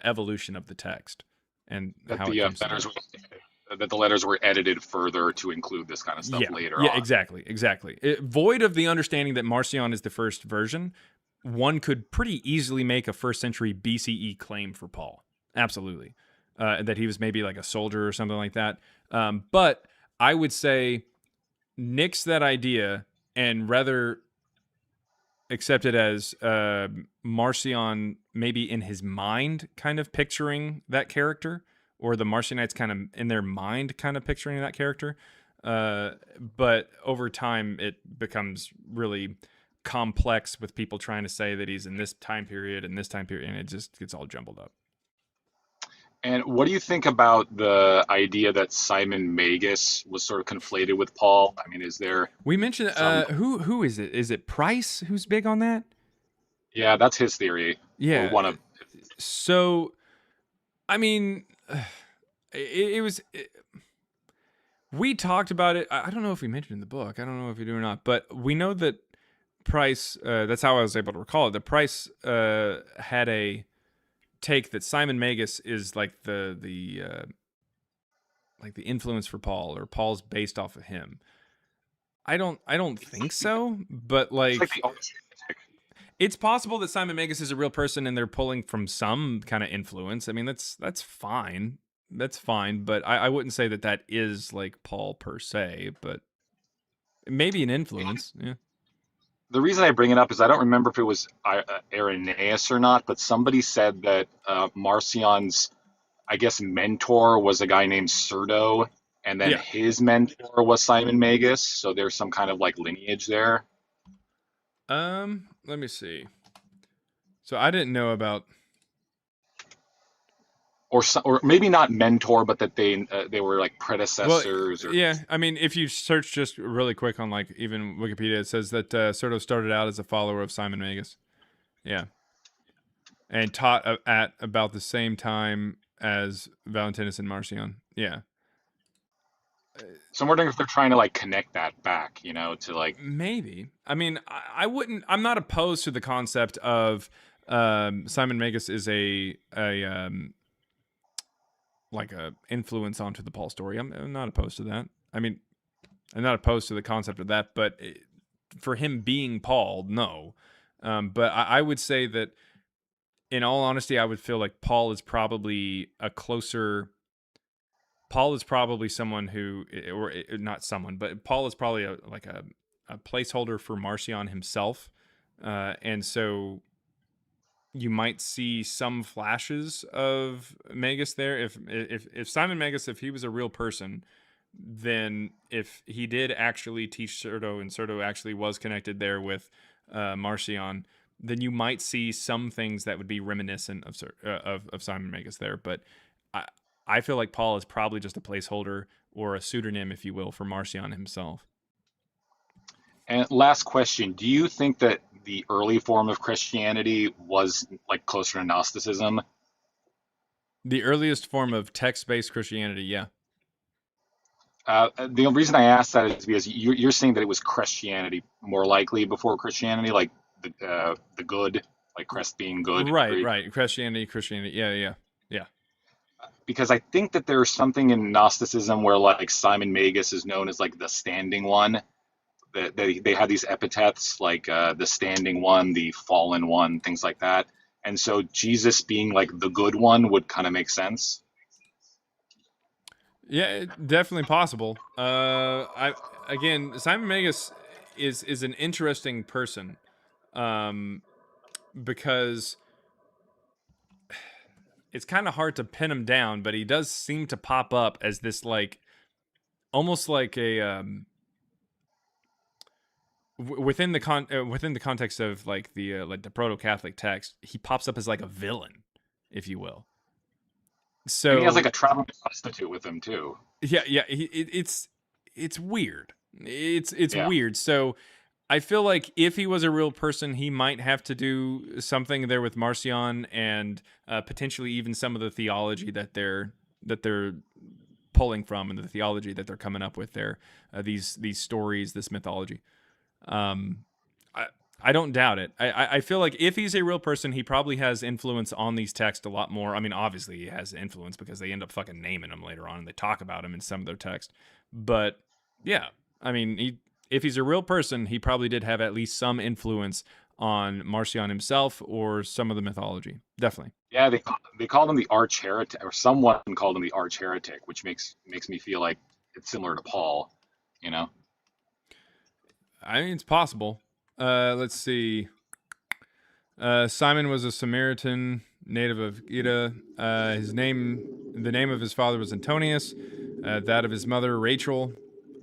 evolution of the text and that how it comes together. That the letters were edited further to include this kind of stuff later on. Yeah, exactly. Void of the understanding that Marcion is the first version, one could pretty easily make a 1st century BCE claim for Paul. Absolutely. That he was maybe like a soldier or something like that. But I would say nix that idea and rather accept it as Marcion maybe in his mind kind of picturing that character, or the Marcionites kind of in their mind kind of picturing that character. But over time, it becomes really complex with people trying to say that he's in this time period and this time period, and it just gets all jumbled up. And what do you think about the idea that Simon Magus was sort of conflated with Paul? I mean, is there... We mentioned, who is it? Is it Price who's big on that? Yeah, that's his theory. Yeah. Or one of... So, I mean, we talked about it. I don't know if we mentioned it in the book. I don't know if we do or not. But we know that Price, that's how I was able to recall it. The Price had a take that Simon Magus is like the influence for Paul, or Paul's based off of him. I don't think so, but like it's possible that Simon Magus is a real person and they're pulling from some kind of influence. I mean, that's fine. That's fine, but I wouldn't say that is like Paul per se, but maybe an influence. Yeah. The reason I bring it up is I don't remember if it was Irenaeus or not, but somebody said that Marcion's, I guess, mentor was a guy named Serdo, and then his mentor was Simon Magus. So there's some kind of like lineage there. Let me see. So I didn't know about or maybe not mentor, but that they were like Well, predecessors. Or yeah. I mean, if you search just really quick on like even Wikipedia, it says that Serto started out as a follower of Simon Magus. Yeah, and taught at about the same time as Valentinus and Marcion. Yeah. So I'm wondering if they're trying to like connect that back, to like Maybe. I mean, I wouldn't. I'm not opposed to the concept of Simon Magus is a like a influence onto the Paul story. I'm not opposed to that. I mean, I'm not opposed to the concept of that, but for him being Paul, no. But I would say that, in all honesty, I would feel like Paul is probably someone who, or not someone, but Paul is probably a placeholder for Marcion himself, and so you might see some flashes of Magus there. If Simon Magus, if he was a real person, then if he did actually teach Serto and Serto actually was connected there with Marcion, then you might see some things that would be reminiscent of Simon Magus there. But I feel like Paul is probably just a placeholder or a pseudonym, if you will, for Marcion himself. And last question, do you think that the early form of Christianity was like closer to Gnosticism? The earliest form of text-based Christianity, yeah. The only reason I asked that is because you're saying that it was Christianity more likely before Christianity, like the good, like Christ being good. Right. Christianity, yeah. Because I think that there's something in Gnosticism where like Simon Magus is known as like the standing one. That they had these epithets like the standing one, the fallen one, things like that. And so Jesus being like the good one would kind of make sense. Yeah, definitely possible. Simon Magus is an interesting person, because it's kind of hard to pin him down, but he does seem to pop up as this like almost like a within the context of like the proto-Catholic text, he pops up as like a villain, if you will. So and he has like a traveling prostitute with him too. Yeah. It's weird. It's Yeah. weird. So I feel like if he was a real person, he might have to do something there with Marcion and potentially even some of the theology that they're pulling from and the theology that they're coming up with there. These stories, this mythology. I don't doubt it. I feel like if he's a real person, he probably has influence on these texts a lot more. I mean, obviously he has influence because they end up fucking naming him later on and they talk about him in some of their text. But yeah, I mean, if he's a real person, he probably did have at least some influence on Marcion himself or some of the mythology. Definitely. Yeah, they called him the arch heretic, or someone called him the arch heretic, which makes me feel like it's similar to Paul, I mean, it's possible. Let's see. Simon was a Samaritan, native of Ida. The name of his father was Antonius, that of his mother Rachel.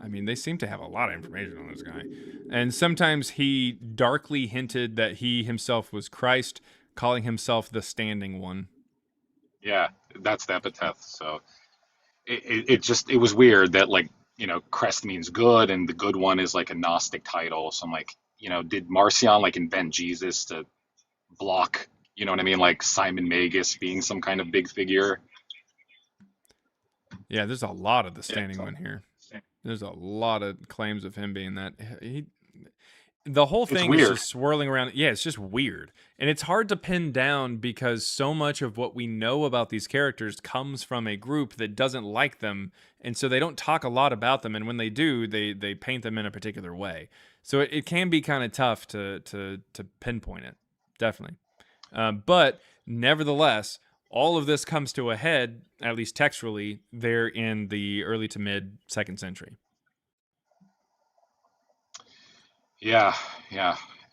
I mean, they seem to have a lot of information on this guy. And sometimes he darkly hinted that he himself was Christ, calling himself the standing one. Yeah, that's the epithet. So it was weird that like, Crest means good and the good one is like a Gnostic title. So I'm like, did Marcion like invent Jesus to block, you know what I mean? Like Simon Magus being some kind of big figure. Yeah, there's a lot of the standing one here. There's a lot of claims of him being that. The whole thing is just swirling around. Yeah, it's just weird. And it's hard to pin down because so much of what we know about these characters comes from a group that doesn't like them. And so they don't talk a lot about them. And when they do, they paint them in a particular way. So it can be kind of tough to pinpoint it. Definitely. But nevertheless, all of this comes to a head, at least textually, there in the early to mid 2nd century. Yeah.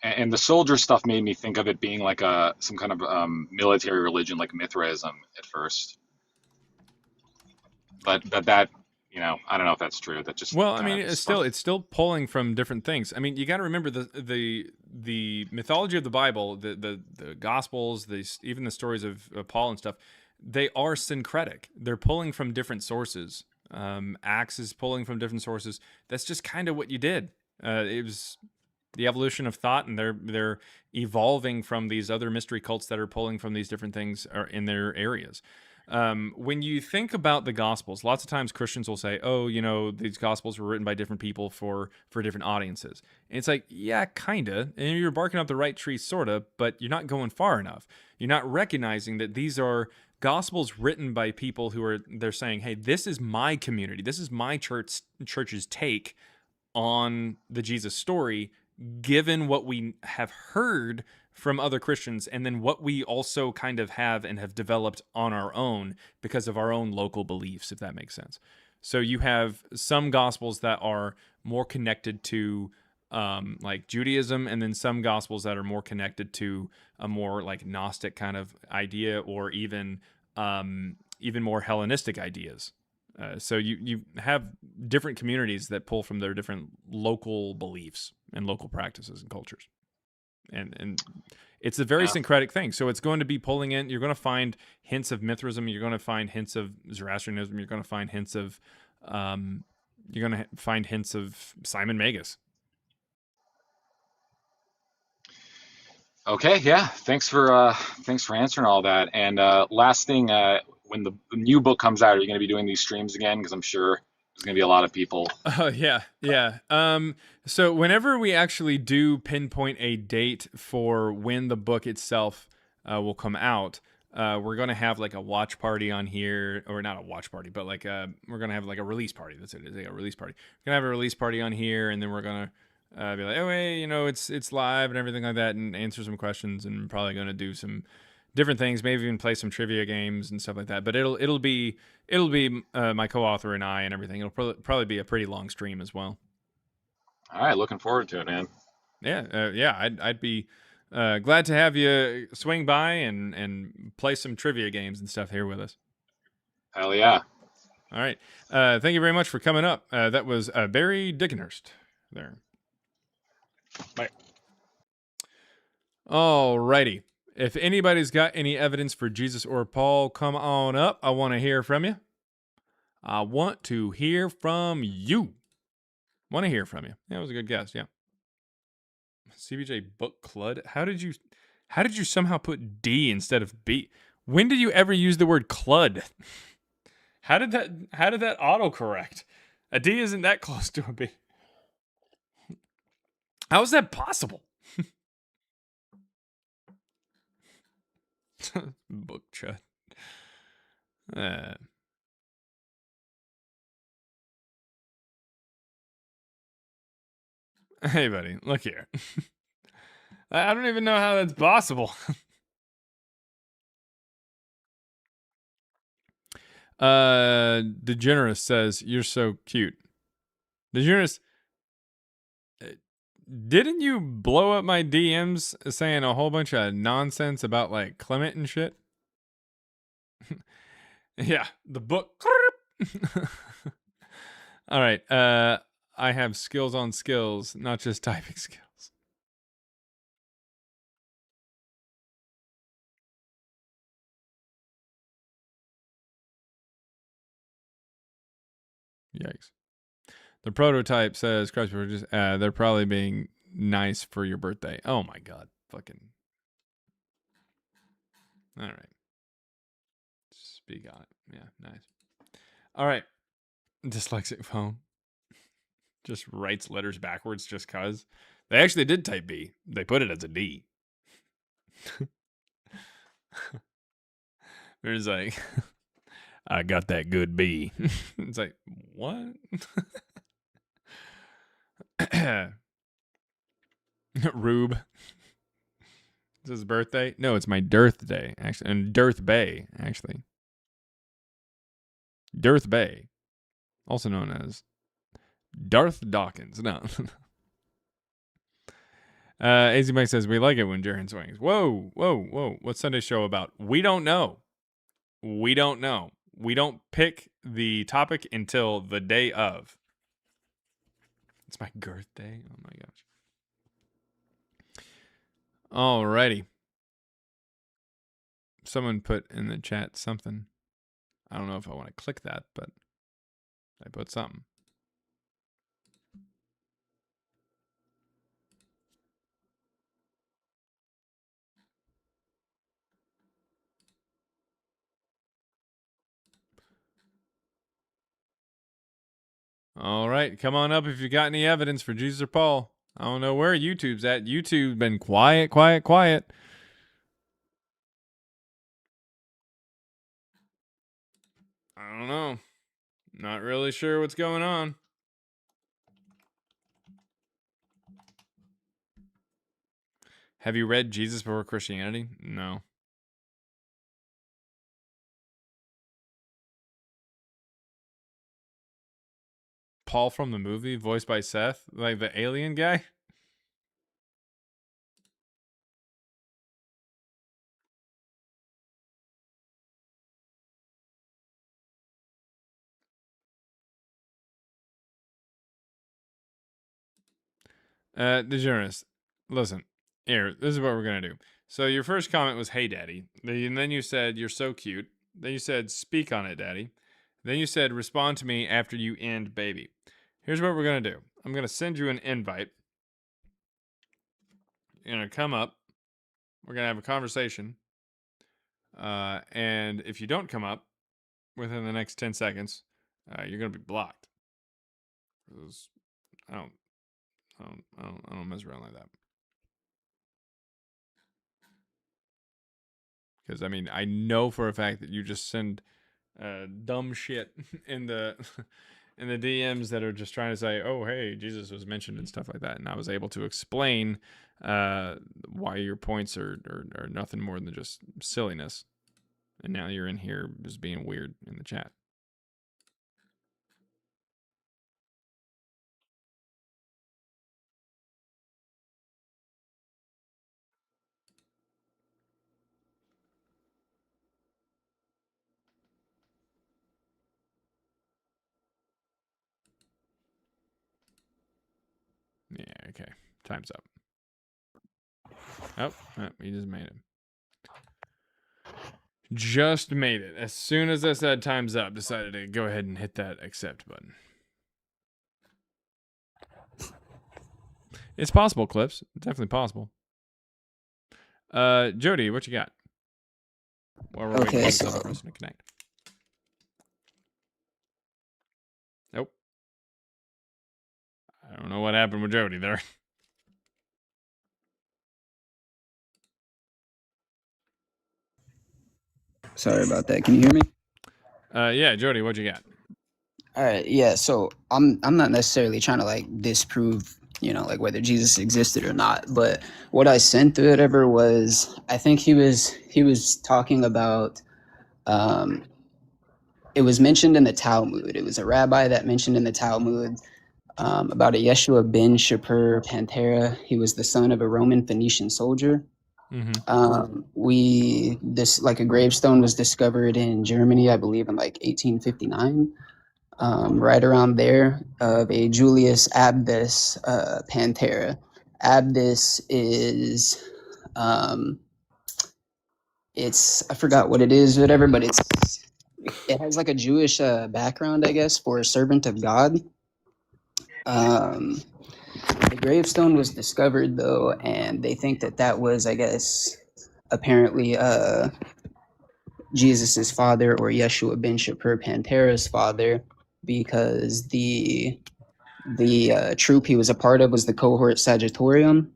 And the soldier stuff made me think of it being like some kind of military religion, like Mithraism at first. But that I don't know if that's true. That just I mean, it's still pulling from different things. I mean, you got to remember the mythology of the Bible, the Gospels, even the stories of Paul and stuff. they are syncretic. They're pulling from different sources. Acts is pulling from different sources. That's just kind of what you did. It was the evolution of thought, and they're evolving from these other mystery cults that are pulling from these different things in their areas. When you think about the Gospels, lots of times Christians will say, "Oh, these Gospels were written by different people for different audiences." And it's like, yeah, kinda, and you're barking up the right tree, sorta, but you're not going far enough. You're not recognizing that these are Gospels written by people they're saying, "Hey, this is my community. This is my church's take on the Jesus story, given what we have heard from other Christians, and then what we also kind of have and have developed on our own because of our own local beliefs," if that makes sense. So you have some Gospels that are more connected to like Judaism, and then some Gospels that are more connected to a more like Gnostic kind of idea, or even more Hellenistic ideas. So you have different communities that pull from their different local beliefs and local practices and cultures. And it's a very syncretic thing. So it's going to be pulling in. You're going to find hints of Mithraism. You're going to find hints of Zoroastrianism. You're going to find hints of Simon Magus. Okay, yeah. Thanks for answering all that. And last thing, when the new book comes out, are you going to be doing these streams again? Because I'm sure there's going to be a lot of people. Oh, yeah. So whenever we actually do pinpoint a date for when the book itself will come out, we're going to have like a watch party on here, or not a watch party, but like we're going to have like a release party. That's it. It's like a release party. We're going to have a release party on here, and then we're going to be like, oh, hey, it's live and everything like that, and answer some questions, and probably going to do some different things, maybe even play some trivia games and stuff like that. But it'll be my co-author and I and everything. It'll probably be a pretty long stream as well. All right, looking forward to it, man. Yeah. I'd be glad to have you swing by and play some trivia games and stuff here with us. Hell yeah! All right, thank you very much for coming up. That was Barry Dickenhurst there. Bye. All righty. If anybody's got any evidence for Jesus or Paul, come on up. I want to hear from you. I want to hear from you. Want to hear from you. Yeah, that was a good guess. Yeah. CBJ Book Clud. How did you somehow put D instead of B? When did you ever use the word clud? How did that autocorrect? A D isn't that close to a B. How is that possible? Book chud. Hey, buddy, look here. I don't even know how that's possible. DeGeneres says, "You're so cute." DeGeneres, didn't you blow up my DMs saying a whole bunch of nonsense about like Clement and shit? Yeah, the book. All right. I have skills on skills, not just typing skills. Yikes. The prototype says, Christ, we're just, they're probably being nice for your birthday. Oh my God. Fucking. All right. Speak on it. Yeah, nice. All right. Dyslexic phone. Just writes letters backwards just cuz. They actually did type B. They put it as a D. There's like, I got that good B. It's like, what? Rube. It's his birthday? No, it's my Dearth Day, actually. And Dearth Bay, actually. Dearth Bay. Also known as Darth Dawkins. No. AZ Mike says, we like it when Jaren swings. Whoa. What's Sunday's show about? We don't know. We don't pick the topic until the day of. It's my girth day. Oh my gosh. Alrighty. someone put in the chat something. I don't know if I want to click that, but I put something. All right, come on up if you got any evidence for Jesus or Paul. I don't know where YouTube's at. YouTube's been quiet. I don't know. Not really sure what's going on. Have you read Jesus Before Christianity? No. Paul from the movie, voiced by Seth, like the alien guy? DeGeneres, listen, here, this is what we're going to do. So your first comment was, hey, daddy. And then you said, you're so cute. Then you said, speak on it, daddy. Then you said, respond to me after you end, baby. Here's what we're going to do. I'm going to send you an invite. You're going to come up. We're going to have a conversation. And if you don't come up within the next 10 seconds, you're going to be blocked. I don't mess around like that. Because I mean, I know for a fact that you just send dumb shit in the in the DMs that are just trying to say, "Oh, hey, Jesus was mentioned" and stuff like that. And I was able to explain why your points are nothing more than just silliness. And now you're in here just being weird in the chat. Yeah, okay. Time's up. Oh, he just made it. Just made it. As soon as I said time's up, decided to go ahead and hit that accept button. It's possible, Clips. Definitely possible. Jody, what you got? While we're waiting for the other person to connect. Nope. I don't know what happened with Jody there. Sorry about that. Can you hear me? Yeah, Jody, what you got? All right. Yeah. So I'm not necessarily trying to like disprove, like whether Jesus existed or not. But what I sent or whatever was, I think he was talking about. It was mentioned in the Talmud. It was a rabbi that mentioned in the Talmud about a Yeshua ben Shapur Pantera. He was the son of a Roman Phoenician soldier. This like a gravestone was discovered in Germany, I believe in like 1859, right around there, of a Julius Abdus Pantera. Abdus is it's I forgot what it is, whatever, but it has like a Jewish background, I guess, for a servant of God. The gravestone was discovered though, and they think that was, I guess, apparently Jesus's father, or Yeshua ben Shapur Pantera's father, because the troop he was a part of was the cohort Sagittarium,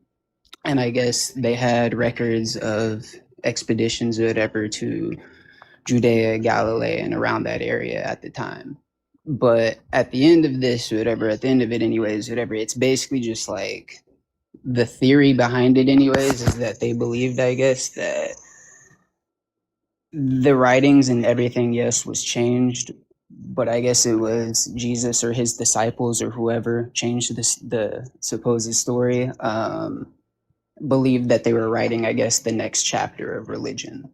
and I guess they had records of expeditions or whatever to Judea, Galilee, and around that area at the time. But at the end of this, whatever, at the end of it anyways, whatever, it's basically just like the theory behind it anyways is that they believed, I guess, that the writings and everything, yes, was changed, but I guess it was Jesus or his disciples or whoever changed the supposed story, believed that they were writing, I guess, the next chapter of religion.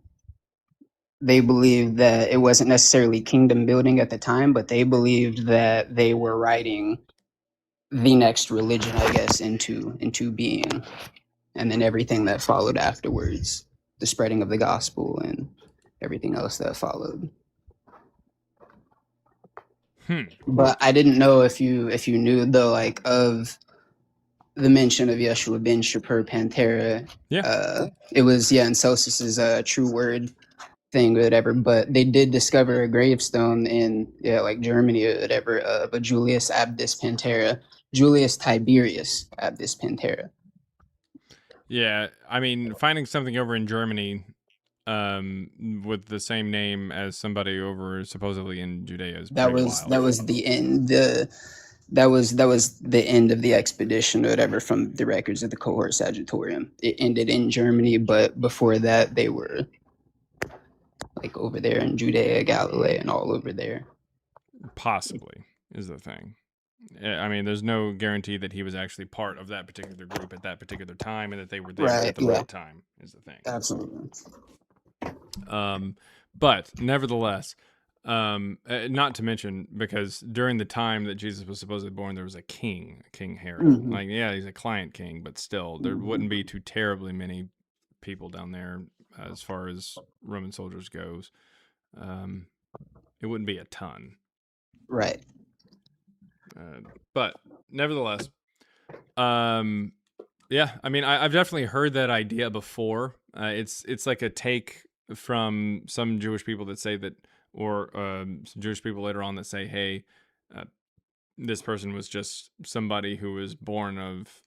They believed that it wasn't necessarily kingdom building at the time, but they believed that they were writing the next religion, I guess, into being, and then everything that followed afterwards, the spreading of the gospel and everything else that followed. But I didn't know if you knew though, like, of the mention of Yeshua ben Shapur Pantera. Yeah. It was in Celsus's true word thing or whatever, but they did discover a gravestone in like Germany or whatever of a Julius Abdus Pantera, Julius Tiberius Abdus Pantera. Yeah, I mean, finding something over in Germany with the same name as somebody over supposedly in Judea is pretty wild. That was the end. That was the end of the expedition or whatever from the records of the cohort Sagittarium. It ended in Germany, but before that they were like over there in Judea, Galilee, and all over there. Possibly is the thing. I mean, there's no guarantee that he was actually part of that particular group at that particular time and that they were there at the right time is the thing. Absolutely. But nevertheless, not to mention, because during the time that Jesus was supposedly born, there was a king Herod. Mhm. Like, yeah, he's a client king, but still, there wouldn't be too terribly many people down there as far as Roman soldiers goes. It wouldn't be a ton. Right. But nevertheless, yeah, I mean, I've definitely heard that idea before. It's like a take from some Jewish people that say that, or some Jewish people later on that say, hey, this person was just somebody who was born of,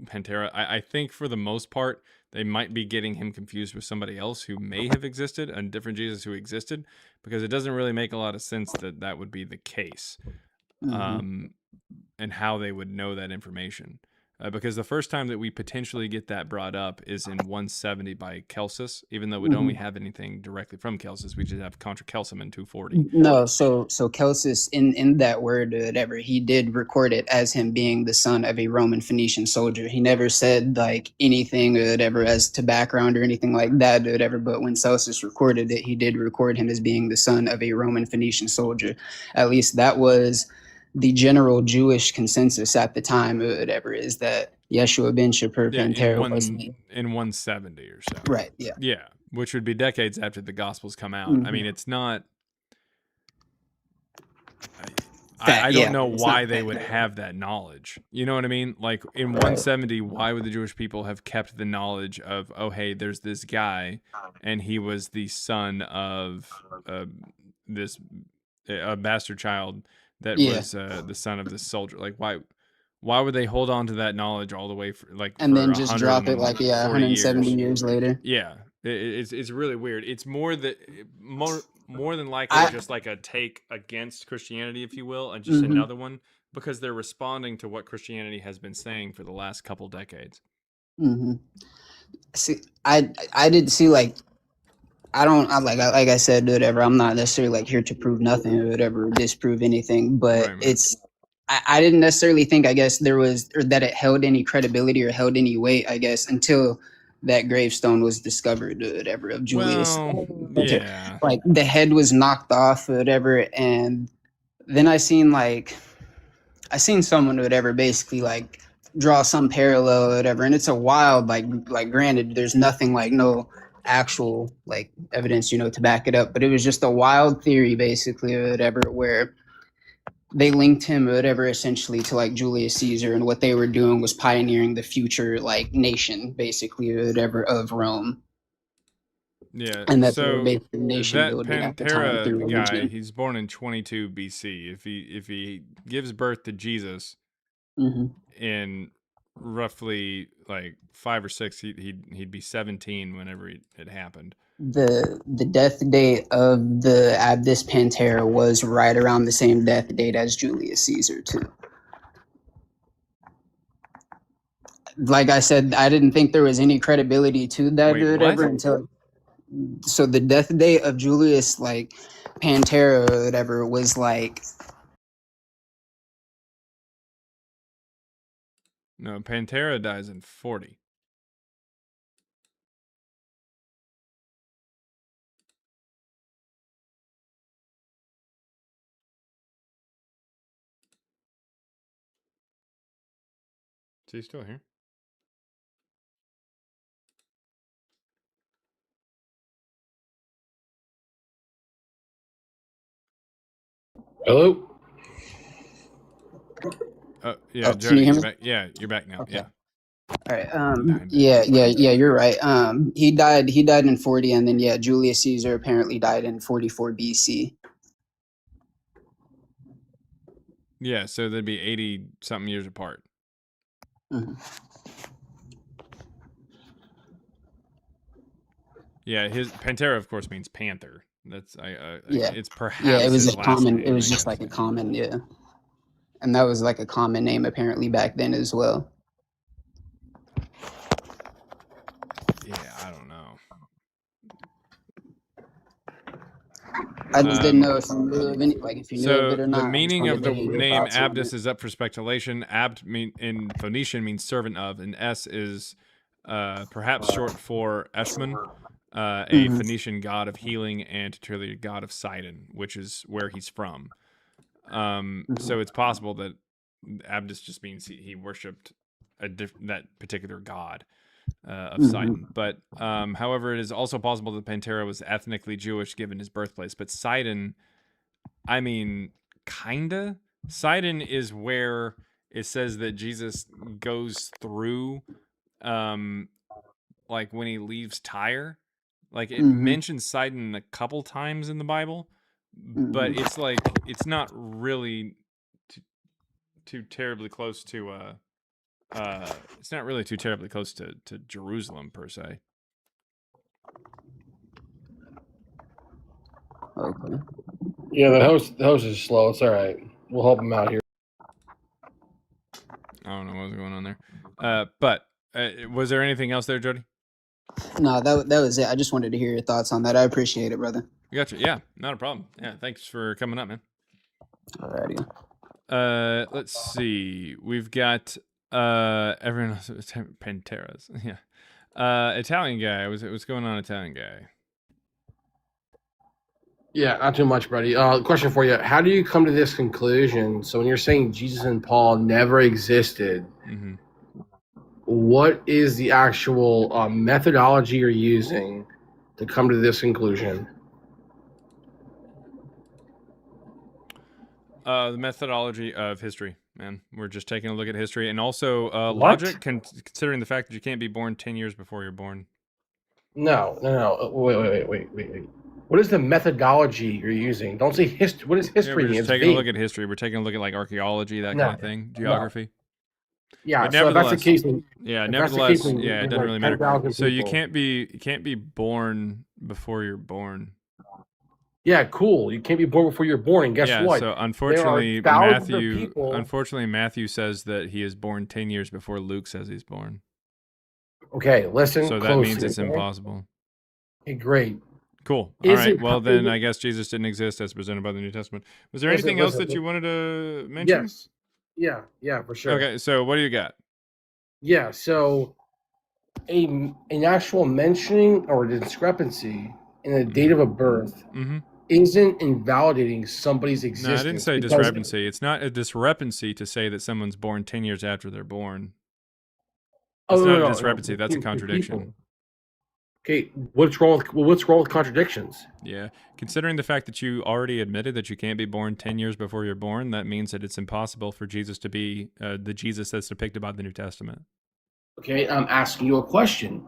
Pantera. I think for the most part, they might be getting him confused with somebody else who may have existed, a different Jesus who existed, because it doesn't really make a lot of sense that that would be the case. And how they would know that information. Because the first time that we potentially get that brought up is in 170 by Celsus, even though we don't only have anything directly from Celsus, we just have Contra Celsum in 240. No, so Celsus in that word or whatever, he did record it as him being the son of a Roman Phoenician soldier. He never said like anything or whatever as to background or anything like that or whatever. But when Celsus recorded it, he did record him as being the son of a Roman Phoenician soldier. At least that was the general Jewish consensus at the time or whatever, is that Yeshua ben Shapur Pantera was in 170 or so. Right, yeah. Yeah, which would be decades after the Gospels come out. I mean, it's not... I don't know why they would have that knowledge. You know what I mean? Like, in 170, why would the Jewish people have kept the knowledge of, oh, hey, there's this guy, and he was the son of this bastard child that was the son of this soldier. Like, why would they hold on to that knowledge all the way for and then just drop it like 170 years later? Yeah, it's really weird. It's more than likely just like a take against Christianity, if you will, and just another one, because they're responding to what Christianity has been saying for the last couple decades. See, I did see like. Like I said, whatever. I'm not necessarily like here to prove nothing or whatever, or disprove anything. But I didn't necessarily think, I guess, there was, or that it held any credibility or held any weight, I guess, until that gravestone was discovered or whatever of Julius. Yeah. Like the head was knocked off or whatever, and then I seen someone or whatever basically like draw some parallel or whatever, and it's a wild like granted, there's nothing like no actual like evidence to back it up, but it was just a wild theory basically or whatever, where they linked him or whatever essentially to like Julius Caesar, and what they were doing was pioneering the future like nation basically or whatever of Rome. Yeah, and that's so nation that building at the time through Pantera guy, religion. he's born in 22 BC. If he gives birth to Jesus in roughly like 5 or 6, he'd be 17 whenever it happened. The death date of the Abdus Pantera was right around the same death date as Julius Caesar too. Like I said, I didn't think there was any credibility to that or whatever until. So the death date of Julius like Pantera or whatever was like. No, Pantera dies in 40. Is he still here? Hello? Yeah, Oh, can Jody, you hear you're me? back. Yeah, you're back now. Okay. Yeah. All right. Yeah. You're right. He died in 40, and then Julius Caesar apparently died in 44 BC. Yeah, so they'd be 80 something years apart. Mm-hmm. Yeah, his Pantera, of course, means panther. That's Yeah. it's perhaps Yeah, it was his a last common. name. It was I just guess. like a common. Yeah, and that was like a common name apparently back then as well. Yeah, I don't know. I just didn't know if you knew of any, like if you knew of So it or the not. I just meaning wanted of to the hear your name thoughts on Abdus it. is up for speculation. Abd in Phoenician means servant of, and S is perhaps short for Eshmun, a Mhm. Phoenician god of healing and truly god of Sidon, which is where he's from. So it's possible that Abdus just means he worshipped that particular god of Sidon. But however, it is also possible that Pantera was ethnically Jewish given his birthplace. But Sidon, I mean, kinda. Sidon is where it says that Jesus goes through, like when he leaves Tyre. Like it mentions Sidon a couple times in the Bible, but it's like it's not really too terribly close to it's not really too terribly close to Jerusalem per se. Okay. Yeah, the host is slow. It's all right. We'll help him out here. I don't know what's going on there. But was there anything else there, Jody? No, that was it. I just wanted to hear your thoughts on that. I appreciate it, brother. Gotcha. Yeah, not a problem. Yeah, thanks for coming up, man. Alrighty. Let's see. We've got everyone else. Panteras. Yeah. Italian guy. What's going on, Italian guy? Yeah, not too much, buddy. Question for you. How do you come to this conclusion? So when you're saying Jesus and Paul never existed, what is the actual methodology you're using to come to this conclusion? The methodology of history, man. We're just taking a look at history and also logic, considering the fact that you can't be born 10 years before you're born. No. Wait. What is the methodology you're using? Don't say history. What is history? Yeah, we're just taking a look at history. We're taking a look at like archaeology, that kind of thing, geography. Yeah, but so if that's the case, nevertheless, it doesn't really matter. So you people. can't be born before you're born. Yeah, cool. You can't be born before you're born. And guess what? So unfortunately, Matthew says that he is born 10 years before Luke says he's born. Okay, listen. So that means it's impossible. Okay, great. Cool. All right. Well, then I guess Jesus didn't exist as presented by the New Testament. Was there anything else that you wanted to mention? Yes. Yeah, for sure. Okay, so what do you got? Yeah, so an actual mentioning or discrepancy in the date of a birth isn't invalidating somebody's existence. No, I didn't say discrepancy. It's not a discrepancy to say that someone's born 10 years after they're born. It's not a discrepancy. That's a contradiction. Okay, what's wrong with contradictions? Yeah, considering the fact that you already admitted that you can't be born 10 years before you're born, that means that it's impossible for Jesus to be the Jesus that's depicted by the New Testament. Okay, I'm asking you a question.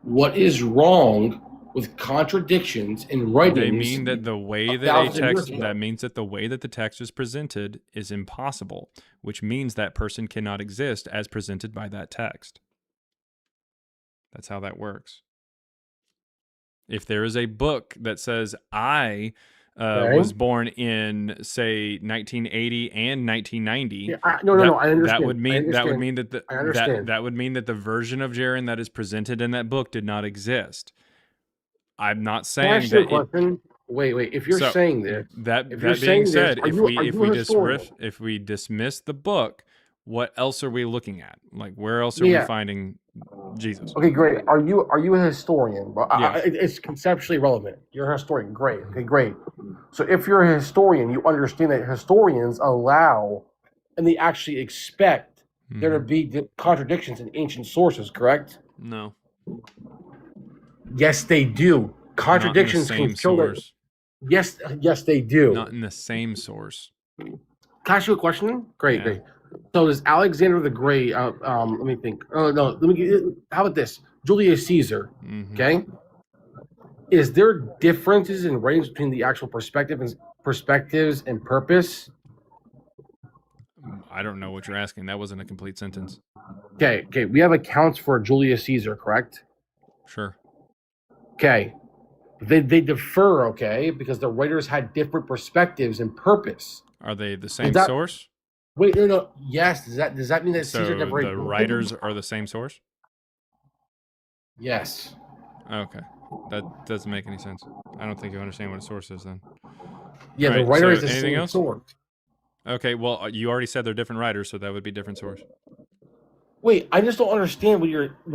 What is wrong with contradictions in writings? They mean that the way that the way that the text is presented is impossible, which means that person cannot exist as presented by that text. That's how that works. If there is a book that says I was born in, say, 1980 and 1990, I understand. That would mean that the version of Jaren that is presented in that book did not exist. I'm not saying that. Wait. If you're saying this, that being said, if we dismiss the book, what else are we looking at? Like, where else are we finding Jesus? Okay, great. Are you a historian? Well, Yeah. It's conceptually relevant. You're a historian. Great. Okay, great. So if you're a historian, you understand that historians allow and they actually expect there to be contradictions in ancient sources, correct? No. Yes, they do. Contradictions Not in the same can kill source. Yes, they do. Not in the same source. Can I ask you a question? Great, Yeah. great. So does Alexander the Great? Let me think. Oh no, let me. How about this? Julius Caesar. Mhm. Okay. Is there differences in range between the actual perspectives and purpose? I don't know what you're asking. That wasn't a complete sentence. Okay. We have accounts for Julius Caesar, correct? Sure. Okay. They differ, okay, because the writers had different perspectives and purpose. Are they the same that- source? Wait, no. Yes. Does that mean that Caesar So never the existed? writers are the same source? Yes. Okay. That doesn't make any sense. I don't think you understand what a source is then. Yeah, the Alright, writer so is the anything same else? source. Okay, well, you already said they're different writers, so that would be different source. Wait, I just don't understand what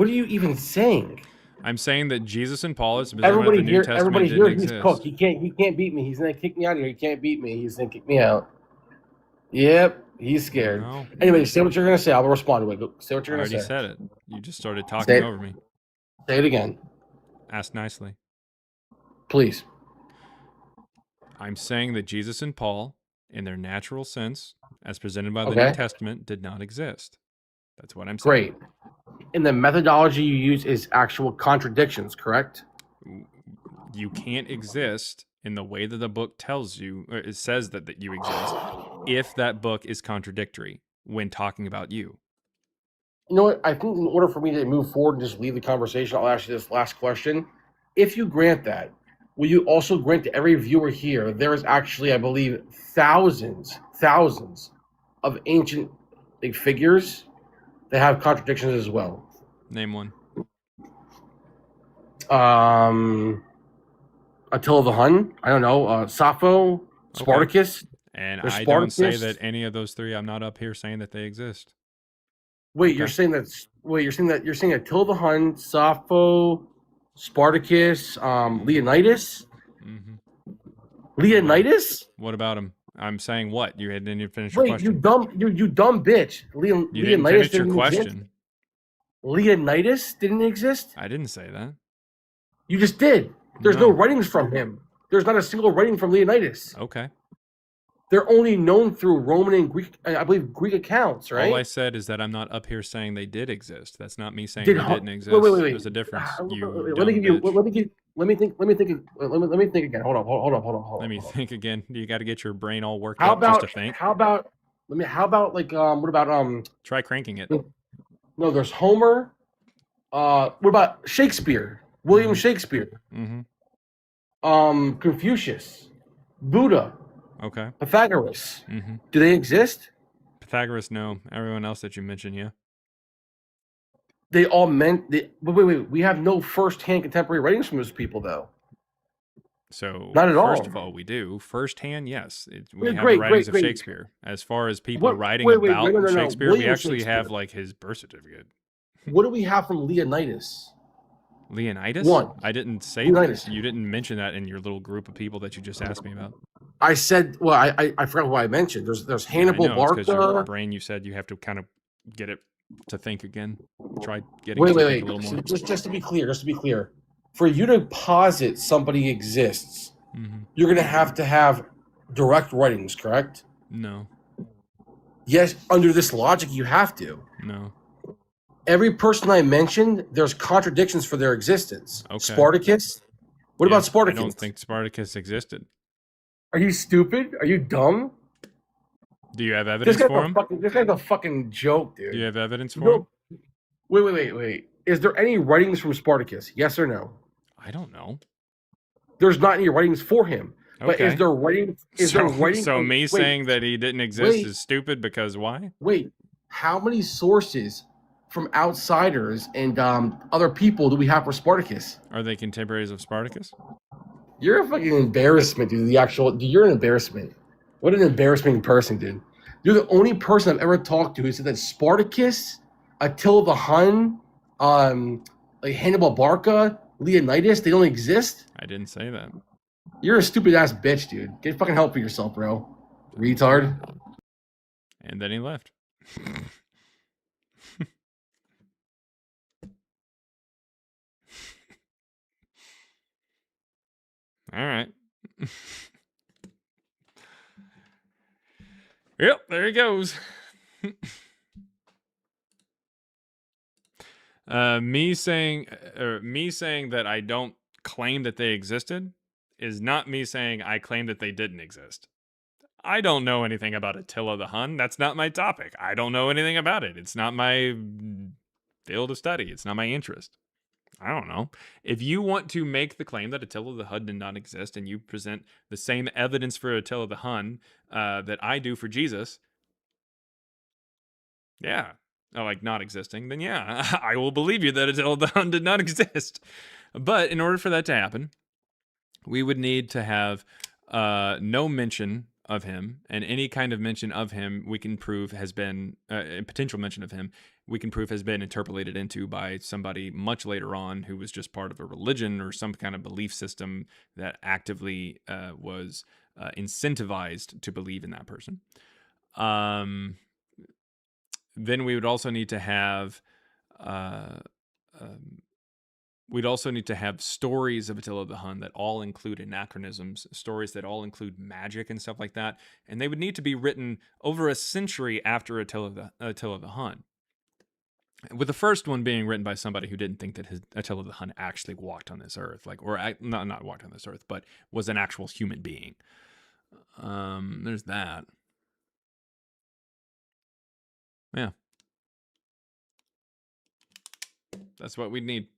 are you even saying? I'm saying that Jesus and Paul, is presented by the New Testament, everybody didn't here, he's exist. cooked. He can't beat me. He's gonna kick me out of here. He can't beat me. He's gonna kick me out. Yep, he's scared. No. Anyway, say what you're gonna say. I'll respond to it. Go, say what I you're gonna already say. said it. You just started Say talking it. over me. Say it again, Ask nicely. please. I'm saying that Jesus and Paul, in their natural sense, as presented by the Okay. New Testament, did not exist. That's what I'm saying. Great. And the methodology you use is actual contradictions, correct? You can't exist in the way that the book tells you, or it says that you exist, if that book is contradictory when talking about you. You know what? I think in order for me to move forward and just leave the conversation, I'll ask you this last question. If you grant that, will you also grant to every viewer here there is actually, I believe, thousands of ancient figures that have contradictions as well? Name one. Attila the Hun. I don't know. Sappho, Spartacus. And There's I don't say Spartacus. that any of those three, I'm not up here saying that they exist. Wait, you're saying you're saying Attila the Hun, Sappho, Spartacus, Leonidas. Mm-hmm. Leonidas? What about him? I'm saying what? You didn't even finish your Wait, question. you dumb bitch. You didn't Leonidas finish your didn't question. exist. Leonidas didn't exist? I didn't say that. You just did. There's no No. writings from him. There's not a single writing from Leonidas. Okay. They're only known through Roman and Greek, I believe, Greek accounts, right? All I said is that I'm not up here saying they did exist. That's not me saying Did they Hu- didn't exist. wait. There's a difference. You Let me dumb give you. bitch. Let me think again. Hold on. Let me think again. You got to get your brain all worked How up about? just to think. How about? What about Try cranking it. No, there's Homer. What about Shakespeare? William Shakespeare. Mm-hmm. Confucius, Buddha, Okay. Pythagoras. Mm-hmm. Do they exist? Pythagoras, no. Everyone else that you mentioned, yeah. They all meant. Wait. We have no first-hand contemporary writings from those people, though. So, Not at first all. of all, we do. Firsthand, yes. We Yeah, have great, the writings great. of Shakespeare. As far as people What- writing wait, about no. Shakespeare, we William actually have Shakespeare. like his birth certificate. What do we have from Leonidas? Leonidas? One. I didn't say Leonidas. that. You didn't mention that in your little group of people that you just asked me about. I said. Well, I forgot what I mentioned. There's Hannibal I know, it's 'cause your Barca. brain, you said you have to kind of get it to think again. Try getting Wait. it to think a little So more. just to be clear, for you to posit somebody exists, Mhm. you're going to have direct writings, correct? No. Yes, under this logic, you have to. No. Every person I mentioned, there's contradictions for their existence. Okay. Spartacus. What Yeah, about Spartacus? I don't think Spartacus existed. Are you stupid? Are you dumb? Do you have This evidence guy's for a him? fucking. This guy's a fucking joke, dude. Do you have evidence for him? No. Wait. Is there any writings from Spartacus? Yes or no? I don't know. There's not any writings for him. But Okay. is there writing? So me saying that he didn't exist wait. is stupid because why? Wait, how many sources from outsiders and other people do we have for Spartacus? Are they contemporaries of Spartacus? You're a fucking embarrassment, dude. You're an embarrassment. What an embarrassing person, dude. You're the only person I've ever talked to who said that Spartacus, Attila the Hun, like Hannibal Barca, Leonidas, they don't exist. I didn't say that. You're a stupid ass bitch, dude. Get fucking help for yourself, bro. Retard. And then he left. All right. Yep, there he goes. Me saying that I don't claim that they existed is not me saying I claim that they didn't exist. I don't know anything about Attila the Hun. That's not my topic. I don't know anything about it. It's not my field of study. It's not my interest. I don't know. If you want to make the claim that Attila the Hun did not exist and you present the same evidence for Attila the Hun that I do for Jesus, yeah, like not existing, then yeah, I will believe you that Attila the Hun did not exist. But in order for that to happen, we would need to have no mention of him, and any kind of mention of him we can prove has been a potential mention of him we can prove has been interpolated into by somebody much later on who was just part of a religion or some kind of belief system that actively was incentivized to believe in that person. Then we would also need to have stories of Attila the Hun that all include anachronisms, stories that all include magic and stuff like that, and they would need to be written over a century after Attila the Hun. With the first one being written by somebody who didn't think that Attila the Hun actually walked on this earth, not walked on this earth, but was an actual human being. There's that. Yeah. That's what we'd need.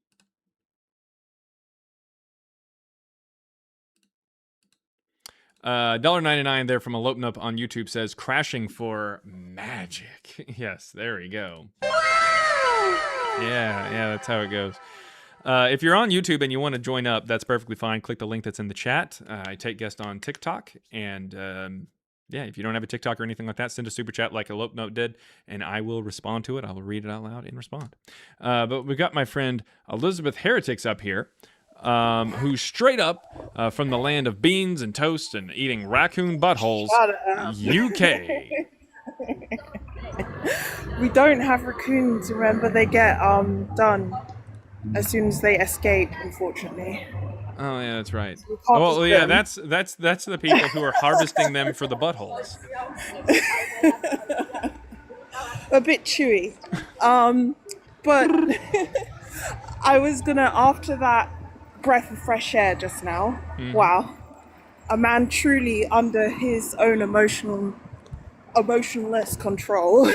$1.99 there from Eloping Up on YouTube says, crashing for magic. Yes, there we go. Yeah, that's how it goes. If you're on YouTube and you want to join up, that's perfectly fine. Click the link that's in the chat. I take guests on TikTok, and if you don't have a TikTok or anything like that, send a super chat like Elope Note did, and I will respond to it. I will read it out loud and respond. But we've got my friend Elizabeth Heretics up here, who's straight up from the land of beans and toast and eating raccoon buttholes, UK. We don't have raccoons. Remember, they get done as soon as they escape. Unfortunately. Oh yeah, that's right. So well, yeah, that's the people who are harvesting them for the buttholes. A bit chewy, but I was gonna, after that breath of fresh air just now. Mhm. Wow, a man truly under his own emotionless control.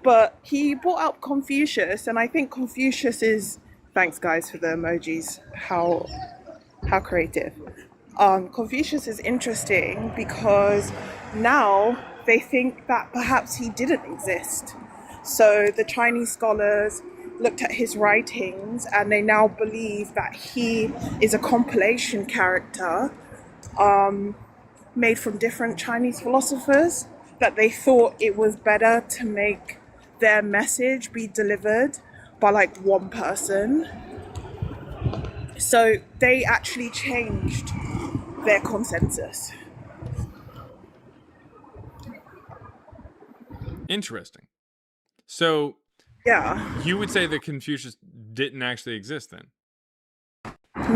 But he brought up Confucius, and I think Confucius is, thanks guys for the emojis, how creative. Confucius is interesting because now they think that perhaps he didn't exist. So the Chinese scholars looked at his writings and they now believe that he is a compilation character made from different Chinese philosophers, that they thought it was better to make their message be delivered by like one person. So they actually changed their consensus. Interesting. So, yeah, you would say that Confucius didn't actually exist then?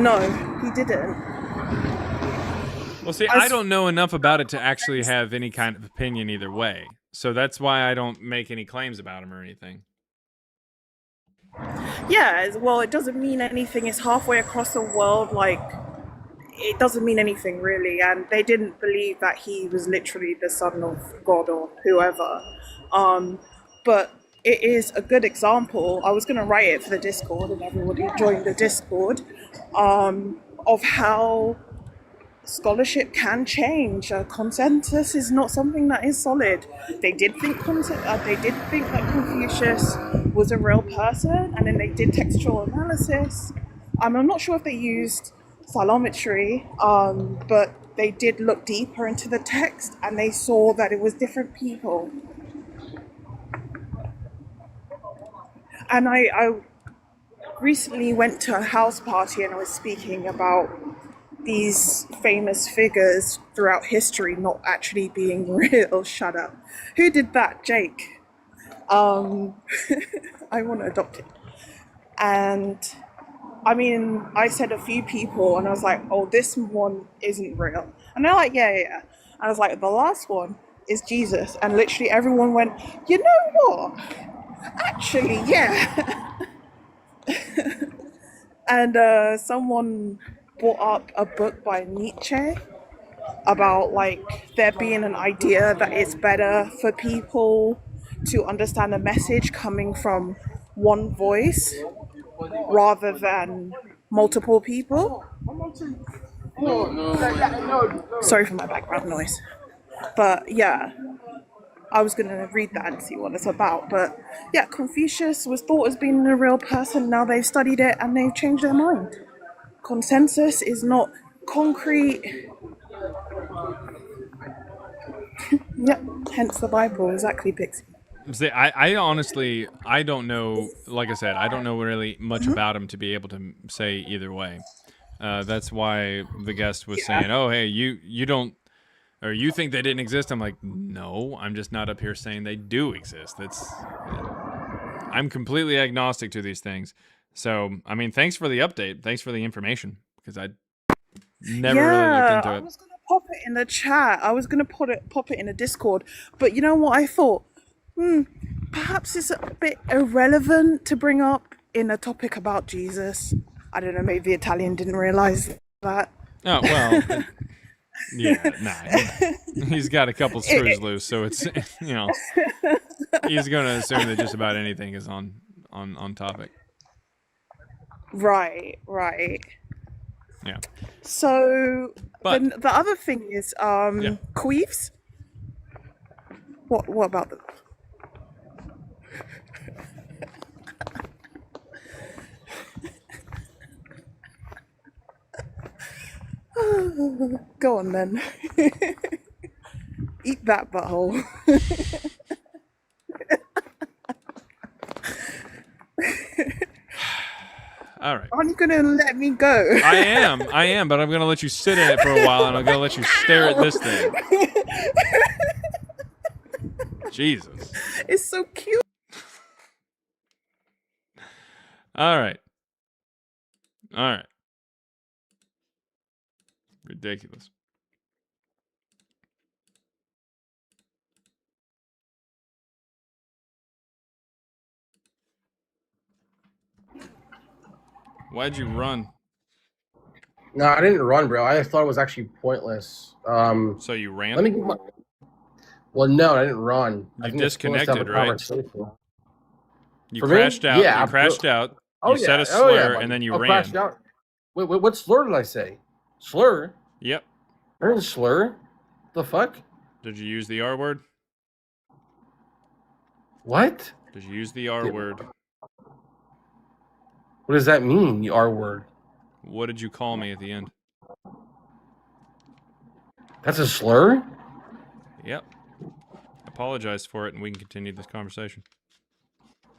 No, he didn't. Well, see, I don't know enough about it to actually have any kind of opinion either way. So that's why I don't make any claims about him or anything. Yeah, well, it doesn't mean anything. It's halfway across the world, like, it doesn't mean anything really. And they didn't believe that he was literally the son of God or whoever. But it is a good example. I was going to write it for the Discord, and everybody joined the Discord, of how scholarship can change. Consensus is not something that is solid. They did think that Confucius was a real person, and then they did textual analysis. I'm not sure if they used phyllometry, but they did look deeper into the text, and they saw that it was different people. And I recently went to a house party and I was speaking about these famous figures throughout history not actually being real. Shut up. Who did that? Jake. I want to adopt it. And I mean, I said a few people and I was like, oh, this one isn't real. And they're like, yeah. And I was like, the last one is Jesus. And literally everyone went, you know what? Actually, yeah. And someone brought up a book by Nietzsche about like there being an idea that it's better for people to understand a message coming from one voice rather than multiple people. Sorry for my background noise. But yeah, I was going to read that and see what it's about. But yeah, Confucius was thought as being a real person. Now they've studied it and they've changed their mind. Consensus is not concrete. Yep, hence the Bible, exactly, Pixie. See, I honestly, I don't know. Like I said, I don't know really much about him to be able to say either way. That's why the guest was saying, "Oh, hey, you don't, or you think they didn't exist?" I'm like, no, I'm just not up here saying they do exist. I'm completely agnostic to these things. So, I mean, thanks for the update. Thanks for the information, because I never really looked into it. I was gonna pop it in the chat. I was gonna pop it in a Discord, but you know what? I thought, perhaps it's a bit irrelevant to bring up in a topic about Jesus. I don't know. Maybe the Italian didn't realize that. Oh well, yeah, nah. He's got a couple screws loose, so it's he's gonna assume that just about anything is on topic. Right. Yeah. So, but the other thing is, queefs. What about them? Go on then. Eat that butthole. All right. Aren't you gonna let me go? I am, but I'm gonna let you sit in it for a while, and I'm gonna let you stare at this thing. Jesus. It's so cute. All right. Ridiculous. Why'd you run? No, I didn't run, bro. I thought it was actually pointless. So you ran? Let me get my. Well, no, I didn't run. You disconnected, right? You For crashed me? out. Yeah, you crashed out. Oh, You yeah. said a Oh, yeah, slur, buddy. and then you I ran. crashed out. Wait, what slur did I say? Slur? Yep. I didn't slur. The fuck? Did you use the R word? What? Did you use the R word? What does that mean, the R word? What did you call me at the end? That's a slur? Yep. Apologize for it, and we can continue this conversation.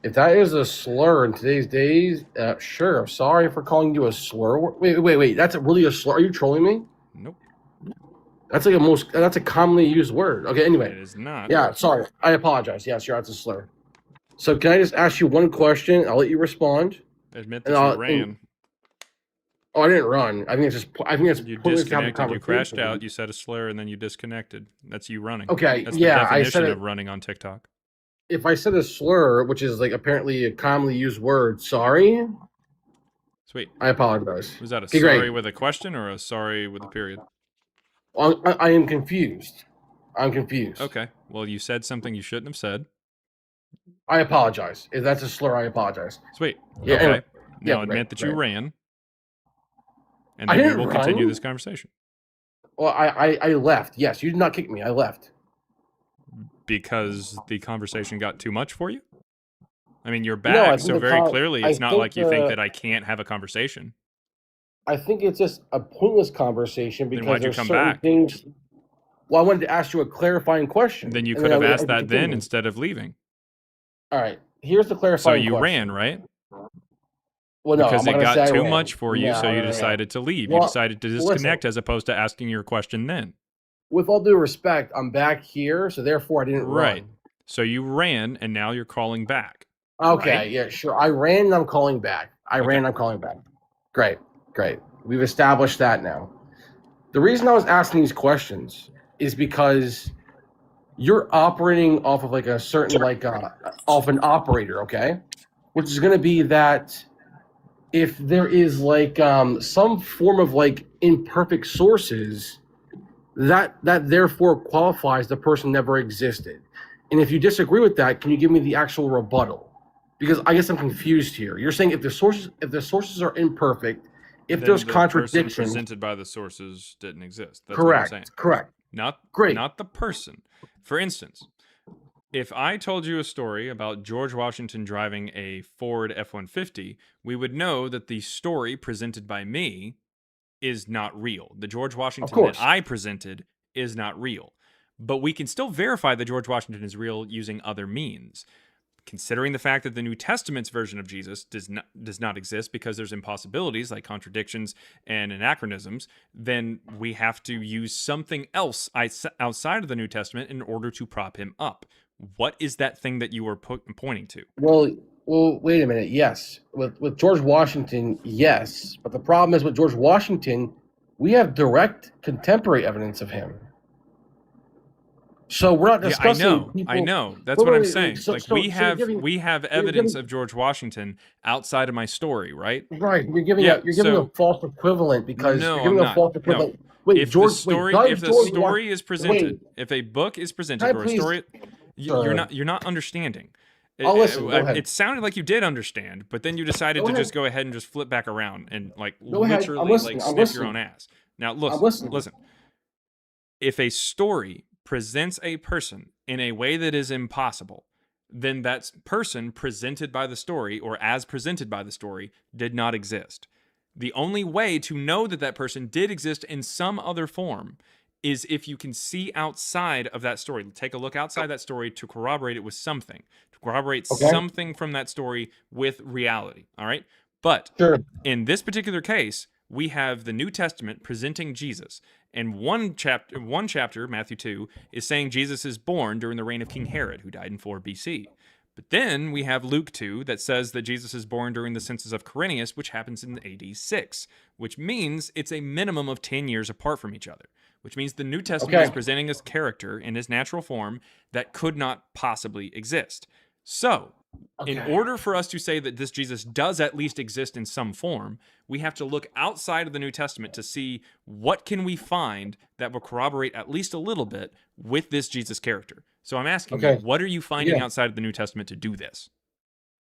If that is a slur in today's days, sure. I'm sorry for calling you a slur. Wait. That's really a slur? Are you trolling me? Nope. That's a commonly used word. Okay, anyway. It is not. Yeah, sorry. I apologize. Yes, that's a slur. So can I just ask you one question? I'll let you respond. Admit that you ran. I didn't run. I think it's You pointless to have a disconnected. You crashed conversation. out. You said a slur, and then you disconnected. That's you running. Okay, That's yeah, the I definition said it. of running on TikTok. If I said a slur, which is like apparently a commonly used word, sorry. Sweet. I apologize. Was that a Okay, sorry great. with a question or a sorry with a period? I am confused. I'm confused. Okay. Well, you said something you shouldn't have said. I apologize. If that's a slur, I apologize. Sweet. Yeah, Okay. anyway. Now Yeah, admit right, that you right. ran, and I then we didn't will continue run. this conversation. Well, I left. Yes, you did not kick me. I left. Because the conversation got too much for you? I mean, you're No, I back, think so the very con- clearly I it's not think like you think the- that I can't have a conversation. I think it's just a pointless conversation because why'd you there's come certain back? things. Well, I wanted to ask you a clarifying question. Then you and could have I asked that then continue. instead of leaving. All right. Here's the So clarifying you question. ran, right? Well, no, Because I'm it not gonna say got I too ran. much for you, so you No. decided to leave. Well, You decided to listen. disconnect as opposed to asking your question then. With all due respect, I'm back here, so therefore I didn't Right. run. So you ran, and now you're calling back. Okay, right? yeah, sure. I ran and I'm calling back. I'm calling back. Great. We've established that now. The reason I was asking these questions is because you're operating off of like a certain off an operator, okay? Which is going to be that if there is like some form of like imperfect sources, that therefore qualifies the person never existed. And if you disagree with that, can you give me the actual rebuttal? Because I guess I'm confused here. You're saying if the sources are imperfect, if Then there's the contradictions, person presented by the sources didn't exist. That's correct, what I'm saying. correct. Not Great. Not the person. For instance, if I told you a story about George Washington driving a Ford F-150, we would know that the story presented by me is not real. The George Washington that I presented is not real. But we can still verify that George Washington is real using other means. Considering the fact that the New Testament's version of Jesus does not exist because there's impossibilities like contradictions and anachronisms, then we have to use something else outside of the New Testament in order to prop him up. What is that thing that you were pointing to? Well, wait a minute. Yes, with George Washington, yes, but the problem is with George Washington, we have direct contemporary evidence of him. So we're not discussing. I know. That's what I'm saying. We have evidence of George Washington outside of my story, right? Right. You're giving a false equivalent because you're giving a false equivalent. No. Wait, if George, the story is presented, if a book is presented or a story, you're not understanding. I'll listen. Go ahead. It sounded like you did understand, but then you decided to just go ahead and just flip back around and literally sniff your own ass. Now listen. If a story presents a person in a way that is impossible, then that person presented by the story or as presented by the story did not exist. The only way to know that that person did exist in some other form is if you can see outside of that story. Take a look outside that story to corroborate it with something, to corroborate something from that story with reality. All right. But in this particular case, we have the New Testament presenting Jesus. And one chapter, Matthew 2, is saying Jesus is born during the reign of King Herod, who died in 4 BC. But then we have Luke 2 that says that Jesus is born during the census of Quirinius, which happens in AD 6, which means it's a minimum of 10 years apart from each other, which means the New Testament is presenting this character in his natural form that could not possibly exist. So, in order for us to say that this Jesus does at least exist in some form, we have to look outside of the New Testament to see what can we find that will corroborate at least a little bit with this Jesus character. So I'm asking you, what are you finding outside of the New Testament to do this?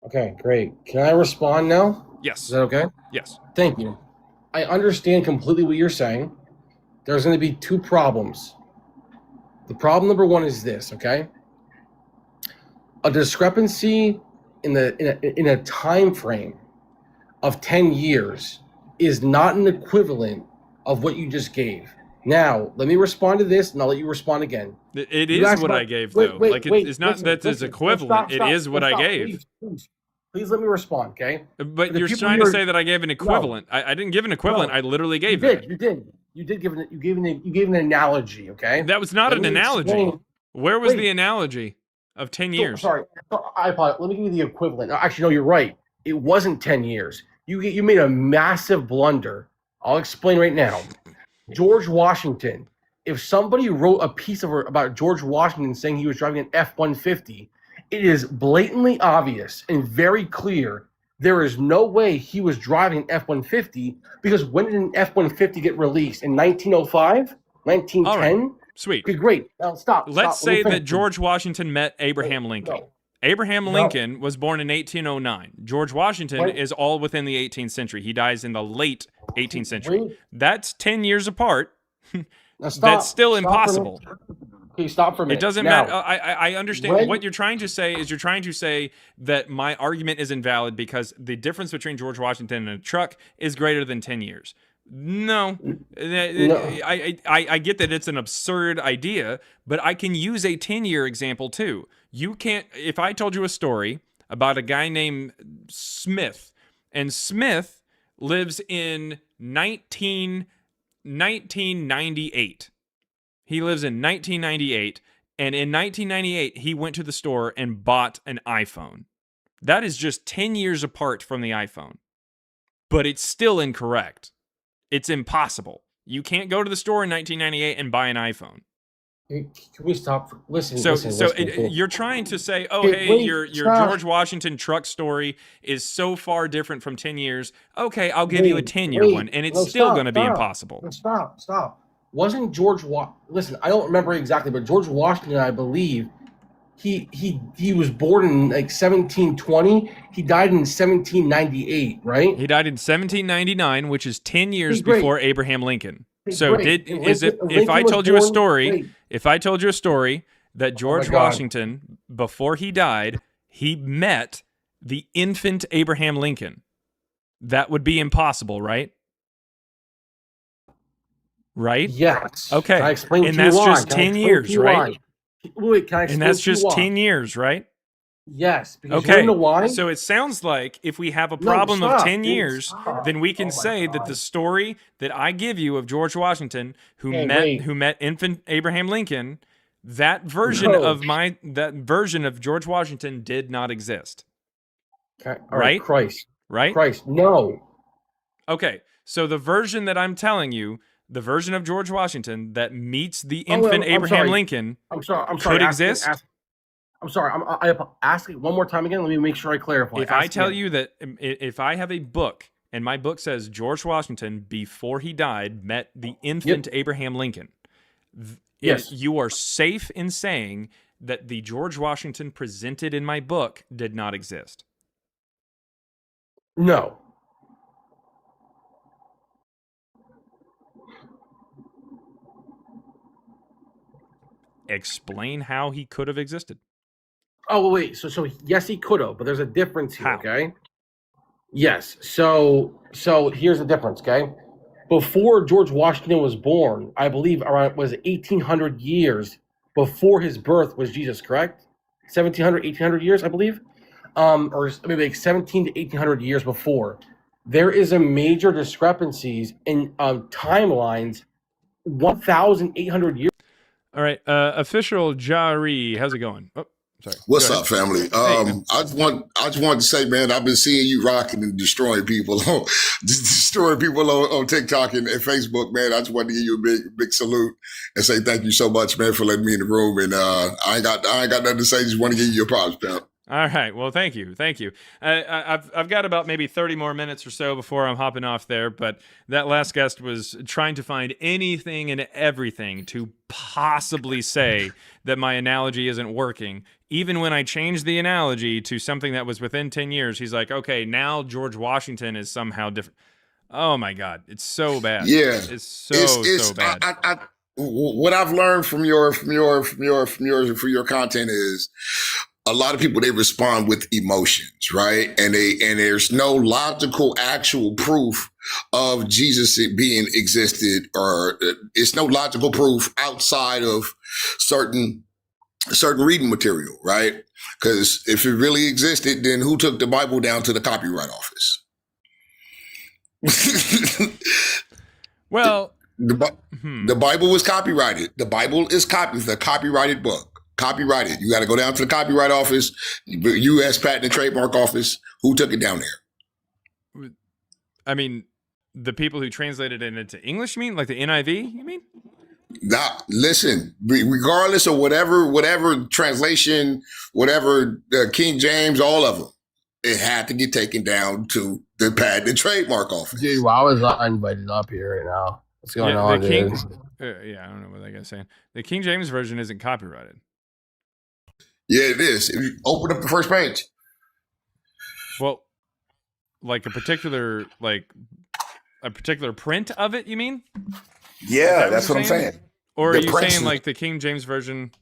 Okay, great. Can I respond now? Yes. Is that okay? Yes. Thank you. I understand completely what you're saying. There's going to be two problems. The problem number one is this, okay? A discrepancy in a time frame of 10 years is not an equivalent of what you just gave. Now, let me respond to this, and I'll let you respond again. It is what I gave, though. It's not that it's equivalent. It is what I gave. Please let me respond, okay? But you're trying to say that I gave an equivalent. No. I didn't give an equivalent. No. I literally gave it. You did give an analogy, okay? That was not an analogy. Where was the analogy of 10 years? Sorry, I apologize. Let me give you the equivalent. Actually, no, you're right. It wasn't 10 years. You made a massive blunder. I'll explain right now. George Washington. If somebody wrote a piece about George Washington saying he was driving an F-150, it is blatantly obvious and very clear there is no way he was driving an F-150, because when did an F-150 get released? In 1905? 1910? All right. Sweet. Okay, great. Now stop. Let's say that George Washington met Abraham Lincoln. No. Abraham Lincoln was born in 1809. George Washington is all within the 18th century. He dies in the late 18th century. That's 10 years apart. That's still impossible. Okay, stop for a minute. It doesn't matter. I understand what you're trying to say is you're trying to say that my argument is invalid because the difference between George Washington and a truck is greater than 10 years. No. I get that it's an absurd idea, but I can use a 10-year example too. You can't, if I told you a story about a guy named Smith, and Smith lives in 1998. He lives in 1998, and in 1998, he went to the store and bought an iPhone. That is just 10 years apart from the iPhone. But it's still incorrect. It's impossible. You can't go to the store in 1998 and buy an iPhone. Can we stop? Listen. So, listen. you're trying to say, oh, Hey, hey, wait, your stop. George Washington truck story is so far different from 10 years. Okay, I'll give you a 10-year one, and it's still going to be impossible. Stop. Wasn't George Listen, I don't remember exactly, but George Washington, I believe, he was born in like 1720. He died in 1798, right? He died in 1799, which is 10 years before Abraham Lincoln. So if I told you a story, that George Washington, before he died, he met the infant Abraham Lincoln, that would be impossible, right? Right? Yes. Okay. Can I explain and to you that's why? just Can I 10 explain years, to you right? why? Wait, can I explain And that's to you just why? 10 years, right? Yes. Because Okay. you know why? So it sounds like if we have a No, problem of stop, 10 dude, years, stop. then we can Oh my say God. that the story that I give you of George Washington, who Hey, met infant Abraham Lincoln, that version No. of George Washington did not exist. Okay, all Right? Christ. Right? Christ. No. Okay. So the version that I'm telling you, the version of George Washington that meets the infant Abraham Lincoln I'm sorry. could exist. I'm sorry. I ask it one more time again. Let me make sure I clarify. If I tell you that if I have a book and my book says George Washington before he died met the infant Abraham Lincoln, Yes. you are safe in saying that the George Washington presented in my book did not exist. No. Explain how he could have existed. Oh wait. So yes, he could have, but there's a difference here. How? Okay. Yes. So here's the difference. Okay. Before George Washington was born, I believe around 1800 years before his birth was Jesus. Correct? 1700, 1800 years, I believe. Or maybe like 17 to 1800 years before. There is a major discrepancies in timelines 1,800 years. All right, official Jari, how's it going? Oh, sorry. What's up, family? I just wanted to say, man, I've been seeing you rocking and destroying people on TikTok and Facebook, man. I just wanted to give you a big salute and say thank you so much, man, for letting me in the room. And I ain't got nothing to say. Just want to give you your props, pal. All right. Well, thank you. I've got about maybe 30 more minutes or so before I'm hopping off there, but that last guest was trying to find anything and everything to possibly say that my analogy isn't working. Even when I changed the analogy to something that was within 10 years, he's like, okay, now George Washington is somehow different. Oh my God. It's so bad. Yeah. It's so bad. What I've learned from your content is a lot of people, they respond with emotions, right? And there's no logical actual proof of Jesus being existed, or it's no logical proof outside of certain reading material, right? Because if it really existed, then who took the Bible down to the copyright office? Well, the Bible was copyrighted. The Bible is the copyrighted book. Copyrighted. You got to go down to the copyright office, U.S. Patent and Trademark Office. Who took it down there? I mean, the people who translated it into English, you mean? Like the NIV, you mean? Nah, listen, regardless of whatever translation, whatever King James, all of them, it had to get taken down to the Patent and Trademark Office. Dude, why was I invited up here right now? What's going on, dude? Yeah, I don't know what that guy's saying. The King James version isn't copyrighted. Yeah, it is. If you open up the first page. Well, like a particular print of it, you mean? Yeah, that's what I'm saying. Or are you saying prints- like the King James version?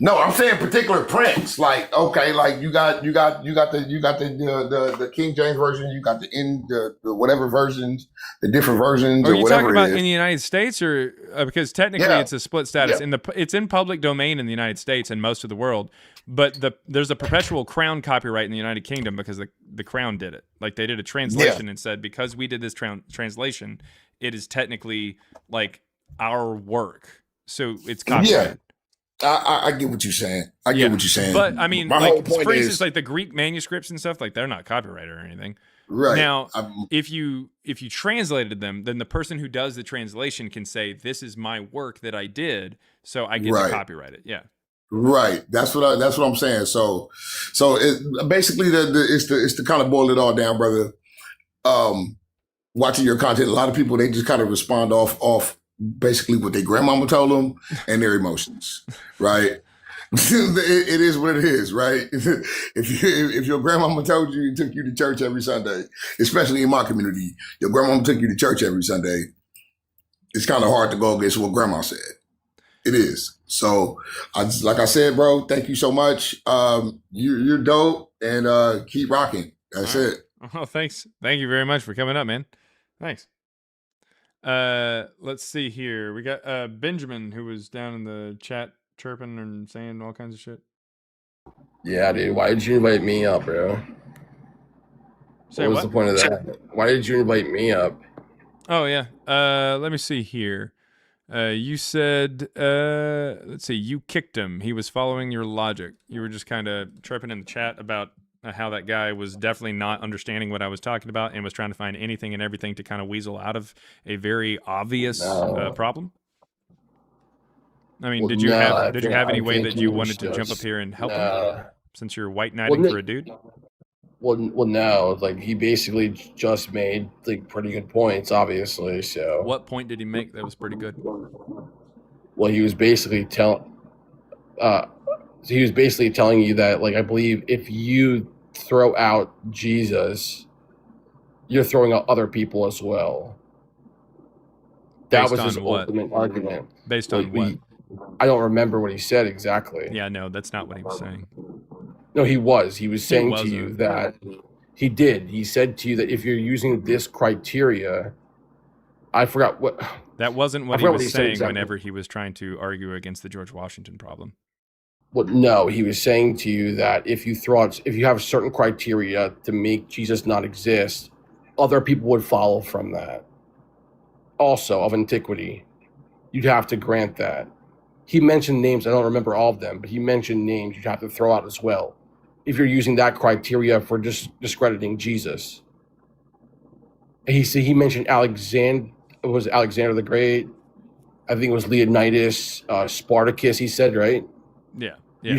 No, I'm saying particular prints. Like, okay, like you got the King James version, you got the whatever versions, the different versions, Are or you whatever talking about it is. in the United States, or because technically it's a split status? Yeah. It's in public domain in the United States and most of the world, but there's a perpetual crown copyright in the United Kingdom because the crown did it. Like they did a translation and said, because we did this translation, it is technically like our work, so it's copyrighted. Yeah. I get what you're saying. What you're saying. But I mean, my like, whole point for is, instance, like the Greek manuscripts and stuff, like they're not copyrighted or anything. Right. Now, if you translated them, then the person who does the translation can say, "This is my work that I did, so I get to copyright it." Yeah. Right. That's what I'm saying. So it basically it's to kind of boil it all down, brother. Watching your content, a lot of people, they just kind of respond off basically what their grandmama told them and their emotions, right? It is what it is, right? If your grandmama told you, took you to church every Sunday, especially in my community, your grandmama took you to church every Sunday, it's kind of hard to go against what grandma said. It is. So, like I said, bro, thank you so much. You're dope, and keep rocking. That's it. Oh, thanks. Thank you very much for coming up, man. Thanks. Let's see here. We got Benjamin, who was down in the chat chirping and saying all kinds of shit. Yeah, dude. Why did you invite me up, bro? What was the point of that? Why did you invite me up? Oh, yeah. Let me see here. You said, let's see, you kicked him. He was following your logic. You were just kind of chirping in the chat about how that guy was definitely not understanding what I was talking about and was trying to find anything and everything to kind of weasel out of a very obvious problem. I mean, did you have any way that you wanted to jump up here and help him since you're white knighting for a dude? Well, no. Like, he basically just made like pretty good points, obviously. So, what point did he make that was pretty good? Well, he was basically telling you that, like, I believe if you throw out Jesus, you're throwing out other people as well. That was his ultimate argument. Based on what? I don't remember what he said exactly. Yeah, no, that's not what he was saying. No, he was. He was saying to you that he did. He said to you that if you're using this criteria, I forgot what. That wasn't what he was saying exactly. Whenever he was trying to argue against the George Washington problem. Well, no, he was saying to you that if you have certain criteria to make Jesus not exist, other people would follow from that. Also, of antiquity, you'd have to grant that. He mentioned names. I don't remember all of them, but he mentioned names you'd have to throw out as well if you're using that criteria for discrediting Jesus. And he mentioned Alexander the Great. I think it was Leonidas, Spartacus. He said, right? Yeah. You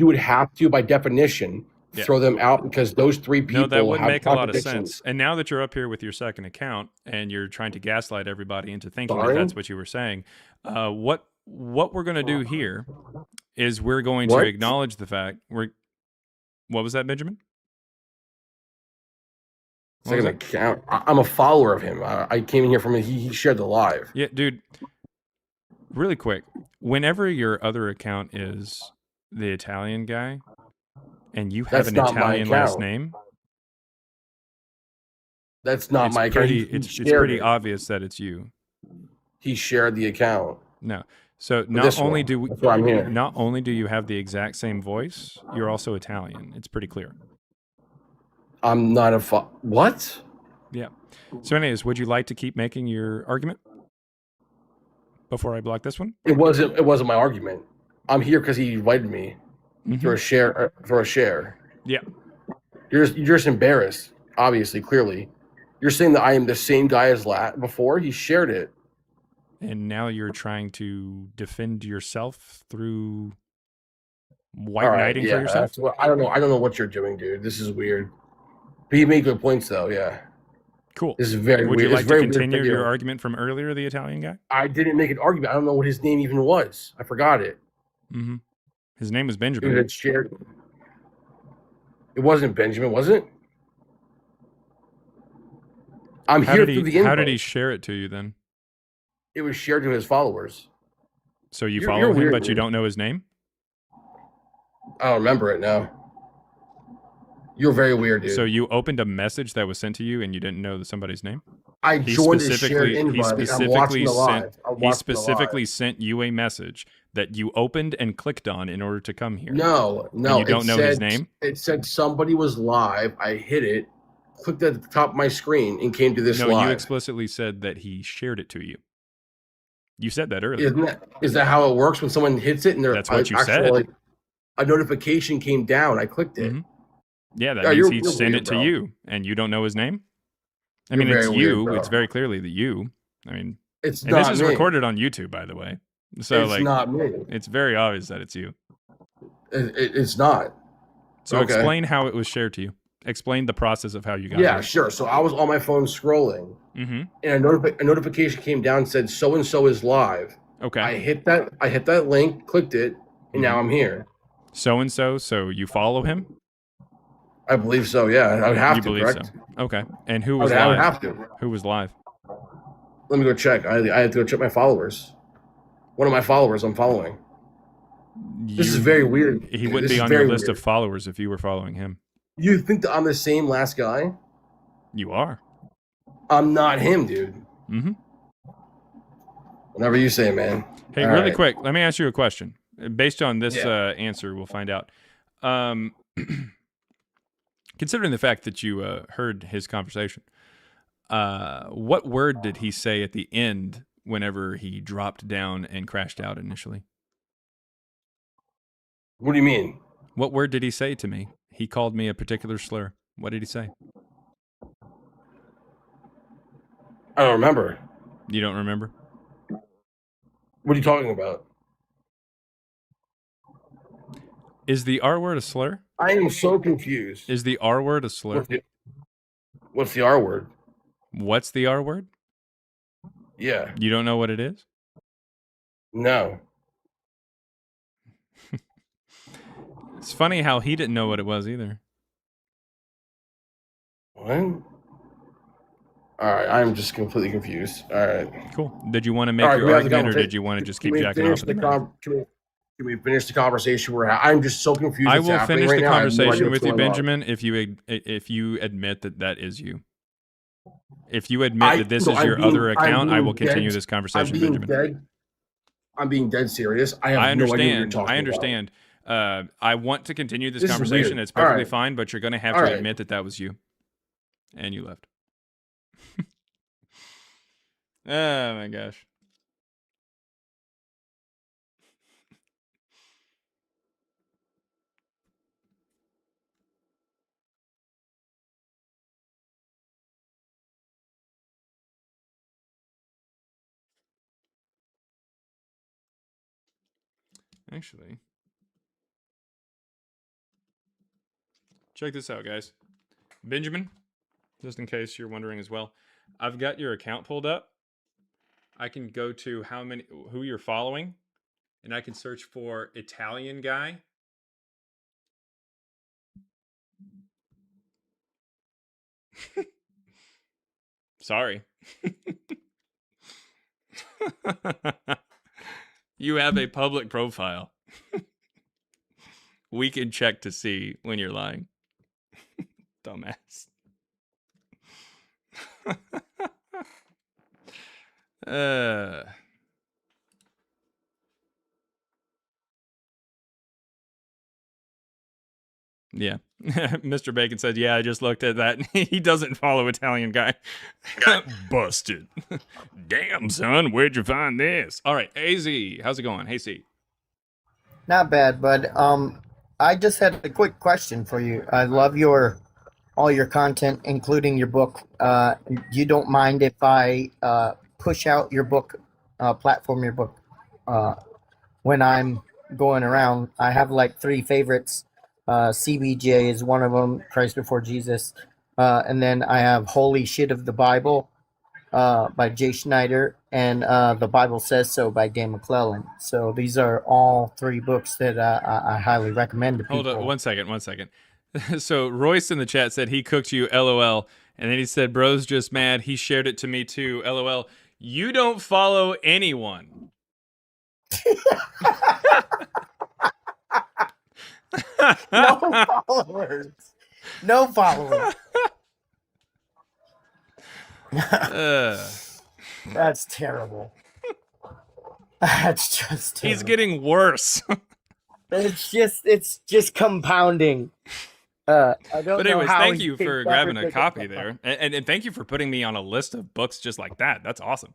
would have to, by definition, throw them out because those three people. No, that would make a lot of sense. And now that you're up here with your second account and you're trying to gaslight everybody into thinking that that's what you were saying, what we're going to do here is we're going to acknowledge the fact what was that, Benjamin? Second account. I'm a follower of him. I came in here from he shared the live. Yeah, dude. Really quick, whenever your other account is the Italian guy and you have an Italian last name, that's not my account. It's pretty obvious that it's you. He shared the account. No. So not only do you have the exact same voice, you're also Italian. It's pretty clear. I'm not a what? Yeah. So anyways, would you like to keep making your argument before I block this one? It wasn't my argument. I'm here because he invited me for a share. Yeah. You're just embarrassed, obviously, clearly. You're saying that I am the same guy as before. He shared it. And now you're trying to defend yourself through white knighting for yourself? I don't know. I don't know what you're doing, dude. This is weird. But you make good points, though. Yeah. Cool. This is very weird. Would you like to continue your argument from earlier, the Italian guy? I didn't make an argument. I don't know what his name even was. I forgot it. Mm-hmm. His name was Benjamin. It shared. It wasn't Benjamin, was it? I'm here through the invite. How did he share it to you then? It was shared to his followers. So you follow him, but you don't know his name? I don't remember it now. You're very weird, dude. So you opened a message that was sent to you and you didn't know somebody's name? I joined a shared invite. He specifically sent you a message that you opened and clicked on in order to come here. No. And you don't know his name? It said somebody was live. I hit it, clicked at the top of my screen, and came to this live. No, you explicitly said that he shared it to you. You said that earlier. Is that how it works when someone hits it and that's what you said? Like, a notification came down. I clicked it. Mm-hmm. Yeah, that Yeah, means you're he'd send weird, it to bro. you, and you don't know his name. I You're mean, it's very weird, you. bro. It's very clearly the you. I mean, It's and this not is me. recorded on YouTube, by the way. So It's like, not me. it's very obvious that it's you. It's not. So Okay. explain how it was shared to you. Explain the process of how you got Yeah, it. sure. So I was on my phone scrolling, Mm-hmm. and a notification came down and said so and so is live. Okay. I hit that link, clicked it, and now I'm here. So and so. So you follow him? I believe so. Yeah, I would have You to. believe Correct. so? Okay. And who was I would live? have to. Who was live? Let me go check. I have to go check my followers. One of my followers I'm following. This is very weird. He wouldn't This be is on your very list weird. of followers if you were following him. You think that I'm the same last guy? You are. I'm not him, dude. Mm-hmm. Whatever you say, man. Hey, All really right. quick, let me ask you a question. Based on this Yeah. answer, we'll find out. Considering the fact that you heard his conversation, what word did he say at the end whenever he dropped down and crashed out initially? What do you mean? What word did he say to me? He called me a particular slur. What did he say? I don't remember. You don't remember? What are you talking about? Is the R word a slur? I am so confused. Is the R word a slur? What's the R word? What's the R word? Yeah. You don't know what it is? No. It's funny how he didn't know what it was either. What? All right, I'm just completely confused. All right. Cool. Did you want to make All right, your we have the argument, or conversa- did you want to just Can keep we jacking finish off? the Can we finish the conversation? I'm just so confused. I what's will happening finish right the now. I have no idea conversation what's with you, going on. Benjamin, if you admit that that is you. If you admit that this is your other account, I will continue this conversation, Benjamin. I'm being dead serious. I have no idea what you're talking about. I understand. I want to continue this This is conversation. weird. It's perfectly All right. fine, but you're going to have All to right. admit that that was you. And you left. Oh, my gosh. Actually, check this out, guys. Benjamin, just in case you're wondering as well, I've got your account pulled up. I can go to who you're following, and I can search for Italian guy. Sorry. You have a public profile. We can check to see when you're lying. Dumbass. Yeah. Mr. Bacon said, yeah, I just looked at that. He doesn't follow Italian guy. Busted. Damn, son, where'd you find this? All right, AZ, how's it going? Hey, C. Not bad, bud. I just had a quick question for you. I love all your content, including your book. You don't mind if I push out your book, platform your book, when I'm going around? I have like 3 favorites. CBJ is one of them, Christ Before Jesus. And then I have Holy Shit of the Bible by Jay Schneider, and The Bible Says So by Dan McClellan. So these are all 3 books that I highly recommend to people. Hold on, one second. So Royce in the chat said he cooked you, LOL. And then he said, bro's just mad. He shared it to me too, LOL. You don't follow anyone. No followers. No followers. That's terrible. That's just terrible. He's getting worse. It's just compounding. I don't But know anyways, how thank he you thinks for that grabbing a ridiculous. copy there. And thank you for putting me on a list of books just like that. That's awesome.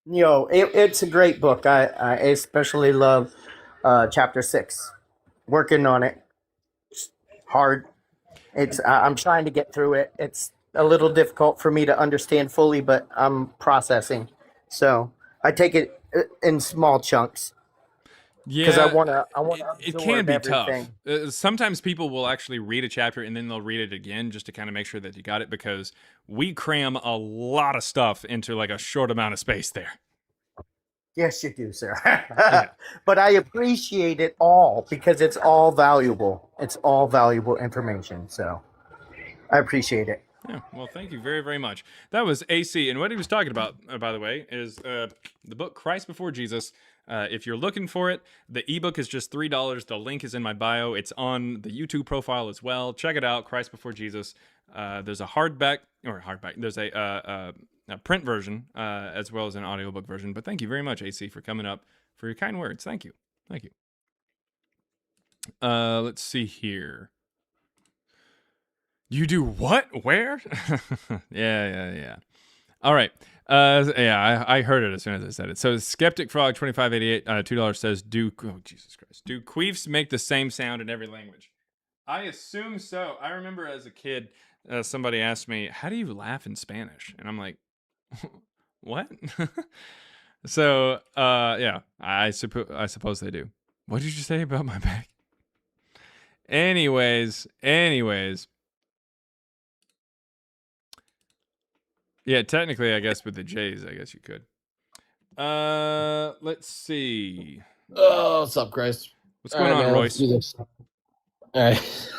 It's a great book. I especially love chapter 6. Working on it. Hard. I'm trying to get through it. It's a little difficult for me to understand fully, but I'm processing. So I take it in small chunks. Because Yeah, I want to it absorb can be everything. tough. Sometimes people will actually read a chapter and then they'll read it again just to kind of make sure that you got it, because we cram a lot of stuff into like a short amount of space there. Yes, you do, sir. Yeah. But I appreciate it all because it's all valuable. It's all valuable information. So I appreciate it. Yeah, well, thank you very, very much. That was AC, and what he was talking about, by the way, is the book Christ Before Jesus. If you're looking for it, the ebook is just $3. The link is in my bio. It's on the YouTube profile as well. Check it out, Christ Before Jesus. There's a hardback. There's a print version as well as an audiobook version. But thank you very much, AC, for coming up, for your kind words. Thank you. Thank you. Let's see here. You do what? Where? Yeah. All right. I heard it as soon as I said it. So Skeptic Frog 2588 $2 says, Jesus Christ, do queefs make the same sound in every language? I assume so. I remember as a kid, somebody asked me, how do you laugh in Spanish? And I'm like, what? So yeah, I suppose they do. What did you say about my back? Anyways. Yeah, technically, I guess with the J's, I guess you could. Let's see. Oh, what's up, Chris? What's going on, man, Royce? Let's do this. All right.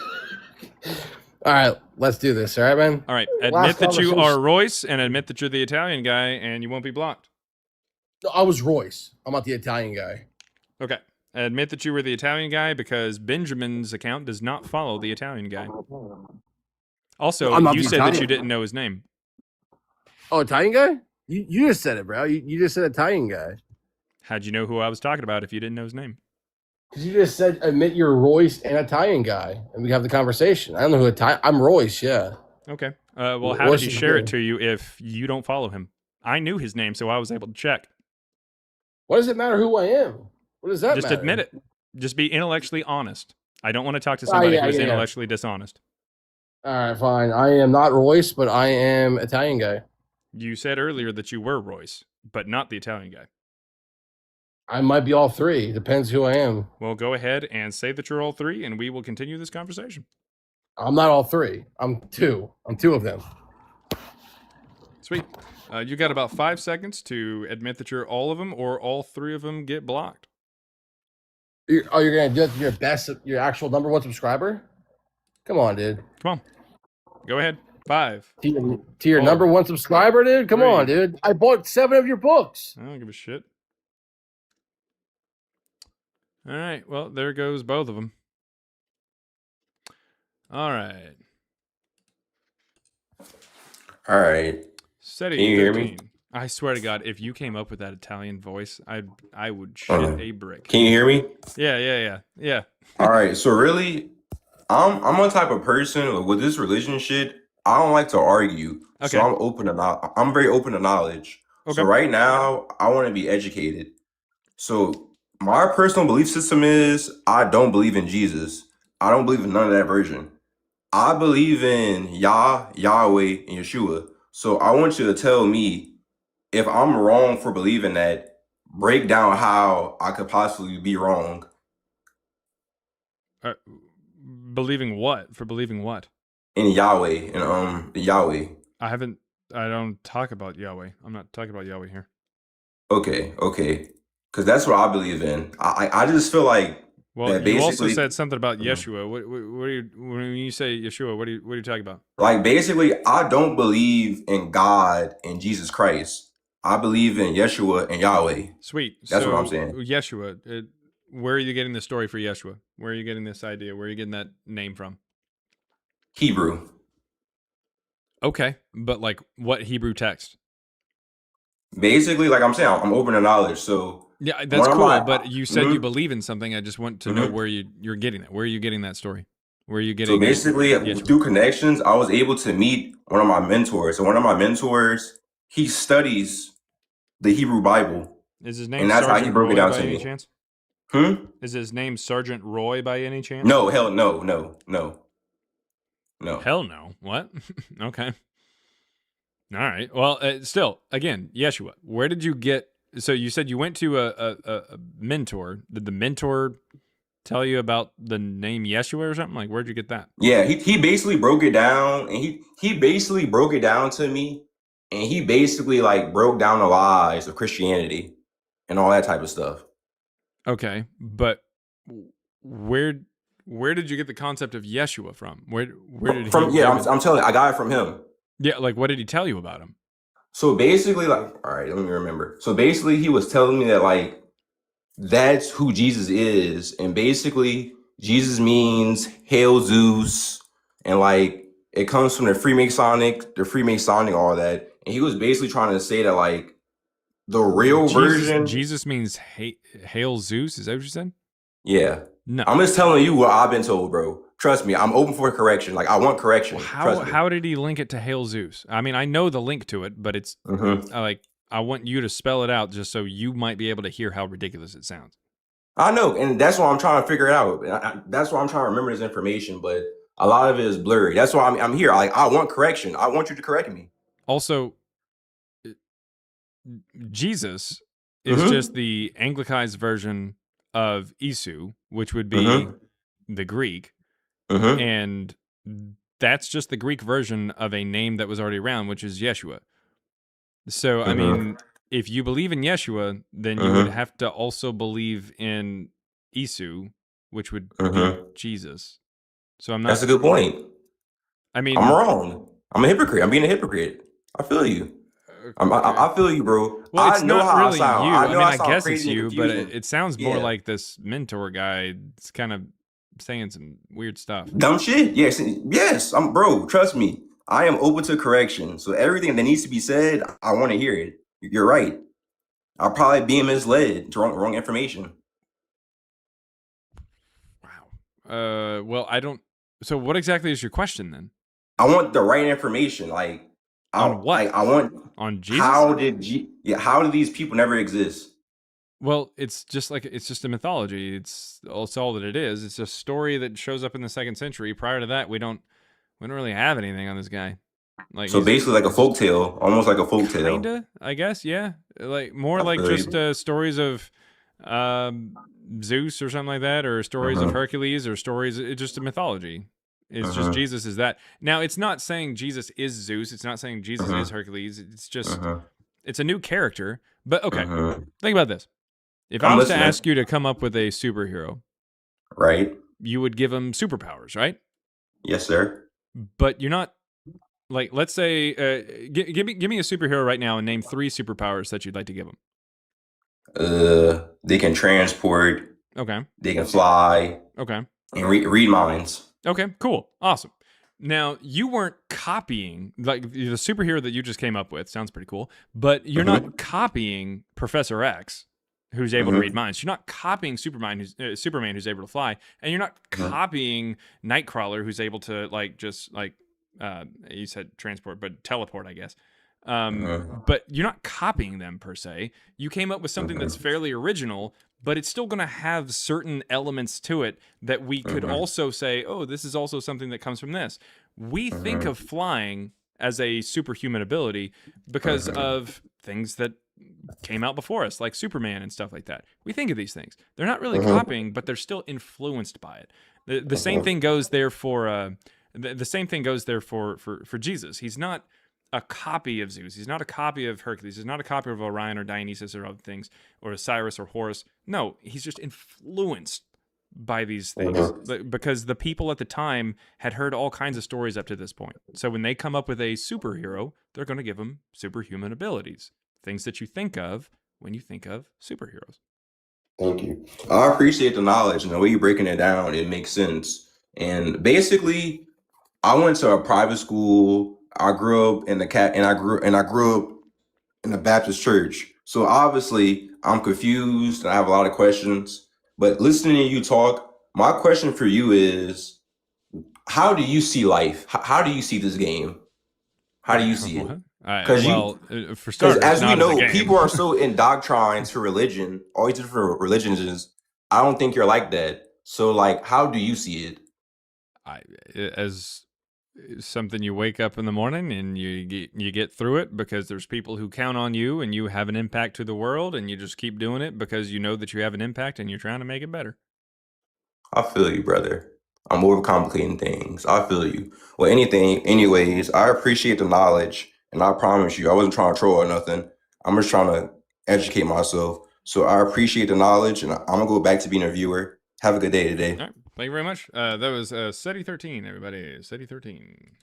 All right, let's do this. All right, man. All right, admit that you are Royce and admit that you're the Italian guy, and you won't be blocked. No, I was Royce. I'm not the Italian guy. Okay. Admit that you were the Italian guy because Benjamin's account does not follow the Italian guy. Also, you said that you didn't know his name. Oh, Italian guy? You just said it, bro. You just said Italian guy. How'd you know who I was talking about if you didn't know his name? Because you just said admit you're Royce and Italian guy, and we have the conversation. I don't know who I'm Royce, yeah. Okay. Well, how did he share it to you if you don't follow him? I knew his name, so I was able to check. What does it matter who I am? What does that matter? Just admit it. Just be intellectually honest. I don't want to talk to somebody who's intellectually dishonest. All right, fine. I am not Royce, but I am Italian guy. You said earlier that you were Royce, but not the Italian guy. I might be all three. Depends who I am. Well, go ahead and say that you're all three, and we will continue this conversation. I'm not all three. I'm two. I'm two of them. Sweet. You got about 5 seconds to admit that you're all of them, or all three of them get blocked. You're gonna do it to your actual number one subscriber? Come on, dude. Come on. Go ahead. 5. To your number one subscriber, dude? Come on, dude. I bought 7 of your books. I don't give a shit. All right. Well, there goes both of them. All right. All right. Can you hear me? I swear to God, if you came up with that Italian voice, I would shit a brick. Can you hear me? Yeah. All right. So really, I'm a type of person with this religion shit. I don't like to argue. Okay. So I'm very open to knowledge. Okay. So right now, I want to be educated. So my personal belief system is I don't believe in Jesus. I don't believe in none of that version. I believe in Yahweh, and Yeshua. So I want you to tell me if I'm wrong for believing that. Break down how I could possibly be wrong. Believing what? For believing what? In Yahweh and Yahweh. I don't talk about Yahweh. I'm not talking about Yahweh here. Okay. Because that's what I believe in. I just feel like that you also basically said something about Yeshua. What are you, when you say Yeshua, what are you talking about? like basically I don't believe in God and Jesus Christ. I believe in Yeshua and Yahweh. Sweet. That's what I'm saying. Yeshua. Where are you getting the story for Yeshua? Where are you getting this idea? Where are you getting that name from? Hebrew. Okay, but like what Hebrew text? Basically, like I'm saying, I'm open to knowledge. So yeah, that's cool. But you said you believe in something. I just want to know where you're getting that. Where are you getting that story? Where are you getting? So basically, through connections, I was able to meet one of my mentors. And one of my mentors, he studies the Hebrew Bible. Is his name? And that's Sergeant how he broke Roy it down by to any me. chance? Hmm? Is his name Sergeant Roy by any chance? No, hell no. No. Hell no. What? Okay. All right. Well, still, again, Yeshua, where did you get? So you said you went to a mentor. Did the mentor tell you about the name Yeshua or something? Like, where'd you get that? Yeah, he basically broke it down, and he basically broke it down to me, and he basically like broke down the lies of Christianity and all that type of stuff. Okay, but where did you get the concept of Yeshua from? Where did he? From I'm telling you, I got it from him. Yeah, like what did he tell you about him? So basically, like, all right, let me remember. So basically, he was telling me that like that's who Jesus is, and basically Jesus means Hail Zeus, and like it comes from the Freemasonic, all that. And he was basically trying to say that like the real version. Jesus means Hail Zeus. Is that what you said? Yeah. No. I'm just telling you what I've been told, bro. Trust me, I'm open for correction. Like I want correction. Well, how did he link it to Hail Zeus? I mean, I know the link to it, but it's like I want you to spell it out just so you might be able to hear how ridiculous it sounds. I know, and that's why I'm trying to figure it out. That's why I'm trying to remember this information, but a lot of it is blurry. That's why I'm here. Like I want correction. I want you to correct me. Also, Jesus is just the Anglicized version of Isu, which would be the Greek. And that's just the Greek version of a name that was already around, which is Yeshua. So, I mean, if you believe in Yeshua, then you would have to also believe in Isu, which would be Jesus. So I'm not. That's a good point. I mean, I'm wrong. I'm a hypocrite. I'm being a hypocrite. I feel you. I feel you, bro. Well, it's I know not how really I sound. you. I know I sound guess crazy it's and you, but confusing. it sounds more Yeah. like this mentor guy. It's kind of saying some weird stuff. Dumb shit. Yes. I'm bro. Trust me. I am open to correction. So everything that needs to be said, I want to hear it. You're right. I'll probably be misled to wrong information. Well, I don't. So, what exactly is your question then? I want the right information. Like On what? I want On Jesus? How did these people never exist? Well, it's just a mythology. It's all that it is. It's a story that shows up in the 2nd century. Prior to that, we don't really have anything on this guy. Like So basically, like a folktale, almost like a folktale. Kinda, I guess. Yeah, like more I like feel just stories of Zeus or something like that, or stories of Hercules, or stories. It's just a mythology. It's just Jesus is that. Now, it's not saying Jesus is Zeus. It's not saying Jesus is Hercules. It's just it's a new character. But okay, think about this. If I was to ask you to come up with a superhero, right, you would give him superpowers, right? Yes, sir. But you're not like, let's say, give me a superhero right now and name 3 superpowers that you'd like to give him. They can transport. Okay. They can fly. Okay. And read minds. Okay, cool. Awesome. Now, you weren't copying, like the superhero that you just came up with sounds pretty cool, but you're not copying Professor X, who's able to read minds. You're not copying Superman, who's able to fly, and you're not copying Nightcrawler, who's able to you said transport, but teleport, I guess. But you're not copying them per se. You came up with something that's fairly original, but it's still going to have certain elements to it that we could also say, oh, this is also something that comes from this. We think of flying as a superhuman ability because of things that came out before us, like Superman and stuff like that. We think of these things. They're not really copying, but they're still influenced by it. The same thing goes there for the same thing goes there for Jesus. He's not a copy of Zeus. He's not a copy of Hercules. He's not a copy of Orion or Dionysus or other things, or Osiris or Horus. No, he's just influenced by these things because the people at the time had heard all kinds of stories up to this point. So when they come up with a superhero, they're going to give him superhuman abilities, things that you think of when you think of superheroes. Thank you. I appreciate the knowledge and the way you're breaking it down. It makes sense. And basically, I went to a private school. I grew up in I grew up in a Baptist church. So obviously, I'm confused and I have a lot of questions. But listening to you talk, my question for you is, how do you see life? How do you see this game? How do you see it? Because for starters, as we know, people are so indoctrined to religion, all these different religions. I don't think you're like that. So, like, how do you see it? something you wake up in the morning and you get through it because there's people who count on you and you have an impact to the world, and you just keep doing it because you know that you have an impact and you're trying to make it better. I feel you, brother. I'm overcomplicating things. I feel you. Well, anyways, I appreciate the knowledge, and I promise you, I wasn't trying to troll or nothing. I'm just trying to educate myself. So I appreciate the knowledge, and I'm gonna go back to being a viewer. Have a good day today. All right, thank you very much. That was SETI 13, everybody. SETI 13.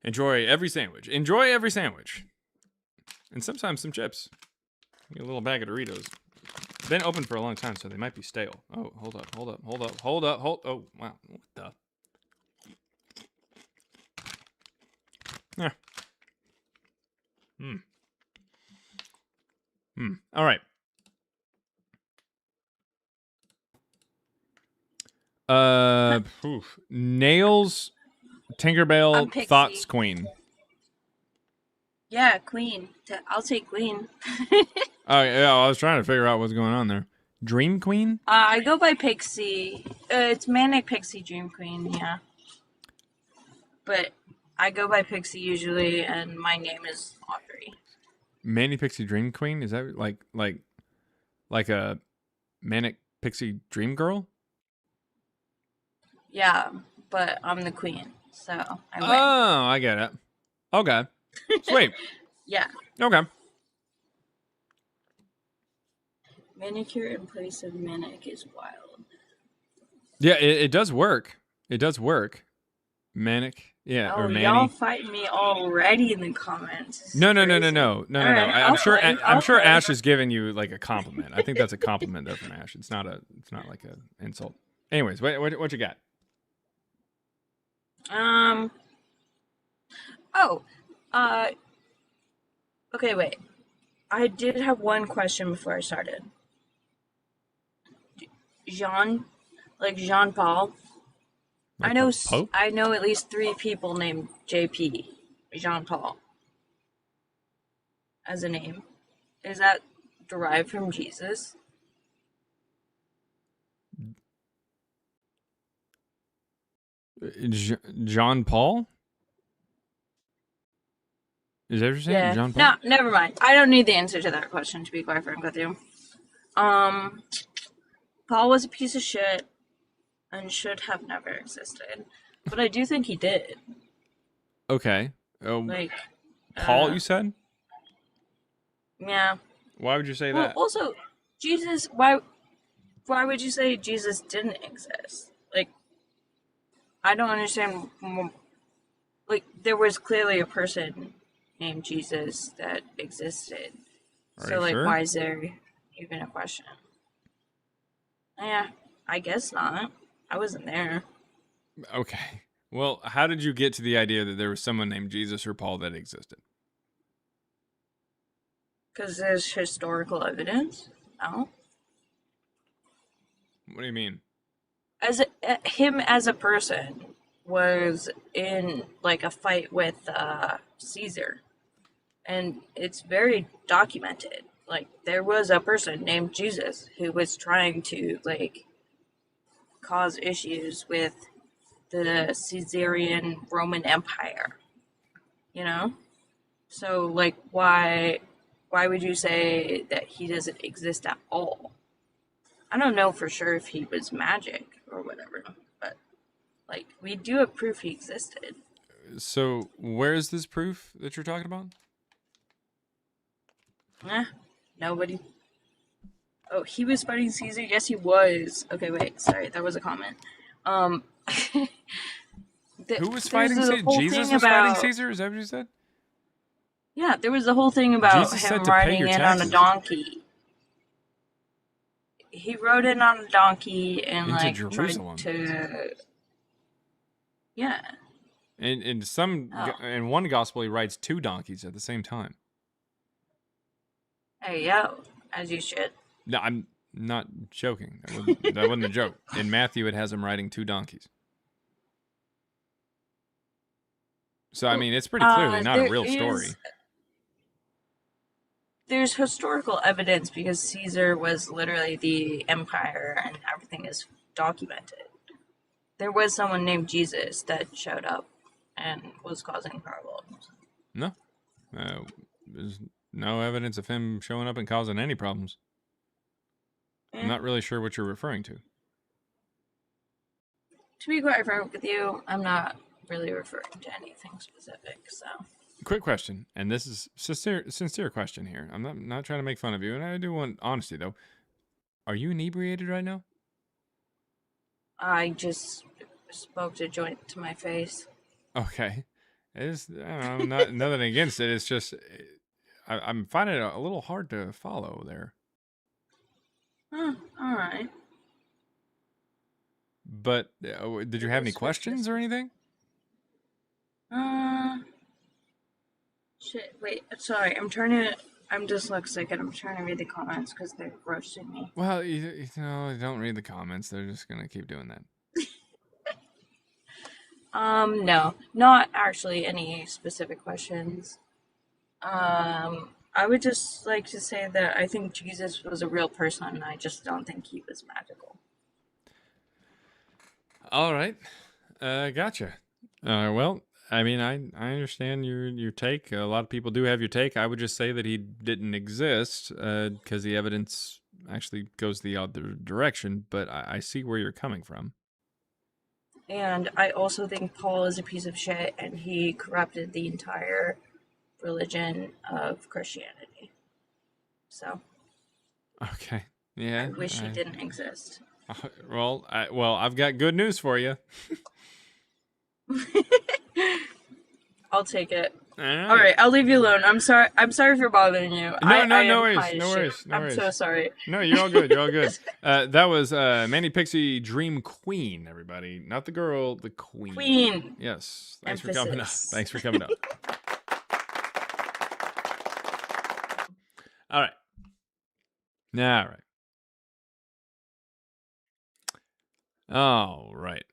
Enjoy every sandwich. Enjoy every sandwich. And sometimes some chips. Get a little bag of Doritos. Been open for a long time, so they might be stale. Oh, hold up. Oh, wow. What the? Yeah. All right. Nails, Tinkerbell, Thoughts Queen. Yeah, Queen. I'll take Queen. Oh, yeah, I was trying to figure out what's going on there. Dream Queen? I go by Pixie. It's Manic Pixie Dream Queen, yeah. But I go by Pixie usually, and my name is Audrey. Manic Pixie Dream Queen? Is that like a Manic Pixie Dream Girl? Yeah, but I'm the queen, so I win. Oh, I get it. Okay. Sweet. Yeah. Okay. Manicure in place of manic is wild. Yeah, it does work. It does work. Manic. Yeah, Oh, or Manny. y'all fight me already in the comments. No. All right, I'm sure. I'm sure fight. Ash is giving you like a compliment. I think that's a compliment there from Ash. It's not like an insult. Anyways, what you got? Okay, wait. I did have one question before I started. Jean Paul. Like I know at least 3 people named JP, Jean Paul, as a name. Is that derived from Jesus? John Paul? Is that what you're saying? Yeah. John Paul? No, never mind. I don't need the answer to that question, to be quite frank with you. Paul was a piece of shit and should have never existed. But I do think he did. Okay. Paul, you said? Yeah. Why would you say Well, that? also, Jesus, why would you say Jesus didn't exist? Like, I don't understand. Like, there was clearly a person named Jesus that existed. So, like, sure? why is there even a question? Yeah, I guess not. I wasn't there. Okay. Well, how did you get to the idea that there was someone named Jesus or Paul that existed? Because there's historical evidence. No. What do you mean? Him as a person was in like a fight with Caesar, and it's very documented. Like, there was a person named Jesus who was trying to like cause issues with the Caesarian Roman Empire, you know? So like, why would you say that he doesn't exist at all? I don't know for sure if he was magic or whatever, but like, we do have proof he existed. So, where is this proof that you're talking about? Nobody. Oh, he was fighting Caesar? Yes, he was. Okay, wait, sorry, that was a comment. Who was fighting Caesar? Jesus was fighting Caesar? Is that what you said? Yeah, there was the whole thing about Jesus said him to pay riding your in on a taxes. donkey. He rode in on a donkey and Into like Jerusalem. tried to. Yeah. In Oh. in one gospel, he rides 2 donkeys at the same time. Hey, yo, as you should. No, I'm not joking. That wasn't a joke. In Matthew, it has him riding 2 donkeys. So, I mean, it's pretty clearly not a real story. There's historical evidence because Caesar was literally the empire and everything is documented. there was someone named Jesus that showed up and was causing problems. No. There's no evidence of him showing up and causing any problems. I'm not really sure what you're referring to. To be quite frank with you, I'm not really referring to anything specific, so. Quick question, and this is sincere question here. I'm not trying to make fun of you, and I do want honesty, though. Are you inebriated right now? I just smoked a joint to my face. Okay. It's, I don't know, nothing against it. It's just, I'm finding it a little hard to follow there. Alright. But did you have any questions or anything? Shit, wait, sorry, I'm dyslexic and I'm trying to read the comments because they're roasting me. Well, you know, don't read the comments. They're just going to keep doing that. No, not actually any specific questions. I would just like to say that I think Jesus was a real person and I just don't think he was magical. All right. Gotcha. Well, I mean, I understand your take. A lot of people do have your take. I would just say that he didn't exist because the evidence actually goes the other direction, but I see where you're coming from. And I also think Paul is a piece of shit and he corrupted the entire religion of Christianity. So. Okay. Yeah. I wish he didn't exist. Well, I've got good news for you. I'll take it. All right. All right, I'll leave you alone. I'm sorry for bothering you. No worries. I'm so sorry. No, you're all good. You're all good. That was Manny Pixie Dream Queen, everybody. Not the girl, the queen. Queen. Yes. Thanks Emphasis. for coming up. All right. All right. All right.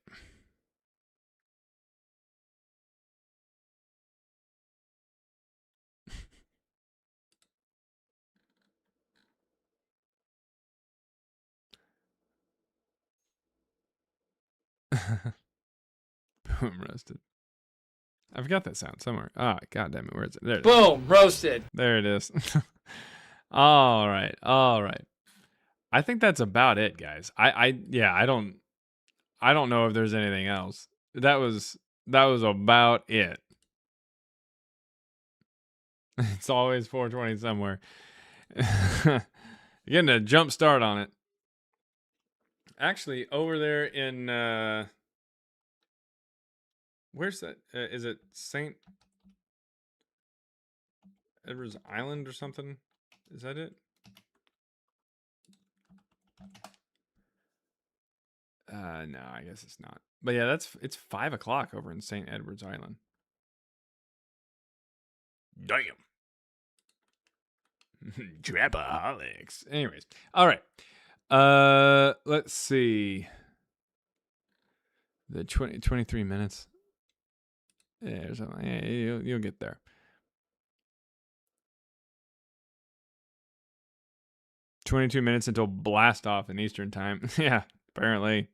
Boom, roasted. I've got that sound somewhere. Ah, god damn it, where is it? There it is. Boom, roasted. There it is. All right. I think that's about it, guys. I don't know if there's anything else. That was about it. It's always 420 somewhere. You're getting a jump start on it. Actually, over there in where's that? Is it St. Edward's Island or something? Is that it? No, I guess it's not. But yeah, it's 5 o'clock over in St. Edward's Island. Damn. Trapaholics. Anyways, all right. Let's see. The 23 minutes. Yeah, something. Yeah, you'll get there. $22 minutes until blast off in Eastern time. Yeah, apparently.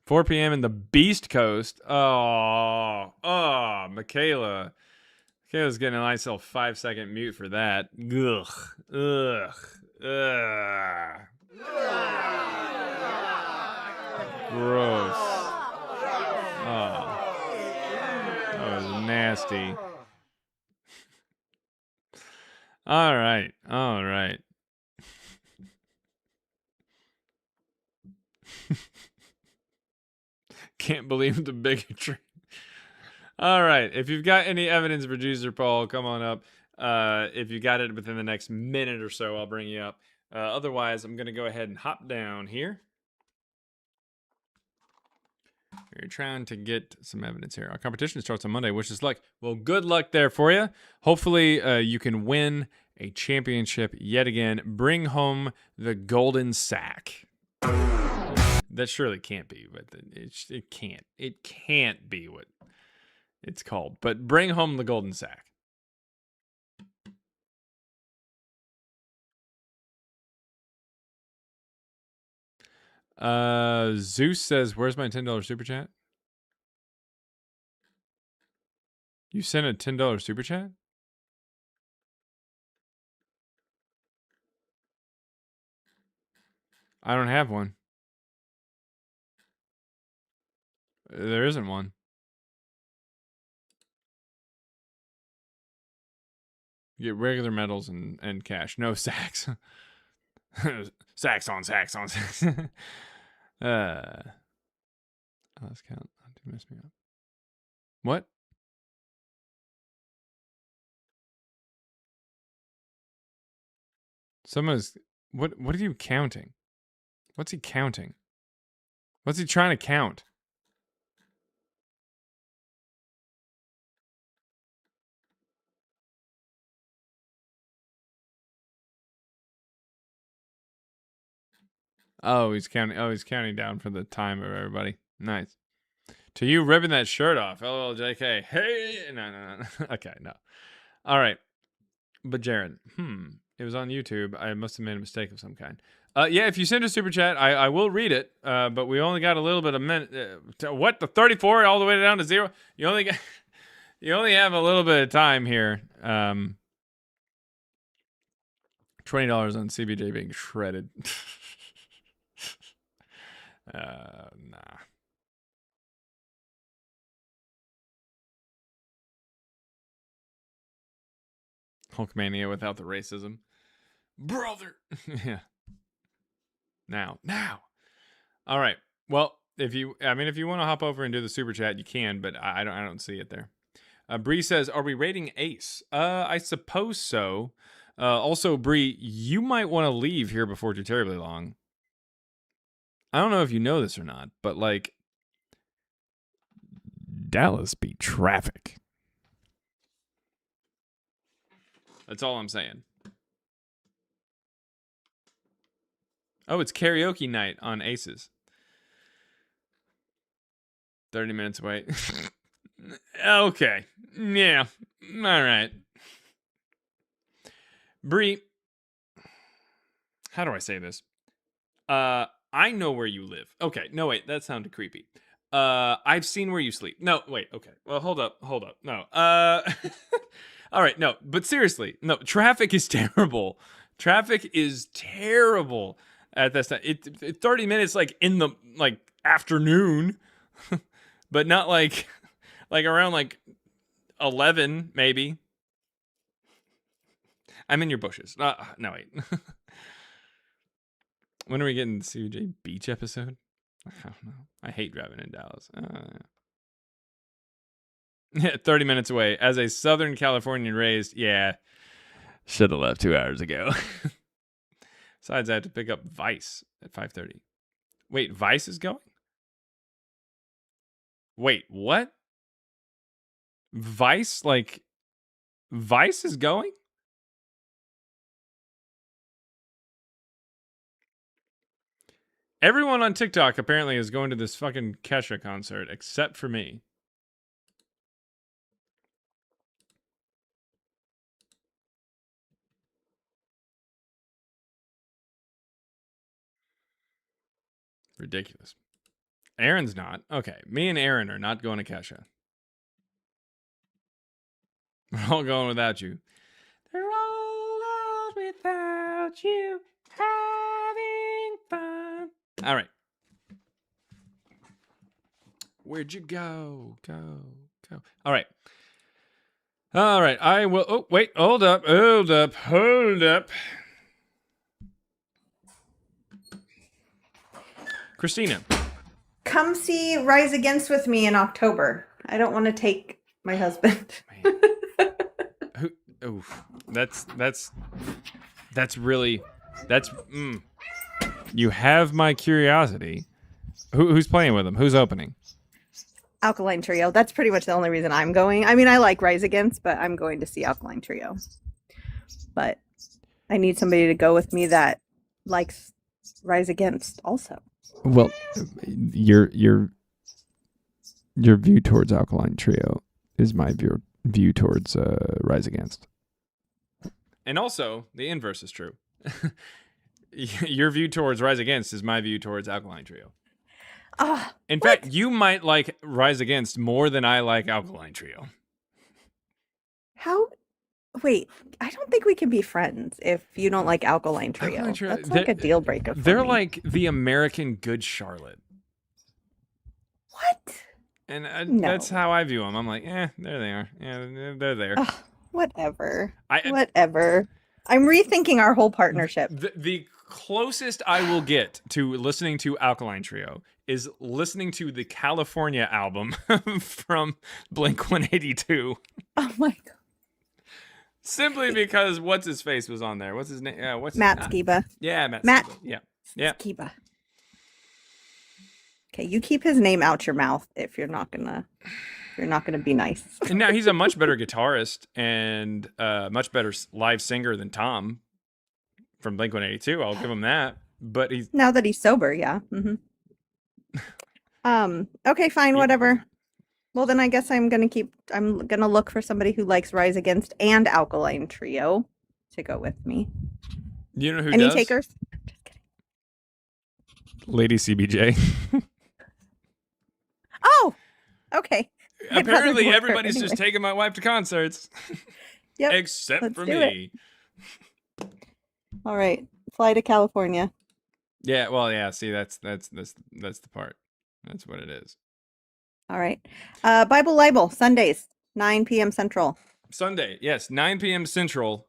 4 p.m. in the Beast Coast. Oh, Michaela. Michaela's getting a nice little 5-second mute for that. Ugh. Gross. Oh, that was nasty. All right. Can't believe the bigotry. All right. If you've got any evidence, producer Paul, come on up. If you got it within the next minute or so, I'll bring you up. Otherwise, I'm going to go ahead and hop down here. We're trying to get some evidence here. Our competition starts on Monday. Wish us luck. Well, good luck there for you. Hopefully, you can win a championship yet again. Bring home the golden sack. That surely can't be, but it can't. It can't be what it's called. But bring home the golden sack. Zeus says, "Where's my $10 super chat?" You sent a $10 super chat? I don't have one. There isn't one. You get regular medals and cash. No sacks. Sacks on sacks on sacks. Let's count. Don't mess me up. What? Someone's what are you counting? What's he counting? What's he trying to count? Oh, he's counting. Oh, he's counting down for the time of everybody. Nice. To you ripping that shirt off. LOL, JK. Hey, no. Okay, no. All right. But Jared, it was on YouTube. I must have made a mistake of some kind. Yeah, if you send a super chat, I will read it. But we only got a little bit of minute. What, the 34 all the way down to 0? You only have a little bit of time here. $20 on CBJ being shredded. Nah. Hulkmania without the racism. Brother. Yeah. Now. All right. Well, if you want to hop over and do the super chat, you can, but I don't see it there. Bree says, "Are we rating Ace?" I suppose so. Also, Bree, you might want to leave here before too terribly long. I don't know if you know this or not, but like Dallas beat traffic. That's all I'm saying. Oh, it's karaoke night on Aces. 30 minutes away. Okay. Yeah. All right. Bree, how do I say this? I know where you live. Okay. No, wait. That sounded creepy. I've seen where you sleep. No, wait. Okay. Well, hold up. No. All right. No, but seriously. No, traffic is terrible. Traffic is terrible at this time. 30 minutes like in the afternoon, but not like around 11 maybe. I'm in your bushes. No, wait. When are we getting the CJ Beach episode? I don't know. I hate driving in Dallas. 30 minutes away. As a Southern Californian raised, yeah, should have left 2 hours ago. Besides, I have to pick up Vice at 5:30. Wait, Vice is going? Wait, what? Vice is going? Everyone on TikTok apparently is going to this fucking Kesha concert, except for me. Ridiculous. Aaron's not. Okay, me and Aaron are not going to Kesha. We're all going without you. They're all out without you, having fun. All right. Where'd you go? Go. All right. I will. Oh, wait. Hold up. Christina. Come see Rise Against with me in October. I don't want to take my husband. That's really. You have my curiosity. Who's playing with him? Who's opening? Alkaline Trio. That's pretty much the only reason I'm going. I mean, I like Rise Against, but I'm going to see Alkaline Trio. But I need somebody to go with me that likes Rise Against also. Well, your view towards Alkaline Trio is my view towards Rise Against. And also, the inverse is true. Your view towards Rise Against is my view towards Alkaline Trio. In What? fact, you might like Rise Against more than I like Alkaline Trio. How? Wait, I don't think we can be friends if you don't like Alkaline Trio. Alkaline Trio, That's like a deal breaker for They're me. like the American Good Charlotte. What? And No. that's how I view them. I'm like, there they are. Yeah, they're there. Whatever. I- Whatever. I'm rethinking our whole partnership. The closest I will get to listening to Alkaline Trio is listening to the California album from Blink-182. Oh my god. Simply because what's his face was on there. What's his name? Matt Skiba. Yeah, Matt. Matt Skiba. Yeah. Skiba. Okay, you keep his name out your mouth if you're not gonna be nice. And now he's a much better guitarist and much better live singer than Tom from Blink-182. I'll give him that. But he's Now that he's sober, yeah. Okay, fine, whatever. Well, then I guess I'm gonna look for somebody who likes Rise Against and Alkaline Trio to go with me. You know who Any does? takers? Lady CBJ. Oh, okay. I'd rather Apparently, go with her everybody's just anyway. taking my wife to concerts. Yep, Except let's for do me. All right, fly to California. Yeah, well, yeah. See, that's the part. That's what it is. All right. Bible Libel Sundays, 9 p.m. Central. Sunday, yes, 9 p.m. Central.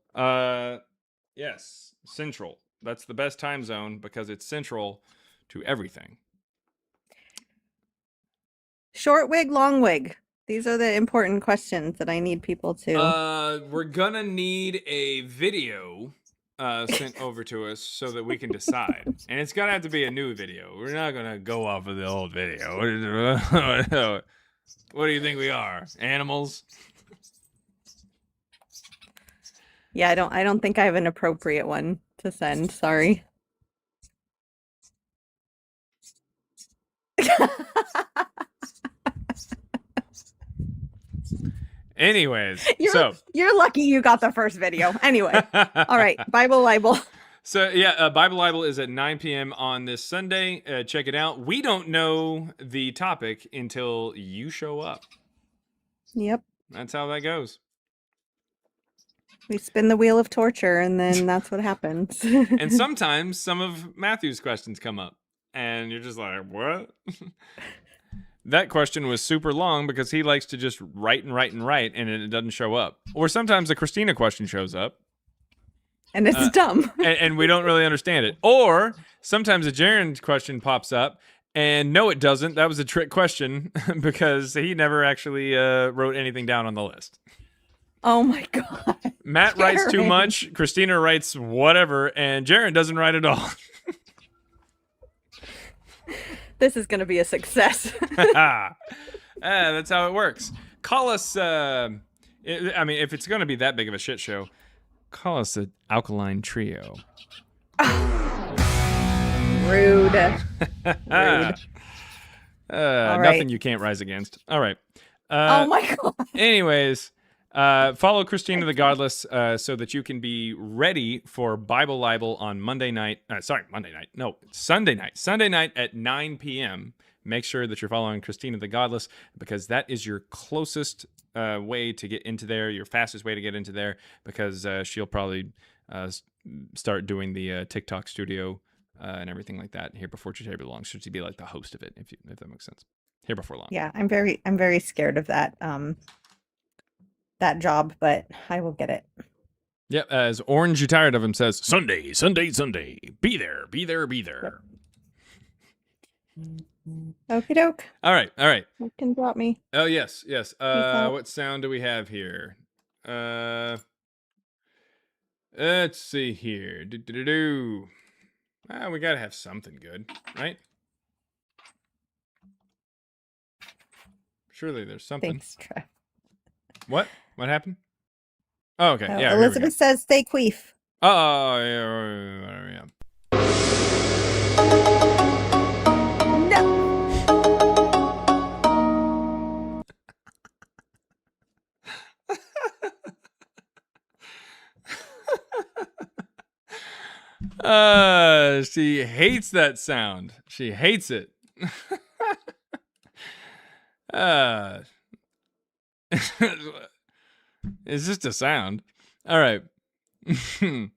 Yes, Central. That's the best time zone because it's central to everything. Short wig, long wig. These are the important questions that I need people to. We're gonna need a video sent over to us so that we can decide, and it's gonna have to be a new video. We're not gonna go off of the old video. What do you think we are? Animals? Yeah, I don't think I have an appropriate one to send. Sorry. Anyways, You're lucky you got the first video. Anyway. All right, Bible Libel. So yeah, Bible Libel is at 9 p.m. on this Sunday. Check it out. We don't know the topic until you show up. Yep. That's how that goes. We spin the wheel of torture and then that's what happens. And sometimes some of Matthew's questions come up and you're just like, what? That question was super long because he likes to just write and it doesn't show up. Or sometimes a Christina question shows up. And it's dumb. and we don't really understand it. Or sometimes a Jaron question pops up and no, it doesn't. That was a trick question because he never actually wrote anything down on the list. Oh my God. Matt writes too much. Christina writes whatever. And Jaron doesn't write at all. This is going to be a success. That's how it works. Call us. I mean, if it's going to be that big of a shit show, call us the Alkaline Trio. Rude. Nothing you can't rise against. All right. Oh my God. Anyways, follow Christina the Godless so that you can be ready for Bible Libel on Sunday night. Sunday night at 9 p.m. Make sure that you're following Christina the Godless because that is your closest way to get into there, your fastest way to get into there because she'll probably start doing the TikTok studio and everything like that here before too terribly long. Should she be like the host of it, if that makes sense? Here before long. Yeah, I'm very scared of that that job, but I will get it. Yep, as Orange You Tired of Him says, Sunday. Be there. Okie doke. All right. You can drop me. Oh, yes. out. What sound do we have here? Let's see here. We gotta have something good, right? Surely there's something. Thanks, Trev. What happened? Oh, okay. Yeah. here we go. Elizabeth says stay queef. Oh, yeah. She hates that sound. She hates it. It's just a sound. All right. There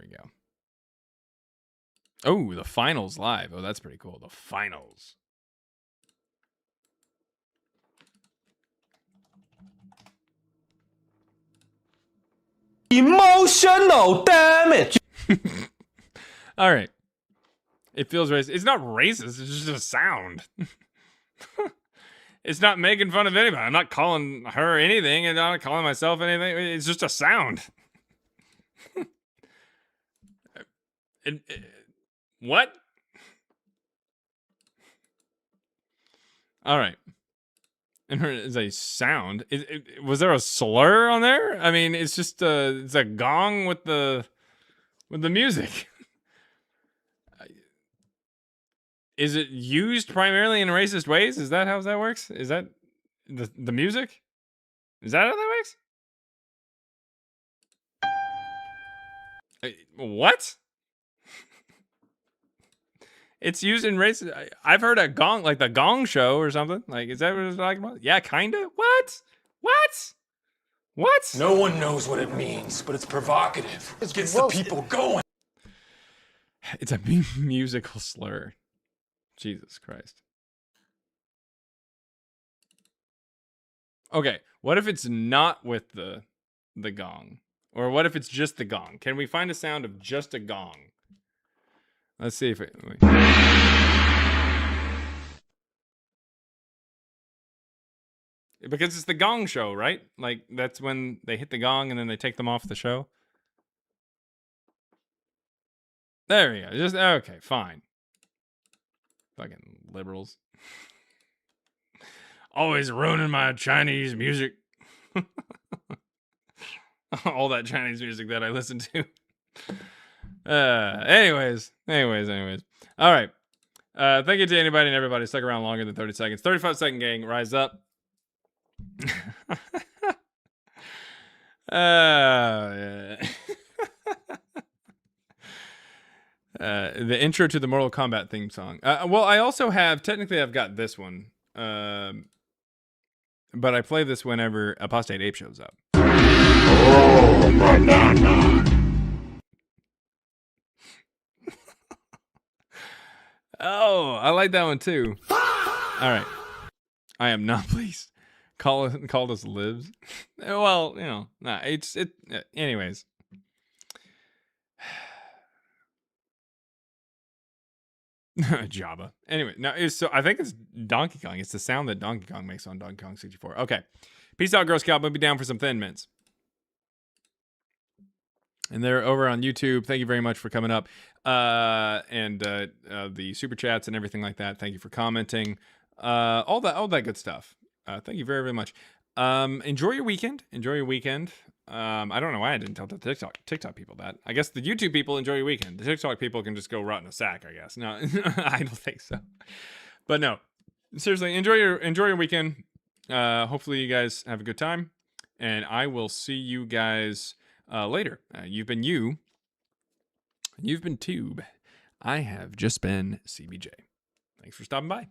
we go. Oh, the finals live. Oh, that's pretty cool. The finals. Emotional damage. All right. It feels racist. It's not racist. It's just a sound. It's not making fun of anybody. I'm not calling her anything, and I'm not calling myself anything. It's just a sound. What? All right. And her is a sound. Was there a slur on there? I mean, it's just it's a gong with the music. Is it used primarily in racist ways? Is that how that works? Is that the music? Is that how that works? What? It's used in racist. I've heard a gong, like the Gong Show or something. Like, is that what it's talking about? Yeah, kinda. What? What? What? No one knows what it means, but it's provocative. It gets the people going. It's a musical slur. Jesus Christ. Okay, what if it's not with the gong? Or what if it's just the gong? Can we find a sound of just a gong? Let's see if it... Because it's the Gong Show, right? Like, that's when they hit the gong and then they take them off the show. There we go. Just, okay, fine. Fucking liberals. Always ruining my Chinese music. All that Chinese music that I listen to. Anyways. All right. Thank you to anybody and everybody stuck around longer than 30 seconds. 35-second gang, rise up. Yeah. The intro to the Mortal Kombat theme song. Well, I also have, technically I've got this one. But I play this whenever Apostate Ape shows up. Oh, banana. Oh, I like that one too. All right. I am not pleased. Called us libs. Well, you know, nah, anyways. Jabba. Anyway, no, so I think it's Donkey Kong. It's the sound that Donkey Kong makes on Donkey Kong 64. Okay. Peace out, Girl Scout. We'll be down for some Thin Mints. And they're over on YouTube. Thank you very much for coming up. And the super chats and everything like that. Thank you for commenting. All that good stuff. Thank you very, very much. Enjoy your weekend. I don't know why I didn't tell the TikTok people that. I guess the YouTube people enjoy your weekend. The TikTok people can just go rot in a sack, I guess. No, I don't think so. But no, seriously, enjoy your weekend. Hopefully you guys have a good time, and I will see you guys later. You've been you. You've been Tube. I have just been CBJ. Thanks for stopping by.